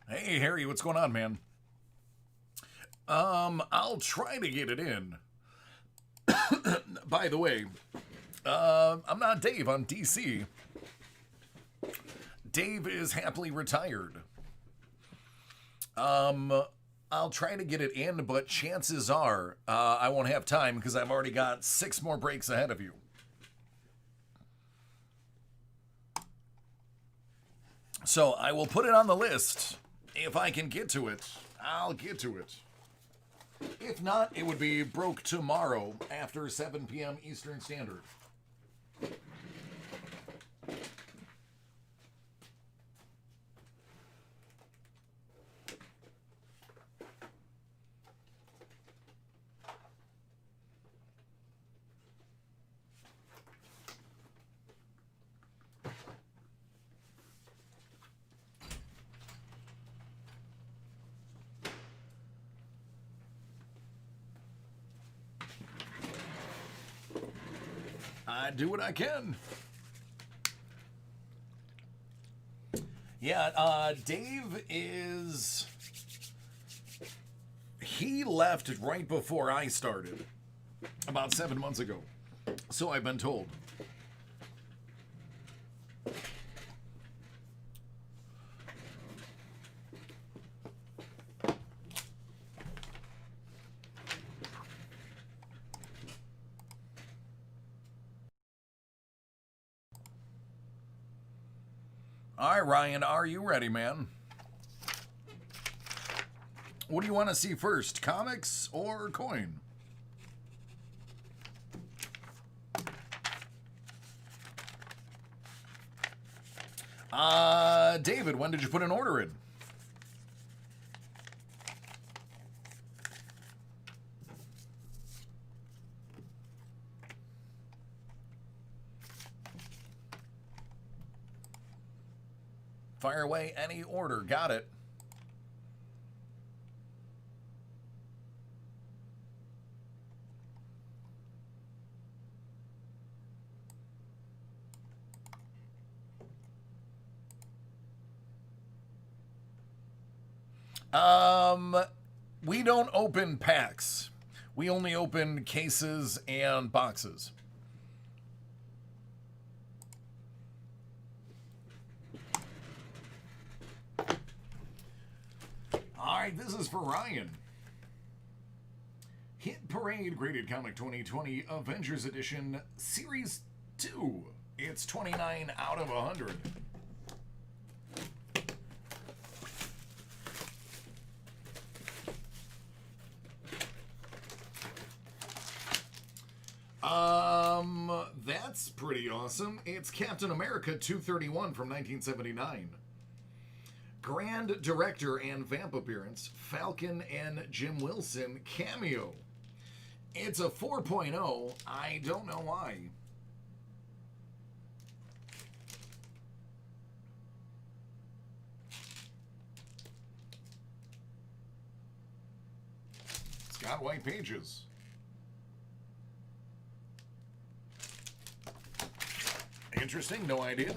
Hey, Harry, what's going on, man? I'll try to get it in. By the way, I'm not Dave, I'm DC. Dave is happily retired. I'll try to get it in, but chances are I won't have time because I've already got 6 more breaks ahead of you. So I will put it on the list. If I can get to it, I'll get to it. If not, it would be broke tomorrow after 7 p.m. Eastern Standard. I do what I can. Yeah, Dave is... He left right before I started, about 7 months ago. So I've been told. All right, Ryan, are you ready, man? What do you want to see first, comics or coin? David, when did you put an order in? Fire away any order. Got it. We don't open packs. We only open cases and boxes. All right, this is for Ryan. Hit Parade Graded Comic 2020 Avengers Edition Series 2. It's 29 out of 100. That's pretty awesome. It's Captain America 231 from 1979. Grand Director and Vamp appearance, Falcon and Jim Wilson cameo. It's a 4.0. I don't know why. It's got white pages. Interesting, no idea.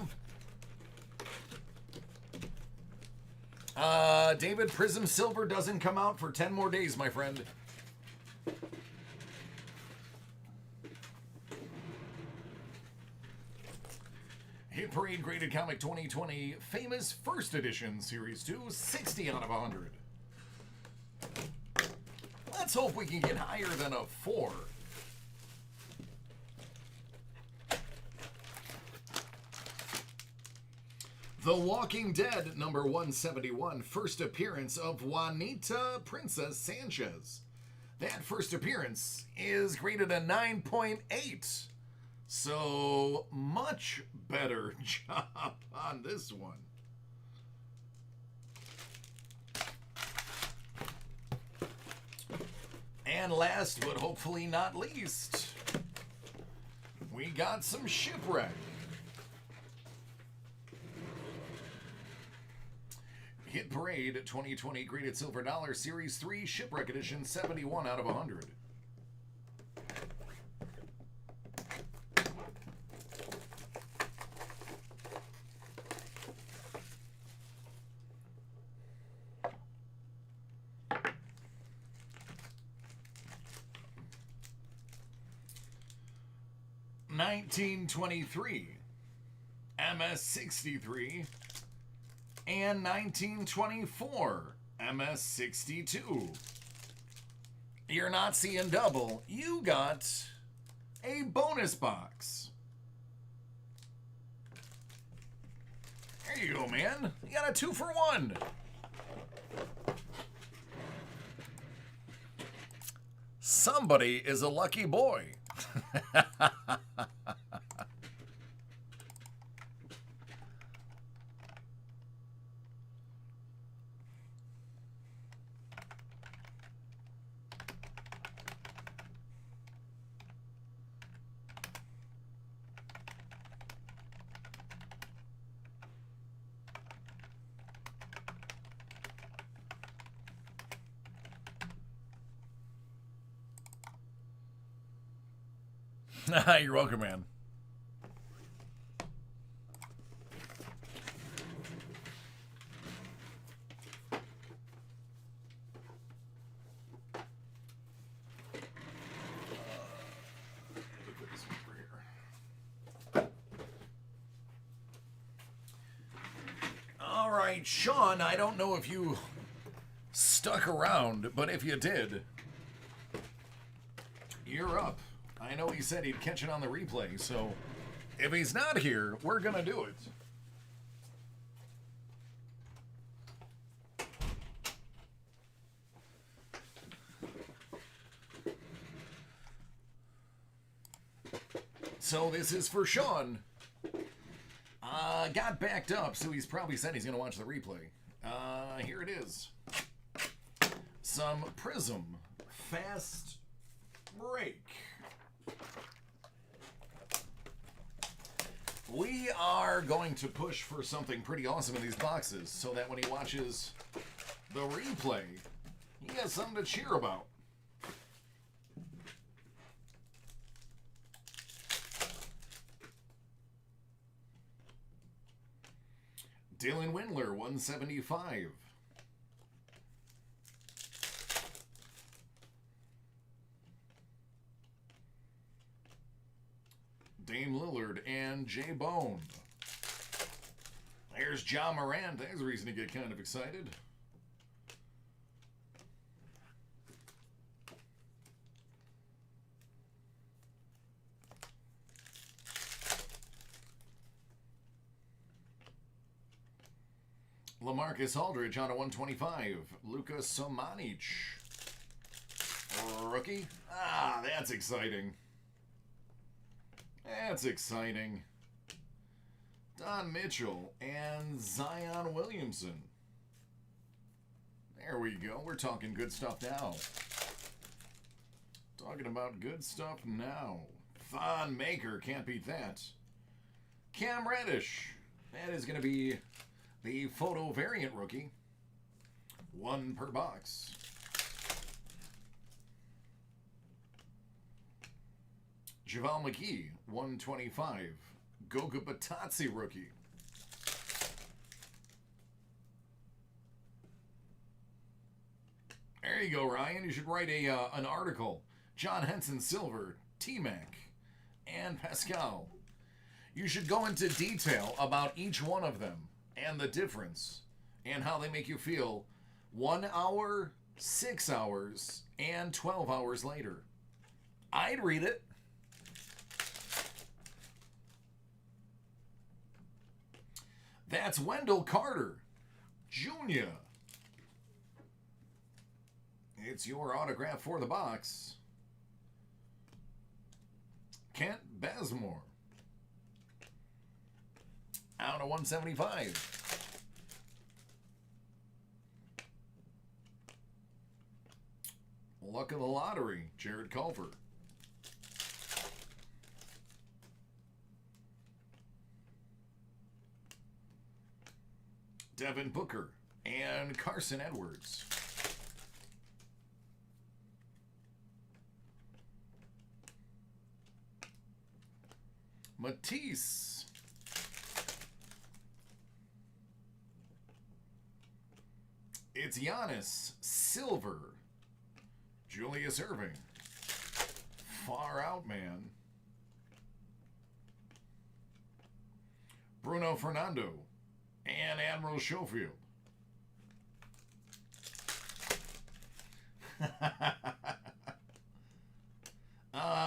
David, Prism Silver doesn't come out for 10 more days, my friend. Hit Parade Graded Comic 2020 Famous First Edition Series 2, 60 out of 100. Let's hope we can get higher than a 4. The Walking Dead, number 171, first appearance of Juanita Princess Sanchez. That first appearance is graded a 9.8. So, much better job on this one. And last but hopefully not least, we got some Shipwreck. Hit Parade 2020 Graded Silver Dollar Series 3 Shipwreck Edition 71 out of 100. 1923, MS63, and 1924, MS62. You're not seeing double. You got a bonus box. There you go, man. You got a 2-for-1. Somebody is a lucky boy. You're welcome, man. All right, Sean, I don't know if you stuck around, but if you did, you're up. I know he said he'd catch it on the replay, so if he's not here, we're going to do it. So this is for Sean. Got backed up, so he's probably said he's going to watch the replay. Here it is. Some Prism Fast Break. We are going to push for something pretty awesome in these boxes so that when he watches the replay, he has something to cheer about. Dylan Windler, 175. Dame Lillard and Jay Bone. There's John Morant. There's a reason to get kind of excited. LaMarcus Aldridge on a 125. Luka Samanic. Rookie. Ah, that's exciting. That's exciting. Don Mitchell and Zion Williamson. There we go. We're talking good stuff now. Talking about good stuff now. Thon Maker. Can't beat that. Cam Reddish. That is going to be the photo variant rookie. 1 per box. JaVale McGee, 125. Goga Batazzi rookie. There you go, Ryan. You should write an article. John Henson Silver, T-Mac, and Pascal. You should go into detail about each one of them and the difference and how they make you feel 1 hour, 6 hours, and 12 hours later. I'd read it. That's Wendell Carter Jr. It's your autograph for the box. Kent Bazemore. Out of 175. Luck of the lottery, Jared Culver. Devin Booker and Carson Edwards. Matisse. It's Giannis Silver. Julius Irving. Far out man. Bruno Fernando, and Admiral Schofield.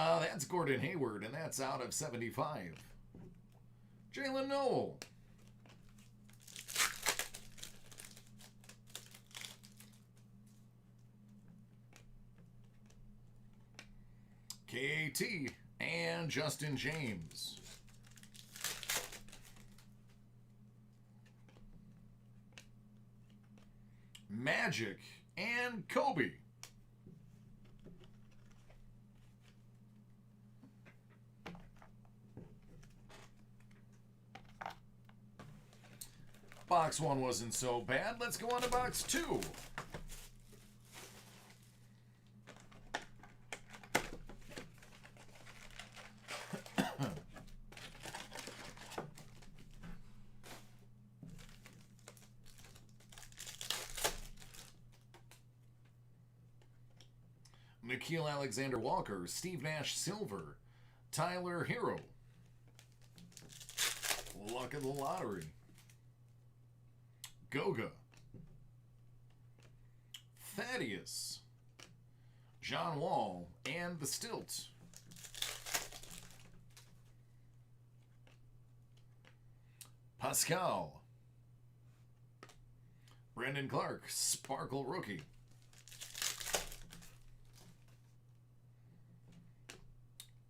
That's Gordon Hayward, and that's out of 75. Jalen Noel. KT and Justin James. Magic and Kobe. Box 1 wasn't so bad. Let's go on to box 2. Nikhil Alexander Walker, Steve Nash Silver, Tyler Hero. Luck of the lottery. Goga. Thaddeus. John Wall and the Stilt. Pascal. Brandon Clark, Sparkle Rookie.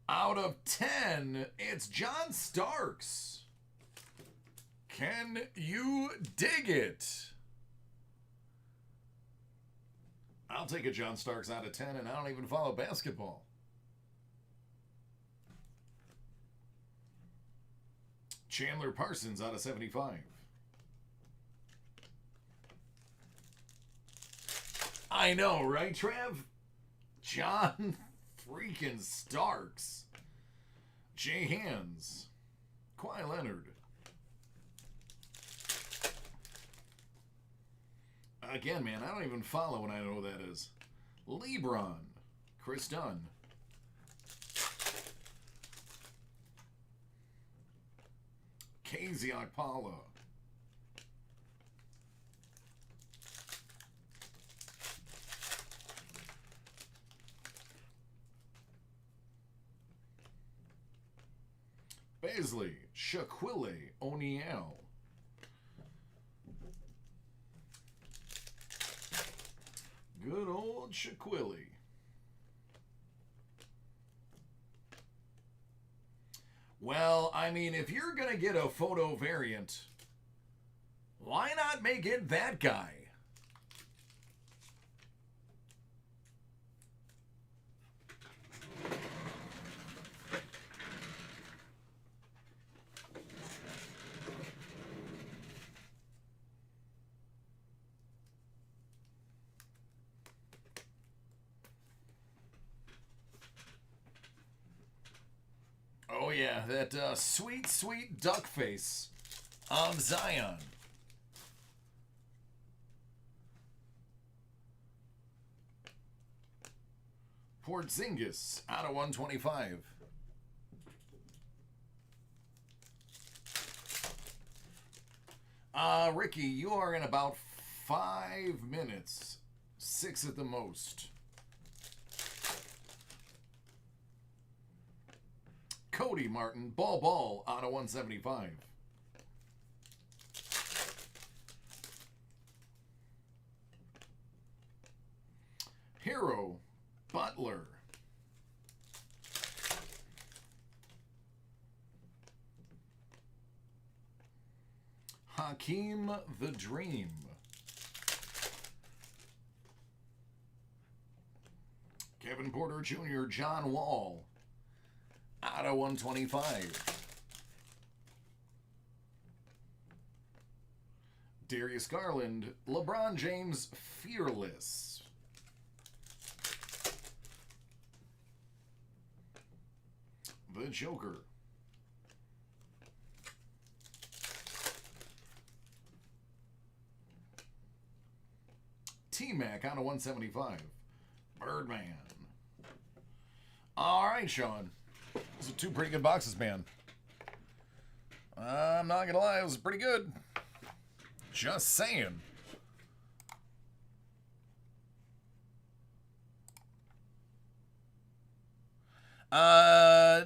Out of 10, it's John Starks. Can you dig it? I'll take a John Starks out of 10, and I don't even follow basketball. Chandler Parsons out of 75. I know, right, Trev? John freaking Starks. Jay Hands. Kawhi Leonard. Again, man, I don't even follow when I know who that is. LeBron. Chris Dunn. KZ Okpala. Baisley, Shaquille O'Neal. Good old Shaquille. Well, I mean, if you're going to get a photo variant, why not make it that guy? Oh yeah, that sweet, sweet duck face of Zion. Porzingis out of 125. Ricky, you are in about 5 minutes. 6 at the most. Cody Martin, Ball out of 175. Hero Butler. Hakeem the Dream. Kevin Porter Jr., John Wall. Out of 125. Darius Garland, LeBron James, Fearless. The Joker. T-Mac out of 175. Birdman. All right, Sean. Those are 2 pretty good boxes, man. I'm not gonna lie, it was pretty good. Just saying.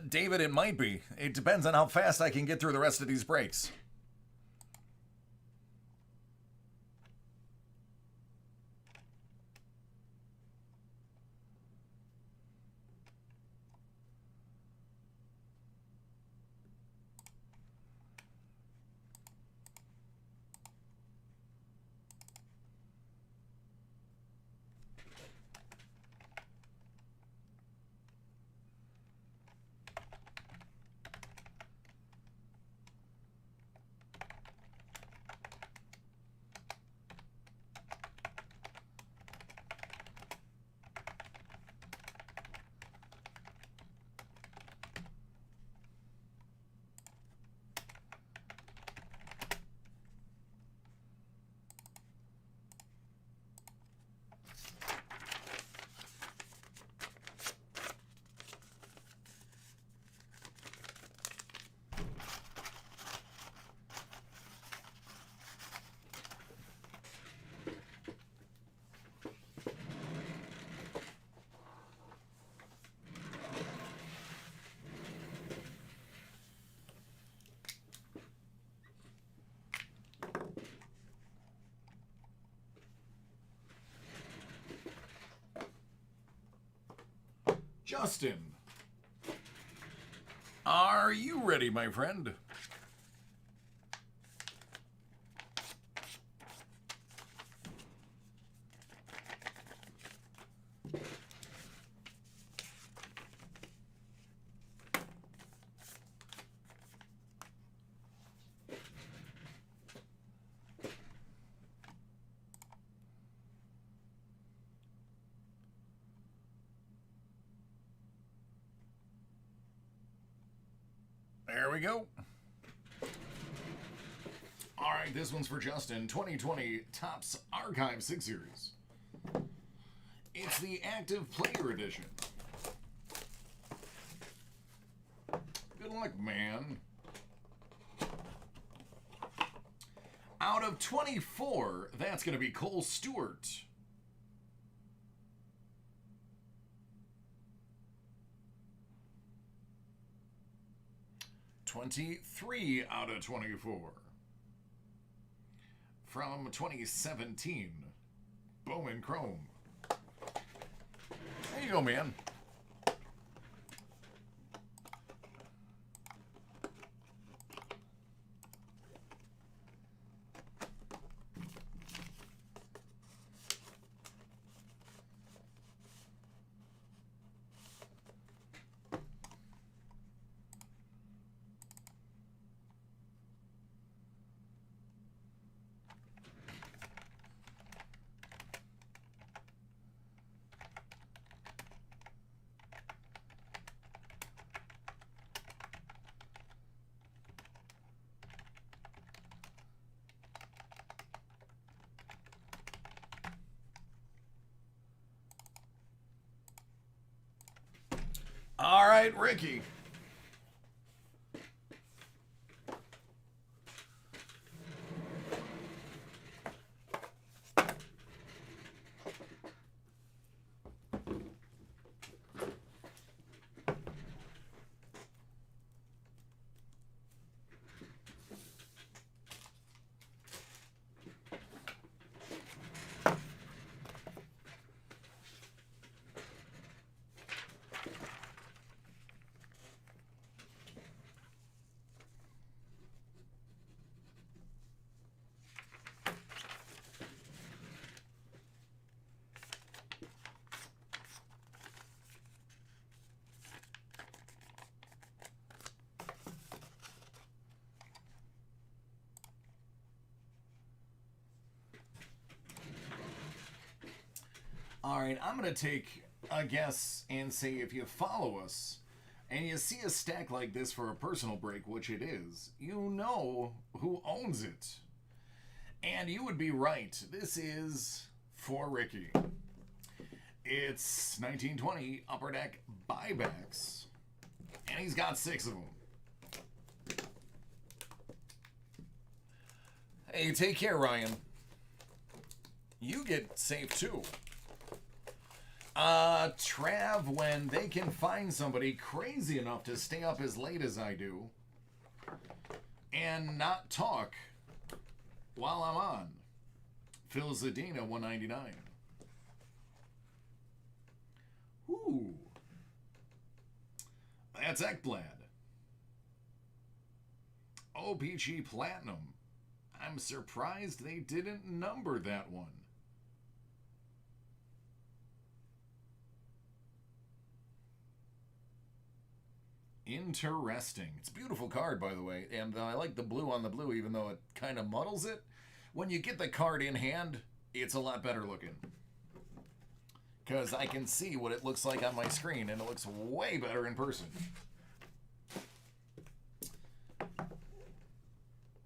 David, it might be. It depends on how fast I can get through the rest of these breaks. Justin, are you ready, my friend? There we go. All right, this one's for Justin. 2020 Topps Archive 6 Series. It's the Active Player Edition. Good luck, man. Out of 24, that's going to be Cole Stewart. (23 out of 24). From 2017, Bowman Chrome. There you go, man. All right, Ricky. All right, I'm going to take a guess and say if you follow us and you see a stack like this for a personal break, which it is, you know who owns it. And you would be right. This is for Ricky. It's 1920 Upper Deck buybacks. And he's got 6 of them. Hey, take care, Ryan. You get safe too. Trav, when they can find somebody crazy enough to stay up as late as I do and not talk while I'm on. Phil Zadina, 199. Ooh. That's Ekblad. OPG Platinum. I'm surprised they didn't number that one. Interesting. It's a beautiful card, by the way, and I like the blue on the blue, even though it kind of muddles it. When you get the card in hand, it's a lot better looking. Because I can see what it looks like on my screen, and it looks way better in person.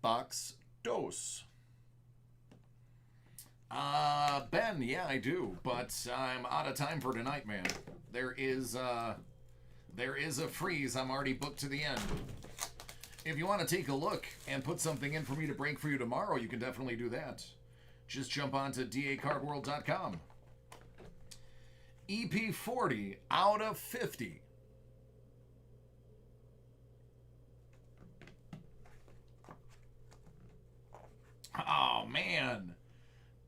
Box dos. Ben, yeah, I do, but I'm out of time for tonight, man. There is a freeze. I'm already booked to the end. If you want to take a look and put something in for me to break for you tomorrow, you can definitely do that. Just jump onto dacardworld.com. EP40 out of 50. Oh, man.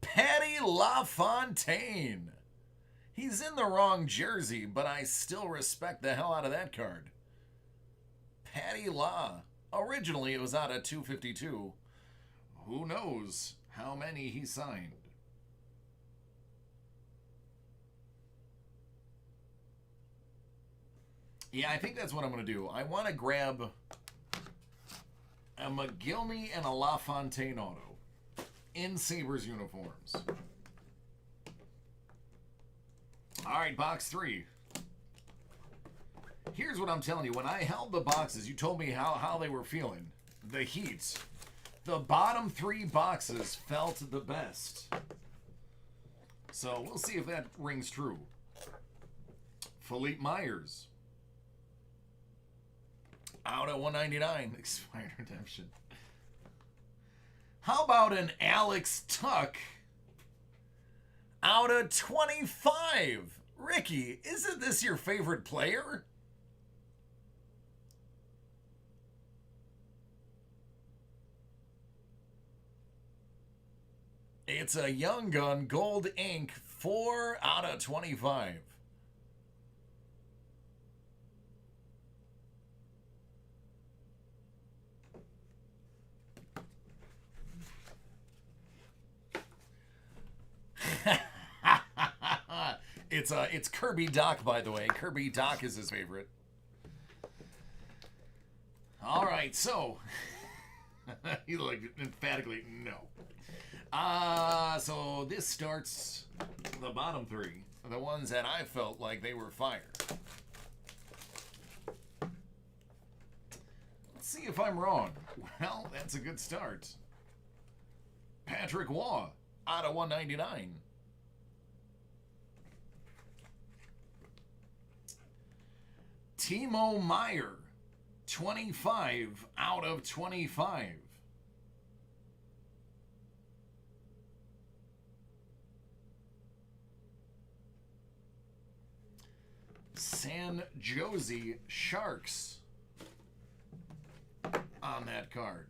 Patty LaFontaine. He's in the wrong jersey, but I still respect the hell out of that card. Patty La. Originally, it was out of 252. Who knows how many he signed? Yeah, I think that's what I'm going to do. I want to grab a McGillney and a LaFontaine auto in Sabres uniforms. All right, box 3. Here's what I'm telling you. When I held the boxes, you told me how they were feeling. The heat. The bottom 3 boxes felt the best. So we'll see if that rings true. Philippe Myers. Out at 199. Expired redemption. How about an Alex Tuck? Out of 25. Ricky, isn't this your favorite player? It's a Young Gun Gold Ink, 4 out of 25. It's Kirby Doc, by the way. Kirby Doc is his favorite. All right, so he like emphatically no. So this starts the bottom 3, the ones that I felt like they were fire. Let's see if I'm wrong. Well, that's a good start. Patrick Waugh, out of 199. Timo Meier, 25 out of 25. San Jose Sharks on that card.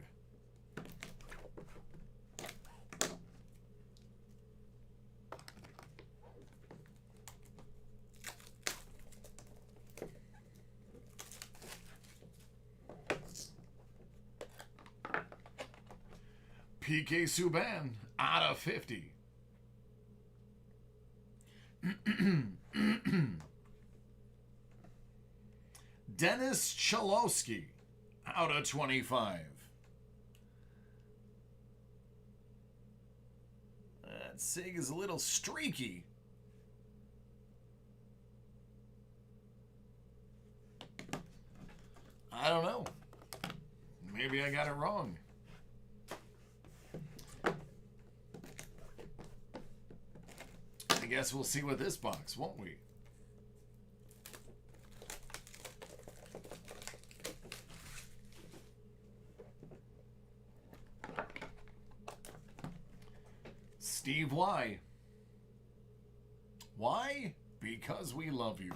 PK Subban out of 50. Dennis Cholowski out of 25. That SIG is a little streaky. I don't know. Maybe I got it wrong. I guess we'll see with this box, won't we? Steve Y. Why? Because we love you.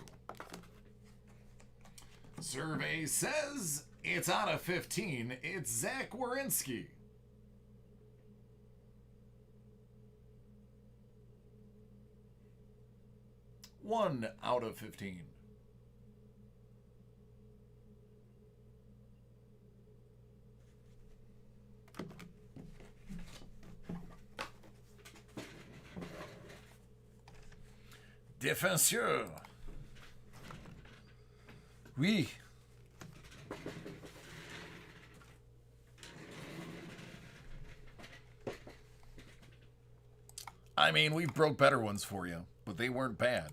Survey says it's out of 15. It's Zach Werenski. 1 out of 15. Défenseur. Oui. I mean, we broke better ones for you, but they weren't bad.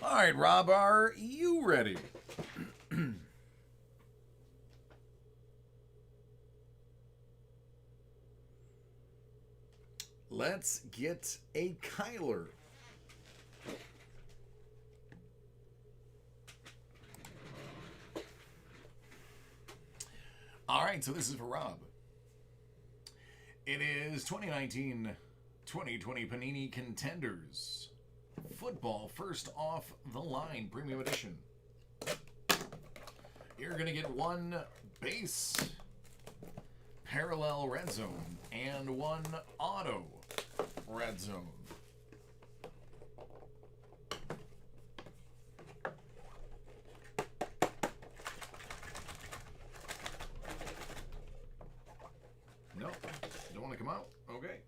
All right, Rob, are you ready? Let's get a Kyler. All right, so this is for Rob. It is 2019-2020 Panini Contenders. Football First Off the Line Premium Edition. You're going to get one base parallel red zone and one auto red zone. Nope, don't want to come out? Okay.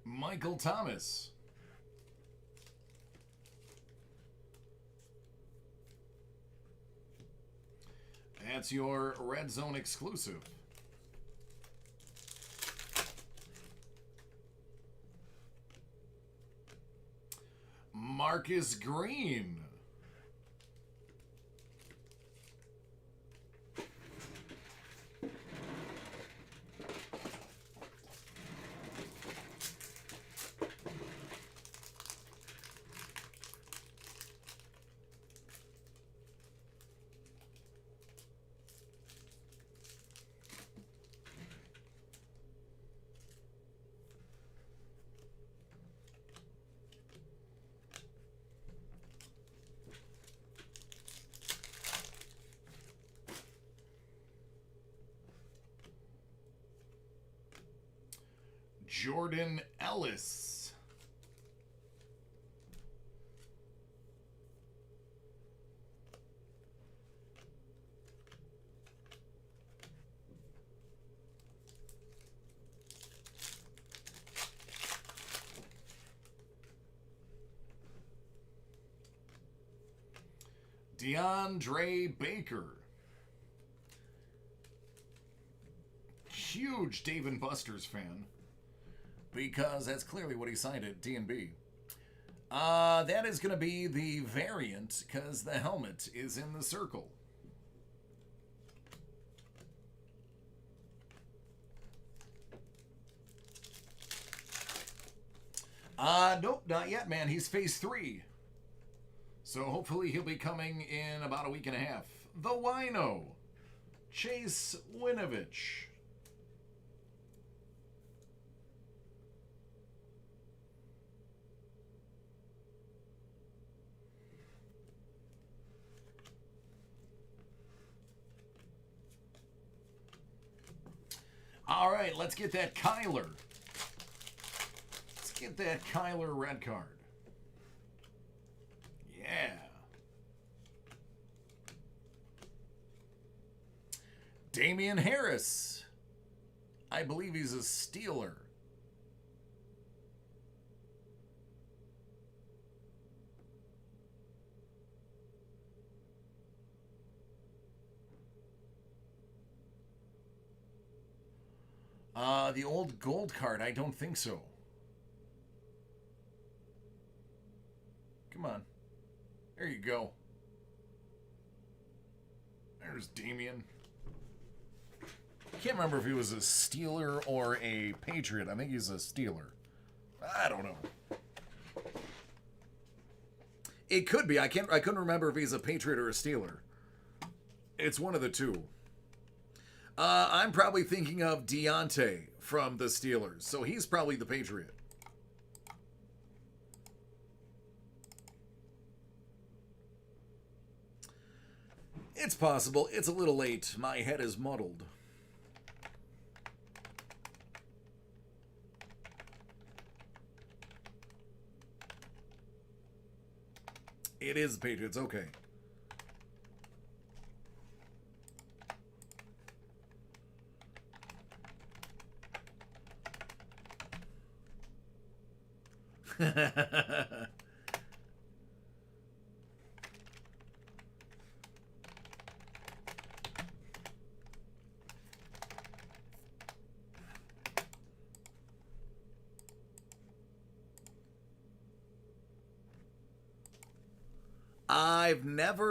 Michael Thomas. That's your Red Zone exclusive. Marcus Green. Jordan Ellis. DeAndre Baker. Huge Dave and Buster's fan, because that's clearly what he signed at D&B. That is going to be the variant, because the helmet is in the circle. Nope, not yet, man. He's phase 3. So hopefully he'll be coming in about a week and a half. The Wino, Chase Winovich. All right, let's get that Kyler. Let's get that Kyler red card. Yeah. Damian Harris. I believe he's a Steeler. The old gold card, I don't think so. Come on. There you go. There's Damian. Can't remember if he was a Steeler or a Patriot. I think he's a Steeler. I don't know. It could be. I couldn't remember if he's a Patriot or a Steeler. It's one of the two. I'm probably thinking of Deontay from the Steelers, so he's probably the Patriot. It's possible. It's a little late. My head is muddled. It is the Patriots. Okay.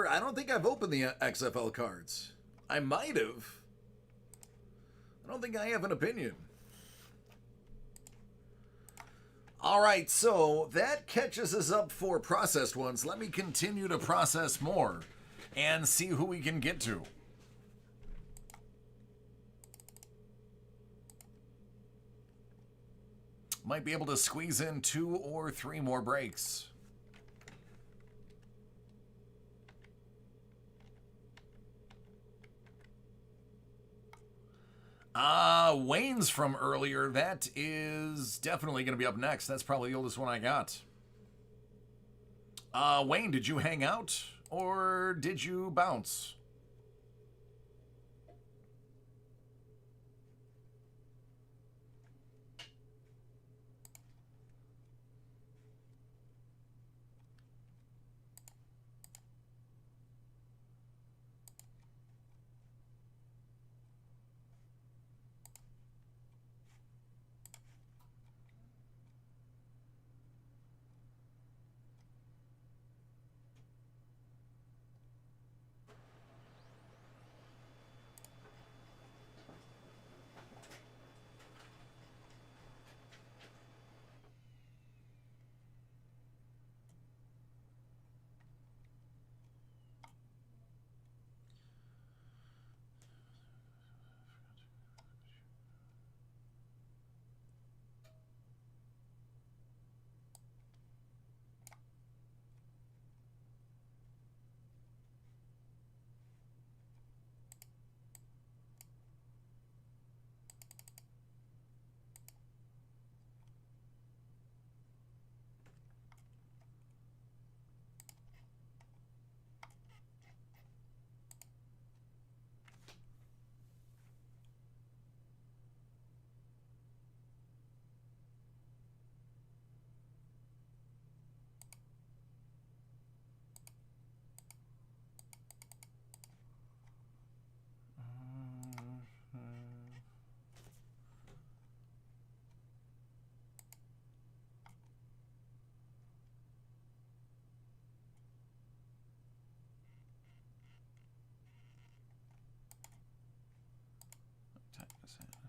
I don't think I've opened the XFL cards. I might have. I don't think I have an opinion. All right, so that catches us up for processed ones. Let me continue to process more and see who we can get to. Might be able to squeeze in 2 or 3 more breaks. Wayne's from earlier. That is definitely going to be up next. That's probably the oldest one I got. Wayne, did you hang out or did you bounce?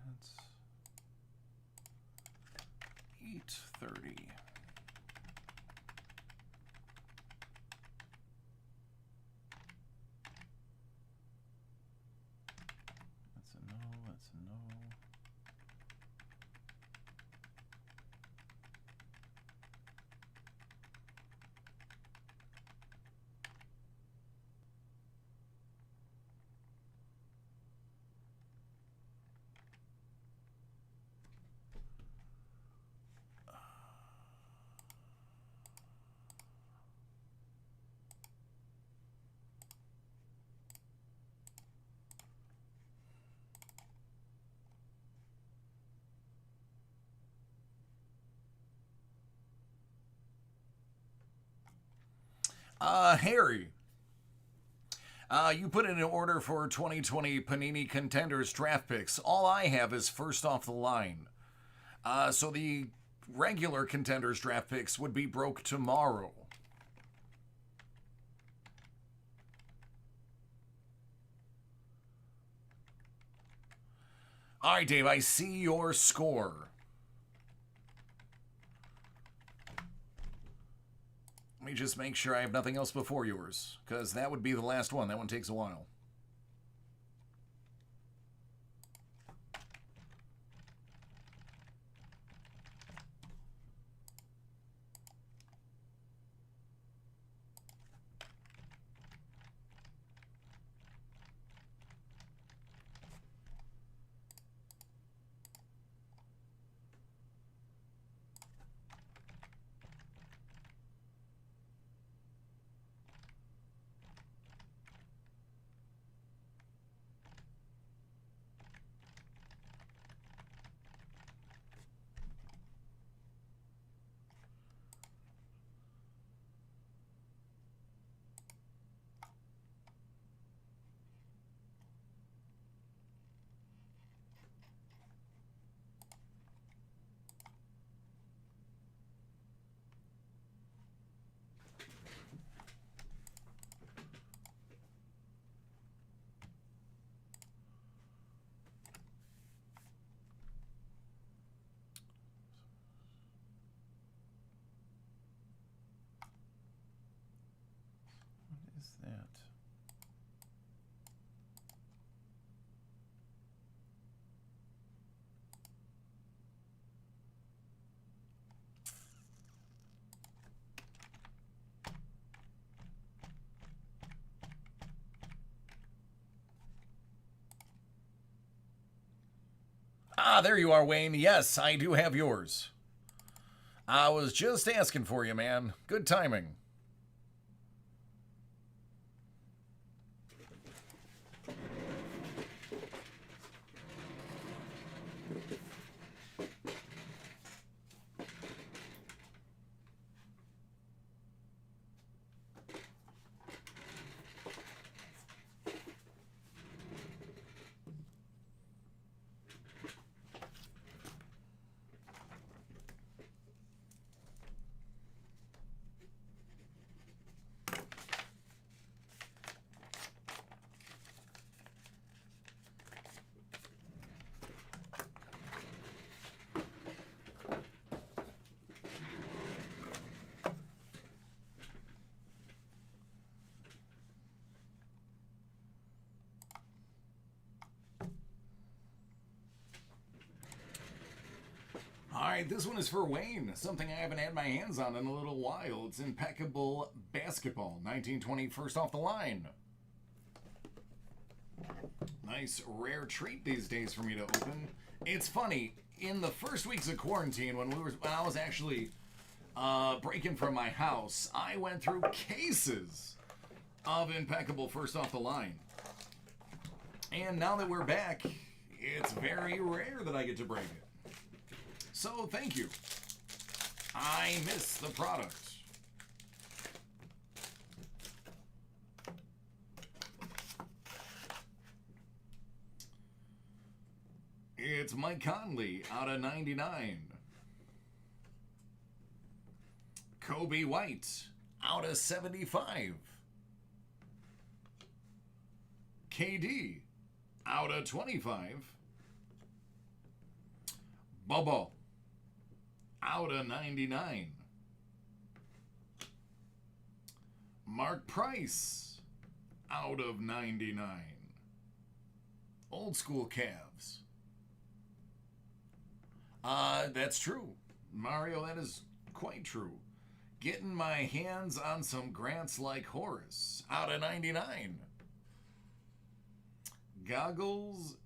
That's 8:30. That's a no. That's a no. Harry. You put in an order for 2020 Panini Contenders draft picks. All I have is first off the line. So the regular Contenders draft picks would be broke tomorrow. All right, Dave, I see your score. Let me just make sure I have nothing else before yours, because that would be the last one. That one takes a while. Is that? Ah, there you are, Wayne. Yes, I do have yours. I was just asking for you, man. Good timing. All right, this one is for Wayne. Something I haven't had my hands on in a little while. It's Impeccable Basketball, 1920, first off the line. Nice rare treat these days for me to open. It's funny, in the first weeks of quarantine, when I was actually breaking from my house, I went through cases of Impeccable first off the line. And now that we're back, it's very rare that I get to break it. So thank you. I miss the product. It's Mike Conley out of 99. Kobe White out of 75. KD out of 25. Bobo out of 99. Mark Price out of 99. Old school Cavs. That's true. Mario, that is quite true. Getting my hands on some Grants like Horace out of 99. Goggles.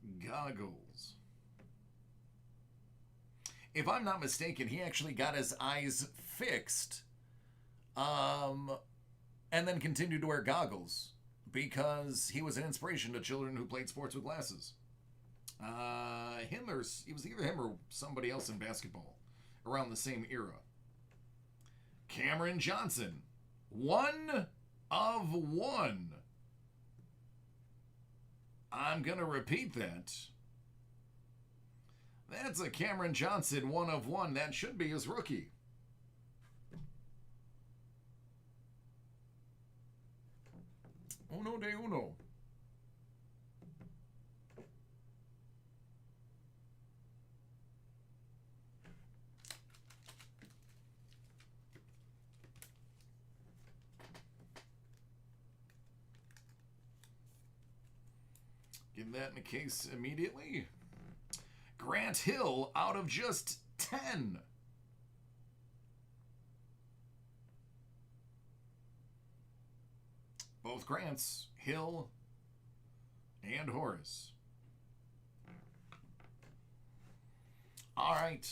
If I'm not mistaken, he actually got his eyes fixed and then continued to wear goggles because he was an inspiration to children who played sports with glasses. It was either him or somebody else in basketball around the same era. Cameron Johnson, 1 of 1. I'm going to repeat that. That's a Cameron Johnson 1 of 1. That should be his rookie. Uno de uno. Give that in a case immediately. Grant Hill out of just 10. Both Grants, Hill and Horace. All right,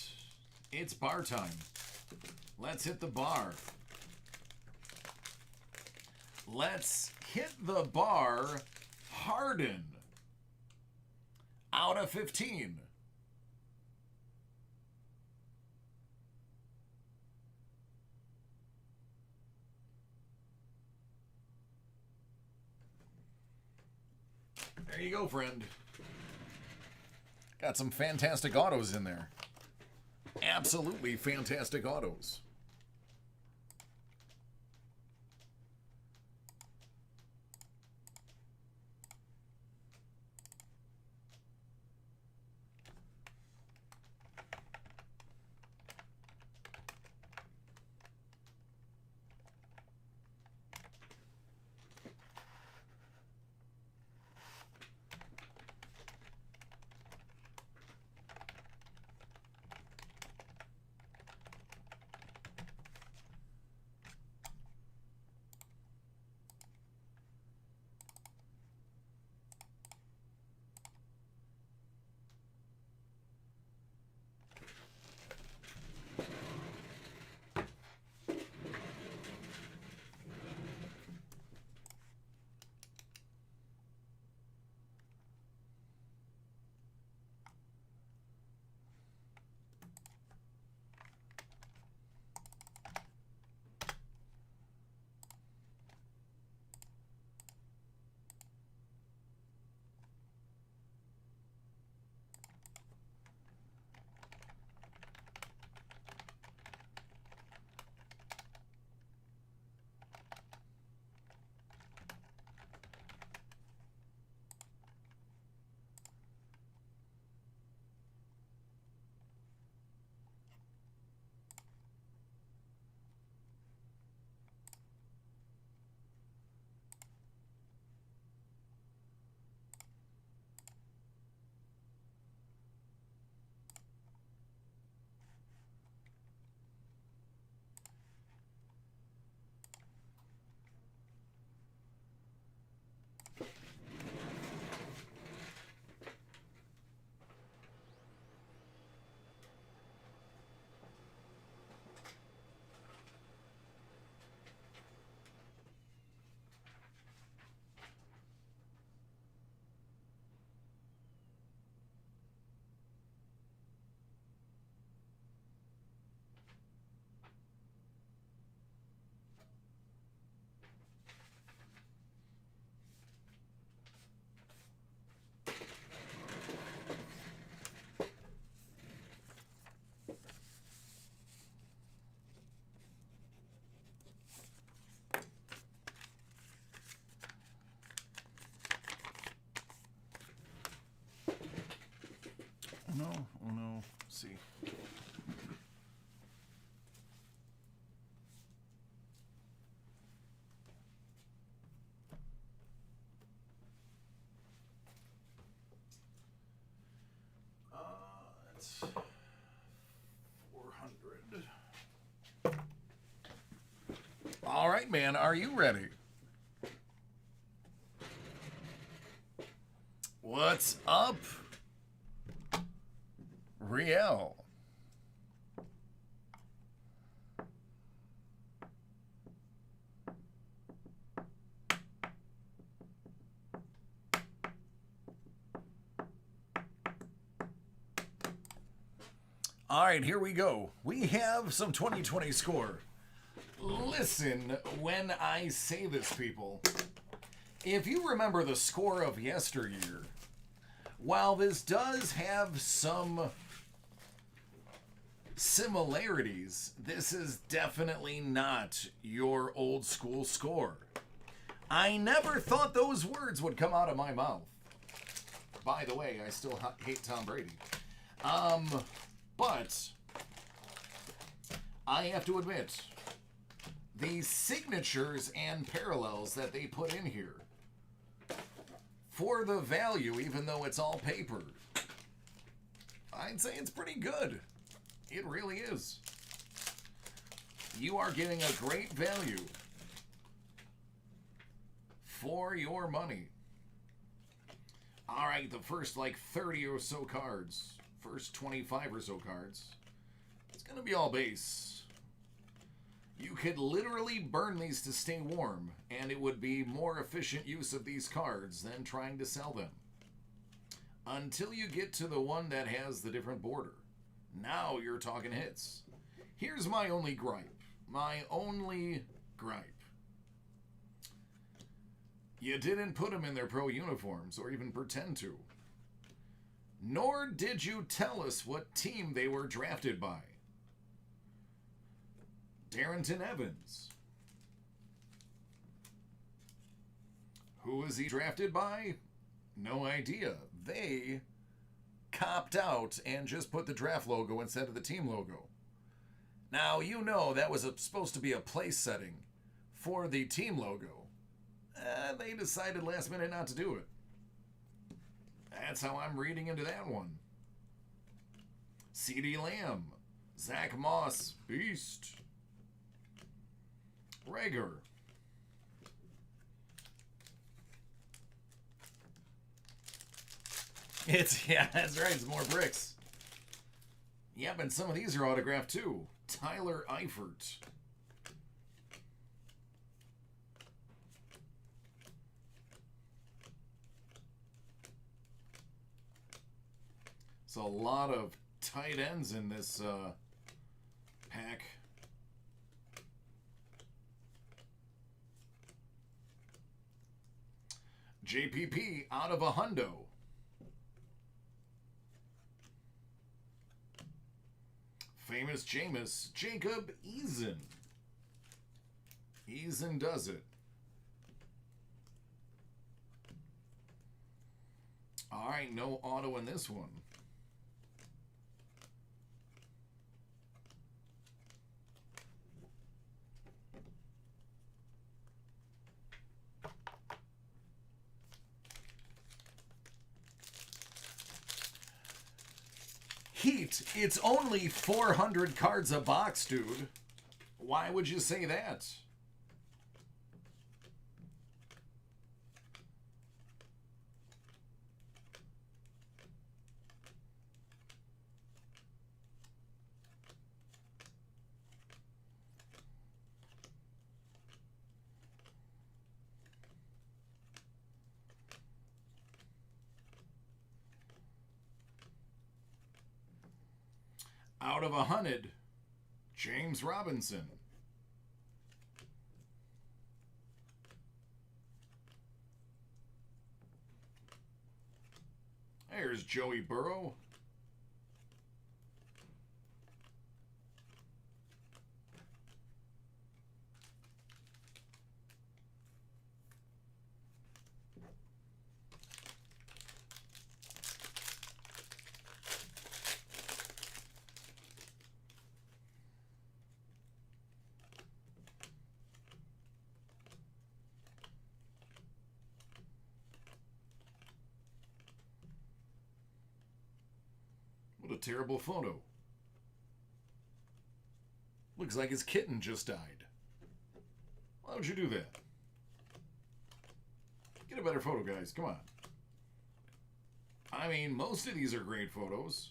it's bar time. Let's hit the bar. Let's hit the bar. Harden out of 15. There you go, friend. Got some fantastic autos in there. Absolutely fantastic autos. No, oh no. Let's see. It's 400. All right, man. Are you ready? What's up? Riel. All right, here we go. We have some 2020 score. listen when I say this, people. If you remember the score of yesteryear, while this does have some similarities, this is definitely not your old school score. I never thought those words would come out of my mouth. By the way, I still hate Tom Brady. But I have to admit, the signatures and parallels that they put in here, for the value, even though it's all paper, I'd say it's pretty good. It really is. You are getting a great value for your money. All right, the first like 30 or so cards, first 25 or so cards, it's going to be all base. You could literally burn these to stay warm, and it would be more efficient use of these cards than trying to sell them. Until you get to the one that has the different border. Now you're talking hits. Here's my only gripe. My only gripe. You didn't put them in their pro uniforms, or even pretend to. Nor did you tell us what team they were drafted by. Darrington Evans. Who was he drafted by? No idea. They copped out and just put the draft logo instead of the team logo. Now, you know that was supposed to be a place setting for the team logo. They decided last minute not to do it. That's how I'm reading into that one. CeeDee Lamb. Zach Moss. Beast. Rager. Yeah, that's right. It's more bricks. Yep, and some of these are autographed too. Tyler Eifert. So a lot of tight ends in this pack. JPP out of a hundo. Famous Jameis, Jacob Eason. Eason does it. All right, no auto in this one. Heat, it's only 400 cards a box, dude. Why would you say that? Out of 100, James Robinson. There's Joey Burrow. What a terrible photo. Looks like his kitten just died. Why would you do that? Get a better photo, guys. Come on. I mean, most of these are great photos.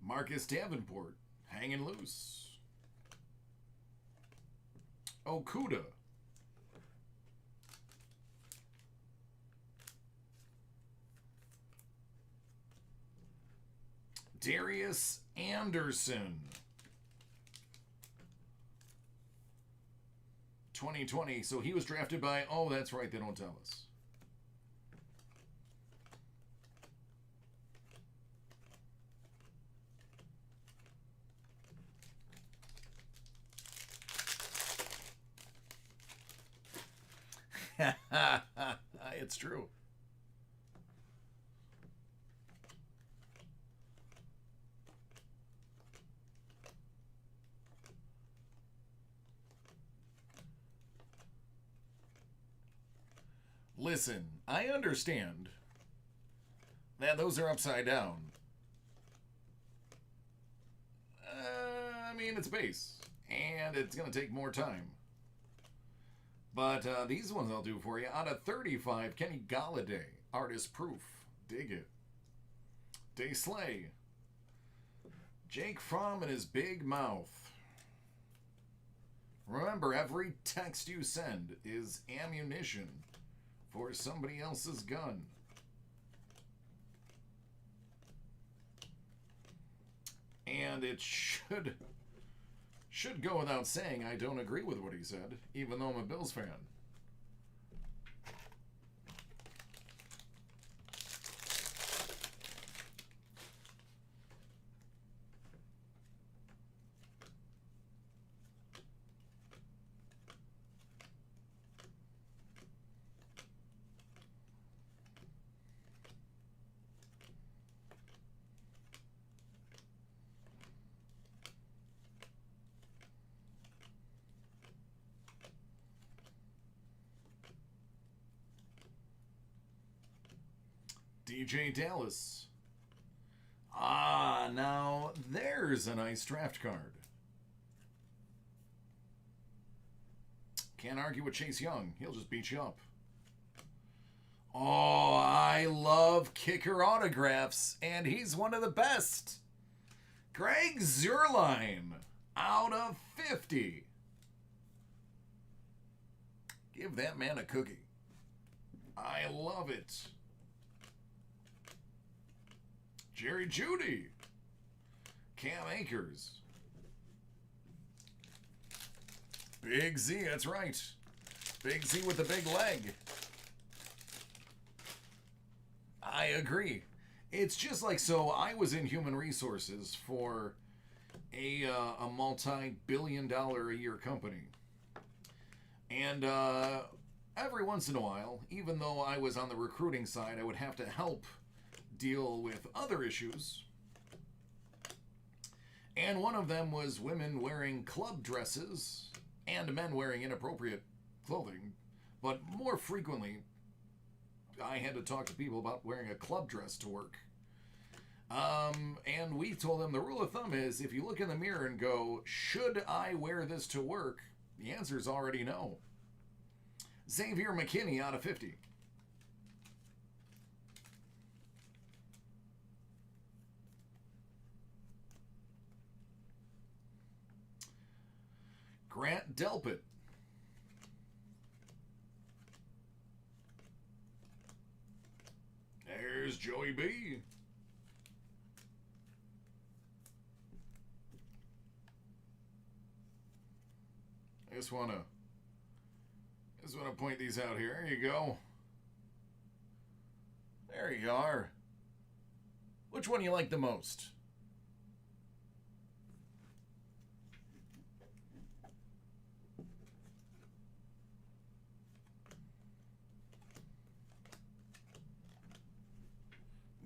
Marcus Davenport, hanging loose. Okuda. Elias Anderson. 2020. So he was drafted by... Oh, that's right. They don't tell us. It's true. Listen, I understand that those are upside down. I mean, it's base, and it's going to take more time. But these ones I'll do for you. Out of 35, Kenny Galladay, Artist Proof. Dig it. Day Slay. Jake Fromm and his big mouth. Remember, every text you send is ammunition for somebody else's gun. And it should go without saying I don't agree with what he said, even though I'm a Bills fan. DJ Dallas. Ah, now there's a nice draft card. Can't argue with Chase Young. He'll just beat you up. Oh, I love kicker autographs, and he's one of the best. Greg Zuerlein, out of 50. Give that man a cookie. I love it. Jerry Jeudy. Cam Akers. Big Z, that's right. Big Z with the big leg. I agree. It's just like, so I was in human resources for a multi-billion-dollar-a-year company. And every once in a while, even though I was on the recruiting side, I would have to help deal with other issues. And one of them was women wearing club dresses and men wearing inappropriate clothing. But more frequently, I had to talk to people about wearing a club dress to work. And we told them the rule of thumb is, if you look in the mirror and go, should I wear this to work? The answer is already no. Xavier McKinney out of 50. Grant Delpit. There's Joey B. I just wanna point these out here. There you go. There you are. Which one do you like the most?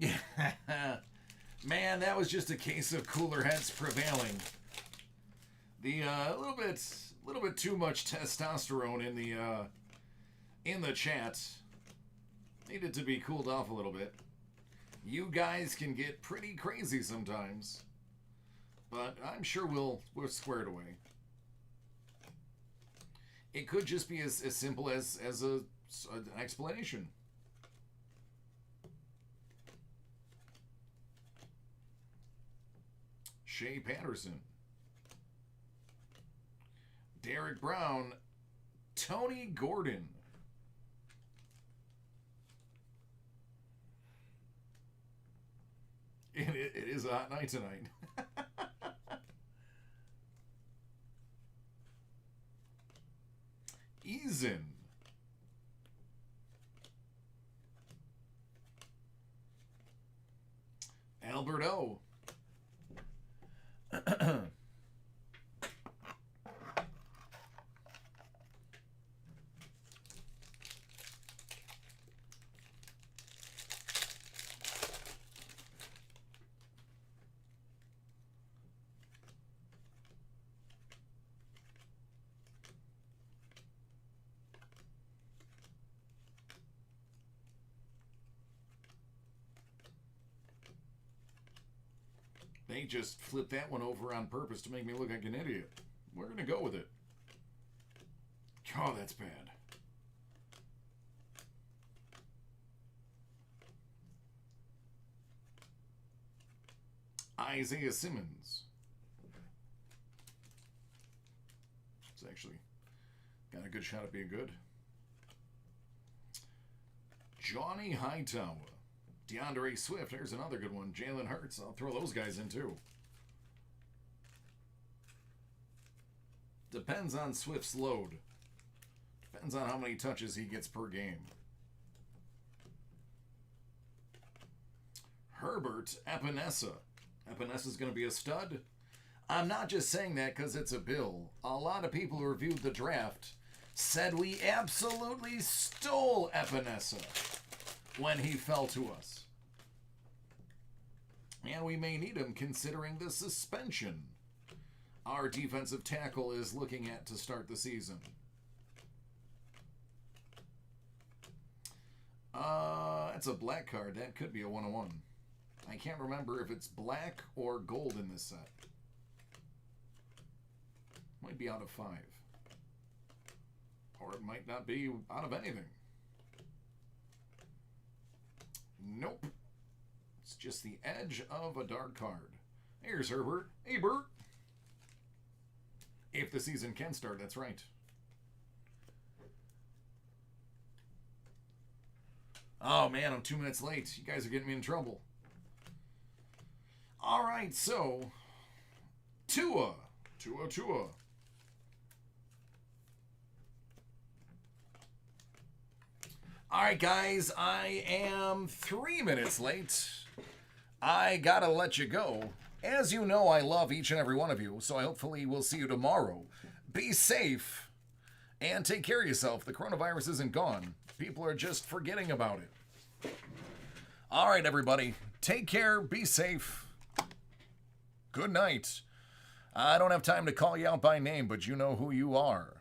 Yeah, man, that was just a case of cooler heads prevailing. The little bit too much testosterone in the chat needed to be cooled off a little bit. You guys can get pretty crazy sometimes, but I'm sure we're squared away. It could just be as simple as an explanation. Shea Patterson. Derek Brown. Tony Gordon. It is a hot night tonight. Eason. Alberto. They just flipped that one over on purpose to make me look like an idiot. We're going to go with it. Oh, that's bad. Isaiah Simmons. It's actually got a good shot at being good. Johnny Hightower. DeAndre Swift, there's another good one. Jalen Hurts, I'll throw those guys in too. Depends on Swift's load. Depends on how many touches he gets per game. Herbert Epinesa. Epinesa's going to be a stud. I'm not just saying that because it's a Bill. A lot of people who reviewed the draft said we absolutely stole Epinesa when he fell to us. And we may need him considering the suspension our defensive tackle is looking at to start the season. That's a black card. That could be a 101. I can't remember if it's black or gold in this set. Might be out of 5. Or it might not be out of anything. Nope. It's just the edge of a dark card. Here's Herbert. Hey, Bert. If the season can start, that's right. Oh, man, I'm 2 minutes late. You guys are getting me in trouble. All right, so Tua. All right, guys, I am 3 minutes late. I gotta let you go. As you know, I love each and every one of you, so I hopefully will see you tomorrow. Be safe and take care of yourself. The coronavirus isn't gone. People are just forgetting about it. All right, everybody. Take care. Be safe. Good night. I don't have time to call you out by name, but you know who you are.